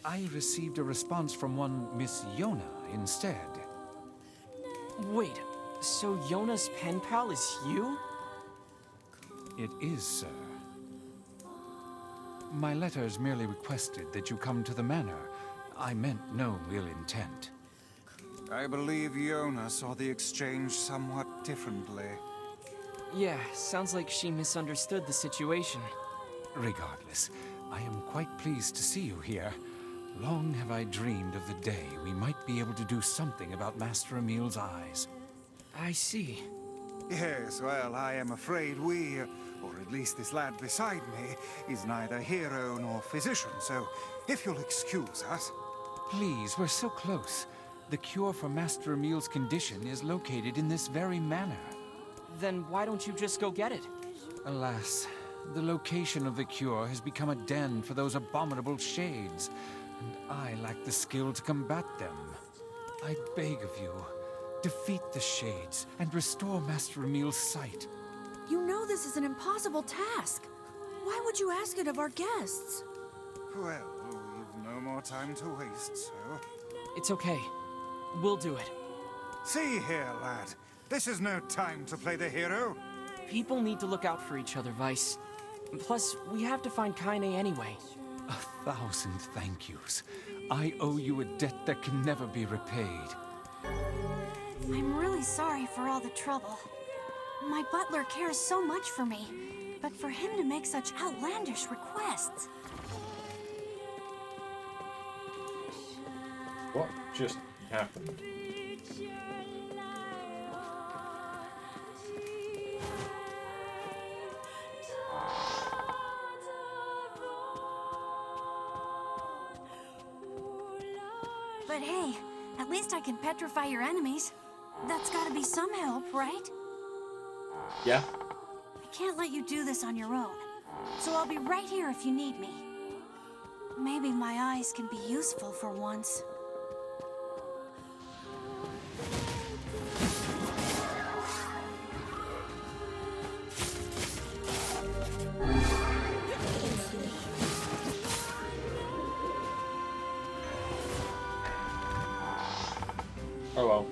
I received a response from one Miss Yonah instead. Wait, so Yonah's pen pal is you? It is, sir. My letters merely requested that you come to the manor. I meant no ill intent. I believe Yonah saw the exchange somewhat differently. Yeah, sounds like she misunderstood the situation. Regardless, I am quite pleased to see you here. Long have I dreamed of the day we might be able to do something about Master Emil's eyes. I see. Yes, well, I am afraid we, or at least this lad beside me, is neither hero nor physician, so if you'll excuse us... Please, we're so close. The cure for Master Emil's condition is located in this very manor. Then why don't you just go get it? Alas, the location of the cure has become a den for those abominable shades, and I lack the skill to combat them. I beg of you, defeat the shades and restore Master Emil's sight. You know this is an impossible task. Why would you ask it of our guests? Well, we've no more time to waste, so... It's okay. We'll do it. See here, lad. This is no time to play the hero. People need to look out for each other, Weiss. Plus, we have to find Kainé anyway. 1,000 thank yous. I owe you a debt that can never be repaid. I'm really sorry for all the trouble. My butler cares so much for me, but for him to make such outlandish requests... What just happened? But hey, at least I can petrify your enemies. That's gotta be some help, right? Yeah. I can't let you do this on your own, so I'll be right here if you need me. Maybe my eyes can be useful for once. Oh well.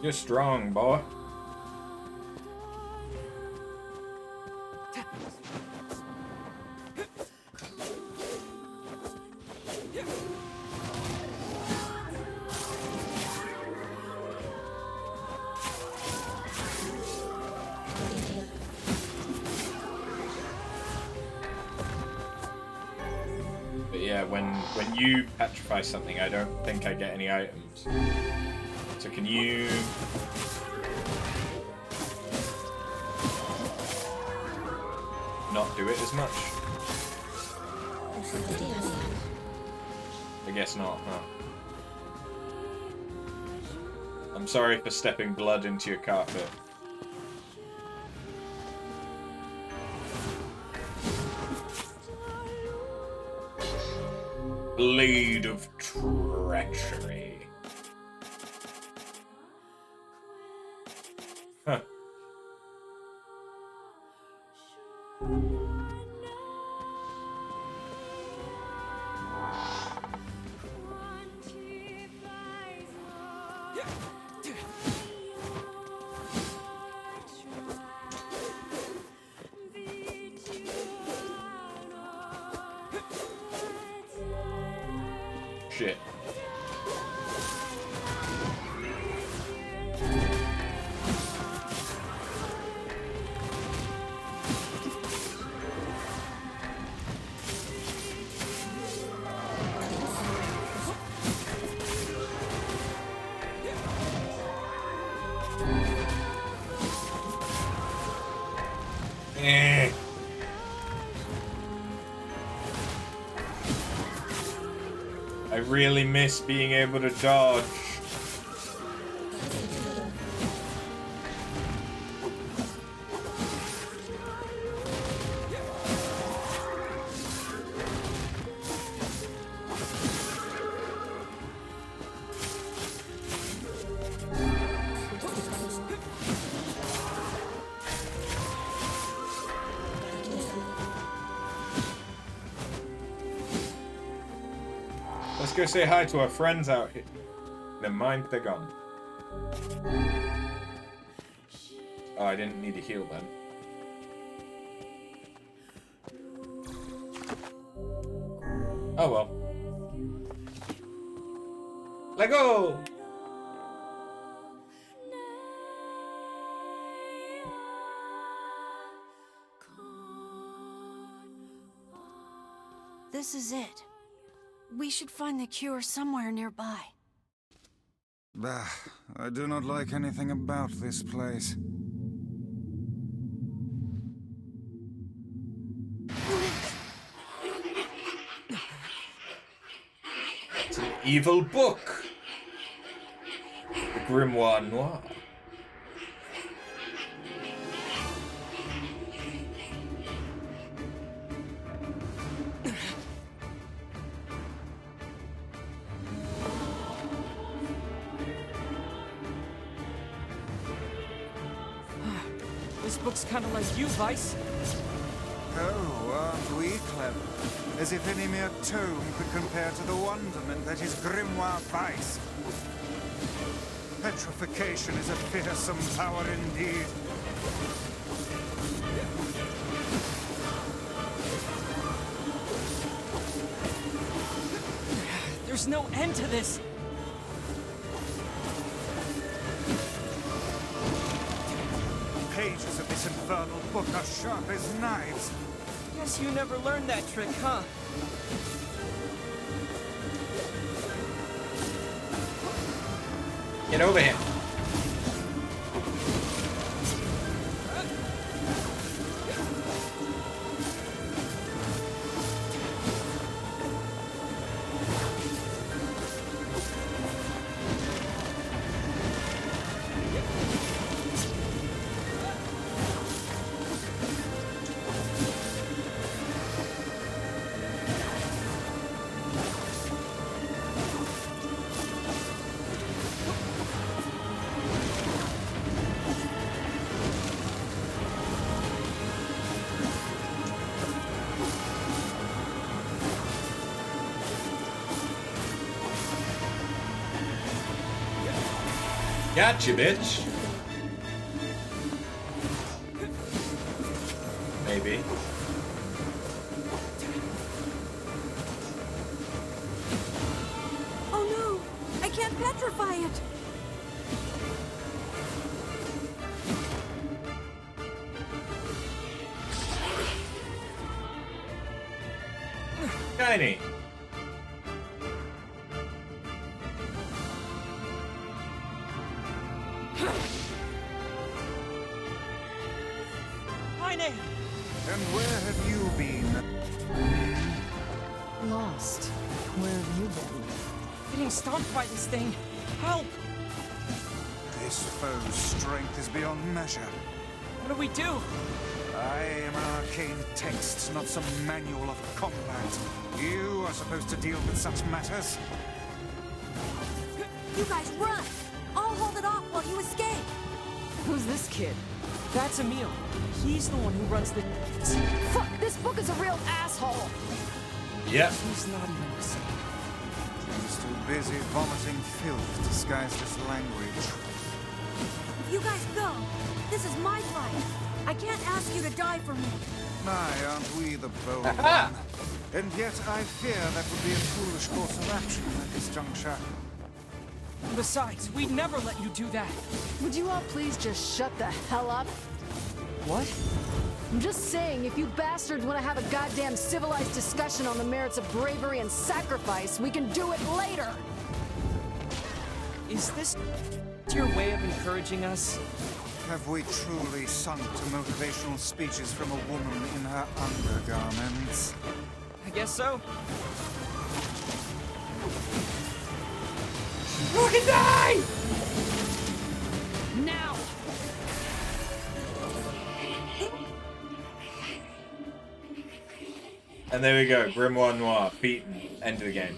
You're strong, boy. But yeah, when you petrify something, I don't think I get any items. So can you... not do it as much? I guess not, huh? I'm sorry for stepping blood into your carpet. Blade of treachery. Huh. Shit. I really miss being able to dodge. Let's go say hi to our friends out here. Never mind, they're gone. Oh, I didn't need to heal then. Oh well. Let go! This is it. We should find the cure somewhere nearby. Bah, I do not like anything about this place. It's an evil book. The Grimoire Noir. This book's kind of like you, Weiss. Oh, aren't we clever? As if any mere tome could compare to the wonderment that is Grimoire Weiss. Petrification is a fearsome power indeed. There's no end to this. Pages of this infernal book are sharp as knives. Guess you never learned that trick, huh? Get over here. Gotcha, bitch. Maybe. Oh no! I can't petrify it! Kainé. Kainé! And where have you been? Lost. Where have you been? Getting stomped by this thing. Help! This foe's strength is beyond measure. What do we do? I am an arcane text, not some manual of combat. You are supposed to deal with such matters. You guys run! I'll hold it off while you escape! Who's this kid? That's Emil. He's the one who runs the... Fuck, this book is a real asshole! Yep. He's not even the same. He's too busy vomiting filth disguised as language. If you guys go, this is my fight. I can't ask you to die for me. My, aren't we the bold one? And yet I fear that would be a foolish course of action at this juncture. Besides, we'd never let you do that. Would you all please just shut the hell up? What? I'm just saying, if you bastards want to have a goddamn civilized discussion on the merits of bravery and sacrifice, we can do it later! Is this your way of encouraging us? Have we truly sunk to motivational speeches from a woman in her undergarments? I guess so. Fucking die! Now! And there we go. Grimoire Noir beaten. End of the game.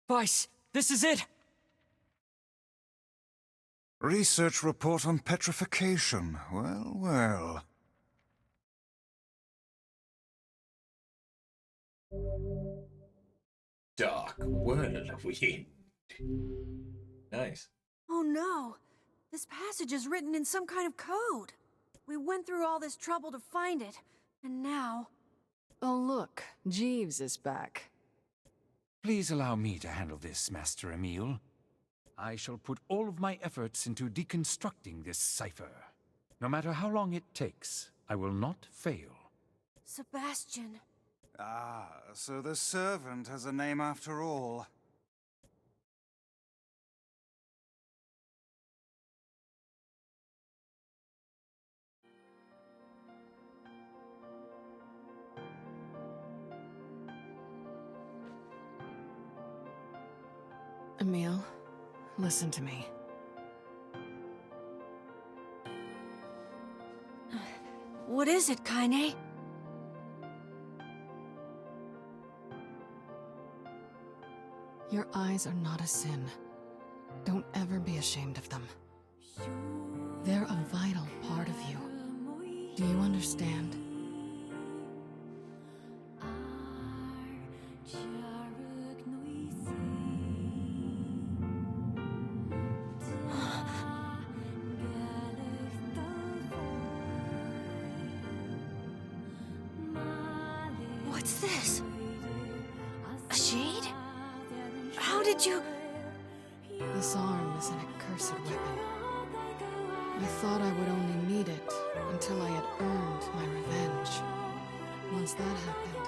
Weiss, this is it! Research report on petrification. Well, well. Dark world are we in? Nice. Oh no! This passage is written in some kind of code. We went through all this trouble to find it, and now... Oh look, Jeeves is back. Please allow me to handle this, Master Emil. I shall put all of my efforts into deconstructing this cipher. No matter how long it takes, I will not fail. Sebastian. Ah, so the servant has a name after all. Emil, listen to me. What is it, Kainé? Your eyes are not a sin. Don't ever be ashamed of them. They're a vital part of you. Do you understand? What's this? A shade? How did you... This arm is an accursed weapon. I thought I would only need it until I had earned my revenge. Once that happened,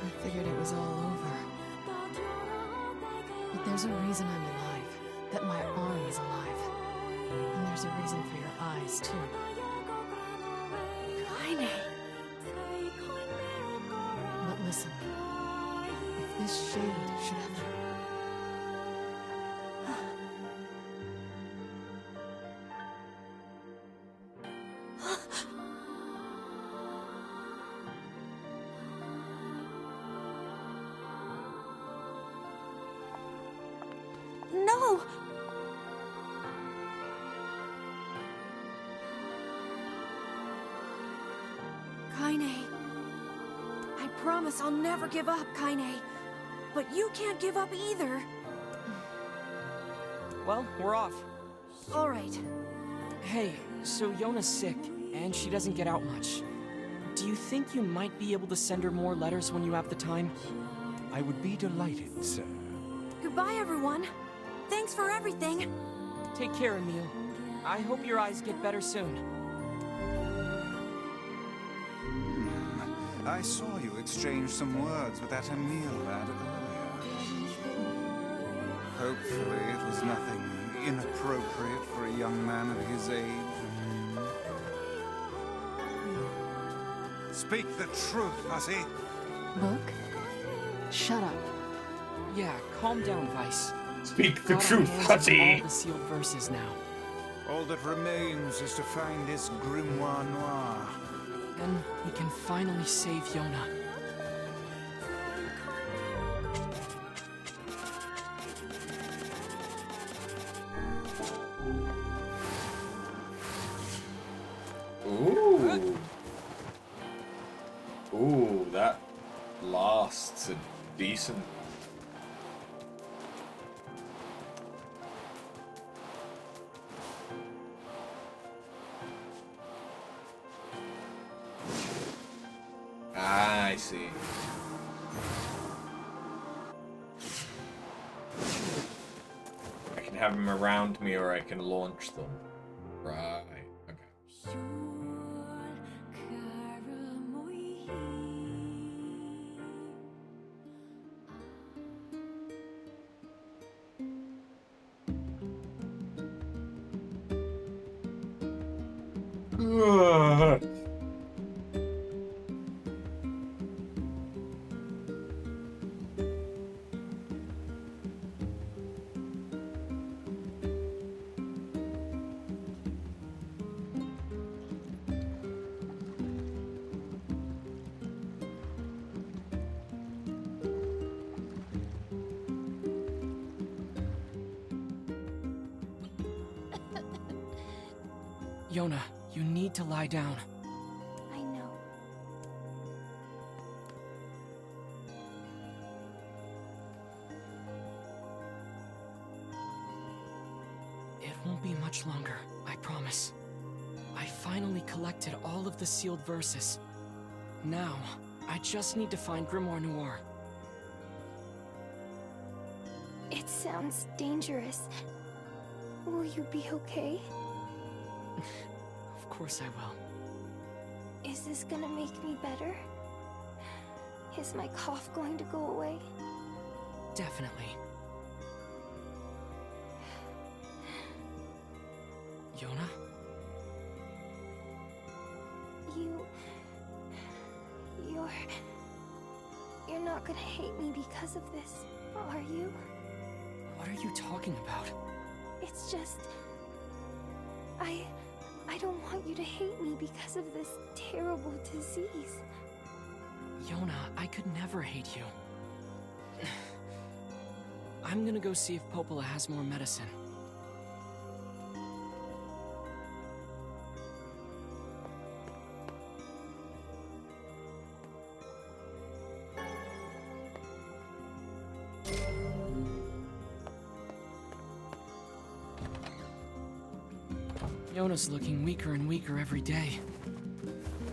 I figured it was all over. But there's a reason I'm alive, that my arm is alive. And there's a reason for your eyes, too. Kainé. But listen, if this shade should ever... go! Kainé. I promise I'll never give up, Kainé. But you can't give up either. Well, we're off. All right. Hey, so Yonah's sick, and she doesn't get out much. Do you think you might be able to send her more letters when you have the time? I would be delighted, sir. Goodbye, everyone. Thanks for everything. Take care, Emil. I hope your eyes get better soon. I saw you exchange some words with that Emil lad earlier. Hopefully it was nothing inappropriate for a young man of his age. Speak the truth, hussy. Book? Shut up. Yeah, calm down, Weiss. Speak the Got our truth, hands on hussy. all the sealed verses now. All that remains is to find this Grimoire Noir. Then we can finally save Yonah. Ooh. Ooh, that lasts a decent. Ah, I see. I can have them around me or I can launch them. Right. Okay. Yonah, you need to lie down. I know. It won't be much longer, I promise. I finally collected all of the sealed verses. Now, I just need to find Grimoire Noir. It sounds dangerous. Will you be okay? Of course I will. Is this gonna make me better? Is my cough going to go away? Definitely. Yonah? You're not gonna hate me because of this, are you? What are you talking about? It's just... I don't want you to hate me because of this terrible disease. Yonah, I could never hate you. I'm gonna go see if Popola has more medicine. Yonah's looking weaker and weaker every day.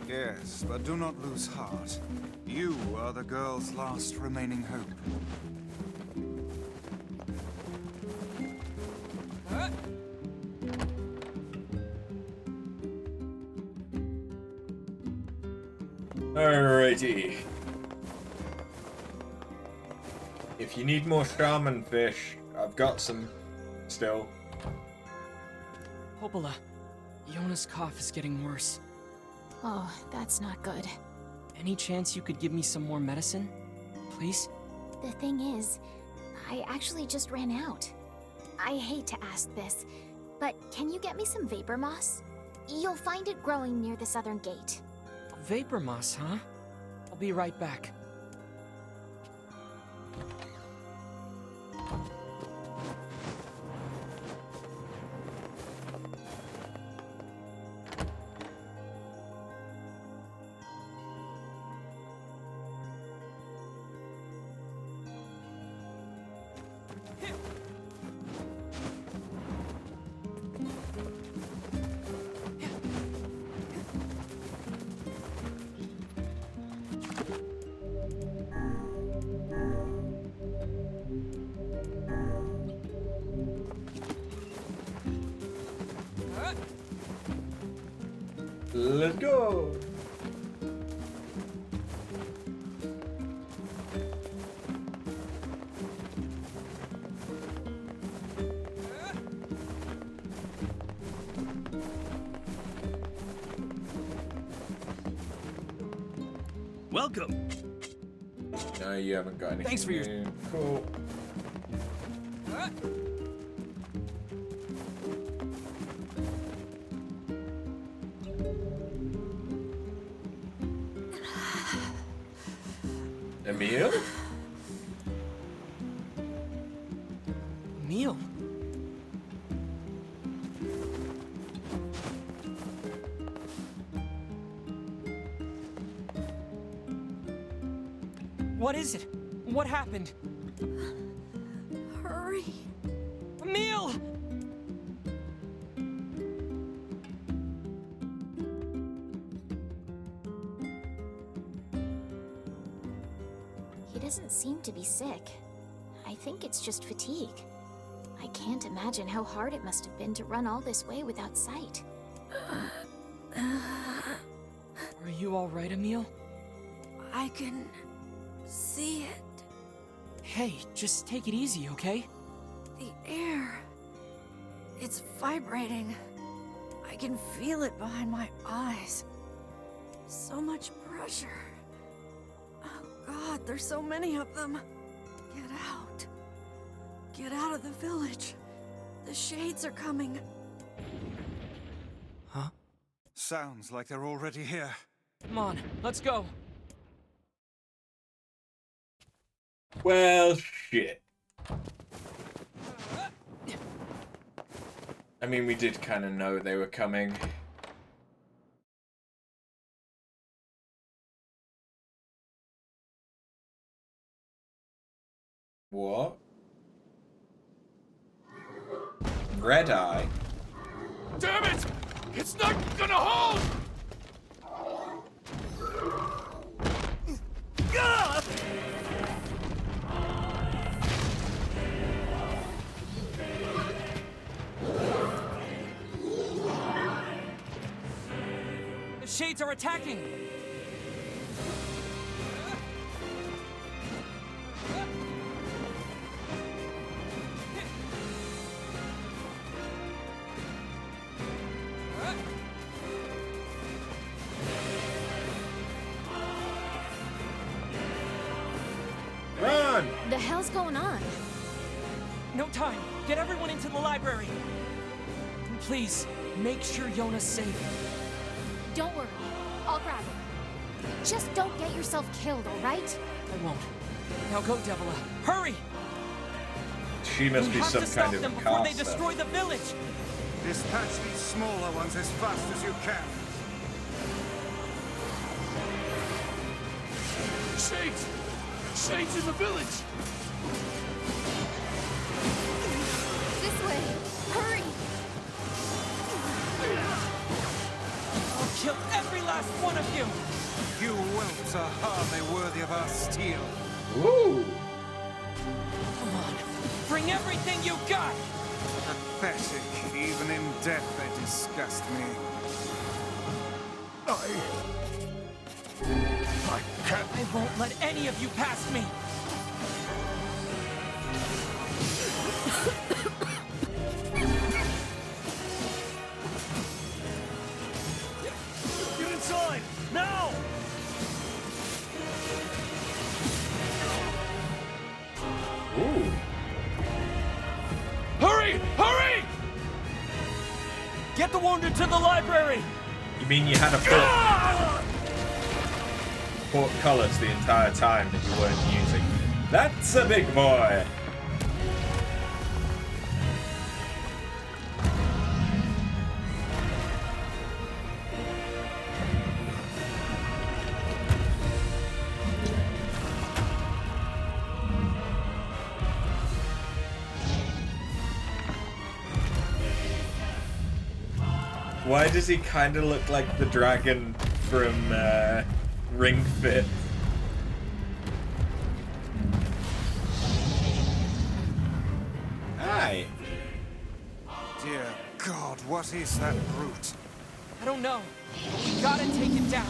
Yes, but do not lose heart. You are the girl's last remaining hope. Alrighty. If you need more shaman fish, I've got some still. Popola, Yonah's cough is getting worse. Oh, that's not good. Any chance you could give me some more medicine? Please? The thing is, I actually just ran out. I hate to ask this, but can you get me some vapor moss? You'll find it growing near the southern gate. Vapor moss, huh? I'll be right back. Let's go. Welcome. No, you haven't got anything. Thanks for your... new. Cool. Emil? Emil? What is it? What happened? Hurry. Emil! He doesn't seem to be sick. I think it's just fatigue. I can't imagine how hard it must have been to run all this way without sight. Are you all right, Emil? I can see it. Hey, just take it easy, okay? The air. It's vibrating. I can feel it behind my eyes. So much pressure. Oh God, there's so many of them. Get out. Get out of the village. The shades are coming. Huh? Sounds like they're already here. Come on, let's go. Well, shit. I mean, we did kind of know they were coming. What? Red Eye? Damn it! It's not gonna hold! Gah! The shades are attacking! Run! The hell's going on? No time! Get everyone into the library! And please, make sure Yonah's safe. Don't worry. I'll grab him. Just don't get yourself killed, alright? I won't. Now go, Devila. Hurry! She must be some kind of them before they caster. destroy the village! Dispatch these smaller ones as fast as you can. Shades! Shades in the village! This way! Hurry! I'll kill every last one of you! You whelps are hardly worthy of our steel. Ooh! Come on, bring everything you got! Pathetic. Even in death they disgust me. I can't... I won't let any of you past me! Get inside! Now! Ooh! Hurry! Hurry! Get the wounded to the library! You mean you had to port colors the entire time that you weren't using? That's a big boy! Why does he kind of look like the dragon from Ring Fit? Hi. Dear God, what is that brute? I don't know. We gotta take it down.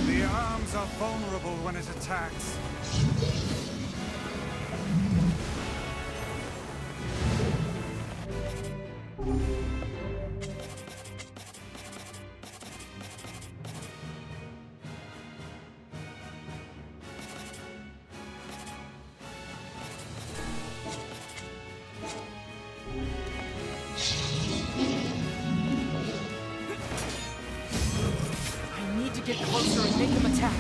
The arms are vulnerable when it attacks. Get closer and make him attack.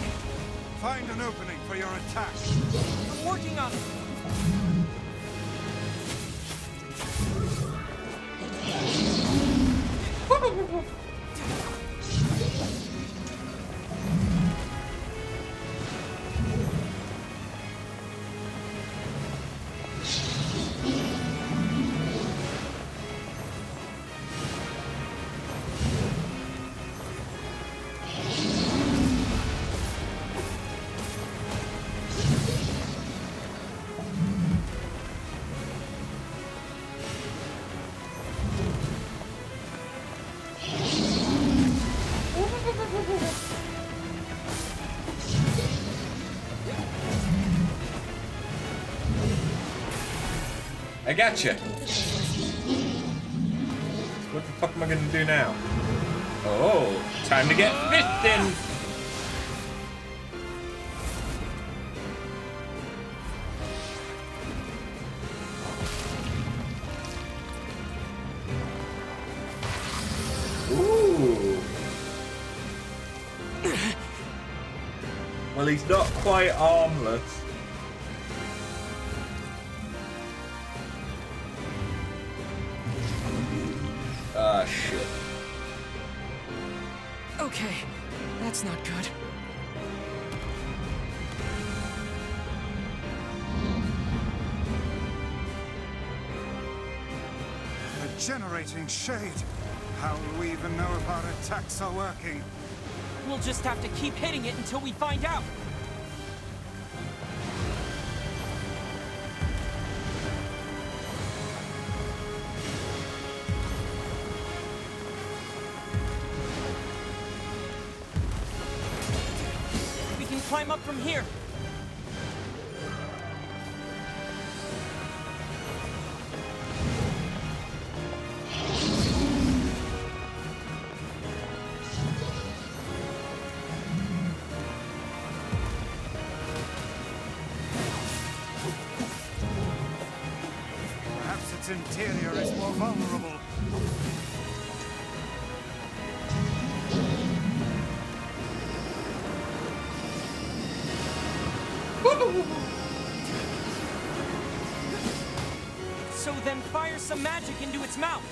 Find an opening for your attack. I'm working on it. I gotcha. What the fuck am I gonna do now? Oh, time to get fished in. Ooh. Well, he's not quite armless. Ah, shit. Okay, that's not good. They're generating shade. How will we even know if our attacks are working? We'll just have to keep hitting it until we find out. We can climb up from here. Its interior is more vulnerable. So then fire some magic into its mouth.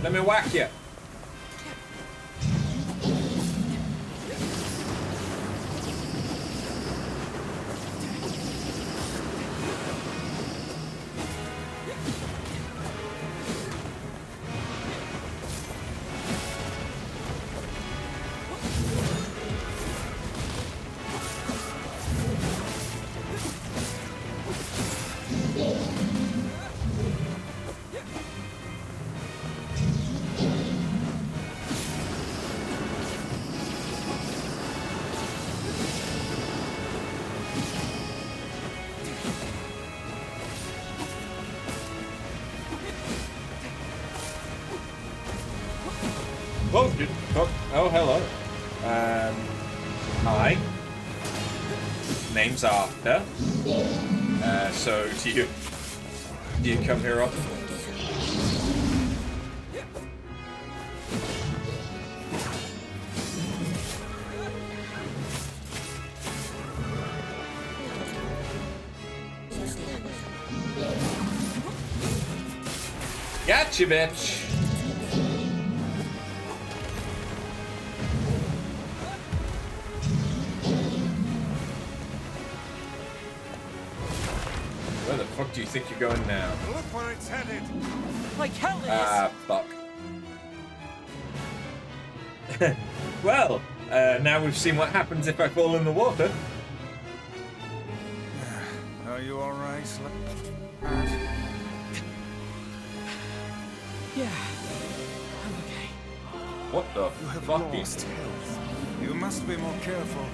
Let me whack you. Oh, dude. Oh, hello. Hi. Name's Arthur. So do you come here often? Gotcha, bitch. Where the fuck do you think you're going now? Look where it's headed. Like hell it is. Ah, fuck. Well, now we've seen what happens if I fall in the water. Are you alright? Yeah, I'm okay. What the You have fuck? lost health. You must be more careful.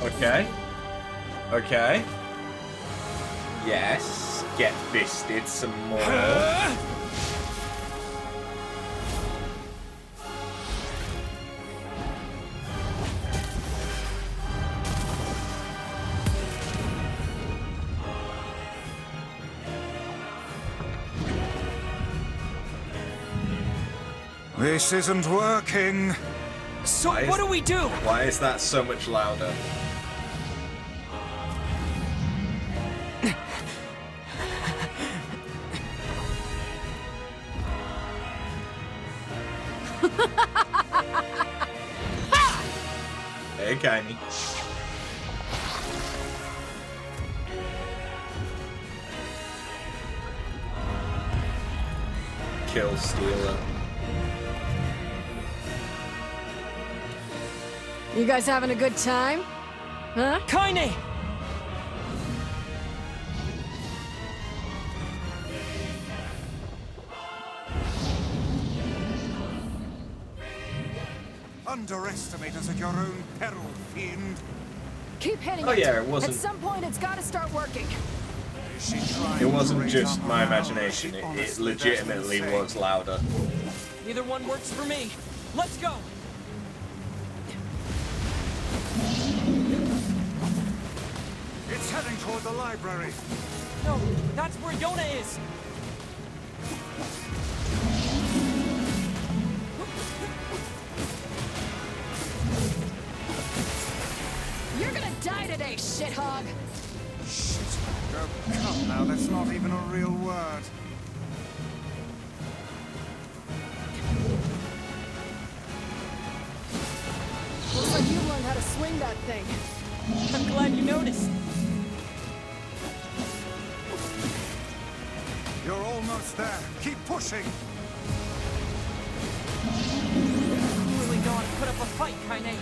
Okay. Okay. Yes. Get fisted some more. This isn't working. So what do we do? Why is that so much louder? Hey, Kainé. Kill Stealer. You guys having a good time? Huh? Kainé! Underestimate us at your own peril, fiend. Keep hitting Oh, it. yeah, it wasn't- At some point, it's got to start working. Is she trying It wasn't to raise just our my morale? imagination, it Honestly, legitimately that's insane. was louder. Either one works for me. Let's go! It's heading toward the library. No, that's where Yonah is! You're gonna die today, shithog! Shit. Oh, come now, that's not even a real word. Looks like you learned how to swing that thing. I'm glad you noticed. You're almost there. Keep pushing. You really know how to put up a fight, Kainé.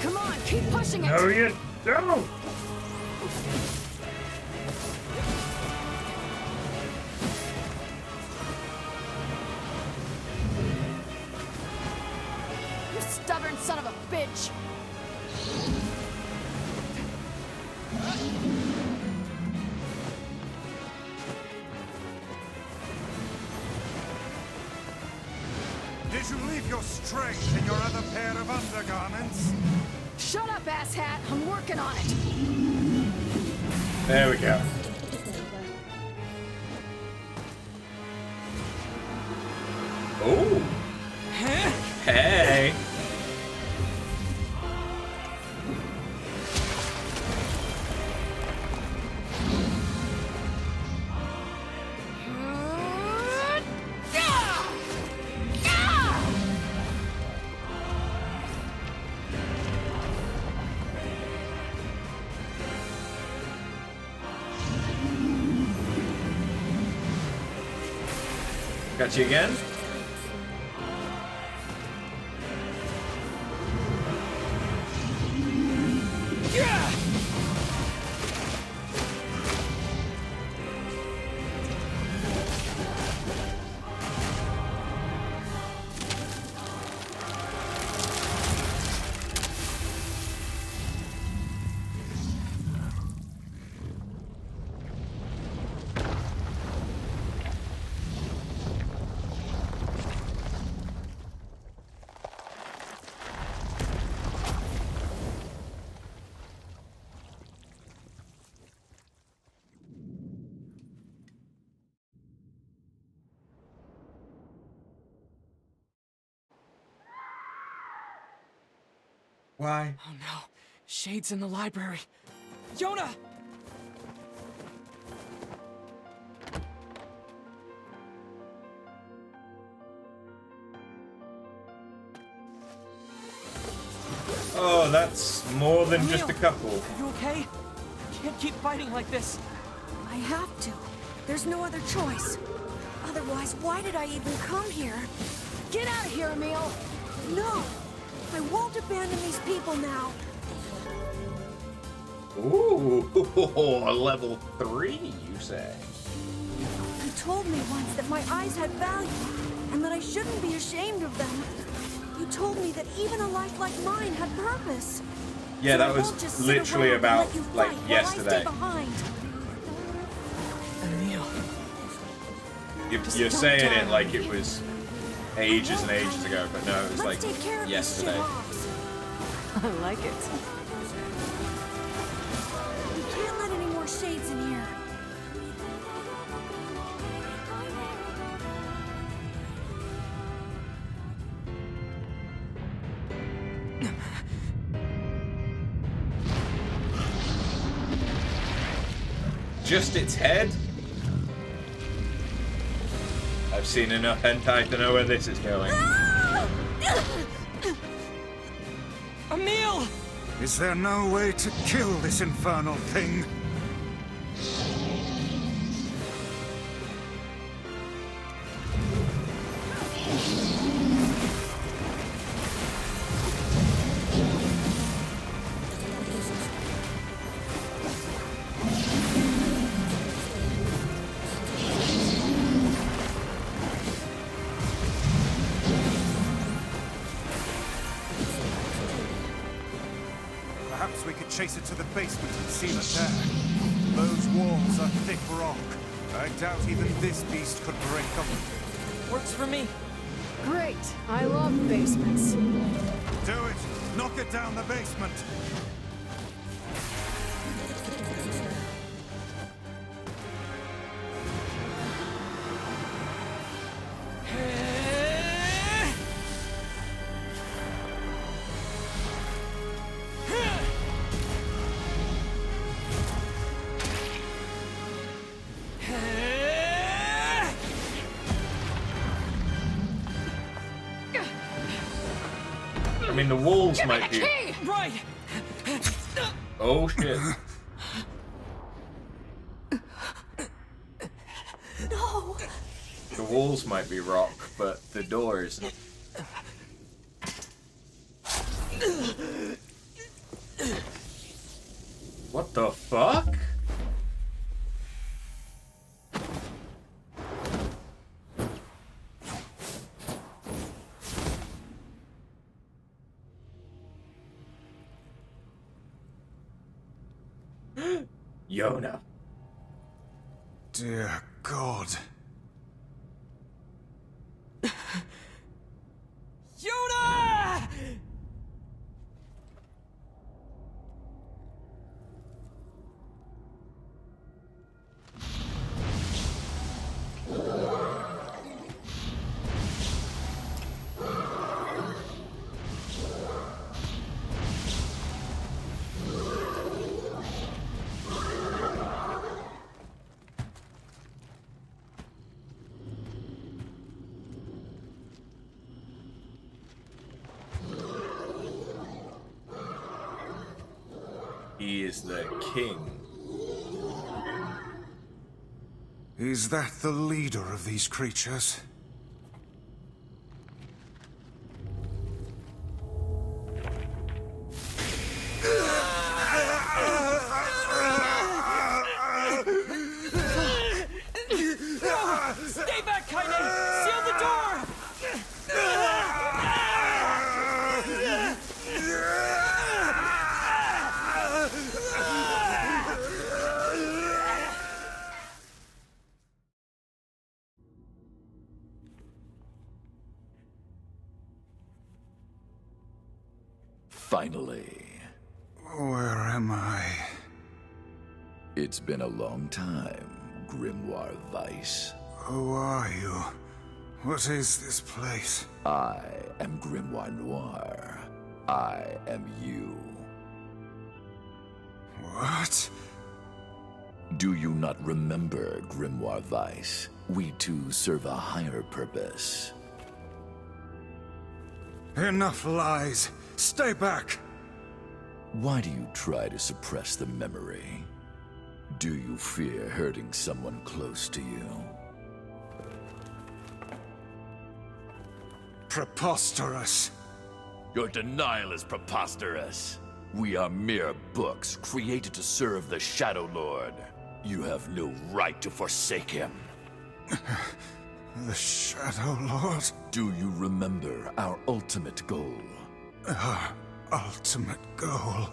Come on, keep pushing it! No, you don't! You stubborn son of a bitch! Did you leave your strength in your other pair of undergarments? Shut up, asshat! I'm working on it! There we go. Oh. Hey. Got you again? Why? Oh no. Shades in the library. Yonah! Oh, that's more than just a couple. You okay? Can't keep fighting like this. I have to. There's no other choice. Otherwise, why did I even come here? Get out of here, Emil! No! I won't abandon these people now. Ooh, level 3, you say? You told me once that my eyes had value, and that I shouldn't be ashamed of them. You told me that even a life like mine had purpose. Yeah, so that I was won't just sit literally around and about, let you like, fight yesterday. while I stay behind. Emil. You're saying it like it was ages and ages ago, but no, it was like yesterday. I like it. You can't let any more shades in here. Just its head? I've seen enough hentai to know where this is going. Emil! Is there no way to kill this infernal thing? Perhaps we could chase it to the basement and seal it there. Those walls are thick rock. I doubt even this beast could break them. Works for me. Great. I love basements. Do it! Knock it down the basement! I mean, the walls might be... Right! Oh, shit. No! The walls might be rock, but the door isn't. What the fuck? Yonah. Dear God. Yonah! He is the king. Is that the leader of these creatures? Stay back, Kainé! Seal the door! Finally. Where am I? It's been a long time, Grimoire Weiss. Who are you? What is this place? I am Grimoire Noir, I am you. What? Do you not remember, Grimoire Weiss? We two serve a higher purpose. Enough lies. Stay back. Why do you try to suppress the memory? Do you fear hurting someone close to you? Preposterous. Your denial is preposterous. We are mere books created to serve the Shadow Lord. You have no right to forsake him. The Shadow Lord? Do you remember our ultimate goal? Our ultimate goal?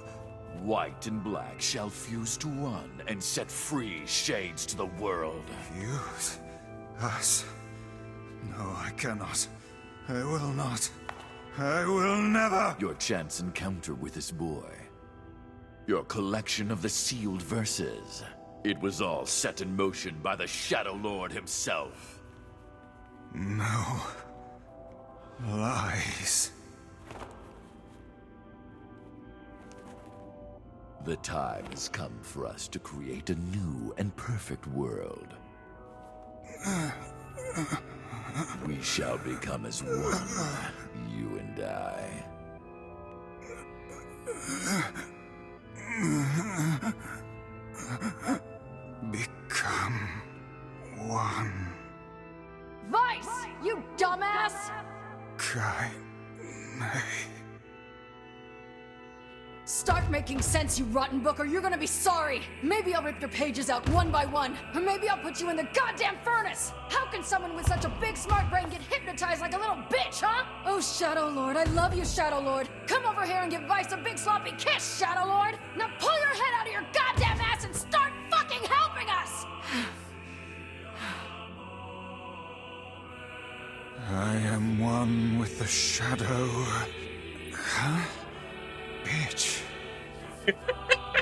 White and black shall fuse to one and set free shades to the world. Fuse? Us? No, I cannot. I will not. I will never! Your chance encounter with this boy. Your collection of the sealed verses. It was all set in motion by the Shadow Lord himself. No. Lies. The time has come for us to create a new and perfect world. We shall become as one, you and I. Become one. Weiss, you dumbass! Kainé. Start making sense, you rotten book, or you're gonna be sorry! Maybe I'll rip your pages out one by one, or maybe I'll put you in the goddamn furnace! How can someone with such a big smart brain get hypnotized like a little bitch, huh? Oh, Shadow Lord, I love you, Shadow Lord! Come over here and give Weiss a big sloppy kiss, Shadow Lord! Now pull your head out of your goddamn ass and start fucking helping us! I am one with the Shadow. Huh? Bitch.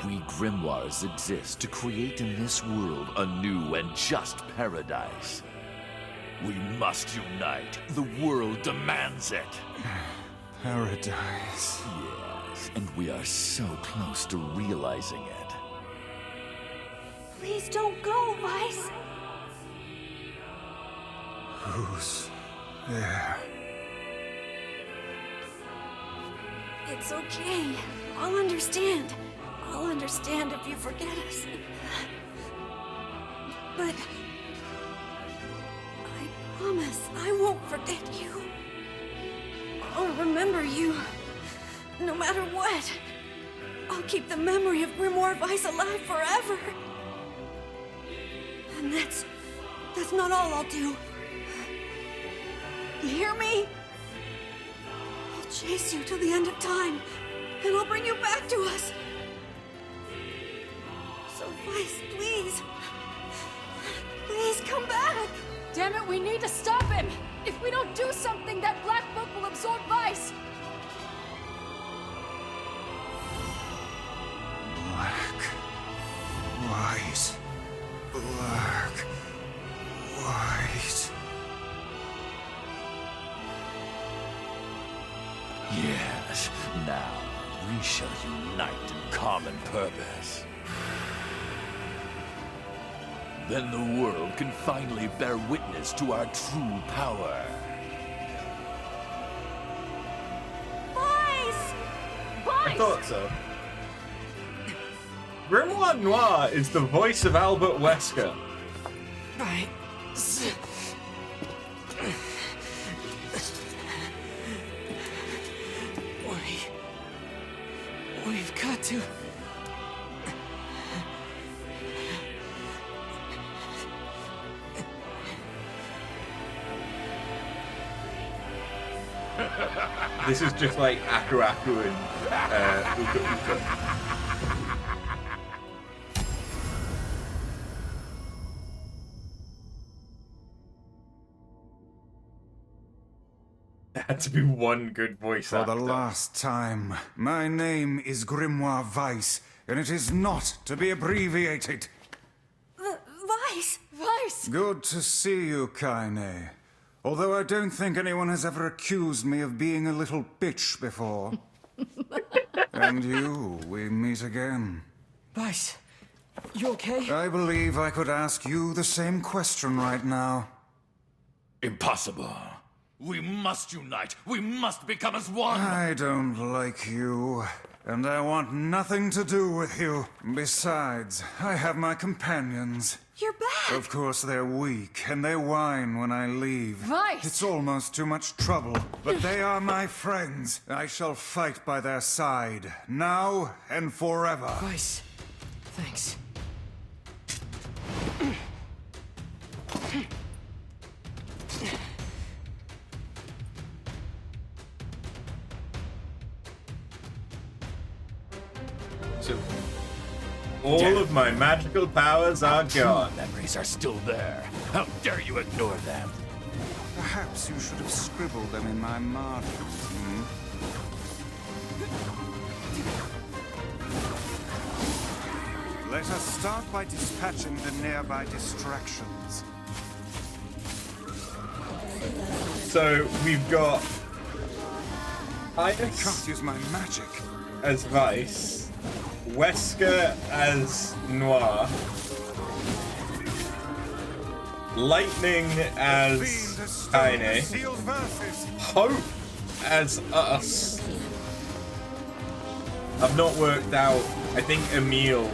We Grimoires exist to create in this world a new and just paradise. We must unite. The world demands it. Paradise. Yes, and we are so close to realizing it. Please don't go, Weiss. Who's there? It's okay. I'll understand. I'll understand if you forget us. But I promise I won't forget you. I'll remember you, no matter what. I'll keep the memory of Grimoire Weiss alive forever. And that's not all I'll do. You hear me? I'll chase you till the end of time, and I'll bring you back to us. So Weiss, please. Please come back. Damn it, we need to stop him! If we don't do something, that black book will absorb Weiss! Black. White. Black. White. Yes, now we shall unite in common purpose. Then the world can finally bear witness to our true power. Weiss! I thought so. Grimoire Noir is the voice of Albert Wesker. Right. We've got to... This is just like Aku Aku and Uka Uka. There had to be one good voice actor. For the last time, my name is Grimoire Weiss, and it is not to be abbreviated. Weiss! Weiss! Good to see you, Kainé. Although I don't think anyone has ever accused me of being a little bitch before. And you, we meet again. Weiss, you okay? I believe I could ask you the same question right now. Impossible. We must unite. We must become as one. I don't like you, and I want nothing to do with you. Besides, I have my companions. You're back! Of course they're weak, and they whine when I leave. Weiss! It's almost too much trouble, but they are my friends. I shall fight by their side, now and forever. Weiss, thanks. So, all of my magical powers are gone. Memories are still there. How dare you ignore them? Perhaps you should have scribbled them in my margins, Let us start by dispatching the nearby distractions. So, we've got I can't use my magic. As Weiss, Wesker as Noir, Lightning as Kainé, Hope as us. I've not worked out. I think Emil.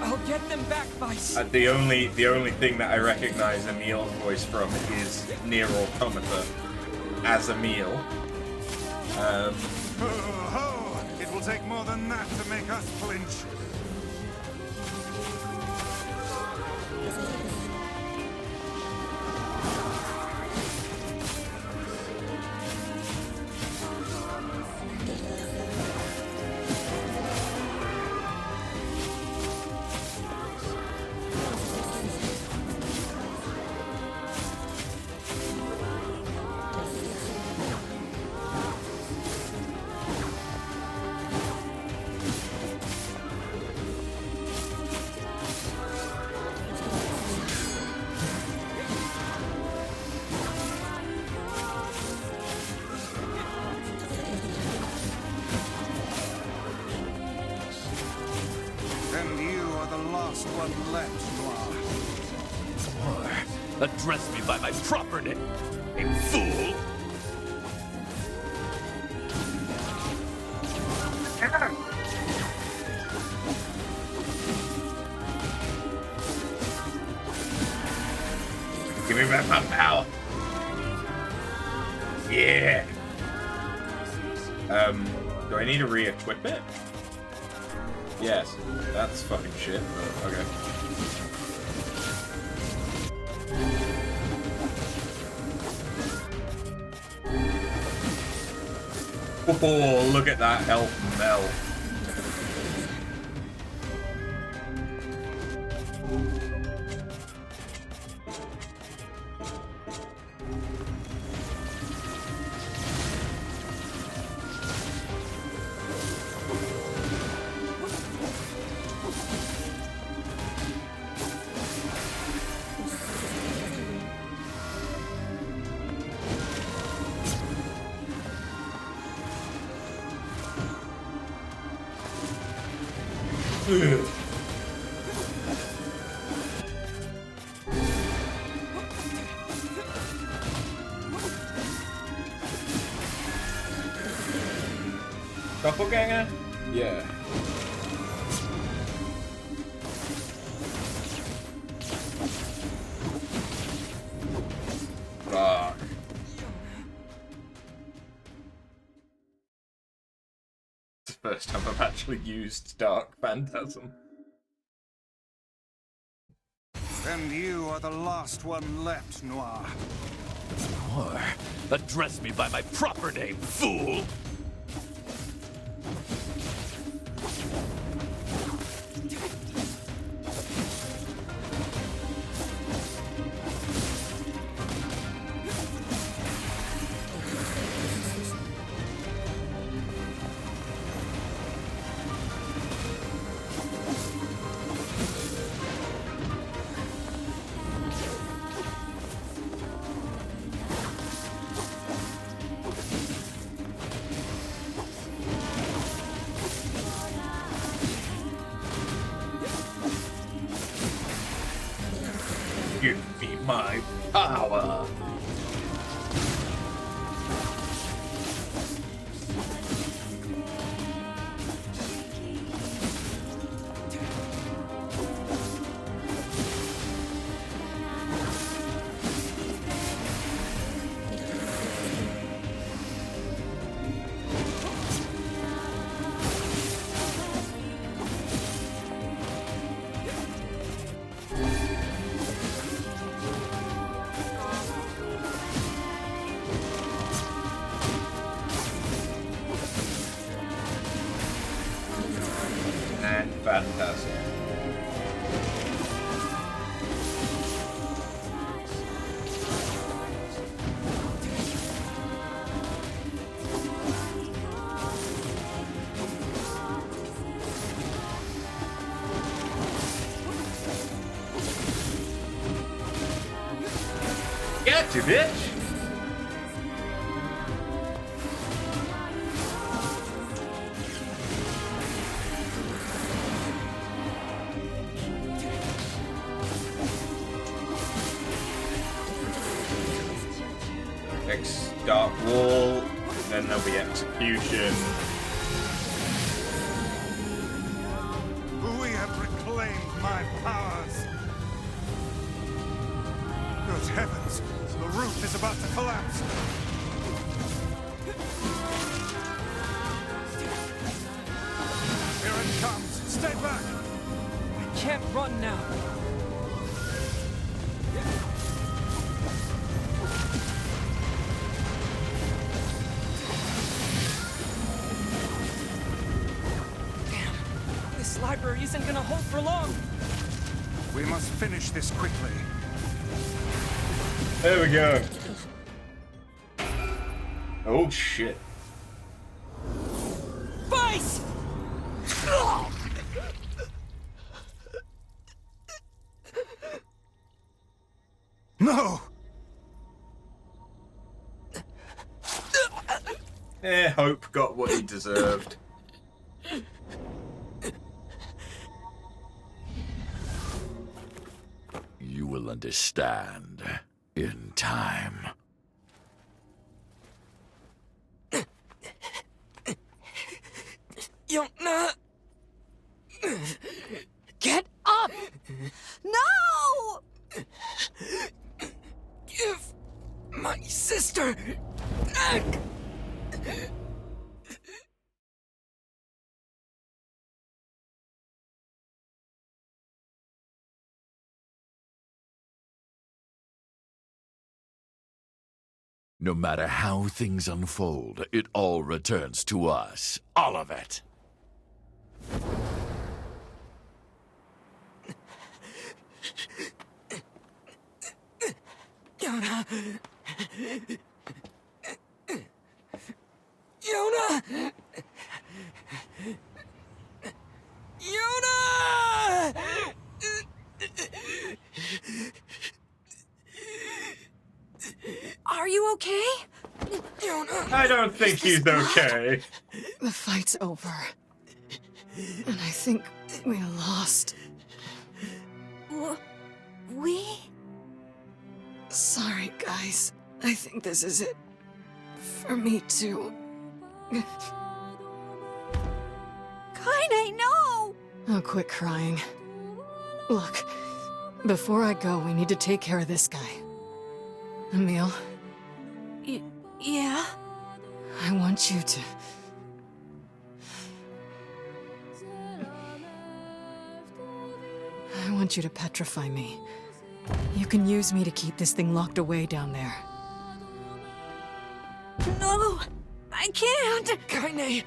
I'll get them back, Weiss. The only thing that I recognize Emil's voice from is Nier Automata as Emil. It will take more than that to make us flinch. Address me by my proper name, fool! Give me back my power. Yeah. Do I need to re-equip it? Yes. That's fucking shit, but okay. Oh, look at that elf melt. Doppelganger? Yeah. Fuck. It's the first time I've actually used Dark Phantasm. And you are the last one left, Noir. Noir? Address me by my proper name, fool! Give me my power. Fantastic. Got you, bitch! Dark wall, then there'll be execution. We have reclaimed my powers. Good heavens, the roof is about to collapse. Here it comes. Stay back. I can't run now. Library isn't gonna hold for long. We must finish this quickly. There we go. Oh shit. Weiss! No! Hope got what he deserved. You will understand in time. Yonah! Get up! No! Give my sister back! No matter how things unfold, it all returns to us. All of it. Yonah! Yonah! Yonah! Are you okay? Yonah! I don't think he's okay. The fight's over. And I think we lost. We? Sorry, guys. I think this is it. For me, too. Kainé, no! Oh, quit crying. Look, before I go, we need to take care of this guy. Emil? Yeah? I want you to... I want you to petrify me. You can use me to keep this thing locked away down there. No! I can't! Kainé!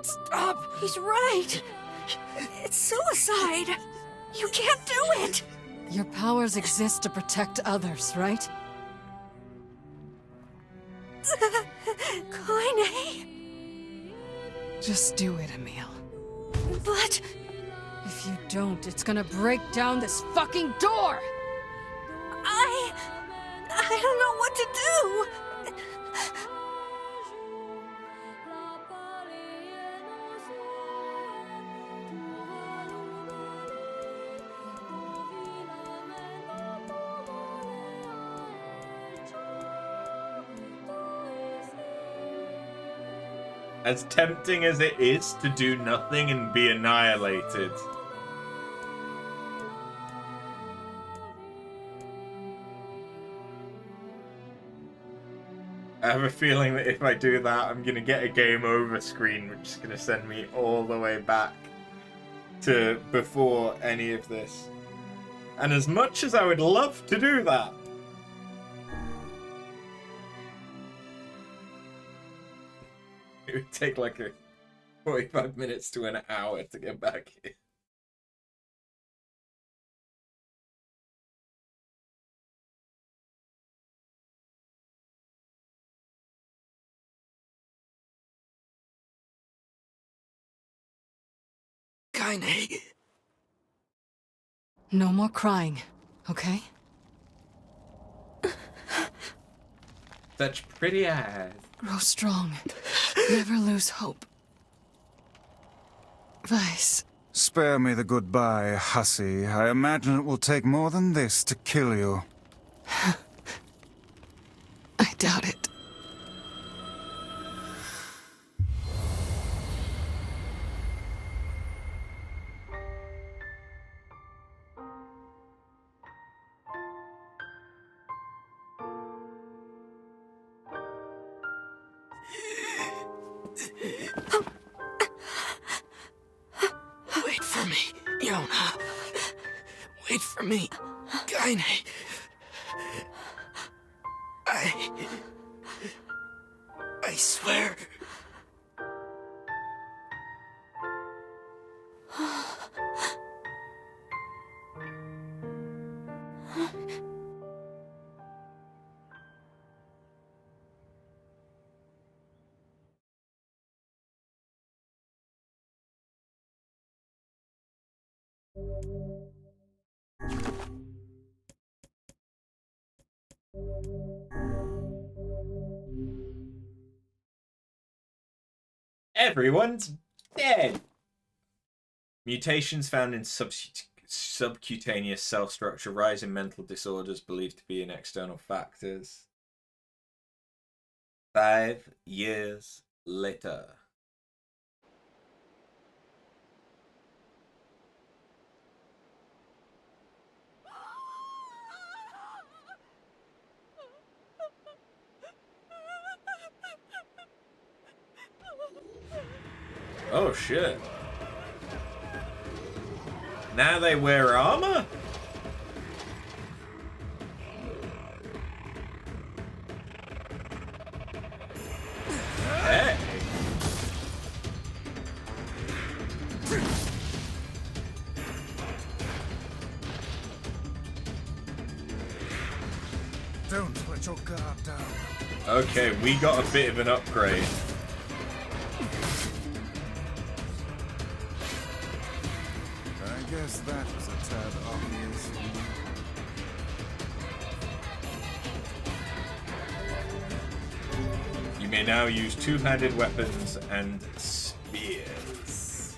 Stop! He's right! It's suicide! You can't do it! Your powers exist to protect others, right? Kainé! Just do it, Emil. But... If you don't, it's gonna break down this fucking door! I don't know what to do! As tempting as it is to do nothing and be annihilated. I have a feeling that if I do that, I'm going to get a game over screen, which is going to send me all the way back to before any of this. And as much as I would love to do that, it would take like a 45 minutes to an hour to get back here. Kainé. No more crying, okay? Such pretty eyes. Grow strong. Never lose hope. Weiss. Spare me the goodbye, hussy. I imagine it will take more than this to kill you. I doubt it. Wait for me, Yonah. Wait for me, Kainé. I swear. Everyone's dead. Mutations found in subcutaneous cell structure, rise in mental disorders believed to be in external factors. 5 years later. Oh shit. Now they wear armor? Hey. Don't let your guard down. Okay, we got a bit of an upgrade. I guess that was a tad obvious. You may now use two-handed weapons and spears.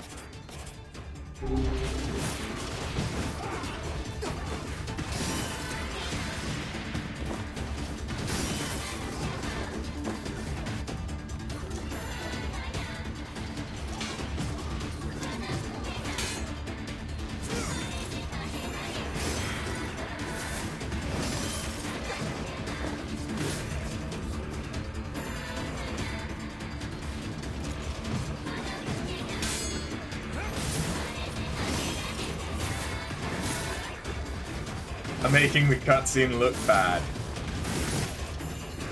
I'm making the cutscene look bad.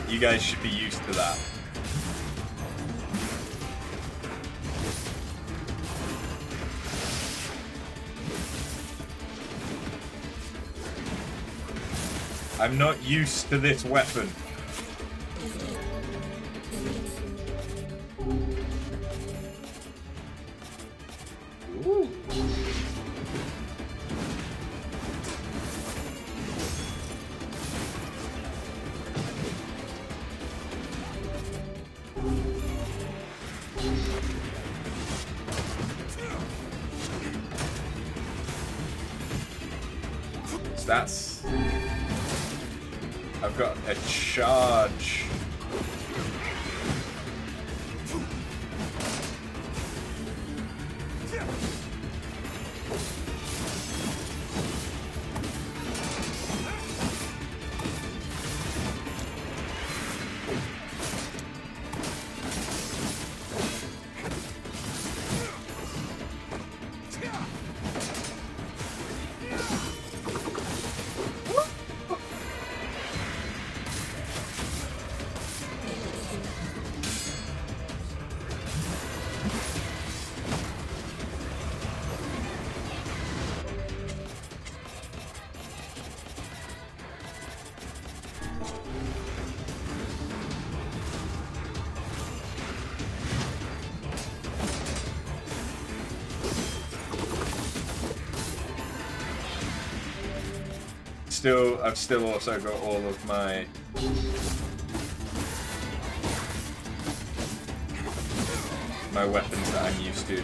You guys should be used to that. I'm not used to this weapon. Ooh. So that's... I've got a charge. I've still also got all of my weapons that I'm used to.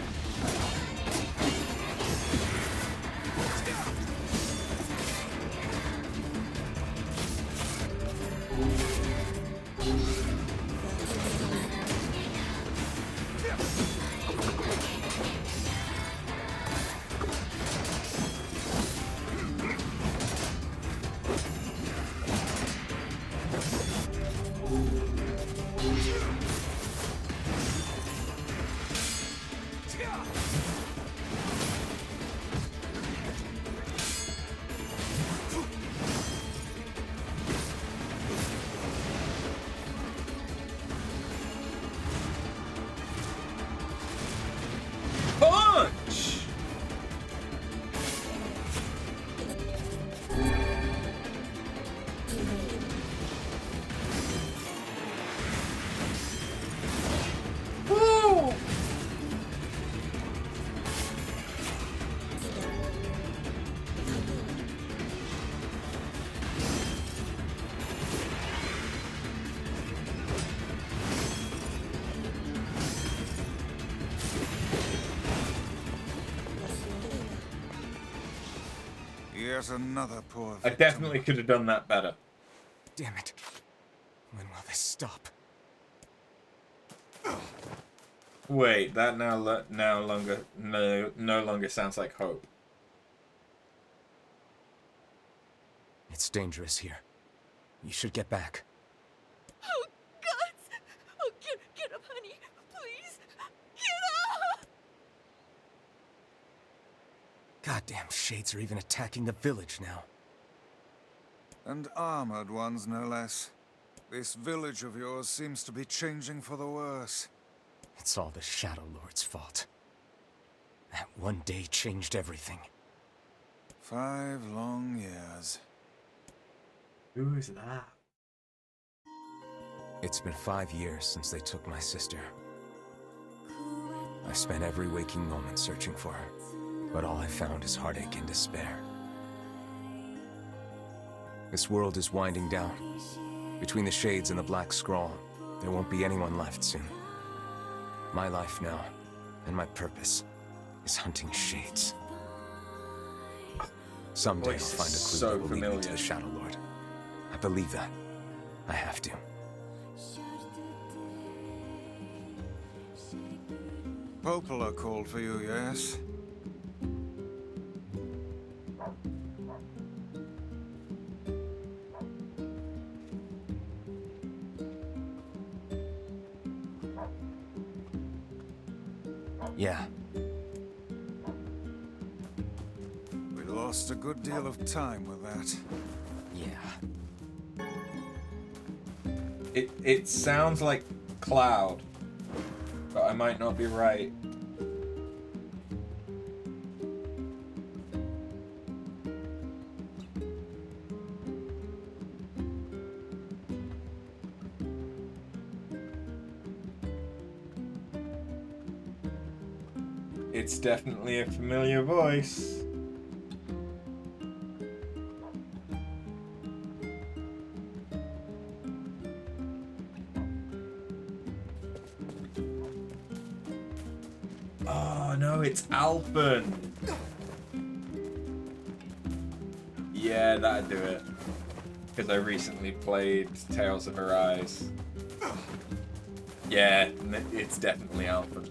Yet another poor I definitely could have done that better. Damn it. When will this stop? Wait, that no longer sounds like hope. It's dangerous here. You should get back. Oh, guts! Oh, get up, honey. Please. Get up! Goddamn shades are even attacking the village now. And armored ones, no less. This village of yours seems to be changing for the worse. It's all the Shadow Lord's fault. That one day changed everything. 5 long years. Who is that? It's been 5 years since they took my sister. I spent every waking moment searching for her, but all I found is heartache and despair. This world is winding down. Between the Shades and the Black Scrawl, there won't be anyone left soon. My life now, and my purpose, is hunting Shades. Someday I'll find a clue that will lead me to the Shadow Lord. I believe that. I have to. Popola called for you, yes? Yeah. We lost a good deal of time with that. Yeah. It sounds like Cloud, but I might not be right. It's definitely a familiar voice. Oh no, it's Alphen. Yeah, that'd do it. Because I recently played Tales of Arise. Yeah, it's definitely Alphen.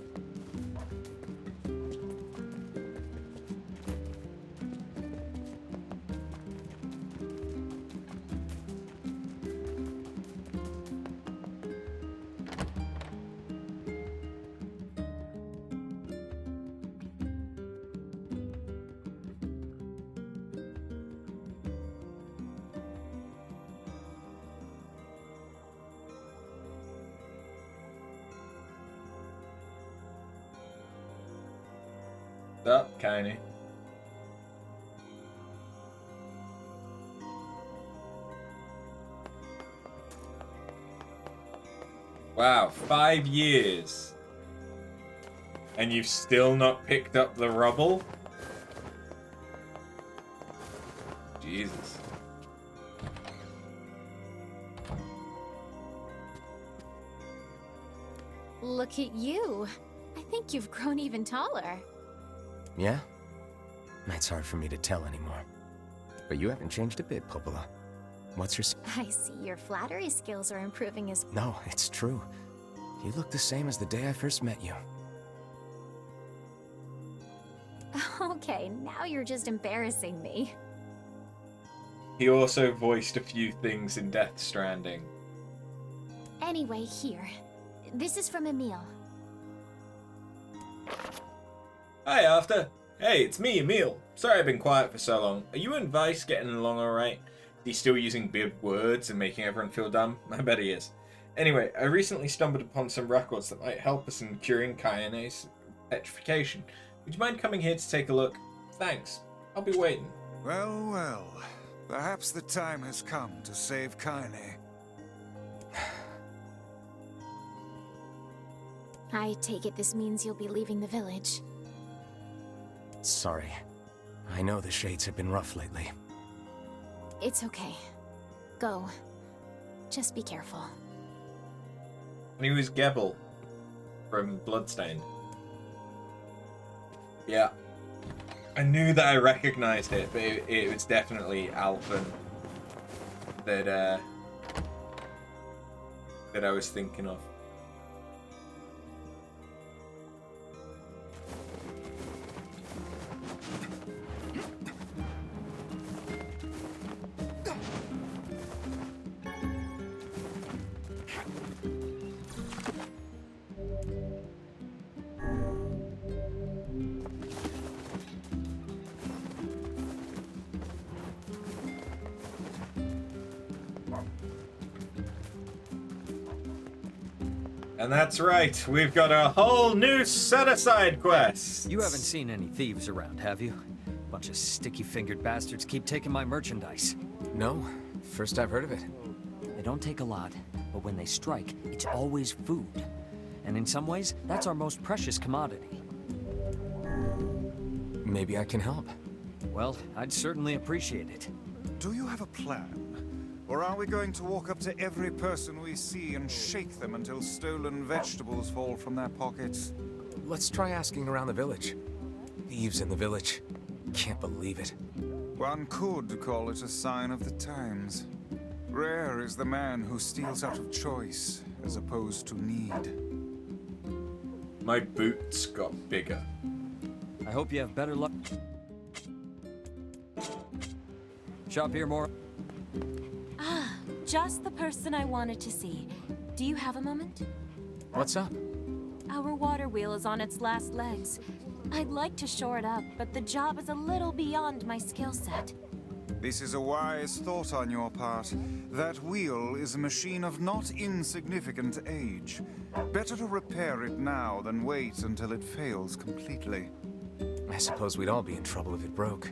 What's up, Kainé? Wow, 5 years. And you've still not picked up the rubble? Jesus. Look at you. I think you've grown even taller. Yeah? It's hard for me to tell anymore. But you haven't changed a bit, Popola. What's your... I see your flattery skills are improving as... No, it's true. You look the same as the day I first met you. Okay, now you're just embarrassing me. He also voiced a few things in Death Stranding. Anyway, here. This is from Emil. Hi, After. Hey, it's me, Emil. Sorry I've been quiet for so long. Are you and Weiss getting along alright? Is he still using big words and making everyone feel dumb? I bet he is. Anyway, I recently stumbled upon some records that might help us in curing Kainé's petrification. Would you mind coming here to take a look? Thanks. I'll be waiting. Well, well. Perhaps the time has come to save Kainé. I take it this means you'll be leaving the village. Sorry. I know the shades have been rough lately. It's okay. Go. Just be careful. And he was Gebel from Bloodstained. Yeah. I knew that I recognized it, but it was definitely Alphen that I was thinking of. And that's right, we've got a whole new set of side quests. You haven't seen any thieves around, have you? Bunch of sticky-fingered bastards keep taking my merchandise. No, first I've heard of it. They don't take a lot, but when they strike, it's always food. And in some ways, that's our most precious commodity. Maybe I can help. Well, I'd certainly appreciate it. Do you have a plan? Or are we going to walk up to every person we see and shake them until stolen vegetables fall from their pockets? Let's try asking around the village. Thieves in the village. Can't believe it. One could call it a sign of the times. Rare is the man who steals out of choice, as opposed to need. My boots got bigger. I hope you have better luck. Shop here more. Ah, just the person I wanted to see. Do you have a moment? What's up? Our water wheel is on its last legs. I'd like to shore it up, but the job is a little beyond my skill set. This is a wise thought on your part. That wheel is a machine of not insignificant age. Better to repair it now than wait until it fails completely. I suppose we'd all be in trouble if it broke.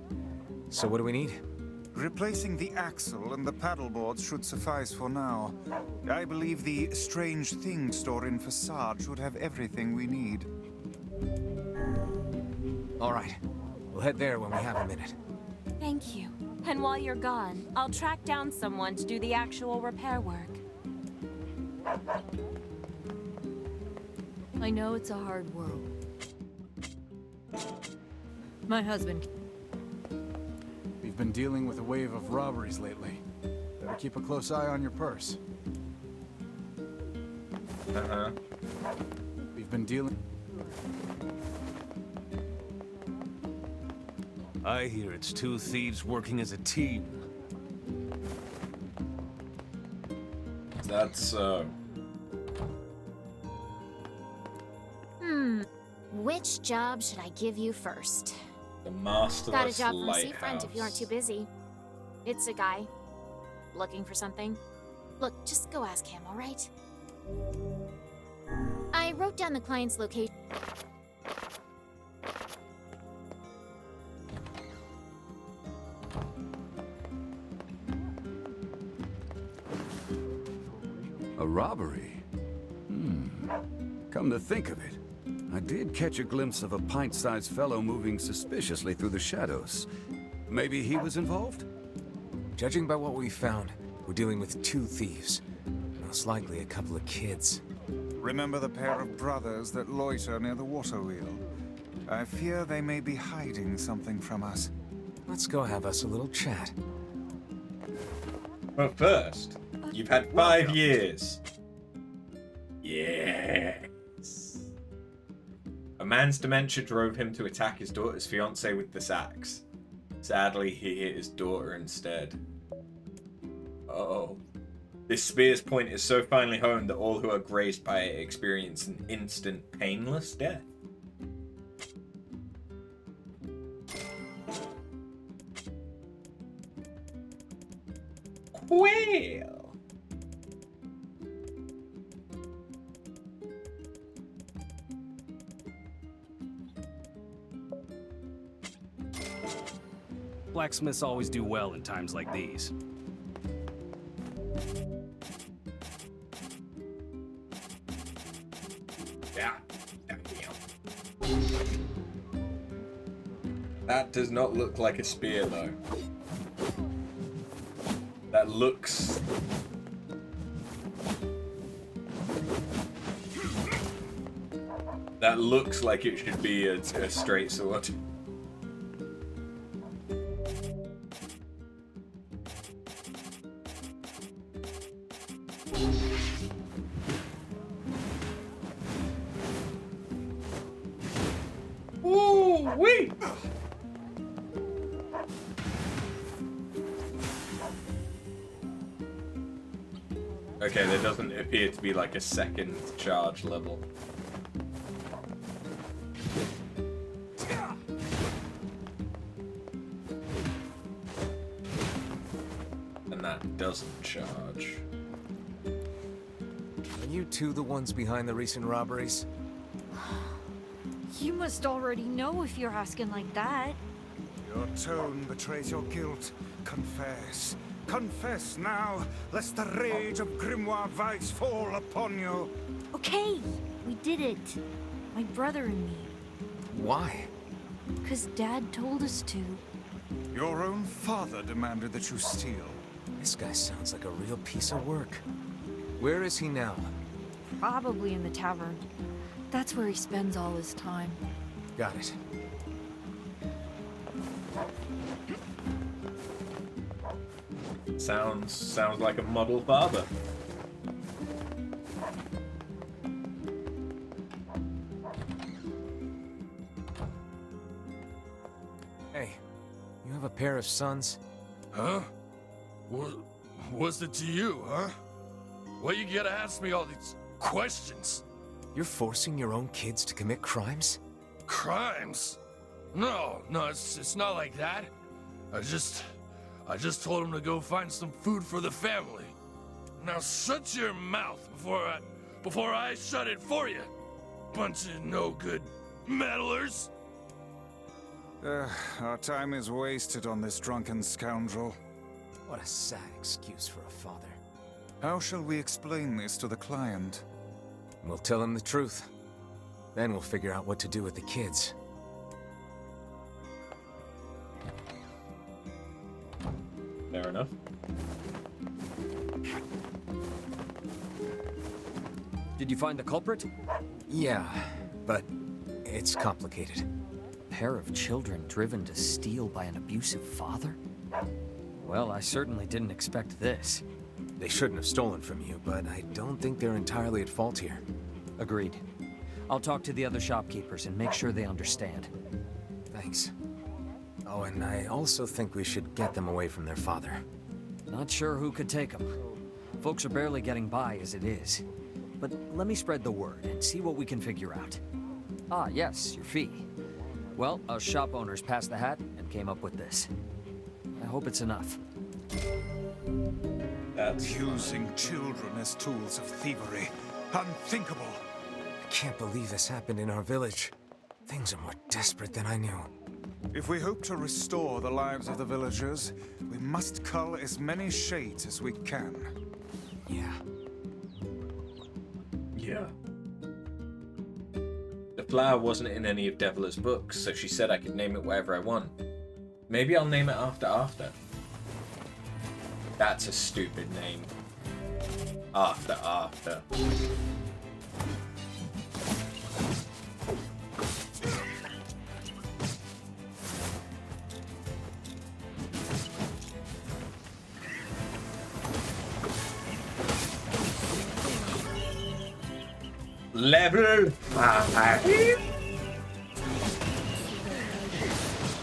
So what do we need? Replacing the axle and the paddleboards should suffice for now. I believe the strange thing store in Facade should have everything we need. All right. We'll head there when we have a minute. Thank you. And while you're gone, I'll track down someone to do the actual repair work. I know it's a hard world. My husband... We've been dealing with a wave of robberies lately. Better keep a close eye on your purse. Uh-huh. We've been dealing... I hear it's two thieves working as a team. That's, Which job should I give you first? the masterless Got a job from lighthouse. Seafront if you aren't too busy. It's a guy. Looking for something. Look, just go ask him, alright? I wrote down the client's location. A robbery? Come to think of it, I did catch a glimpse of a pint-sized fellow moving suspiciously through the shadows. Maybe he was involved? Judging by what we found, we're dealing with 2 thieves. Most likely a couple of kids. Remember the pair of brothers that loiter near the water wheel? I fear they may be hiding something from us. Let's go have us a little chat. But first, you've had 5 years. Yes. A man's dementia drove him to attack his daughter's fiancé with this axe. Sadly, he hit his daughter instead. Uh-oh. This spear's point is so finely honed that all who are grazed by it experience an instant, painless death. Well. Blacksmiths always do well in times like these. Yeah. That does not look like a spear, though. That looks... That looks like it should be a straight sword. Ooh-wee! Okay, there doesn't appear to be like a second charge level. And that doesn't charge. Are you 2 the ones behind the recent robberies? You must already know if you're asking like that. Your tone betrays your guilt. Confess. Confess now, lest the rage of Grimoire Weiss fall upon you. Okay, we did it. My brother and me. Why? 'Cause Dad told us to. Your own father demanded that you steal. This guy sounds like a real piece of work. Where is he now? Probably in the tavern. That's where he spends all his time. Got it. Sounds like a model father. Hey, you have a pair of sons? Huh? What's it to you, huh? Why you gotta ask me all these questions? You're forcing your own kids to commit crimes? Crimes? No, it's not like that. I just told him to go find some food for the family. Now shut your mouth before I shut it for you. Bunch of no-good meddlers. Our time is wasted on this drunken scoundrel. What a sad excuse for a father. How shall we explain this to the client? We'll tell him the truth. Then we'll figure out what to do with the kids. Fair enough. Did you find the culprit? Yeah, but it's complicated. A pair of children driven to steal by an abusive father? Well, I certainly didn't expect this. They shouldn't have stolen from you, but I don't think they're entirely at fault here. Agreed. I'll talk to the other shopkeepers and make sure they understand. Thanks. Oh, and I also think we should get them away from their father. Not sure who could take them. Folks are barely getting by as it is. But let me spread the word and see what we can figure out. Ah, yes, your fee. Well, us shop owners passed the hat and came up with this. I hope it's enough. That's using children as tools of thievery. Unthinkable. I can't believe this happened in our village. Things are more desperate than I knew. If we hope to restore the lives of the villagers, we must cull as many shades as we can. Yeah. Yeah. flower wasn't in any of Devla's books, so she said I could name it whatever I want. Maybe I'll name it after. That's a stupid name. After. Level 5.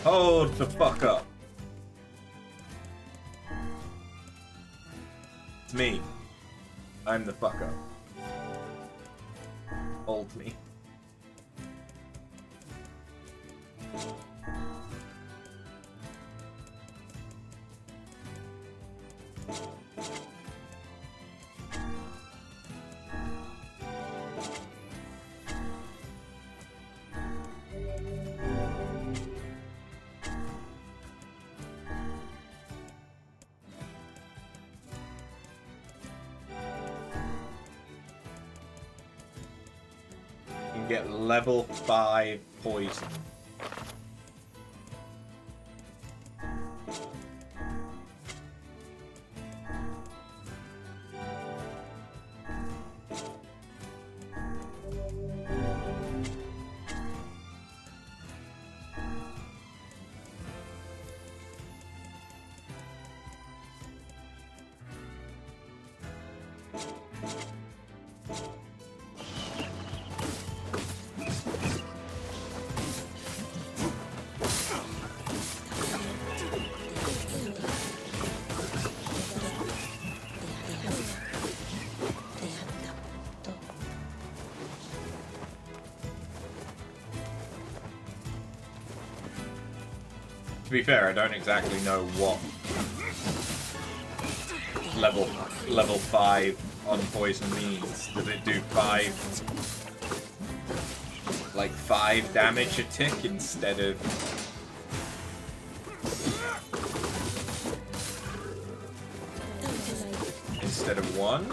Hold the fuck up. It's me. I'm the fuck up. Hold me. Get level 5 poison. To be fair, I don't exactly know what level 5 on poison means. Does it do 5 damage a tick instead of one?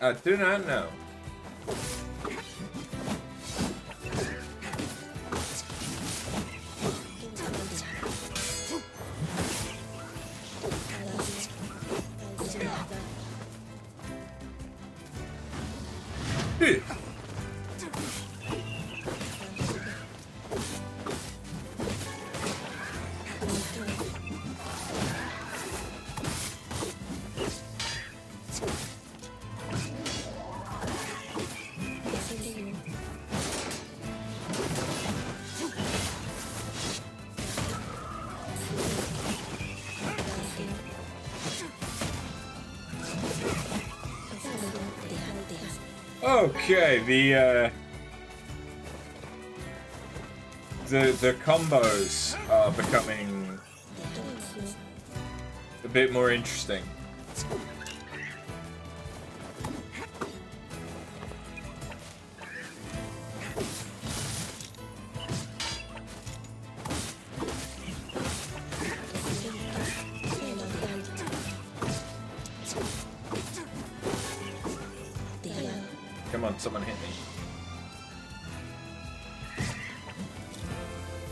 I do not know. Okay, the combos are becoming a bit more interesting. Come on, someone hit me.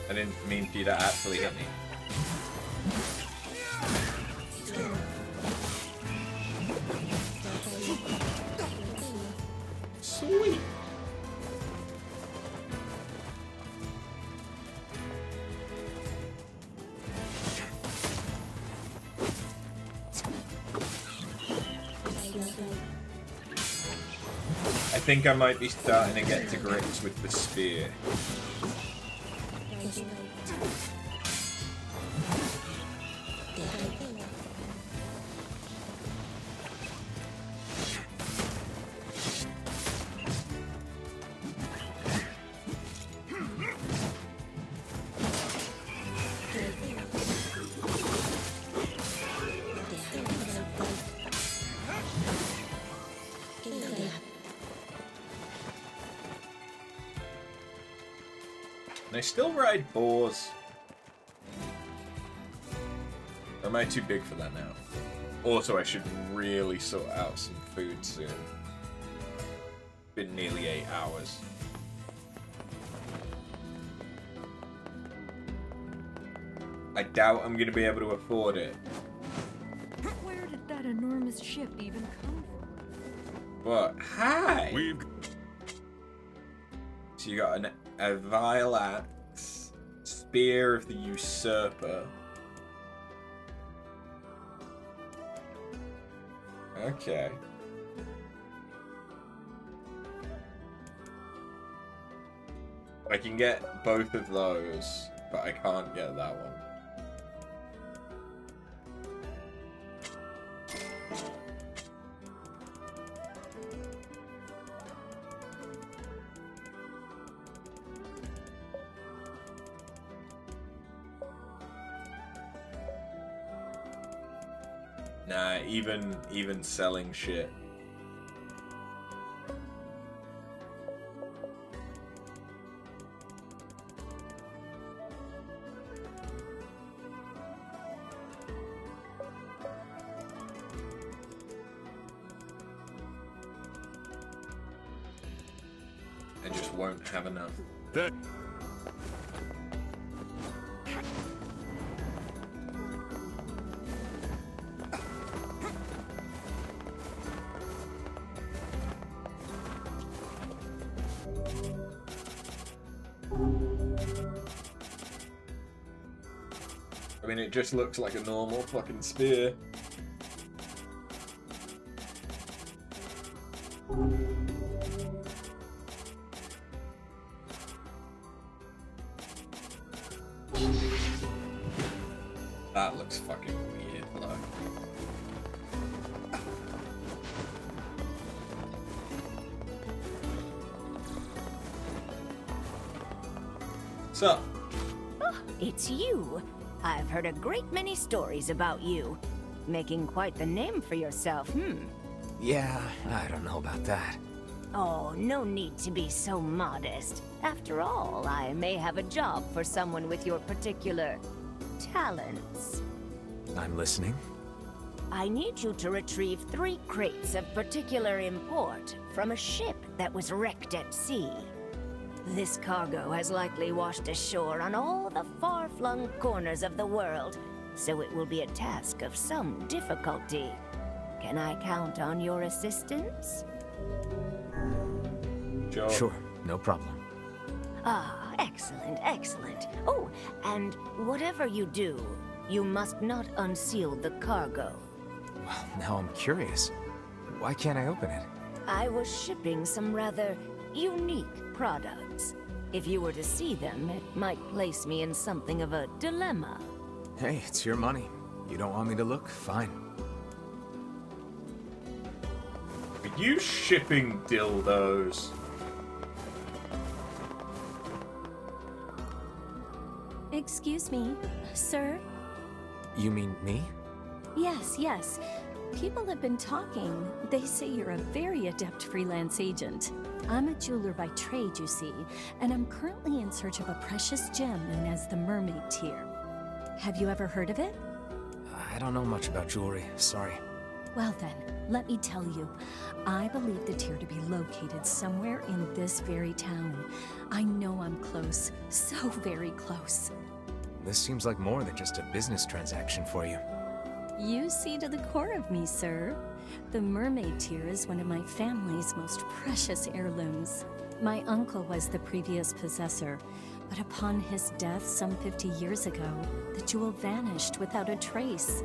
I didn't mean for you to actually hit me. Sweet. I think I might be starting to get to grips with the spear. They still ride boars. Am I too big for that now? Also, I should really sort out some food soon. Been nearly 8 hours. I doubt I'm gonna be able to afford it. Where did that enormous ship even come from? But hi! So you got a vile axe, spear of the usurper. Okay. I can get both of those, but I can't get that one. Nah, even selling shit. I just won't have enough. I mean, it just looks like a normal fucking spear. That looks fucking weird, though. So. Oh, it's you. I've heard a great many stories about you. Making quite the name for yourself, Yeah, I don't know about that. Oh, no need to be so modest. After all, I may have a job for someone with your particular talents. I'm listening. I need you to retrieve 3 crates of particular import from a ship that was wrecked at sea. This cargo has likely washed ashore on all the far-flung corners of the world, so it will be a task of some difficulty. Can I count on your assistance? Sure, no problem. Ah, excellent, excellent. Oh, and whatever you do, you must not unseal the cargo. Well, now I'm curious. Why can't I open it? I was shipping some rather unique products. If you were to see them, it might place me in something of a dilemma. Hey, it's your money. You don't want me to look? Fine. Are you shipping dildos? Excuse me, sir? You mean me? Yes, yes. People have been talking. They say you're a very adept freelance agent. I'm a jeweler by trade, you see, and I'm currently in search of a precious gem known as the Mermaid Tear. Have you ever heard of it? I don't know much about jewelry, sorry. Well then, let me tell you. I believe the tear to be located somewhere in this very town. I know I'm close, so very close. This seems like more than just a business transaction for you. You see to the core of me, sir. The Mermaid Tear is one of my family's most precious heirlooms. My uncle was the previous possessor, but upon his death some 50 years ago, the jewel vanished without a trace.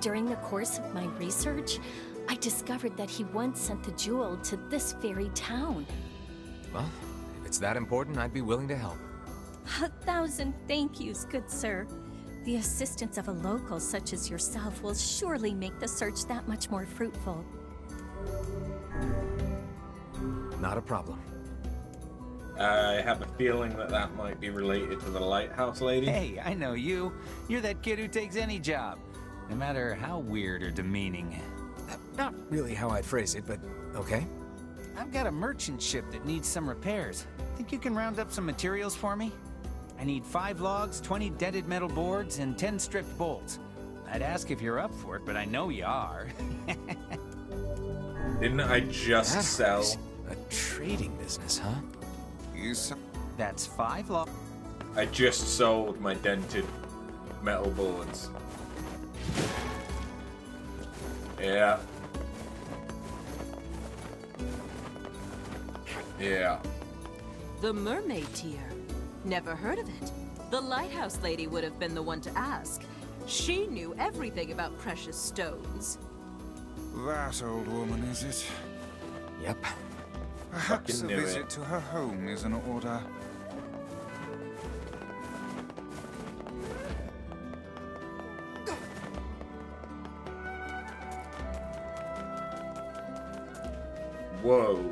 During the course of my research, I discovered that he once sent the jewel to this very town. Well, if it's that important, I'd be willing to help. 1,000 thank yous, good sir. The assistance of a local such as yourself will surely make the search that much more fruitful. Not a problem. I have a feeling that that might be related to the lighthouse lady. Hey, I know you. You're that kid who takes any job, no matter how weird or demeaning. Not really how I'd phrase it, but okay. I've got a merchant ship that needs some repairs. Think you can round up some materials for me? I need 5 logs, 20 dented metal boards, and 10 stripped bolts. I'd ask if you're up for it, but I know you are. Didn't I just sell? A trading business, huh? That's 5 law. I just sold my dented metal boards. Yeah. Yeah. The mermaid tier. Never heard of it. The lighthouse lady would have been the one to ask. She knew everything about precious stones. That old woman, is it? Yep. Perhaps a visit to her home is in order. Whoa.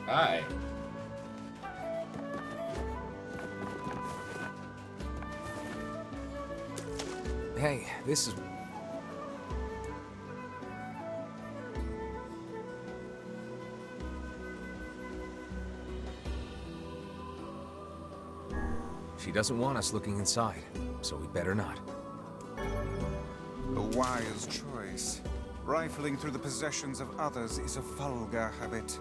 Hi. Hey, this is... She doesn't want us looking inside, so we better not. A wise choice. Rifling through the possessions of others is a vulgar habit.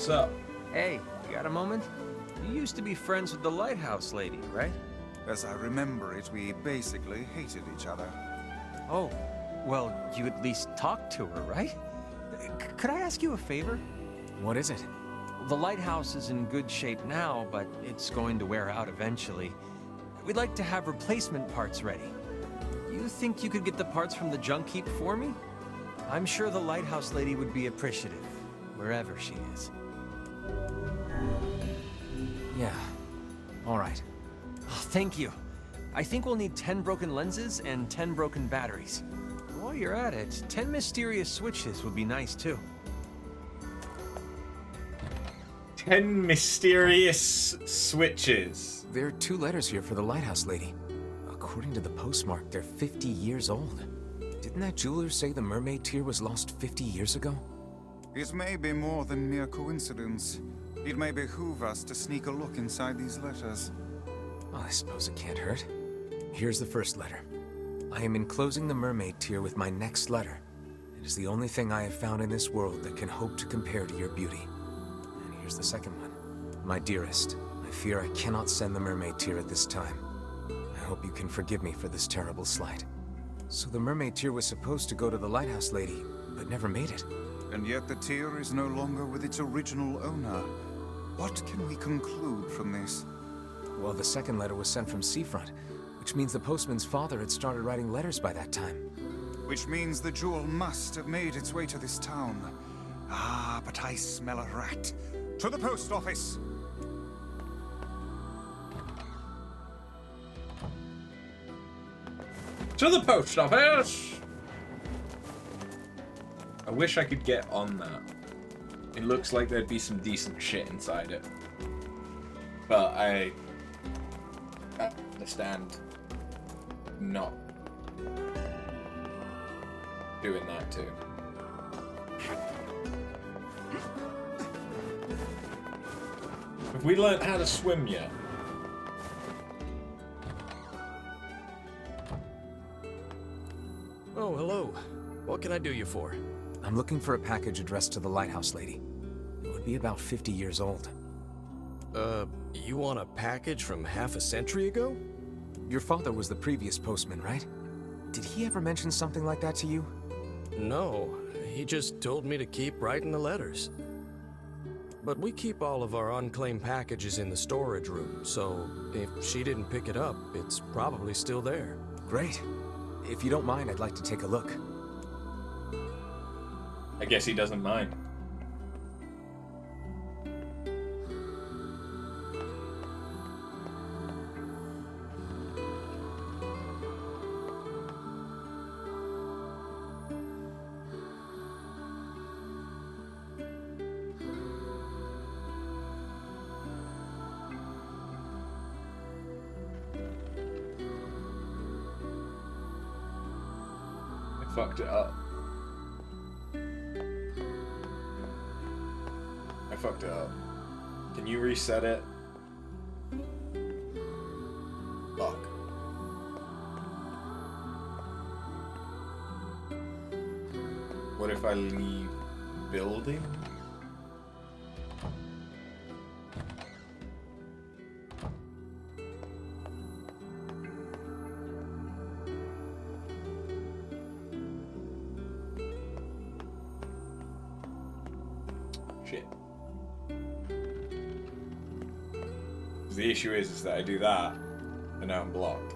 What's up? Hey, you got a moment? You used to be friends with the lighthouse lady, right? As I remember it, we basically hated each other. Oh, well, you at least talked to her, right? Could I ask you a favor? What is it? The lighthouse is in good shape now, but it's going to wear out eventually. We'd like to have replacement parts ready. You think you could get the parts from the junk heap for me? I'm sure the lighthouse lady would be appreciative, wherever she is. Yeah. All right. Oh, thank you. I think we'll need 10 broken lenses and 10 broken batteries. While you're at it, 10 mysterious switches would be nice too. 10 mysterious switches. There are 2 letters here for the lighthouse lady. According to the postmark, they're 50 years old. Didn't that jeweler say the mermaid tear was lost 50 years ago? It may be more than mere coincidence. It may behoove us to sneak a look inside these letters. Oh, I suppose it can't hurt. Here's the first letter. I am enclosing the mermaid tear with my next letter. It is the only thing I have found in this world that can hope to compare to your beauty. And here's the second one. My dearest, I fear I cannot send the mermaid tear at this time. I hope you can forgive me for this terrible slight. So the mermaid tear was supposed to go to the lighthouse lady, but never made it. And yet the tear is no longer with its original owner. What can we conclude from this? Well, the second letter was sent from Seafront, which means the postman's father had started writing letters by that time. Which means the jewel must have made its way to this town. Ah, but I smell a rat. To the post office! To the post office! I wish I could get on that. It looks like there'd be some decent shit inside it. But I understand not doing that too. Have we learned how to swim yet? Oh, hello. What can I do you for? I'm looking for a package addressed to the lighthouse lady. It would be about 50 years old. You want a package from half a century ago? Your father was the previous postman, right? Did he ever mention something like that to you? No, he just told me to keep writing the letters. But we keep all of our unclaimed packages in the storage room, so if she didn't pick it up, it's probably still there. Great. If you don't mind, I'd like to take a look. I guess he doesn't mind. fucked it up. I fucked it up. Can you reset it? Fuck. What if I leave building? Shit. The issue is that I do that, and now I'm blocked.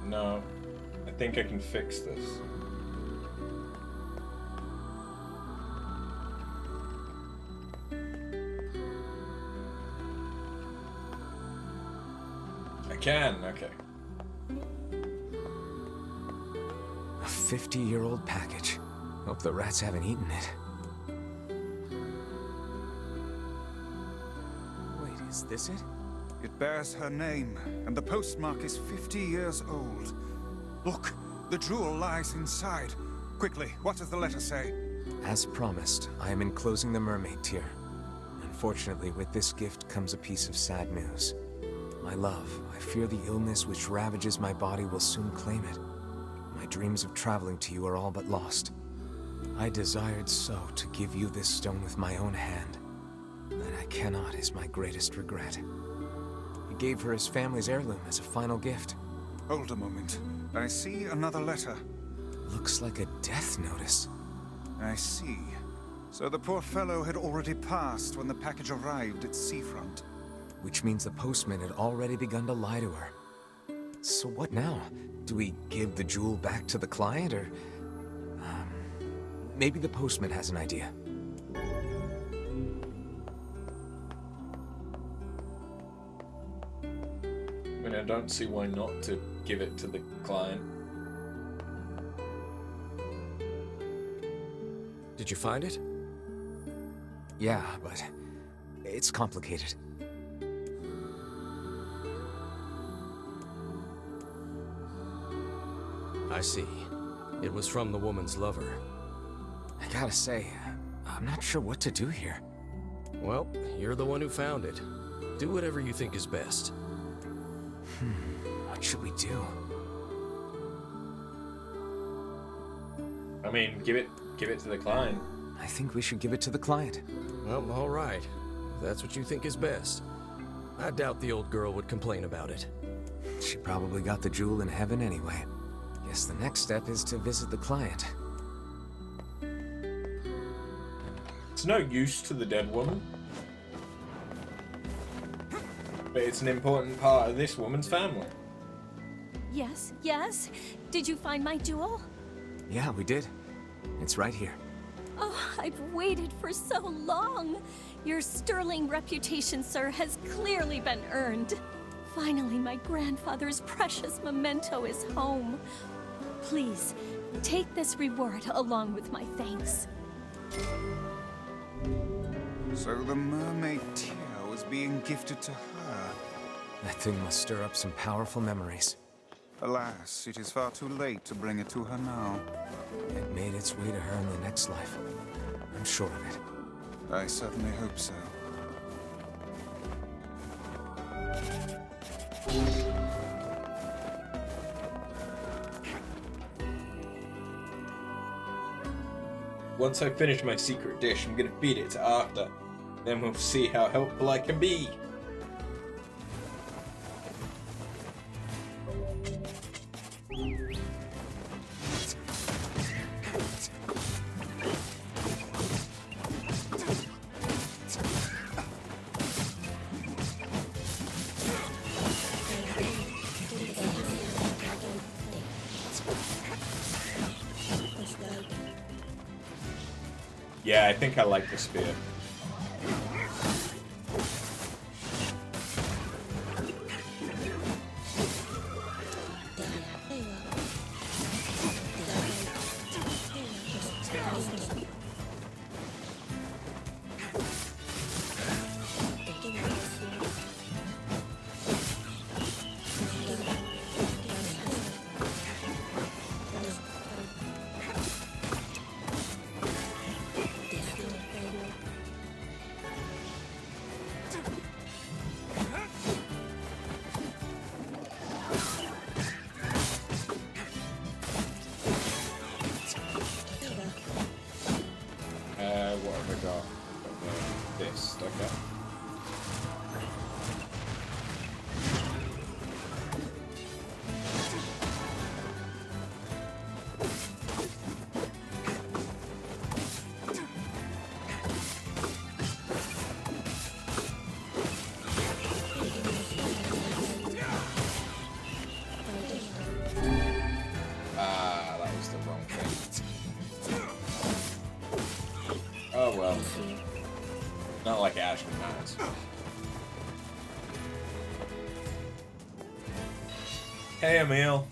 No, I think I can fix this. I can, okay. A 50-year-old package. Hope the rats haven't eaten it. Wait, is this it? It bears her name, and the postmark is 50 years old. Look, the jewel lies inside. Quickly, what does the letter say? As promised, I am enclosing the mermaid tear. Unfortunately, with this gift comes a piece of sad news. My love, I fear the illness which ravages my body will soon claim it. My dreams of traveling to you are all but lost. I desired so to give you this stone with my own hand. That I cannot is my greatest regret. He gave her his family's heirloom as a final gift. Hold a moment. I see another letter. Looks like a death notice. I see. So the poor fellow had already passed when the package arrived at seafront. Which means the postman had already begun to lie to her. So what now? Do we give the jewel back to the client, or... maybe the postman has an idea. I mean, I don't see why not to give it to the client. Did you find it? Yeah, but it's complicated. I see. It was from the woman's lover. I gotta say, I'm not sure what to do here. Well, you're the one who found it. Do whatever you think is best. What should we do? I mean, give it to the client. I think we should give it to the client. Well, all right. If that's what you think is best. I doubt the old girl would complain about it. She probably got the jewel in heaven anyway. Guess the next step is to visit the client. It's no use to the dead woman. But it's an important part of this woman's family. Yes, yes. Did you find my jewel? Yeah, we did. It's right here. Oh, I've waited for so long. Your sterling reputation, sir, has clearly been earned. Finally, my grandfather's precious memento is home. Please, take this reward along with my thanks. So the mermaid tear was being gifted to her. That thing must stir up some powerful memories. Alas, it is far too late to bring it to her now. It made its way to her in the next life. I'm sure of it. I certainly hope so. Once I finish my secret dish, I'm gonna feed it to Arthur. Then we'll see how helpful I can be. Yeah, I think I like the spear. What have I got? This, okay. That was the wrong thing. Oh well. Not like it actually matters. Hey Emil.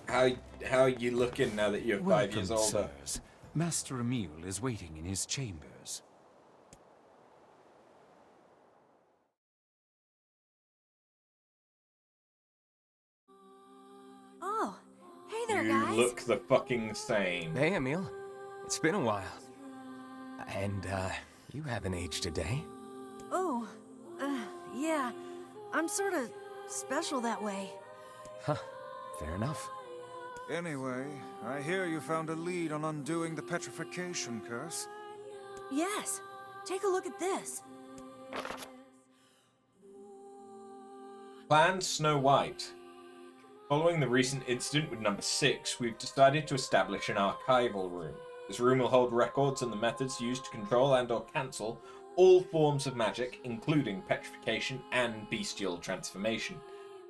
How are you looking now that you're 5 years older? Sirs. Master Emil is waiting in his chambers. Oh, hey there, You guys. look the fucking same. Hey, Emil. It's been a while. And, you haven't aged a day. Oh, yeah. I'm sort of special that way. Huh. Fair enough. Anyway, I hear you found a lead on undoing the petrification curse. Yes. Take a look at this. Plan Snow White. Following the recent incident with number 6, we've decided to establish an archival room. This room will hold records on the methods used to control and/or cancel all forms of magic, including petrification and bestial transformation,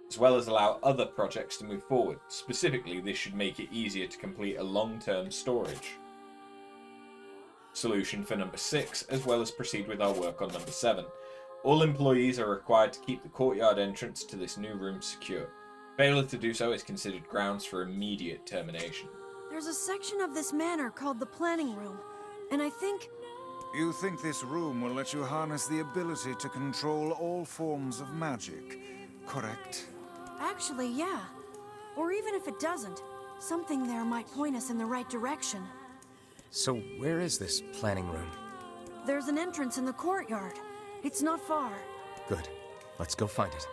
as well as allow other projects to move forward. Specifically, this should make it easier to complete a long-term storage solution for number 6, as well as proceed with our work on number 7. All employees are required to keep the courtyard entrance to this new room secure. Failure to do so is considered grounds for immediate termination. There's a section of this manor called the planning room, and I think... You think this room will let you harness the ability to control all forms of magic, correct? Actually, yeah. Or even if it doesn't, something there might point us in the right direction. So, where is this planning room? There's an entrance in the courtyard. It's not far. Good. Let's go find it.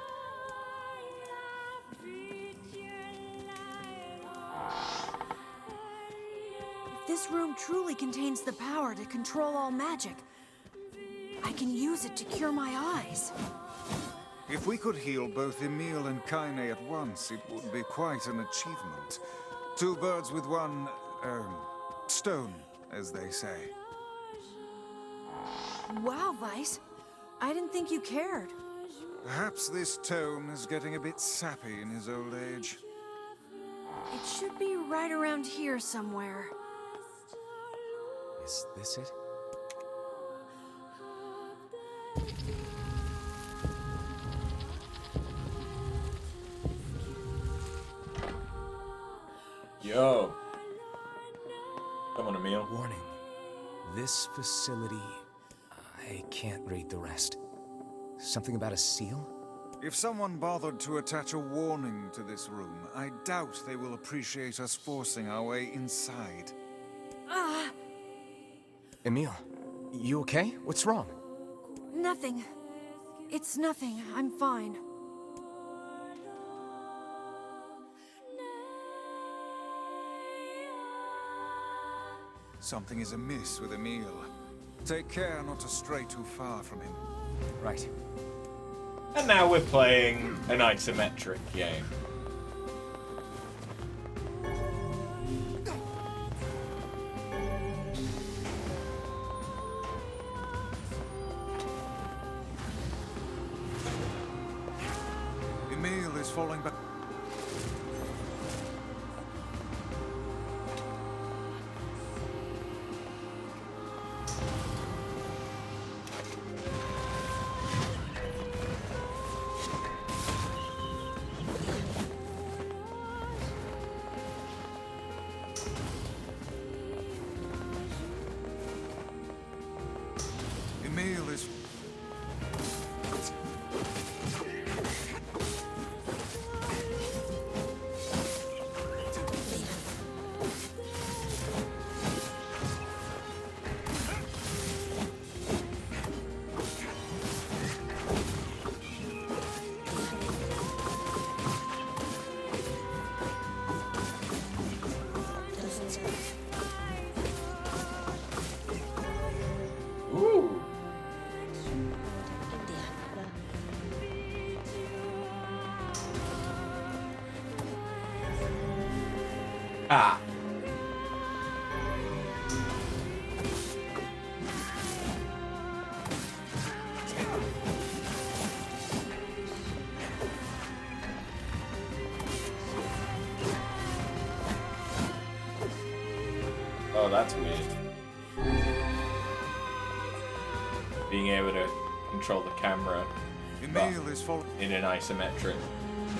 If this room truly contains the power to control all magic, I can use it to cure my eyes. If we could heal both Emil and Kainé at once, it would be quite an achievement. 2 birds with one, stone, as they say. Wow, Weiss. I didn't think you cared. Perhaps this tome is getting a bit sappy in his old age. It should be right around here somewhere. Is this it? Yo. Come on, Emil. Warning. This facility... I can't read the rest. Something about a seal? If someone bothered to attach a warning to this room, I doubt they will appreciate us forcing our way inside. Emil, you okay? What's wrong? Nothing. It's nothing. I'm fine. Something is amiss with Emil. Take care not to stray too far from him. Right. And now we're playing an isometric game. Emil is falling back. Ah. Oh, that's weird. Being able to control the camera Emil is in an isometric.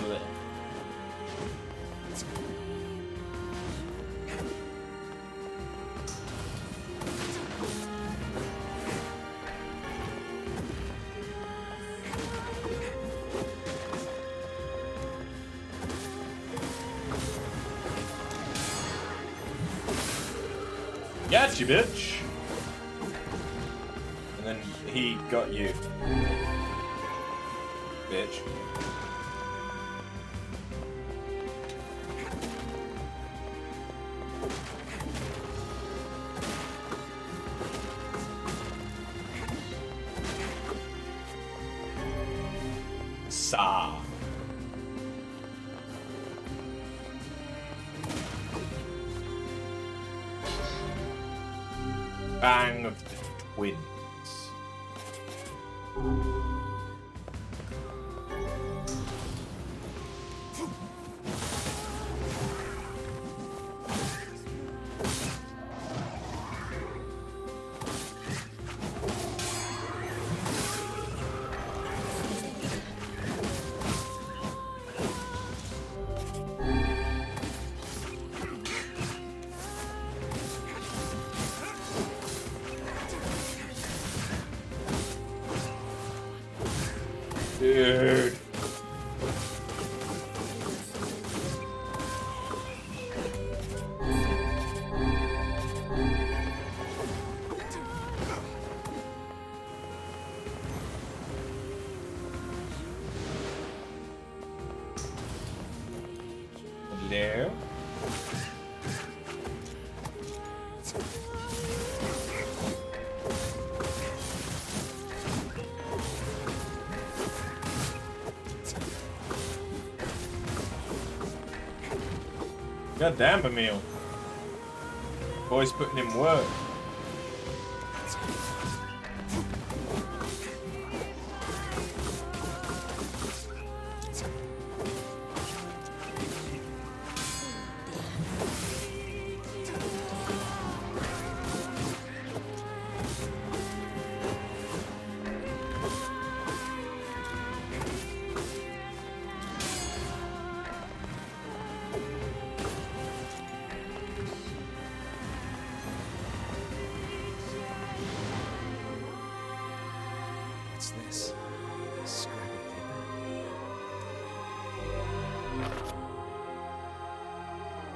Blech. Gotcha, bitch! And then he got you. Bitch. Sa. Bang of the Twins. Dude. Hello? God damn, Emil. Boy's putting in work. What's this? A scrap of paper.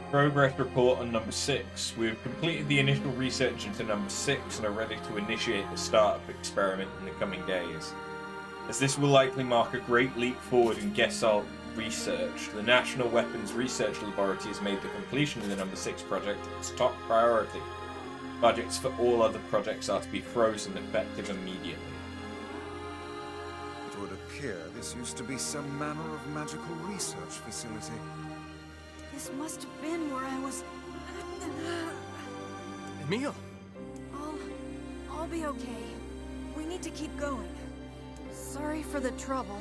Progress report on number 6. We have completed the initial research into number 6 and are ready to initiate the startup experiment in the coming days. As this will likely mark a great leap forward in Gestalt research, the National Weapons Research Laboratory has made the completion of the number 6 project its top priority. Budgets for all other projects are to be frozen effective immediately. It would appear this used to be some manner of magical research facility. This must have been where I was... Emil! I'll be okay. We need to keep going. Sorry for the trouble.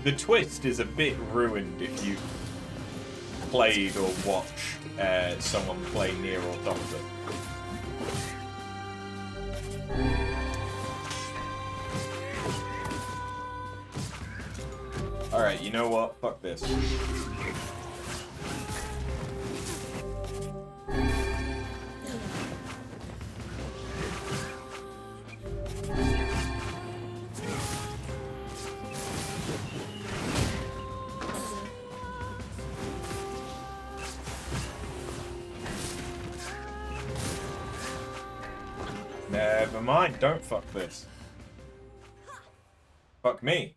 The twist is a bit ruined if you played or watch someone play Nier Replicant. Alright, you know what? Fuck this. Never mind, don't fuck this. Fuck me.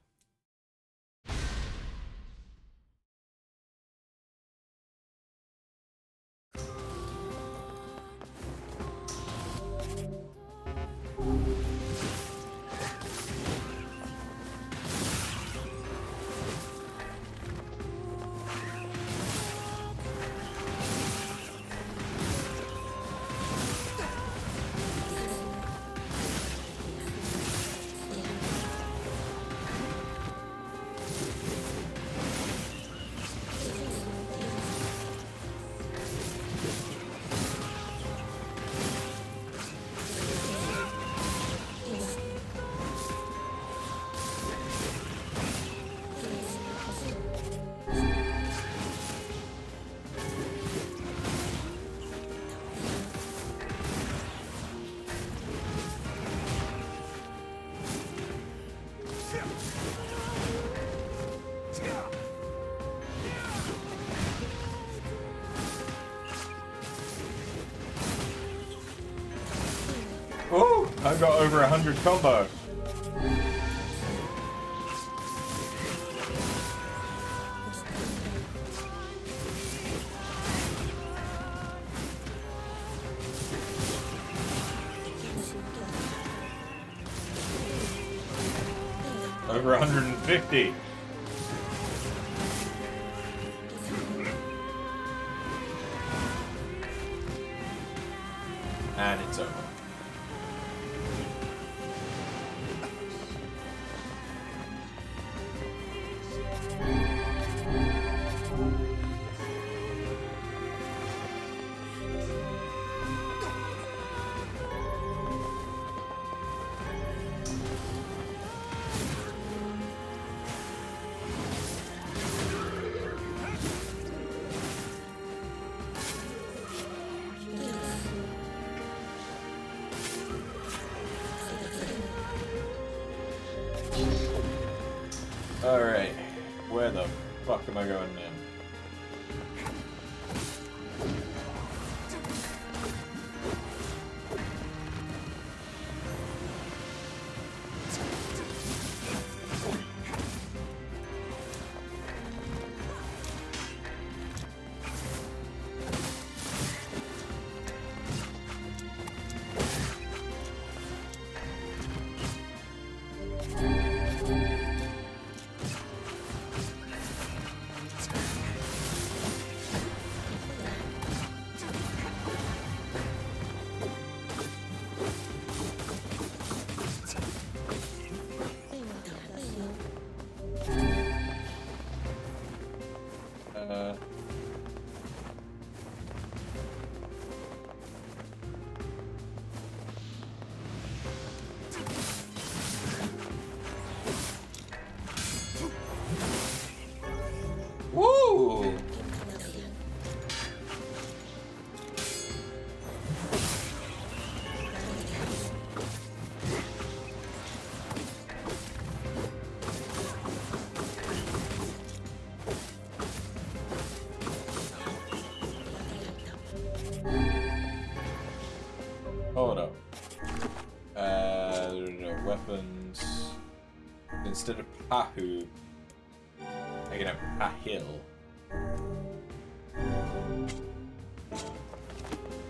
Oh, I got over 100 combo. Over 150. And it's over. Alright, where the fuck am I going now? Woo! Hold up. Weapons. Instead of Pahu, I can have Pahil.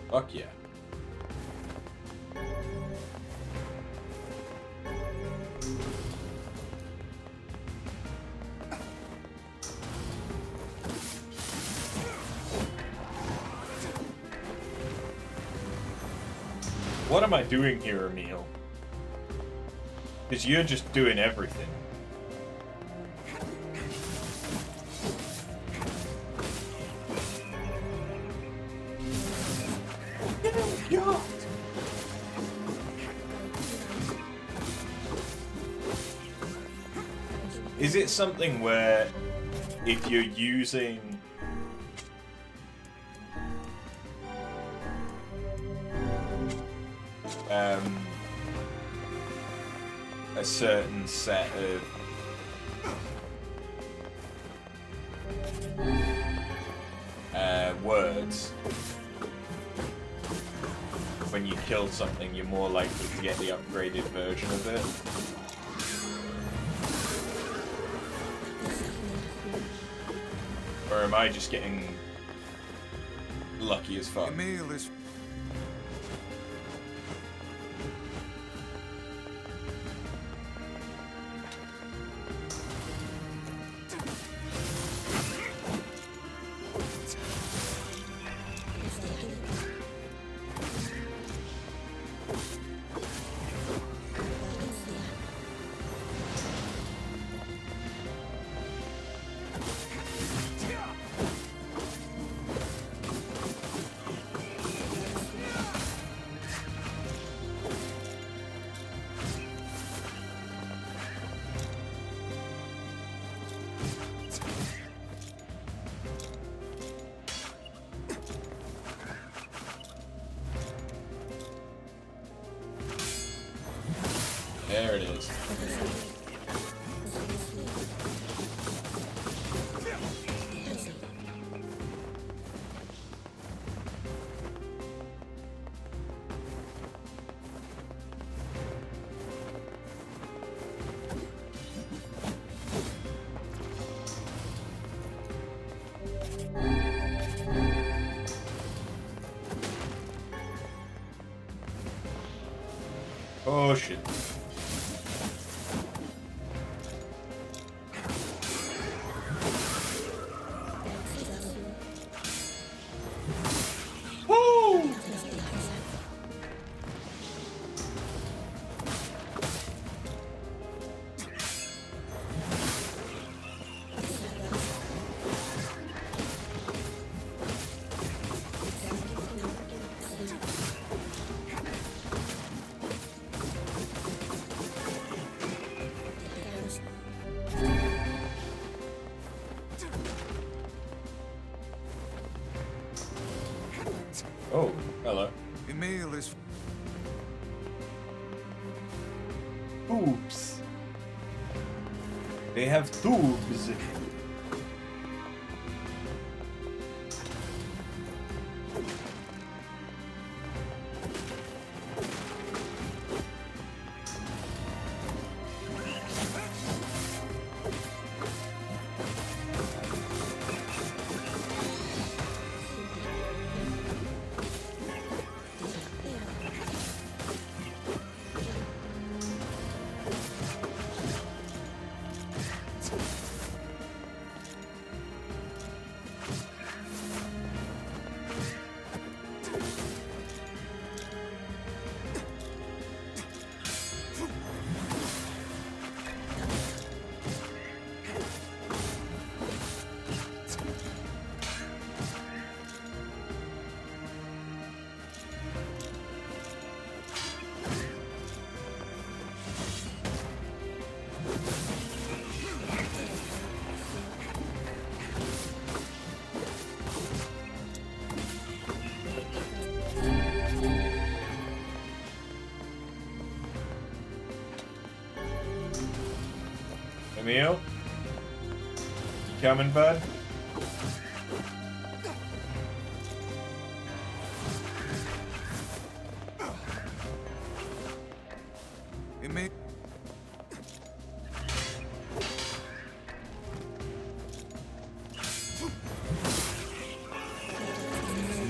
Fuck yeah. What am I doing here, Emil? Because you're just doing everything. God. Is it something where if you're using a certain set of words, when you kill something, you're more likely to get the upgraded version of it? Or am I just getting lucky as fuck? Emil is... There it is. pushing. Woo! Oh, hello. Emil is... Tubes. They have tubes. Emil? You coming, bud? Emil...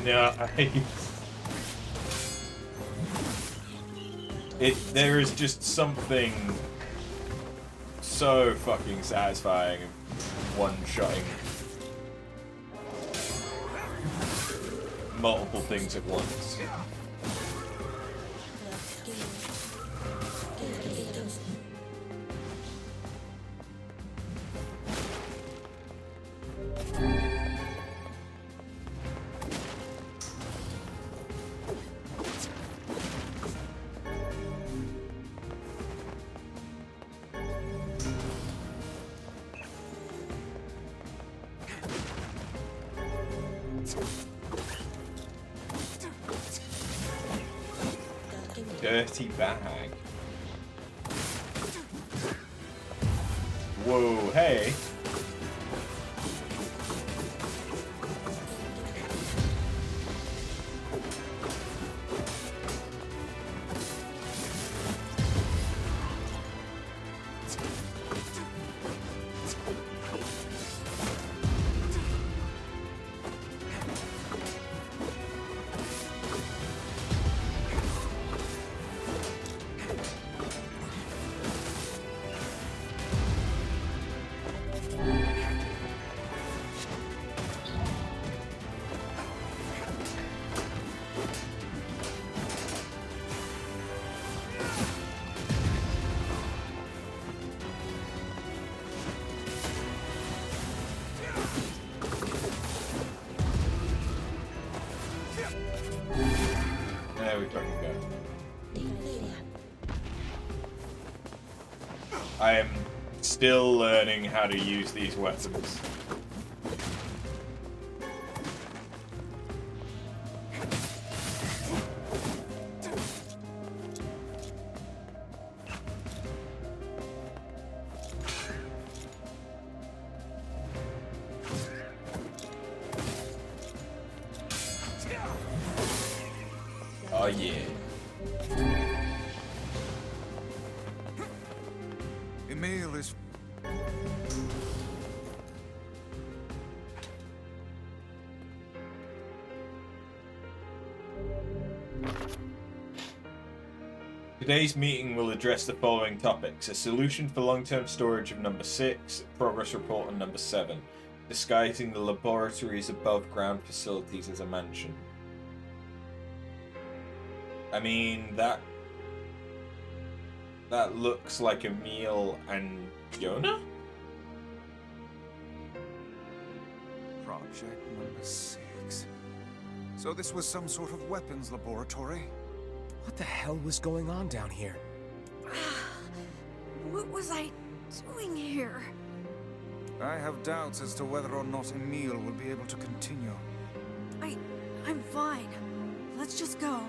Nice. There is just something so fucking satisfying one-shotting multiple things at once. Dirty bag. Whoa, hey. There we fucking go. I am still learning how to use these weapons. Oh yeah. Emil is... Today's meeting will address the following topics: a solution for long-term storage of number 6, progress report on number 7, disguising the laboratory's above-ground facilities as a mansion. I mean, that looks like Emil and Yonah? Project number 6. So this was some sort of weapons laboratory? What the hell was going on down here? What was I doing here? I have doubts as to whether or not Emil will be able to continue. I'm fine. Let's just go.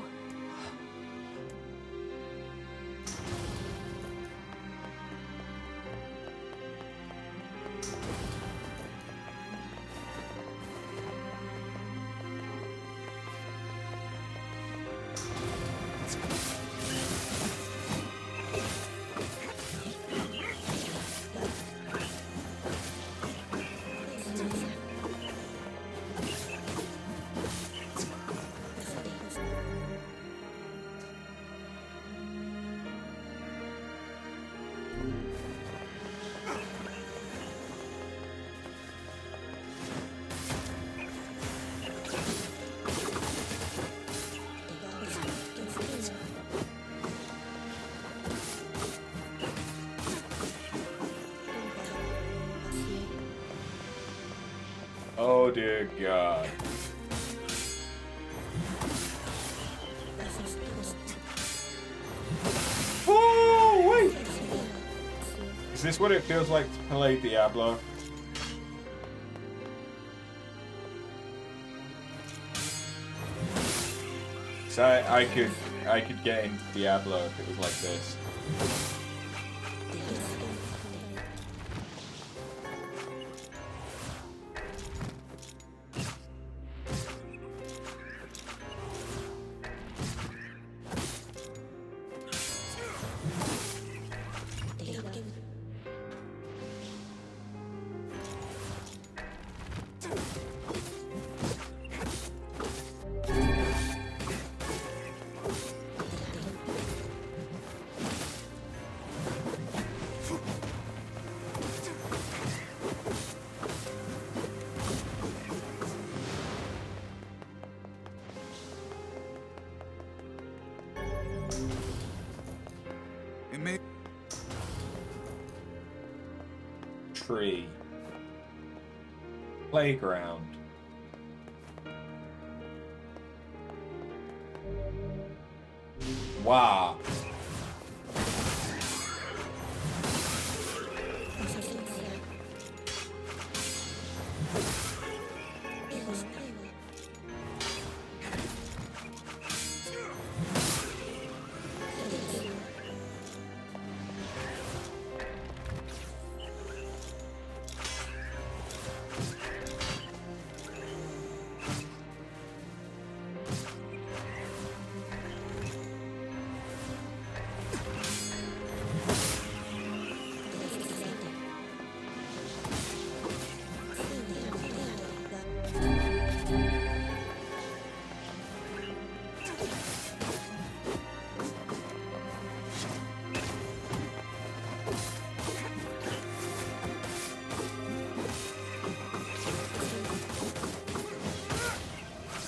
Oh dear God. Oh wait! Is this what it feels like to play Diablo? So I could get into Diablo if it was like this. Tree. Playground. Wow.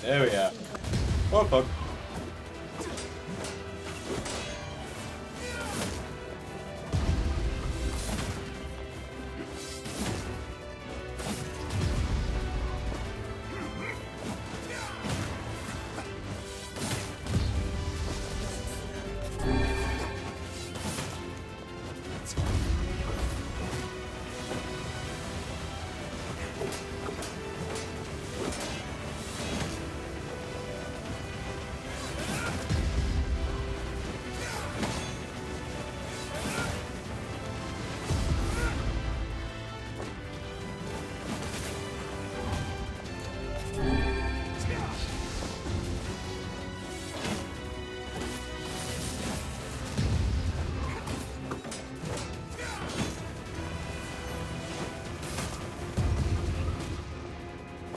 There we are. Oh fuck.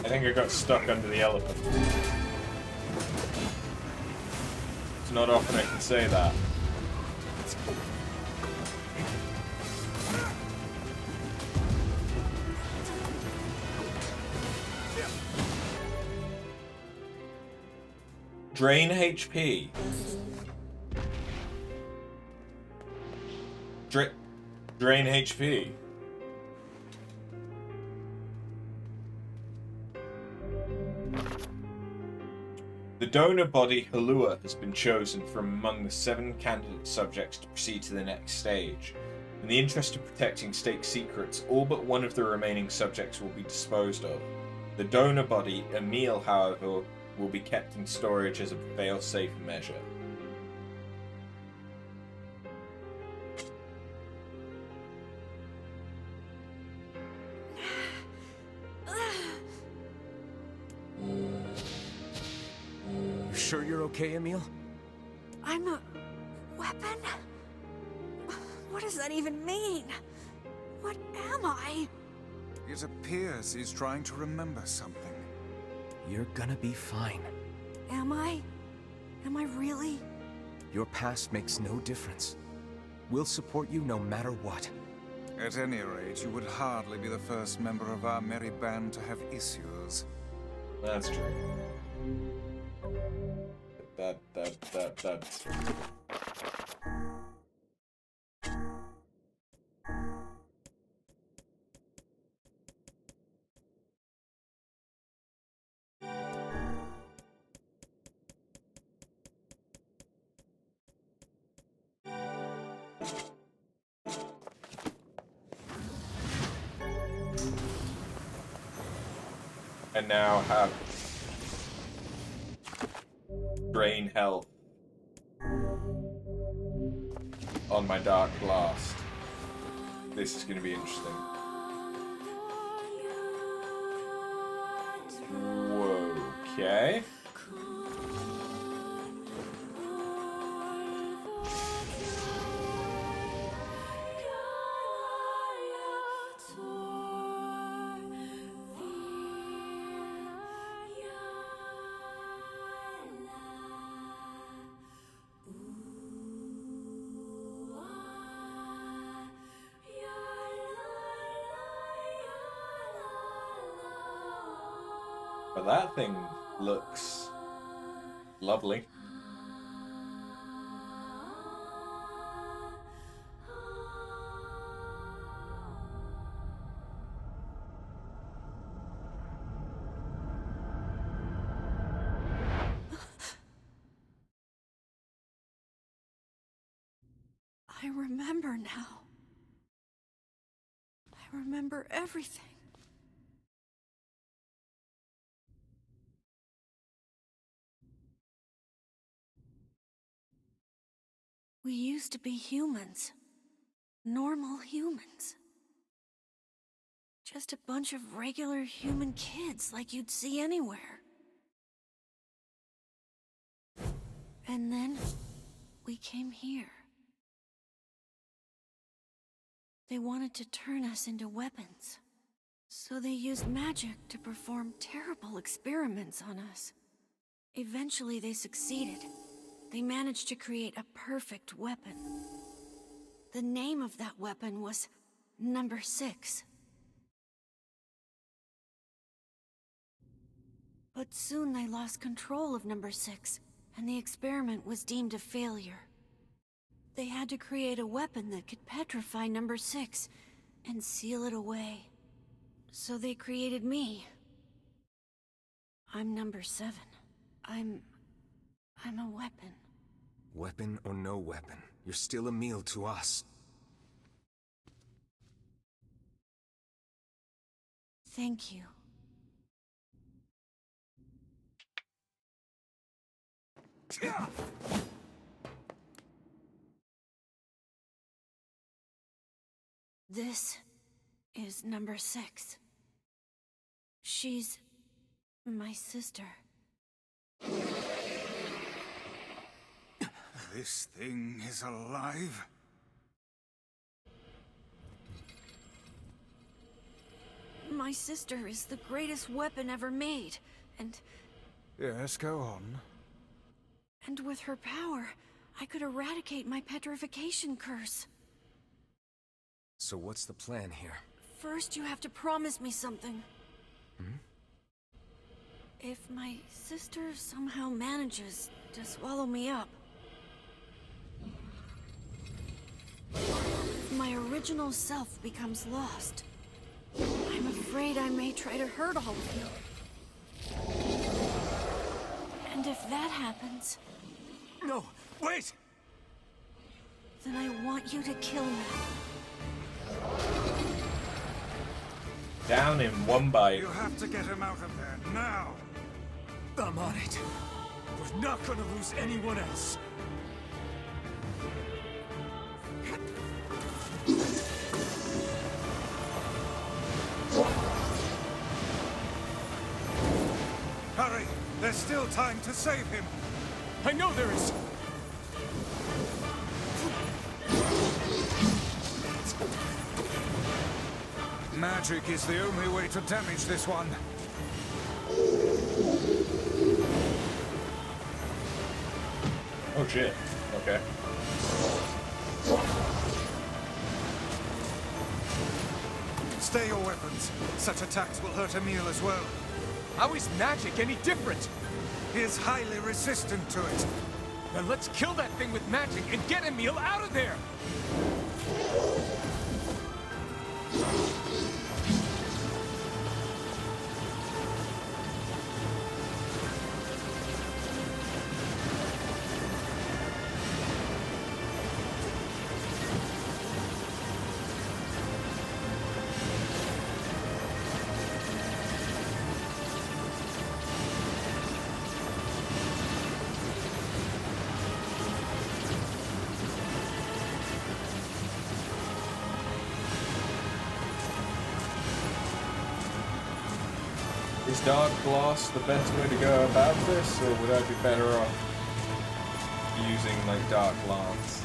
I think I got stuck under the elephant. It's not often I can say that. Drain HP. Drain HP. The donor body, Halua, has been chosen from among the 7 candidate subjects to proceed to the next stage. In the interest of protecting state secrets, all but one of the remaining subjects will be disposed of. The donor body, Emil, however, will be kept in storage as a fail-safe measure. You sure you're okay, Emil? I'm a weapon? What does that even mean? What am I? It appears he's trying to remember something. You're gonna be fine. Am I? Am I really? Your past makes no difference. We'll support you no matter what. At any rate, you would hardly be the first member of our merry band to have issues. That's true. That's... And now have drain health on my Dark Blast. This is going to be interesting. Whoa, okay. But that thing looks lovely. I remember now. I remember everything. We used to be humans. Normal humans. Just a bunch of regular human kids like you'd see anywhere. And then, we came here. They wanted to turn us into weapons. So they used magic to perform terrible experiments on us. Eventually they succeeded. They managed to create a perfect weapon. The name of that weapon was Number 6. But soon they lost control of Number 6, and the experiment was deemed a failure. They had to create a weapon that could petrify Number 6 and seal it away. So they created me. I'm Number 7. I'm a weapon. Weapon or no weapon, you're still Emil to us. Thank you. This is Number 6. She's my sister. This thing is alive? My sister is the greatest weapon ever made, and... Yes, go on. And with her power, I could eradicate my petrification curse. So what's the plan here? First, you have to promise me something. If my sister somehow manages to swallow me up, if my original self becomes lost, I'm afraid I may try to hurt all of you. And if that happens... No, wait! Then I want you to kill me. Down in one bite. You have to get him out of there, now! I'm on it. We're not gonna lose anyone else. Hurry! There's still time to save him! I know there is! Magic is the only way to damage this one. Oh shit. Okay. Stay your weapons. Such attacks will hurt Emil as well. How is magic any different? He is highly resistant to it. Then let's kill that thing with magic and get Emil out of there! Is Dark Glass the best way to go about this, or would I be better off using like Dark Lance?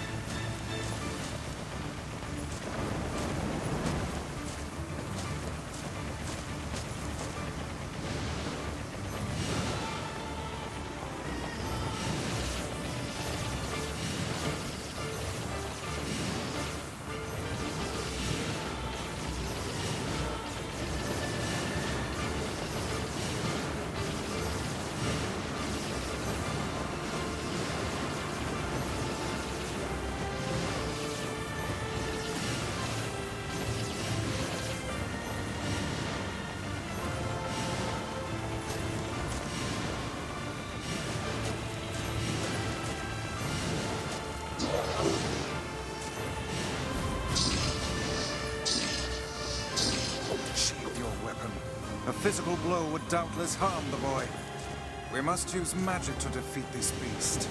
A physical blow would doubtless harm the boy. We must use magic to defeat this beast.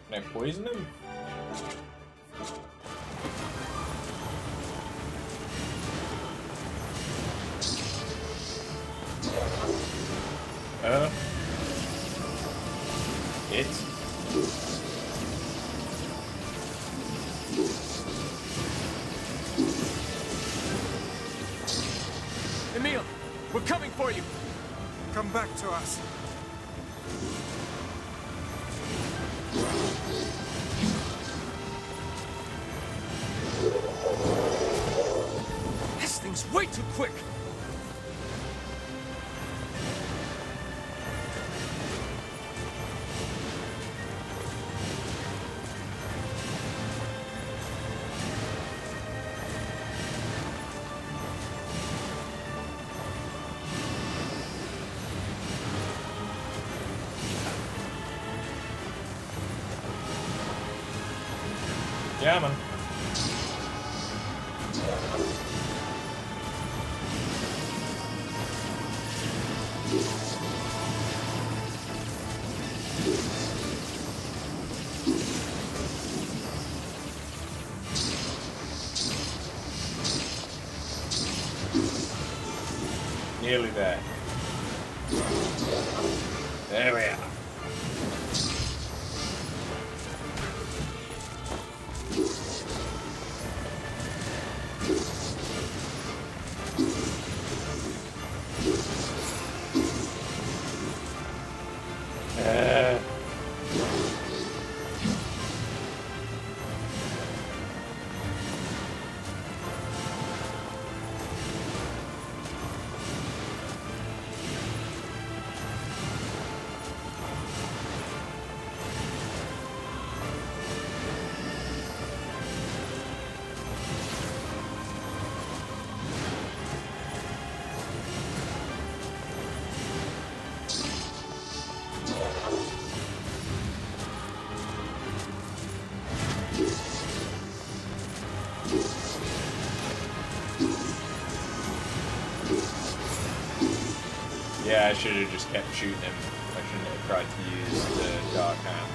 Can I poison him? It. Emil, we're coming for you. Come back to us. This thing's way too quick. Yeah, man. Nearly there. There we are. Yeah, I should have just kept shooting him. I shouldn't have tried to use the dark hand.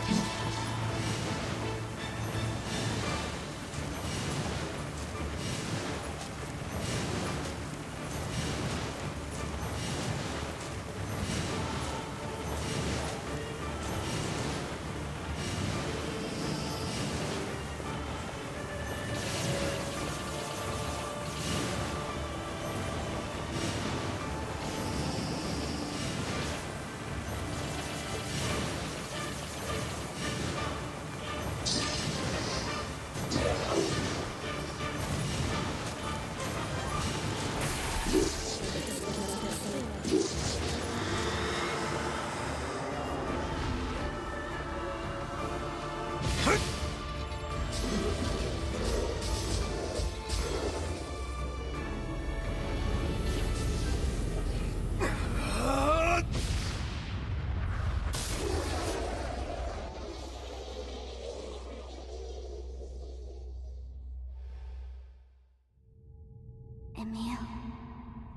Emil.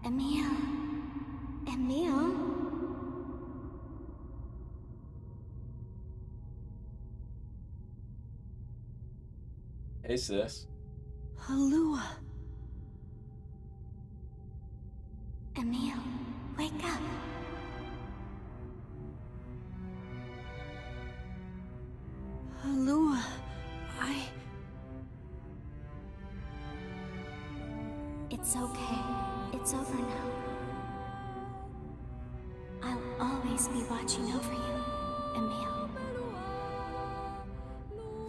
Emil. Emil. Hey, sis. Halua. Emil, wake up. Halua, It's okay. It's over now. I'll always be watching over you, Emil.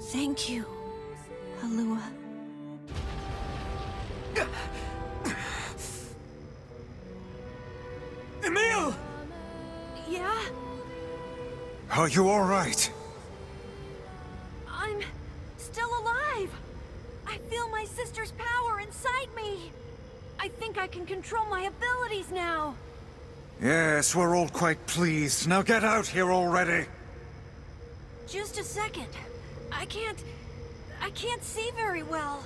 Thank you, Halua. Emil! Yeah? Are you all right? I'm still alive! I feel my sister's power inside me! I think I can control my abilities now! Yes, we're all quite pleased. Now get out here already! Just a second. I can't see very well.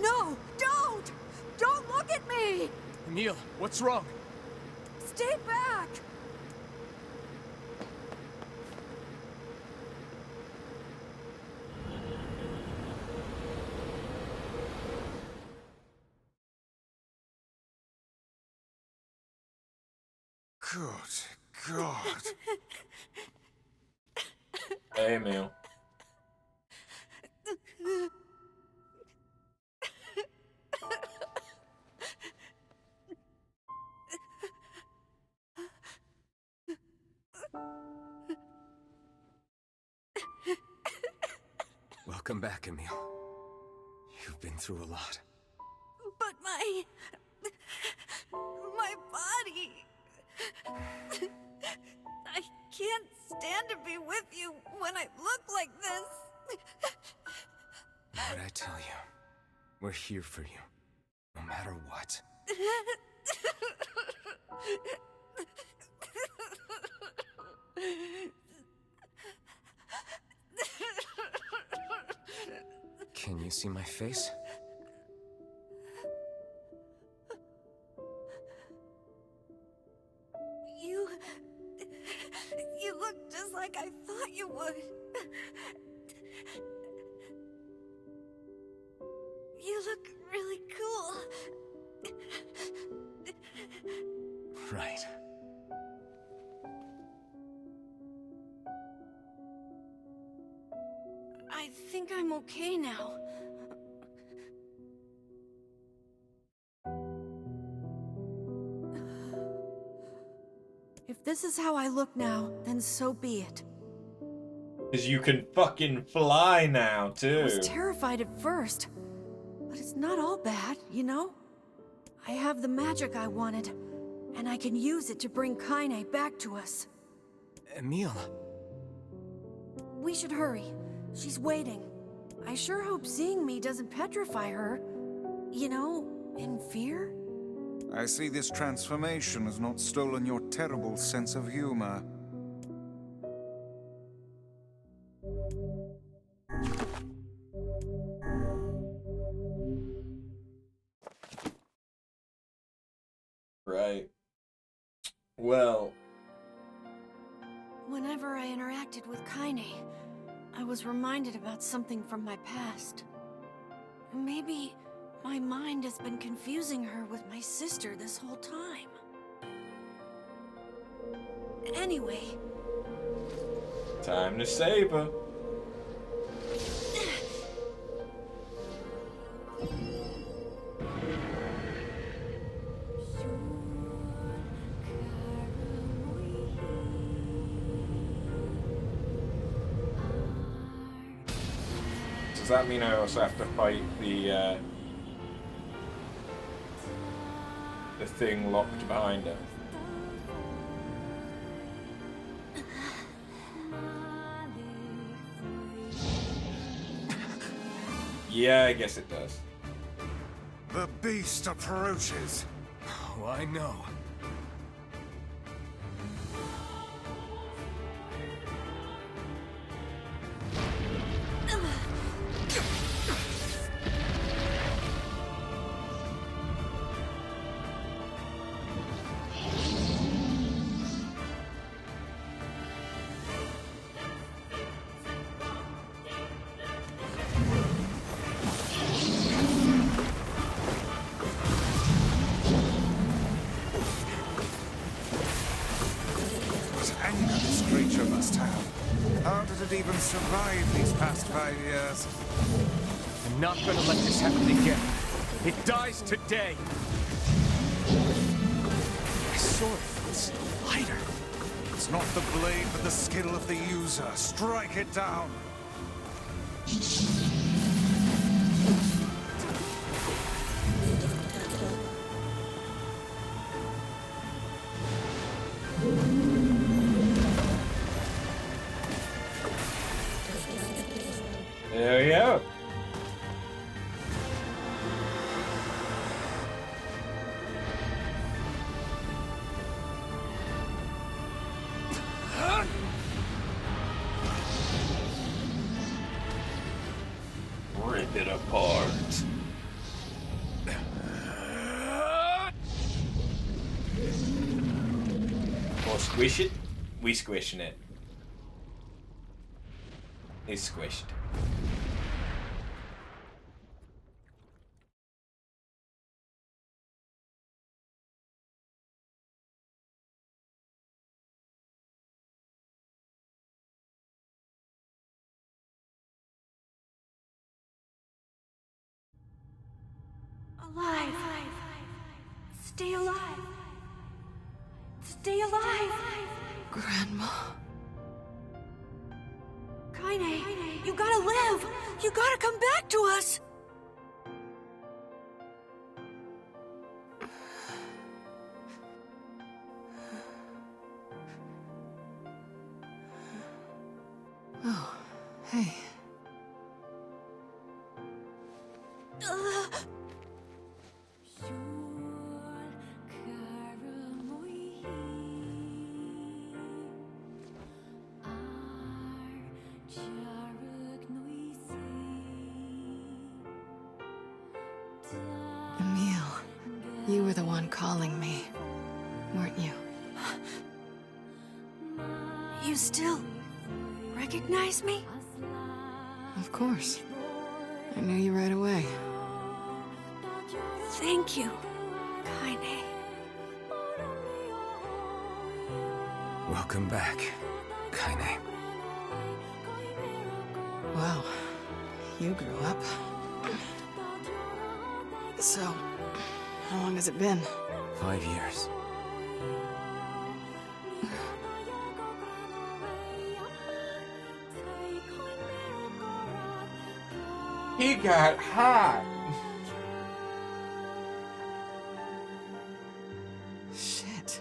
No! Don't! Don't look at me! Emil, what's wrong? Stay back! Good God. Hey, Emil. Welcome back, Emil. You've been through a lot. But my body... I can't stand to be with you when I look like this. What'd I tell you? We're here for you, no matter what. you see my face? You look just like I thought you would. You look really cool. Right. I think I'm okay now. If this is how I look now, then so be it. Because you can fucking fly now, too. I was terrified at first, but it's not all bad, you know? I have the magic I wanted, and I can use it to bring Kainé back to us. Emil. We should hurry. She's waiting. I sure hope seeing me doesn't petrify her. You know, in fear? I see this transformation has not stolen your terrible sense of humor. Right. Well. Whenever I interacted with Kainé, I was reminded about something from my past. Maybe my mind has been confusing her with my sister this whole time. Anyway. Time to save her. Does that mean I also have to fight the thing locked behind her? Yeah, I guess it does. The beast approaches. Oh, I know. Even survive these past 5 years. I'm not gonna let this happen again. It dies today. My sword feels lighter. It's not the blade, but the skill of the user. Strike it down. There we go. Rip it apart. Or squish it? We squishing it. It's squished. Alive. Stay alive. Stay alive. Grandma. Kainé, you gotta live. You gotta come back to us. Oh, hey. calling me, weren't you? You still recognize me? Of course. I knew you right away. Thank you, Kainé. Welcome back, Kainé. Wow, you grew up. So, how long has it been? 5 years. He got hot. Shit.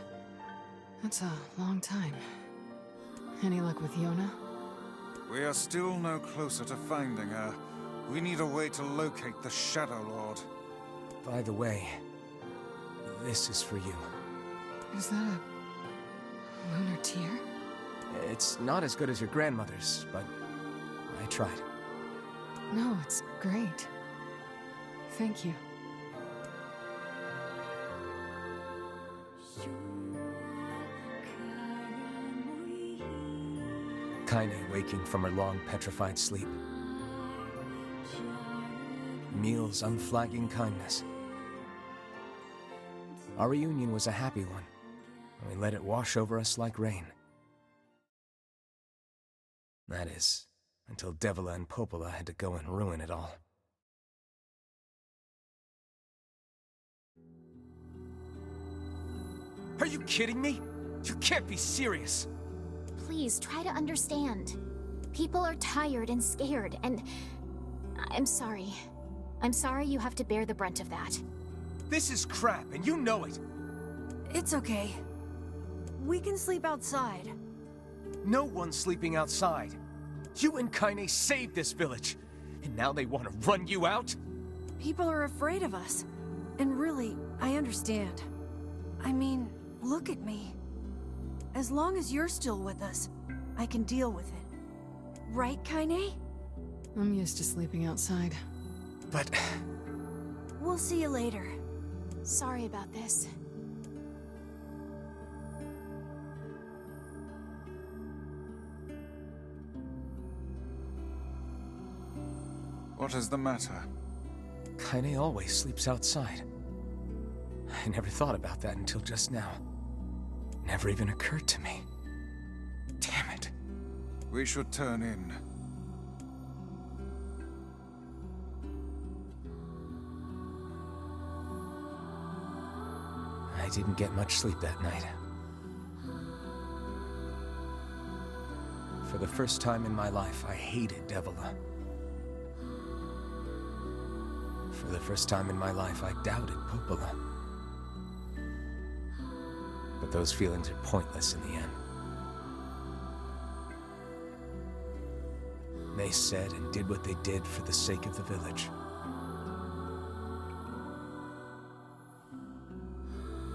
That's a long time. Any luck with Yonah? We are still no closer to finding her. We need a way to locate the Shadow Lord. By the way, this is for you. Is that a lunar tear? It's not as good as your grandmother's, but I tried. No, it's great. Thank you. Kainé waking from her long petrified sleep. Emil's unflagging kindness. Our reunion was a happy one, and we let it wash over us like rain. That is, until Devila and Popola had to go and ruin it all. Are you kidding me? You can't be serious! Please, try to understand. People are tired and scared, and... I'm sorry. I'm sorry you have to bear the brunt of that. This is crap, and you know it! It's okay. We can sleep outside. No one's sleeping outside. You and Kainé saved this village, and now they want to run you out? People are afraid of us. And really, I understand. I mean, look at me. As long as you're still with us, I can deal with it. Right, Kainé? I'm used to sleeping outside. But... We'll see you later. Sorry about this. What is the matter? Kainé always sleeps outside. I never thought about that until just now. Never even occurred to me. Damn it. We should turn in. I didn't get much sleep that night. For the first time in my life, I hated Devila. For the first time in my life, I doubted Popola. But those feelings are pointless in the end. They said and did what they did for the sake of the village.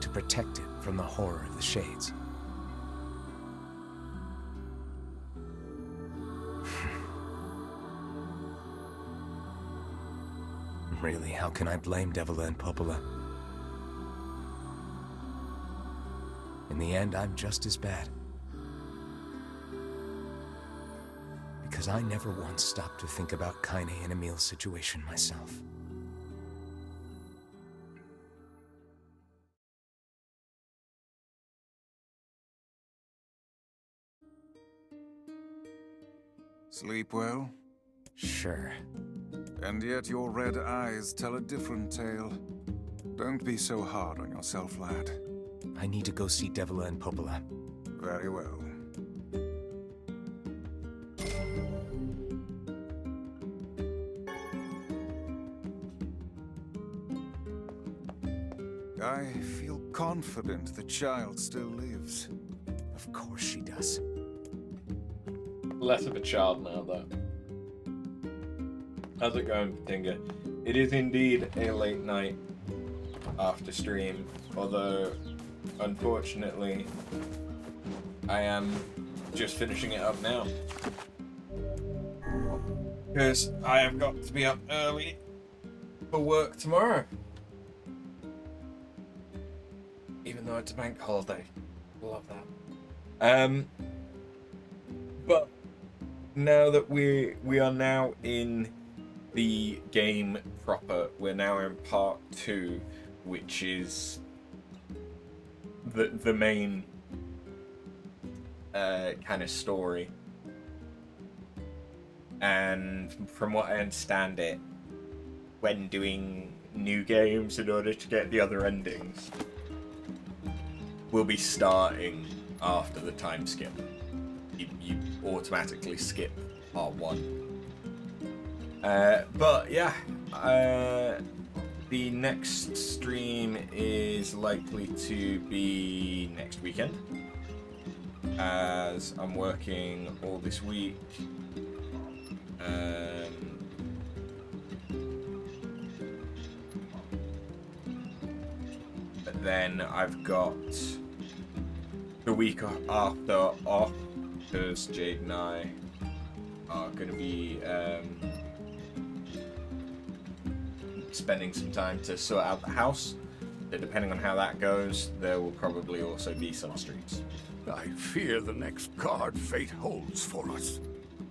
To protect it from the horror of the Shades. Really, how can I blame Devila and Popola? In the end, I'm just as bad. Because I never once stopped to think about Kainé and Emil's situation myself. Sleep well? Sure. And yet your red eyes tell a different tale. Don't be so hard on yourself, lad. I need to go see Devila and Popola. Very well. I feel confident the child still lives. Of course she does. Less of a child now, though. How's it going, Tinga? It is indeed a late night after stream, although, unfortunately, I am just finishing it up now. Because I have got to be up early for work tomorrow. no, it's a bank holiday. Love that. But now that we are now in the game proper, we're now in part 2, which is the main kind of story. And from what I understand it, when doing new games in order to get the other endings, we'll be starting after the time skip. You automatically skip part 1. But yeah, the next stream is likely to be next weekend, as I'm working all this week. But then I've got the week after off, because Jade and I are going to be spending some time to sort out the house. But depending on how that goes, there will probably also be some streams. I fear the next card fate holds for us.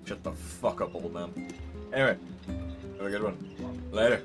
Shut the fuck up, old man. Anyway, have a good one. Later.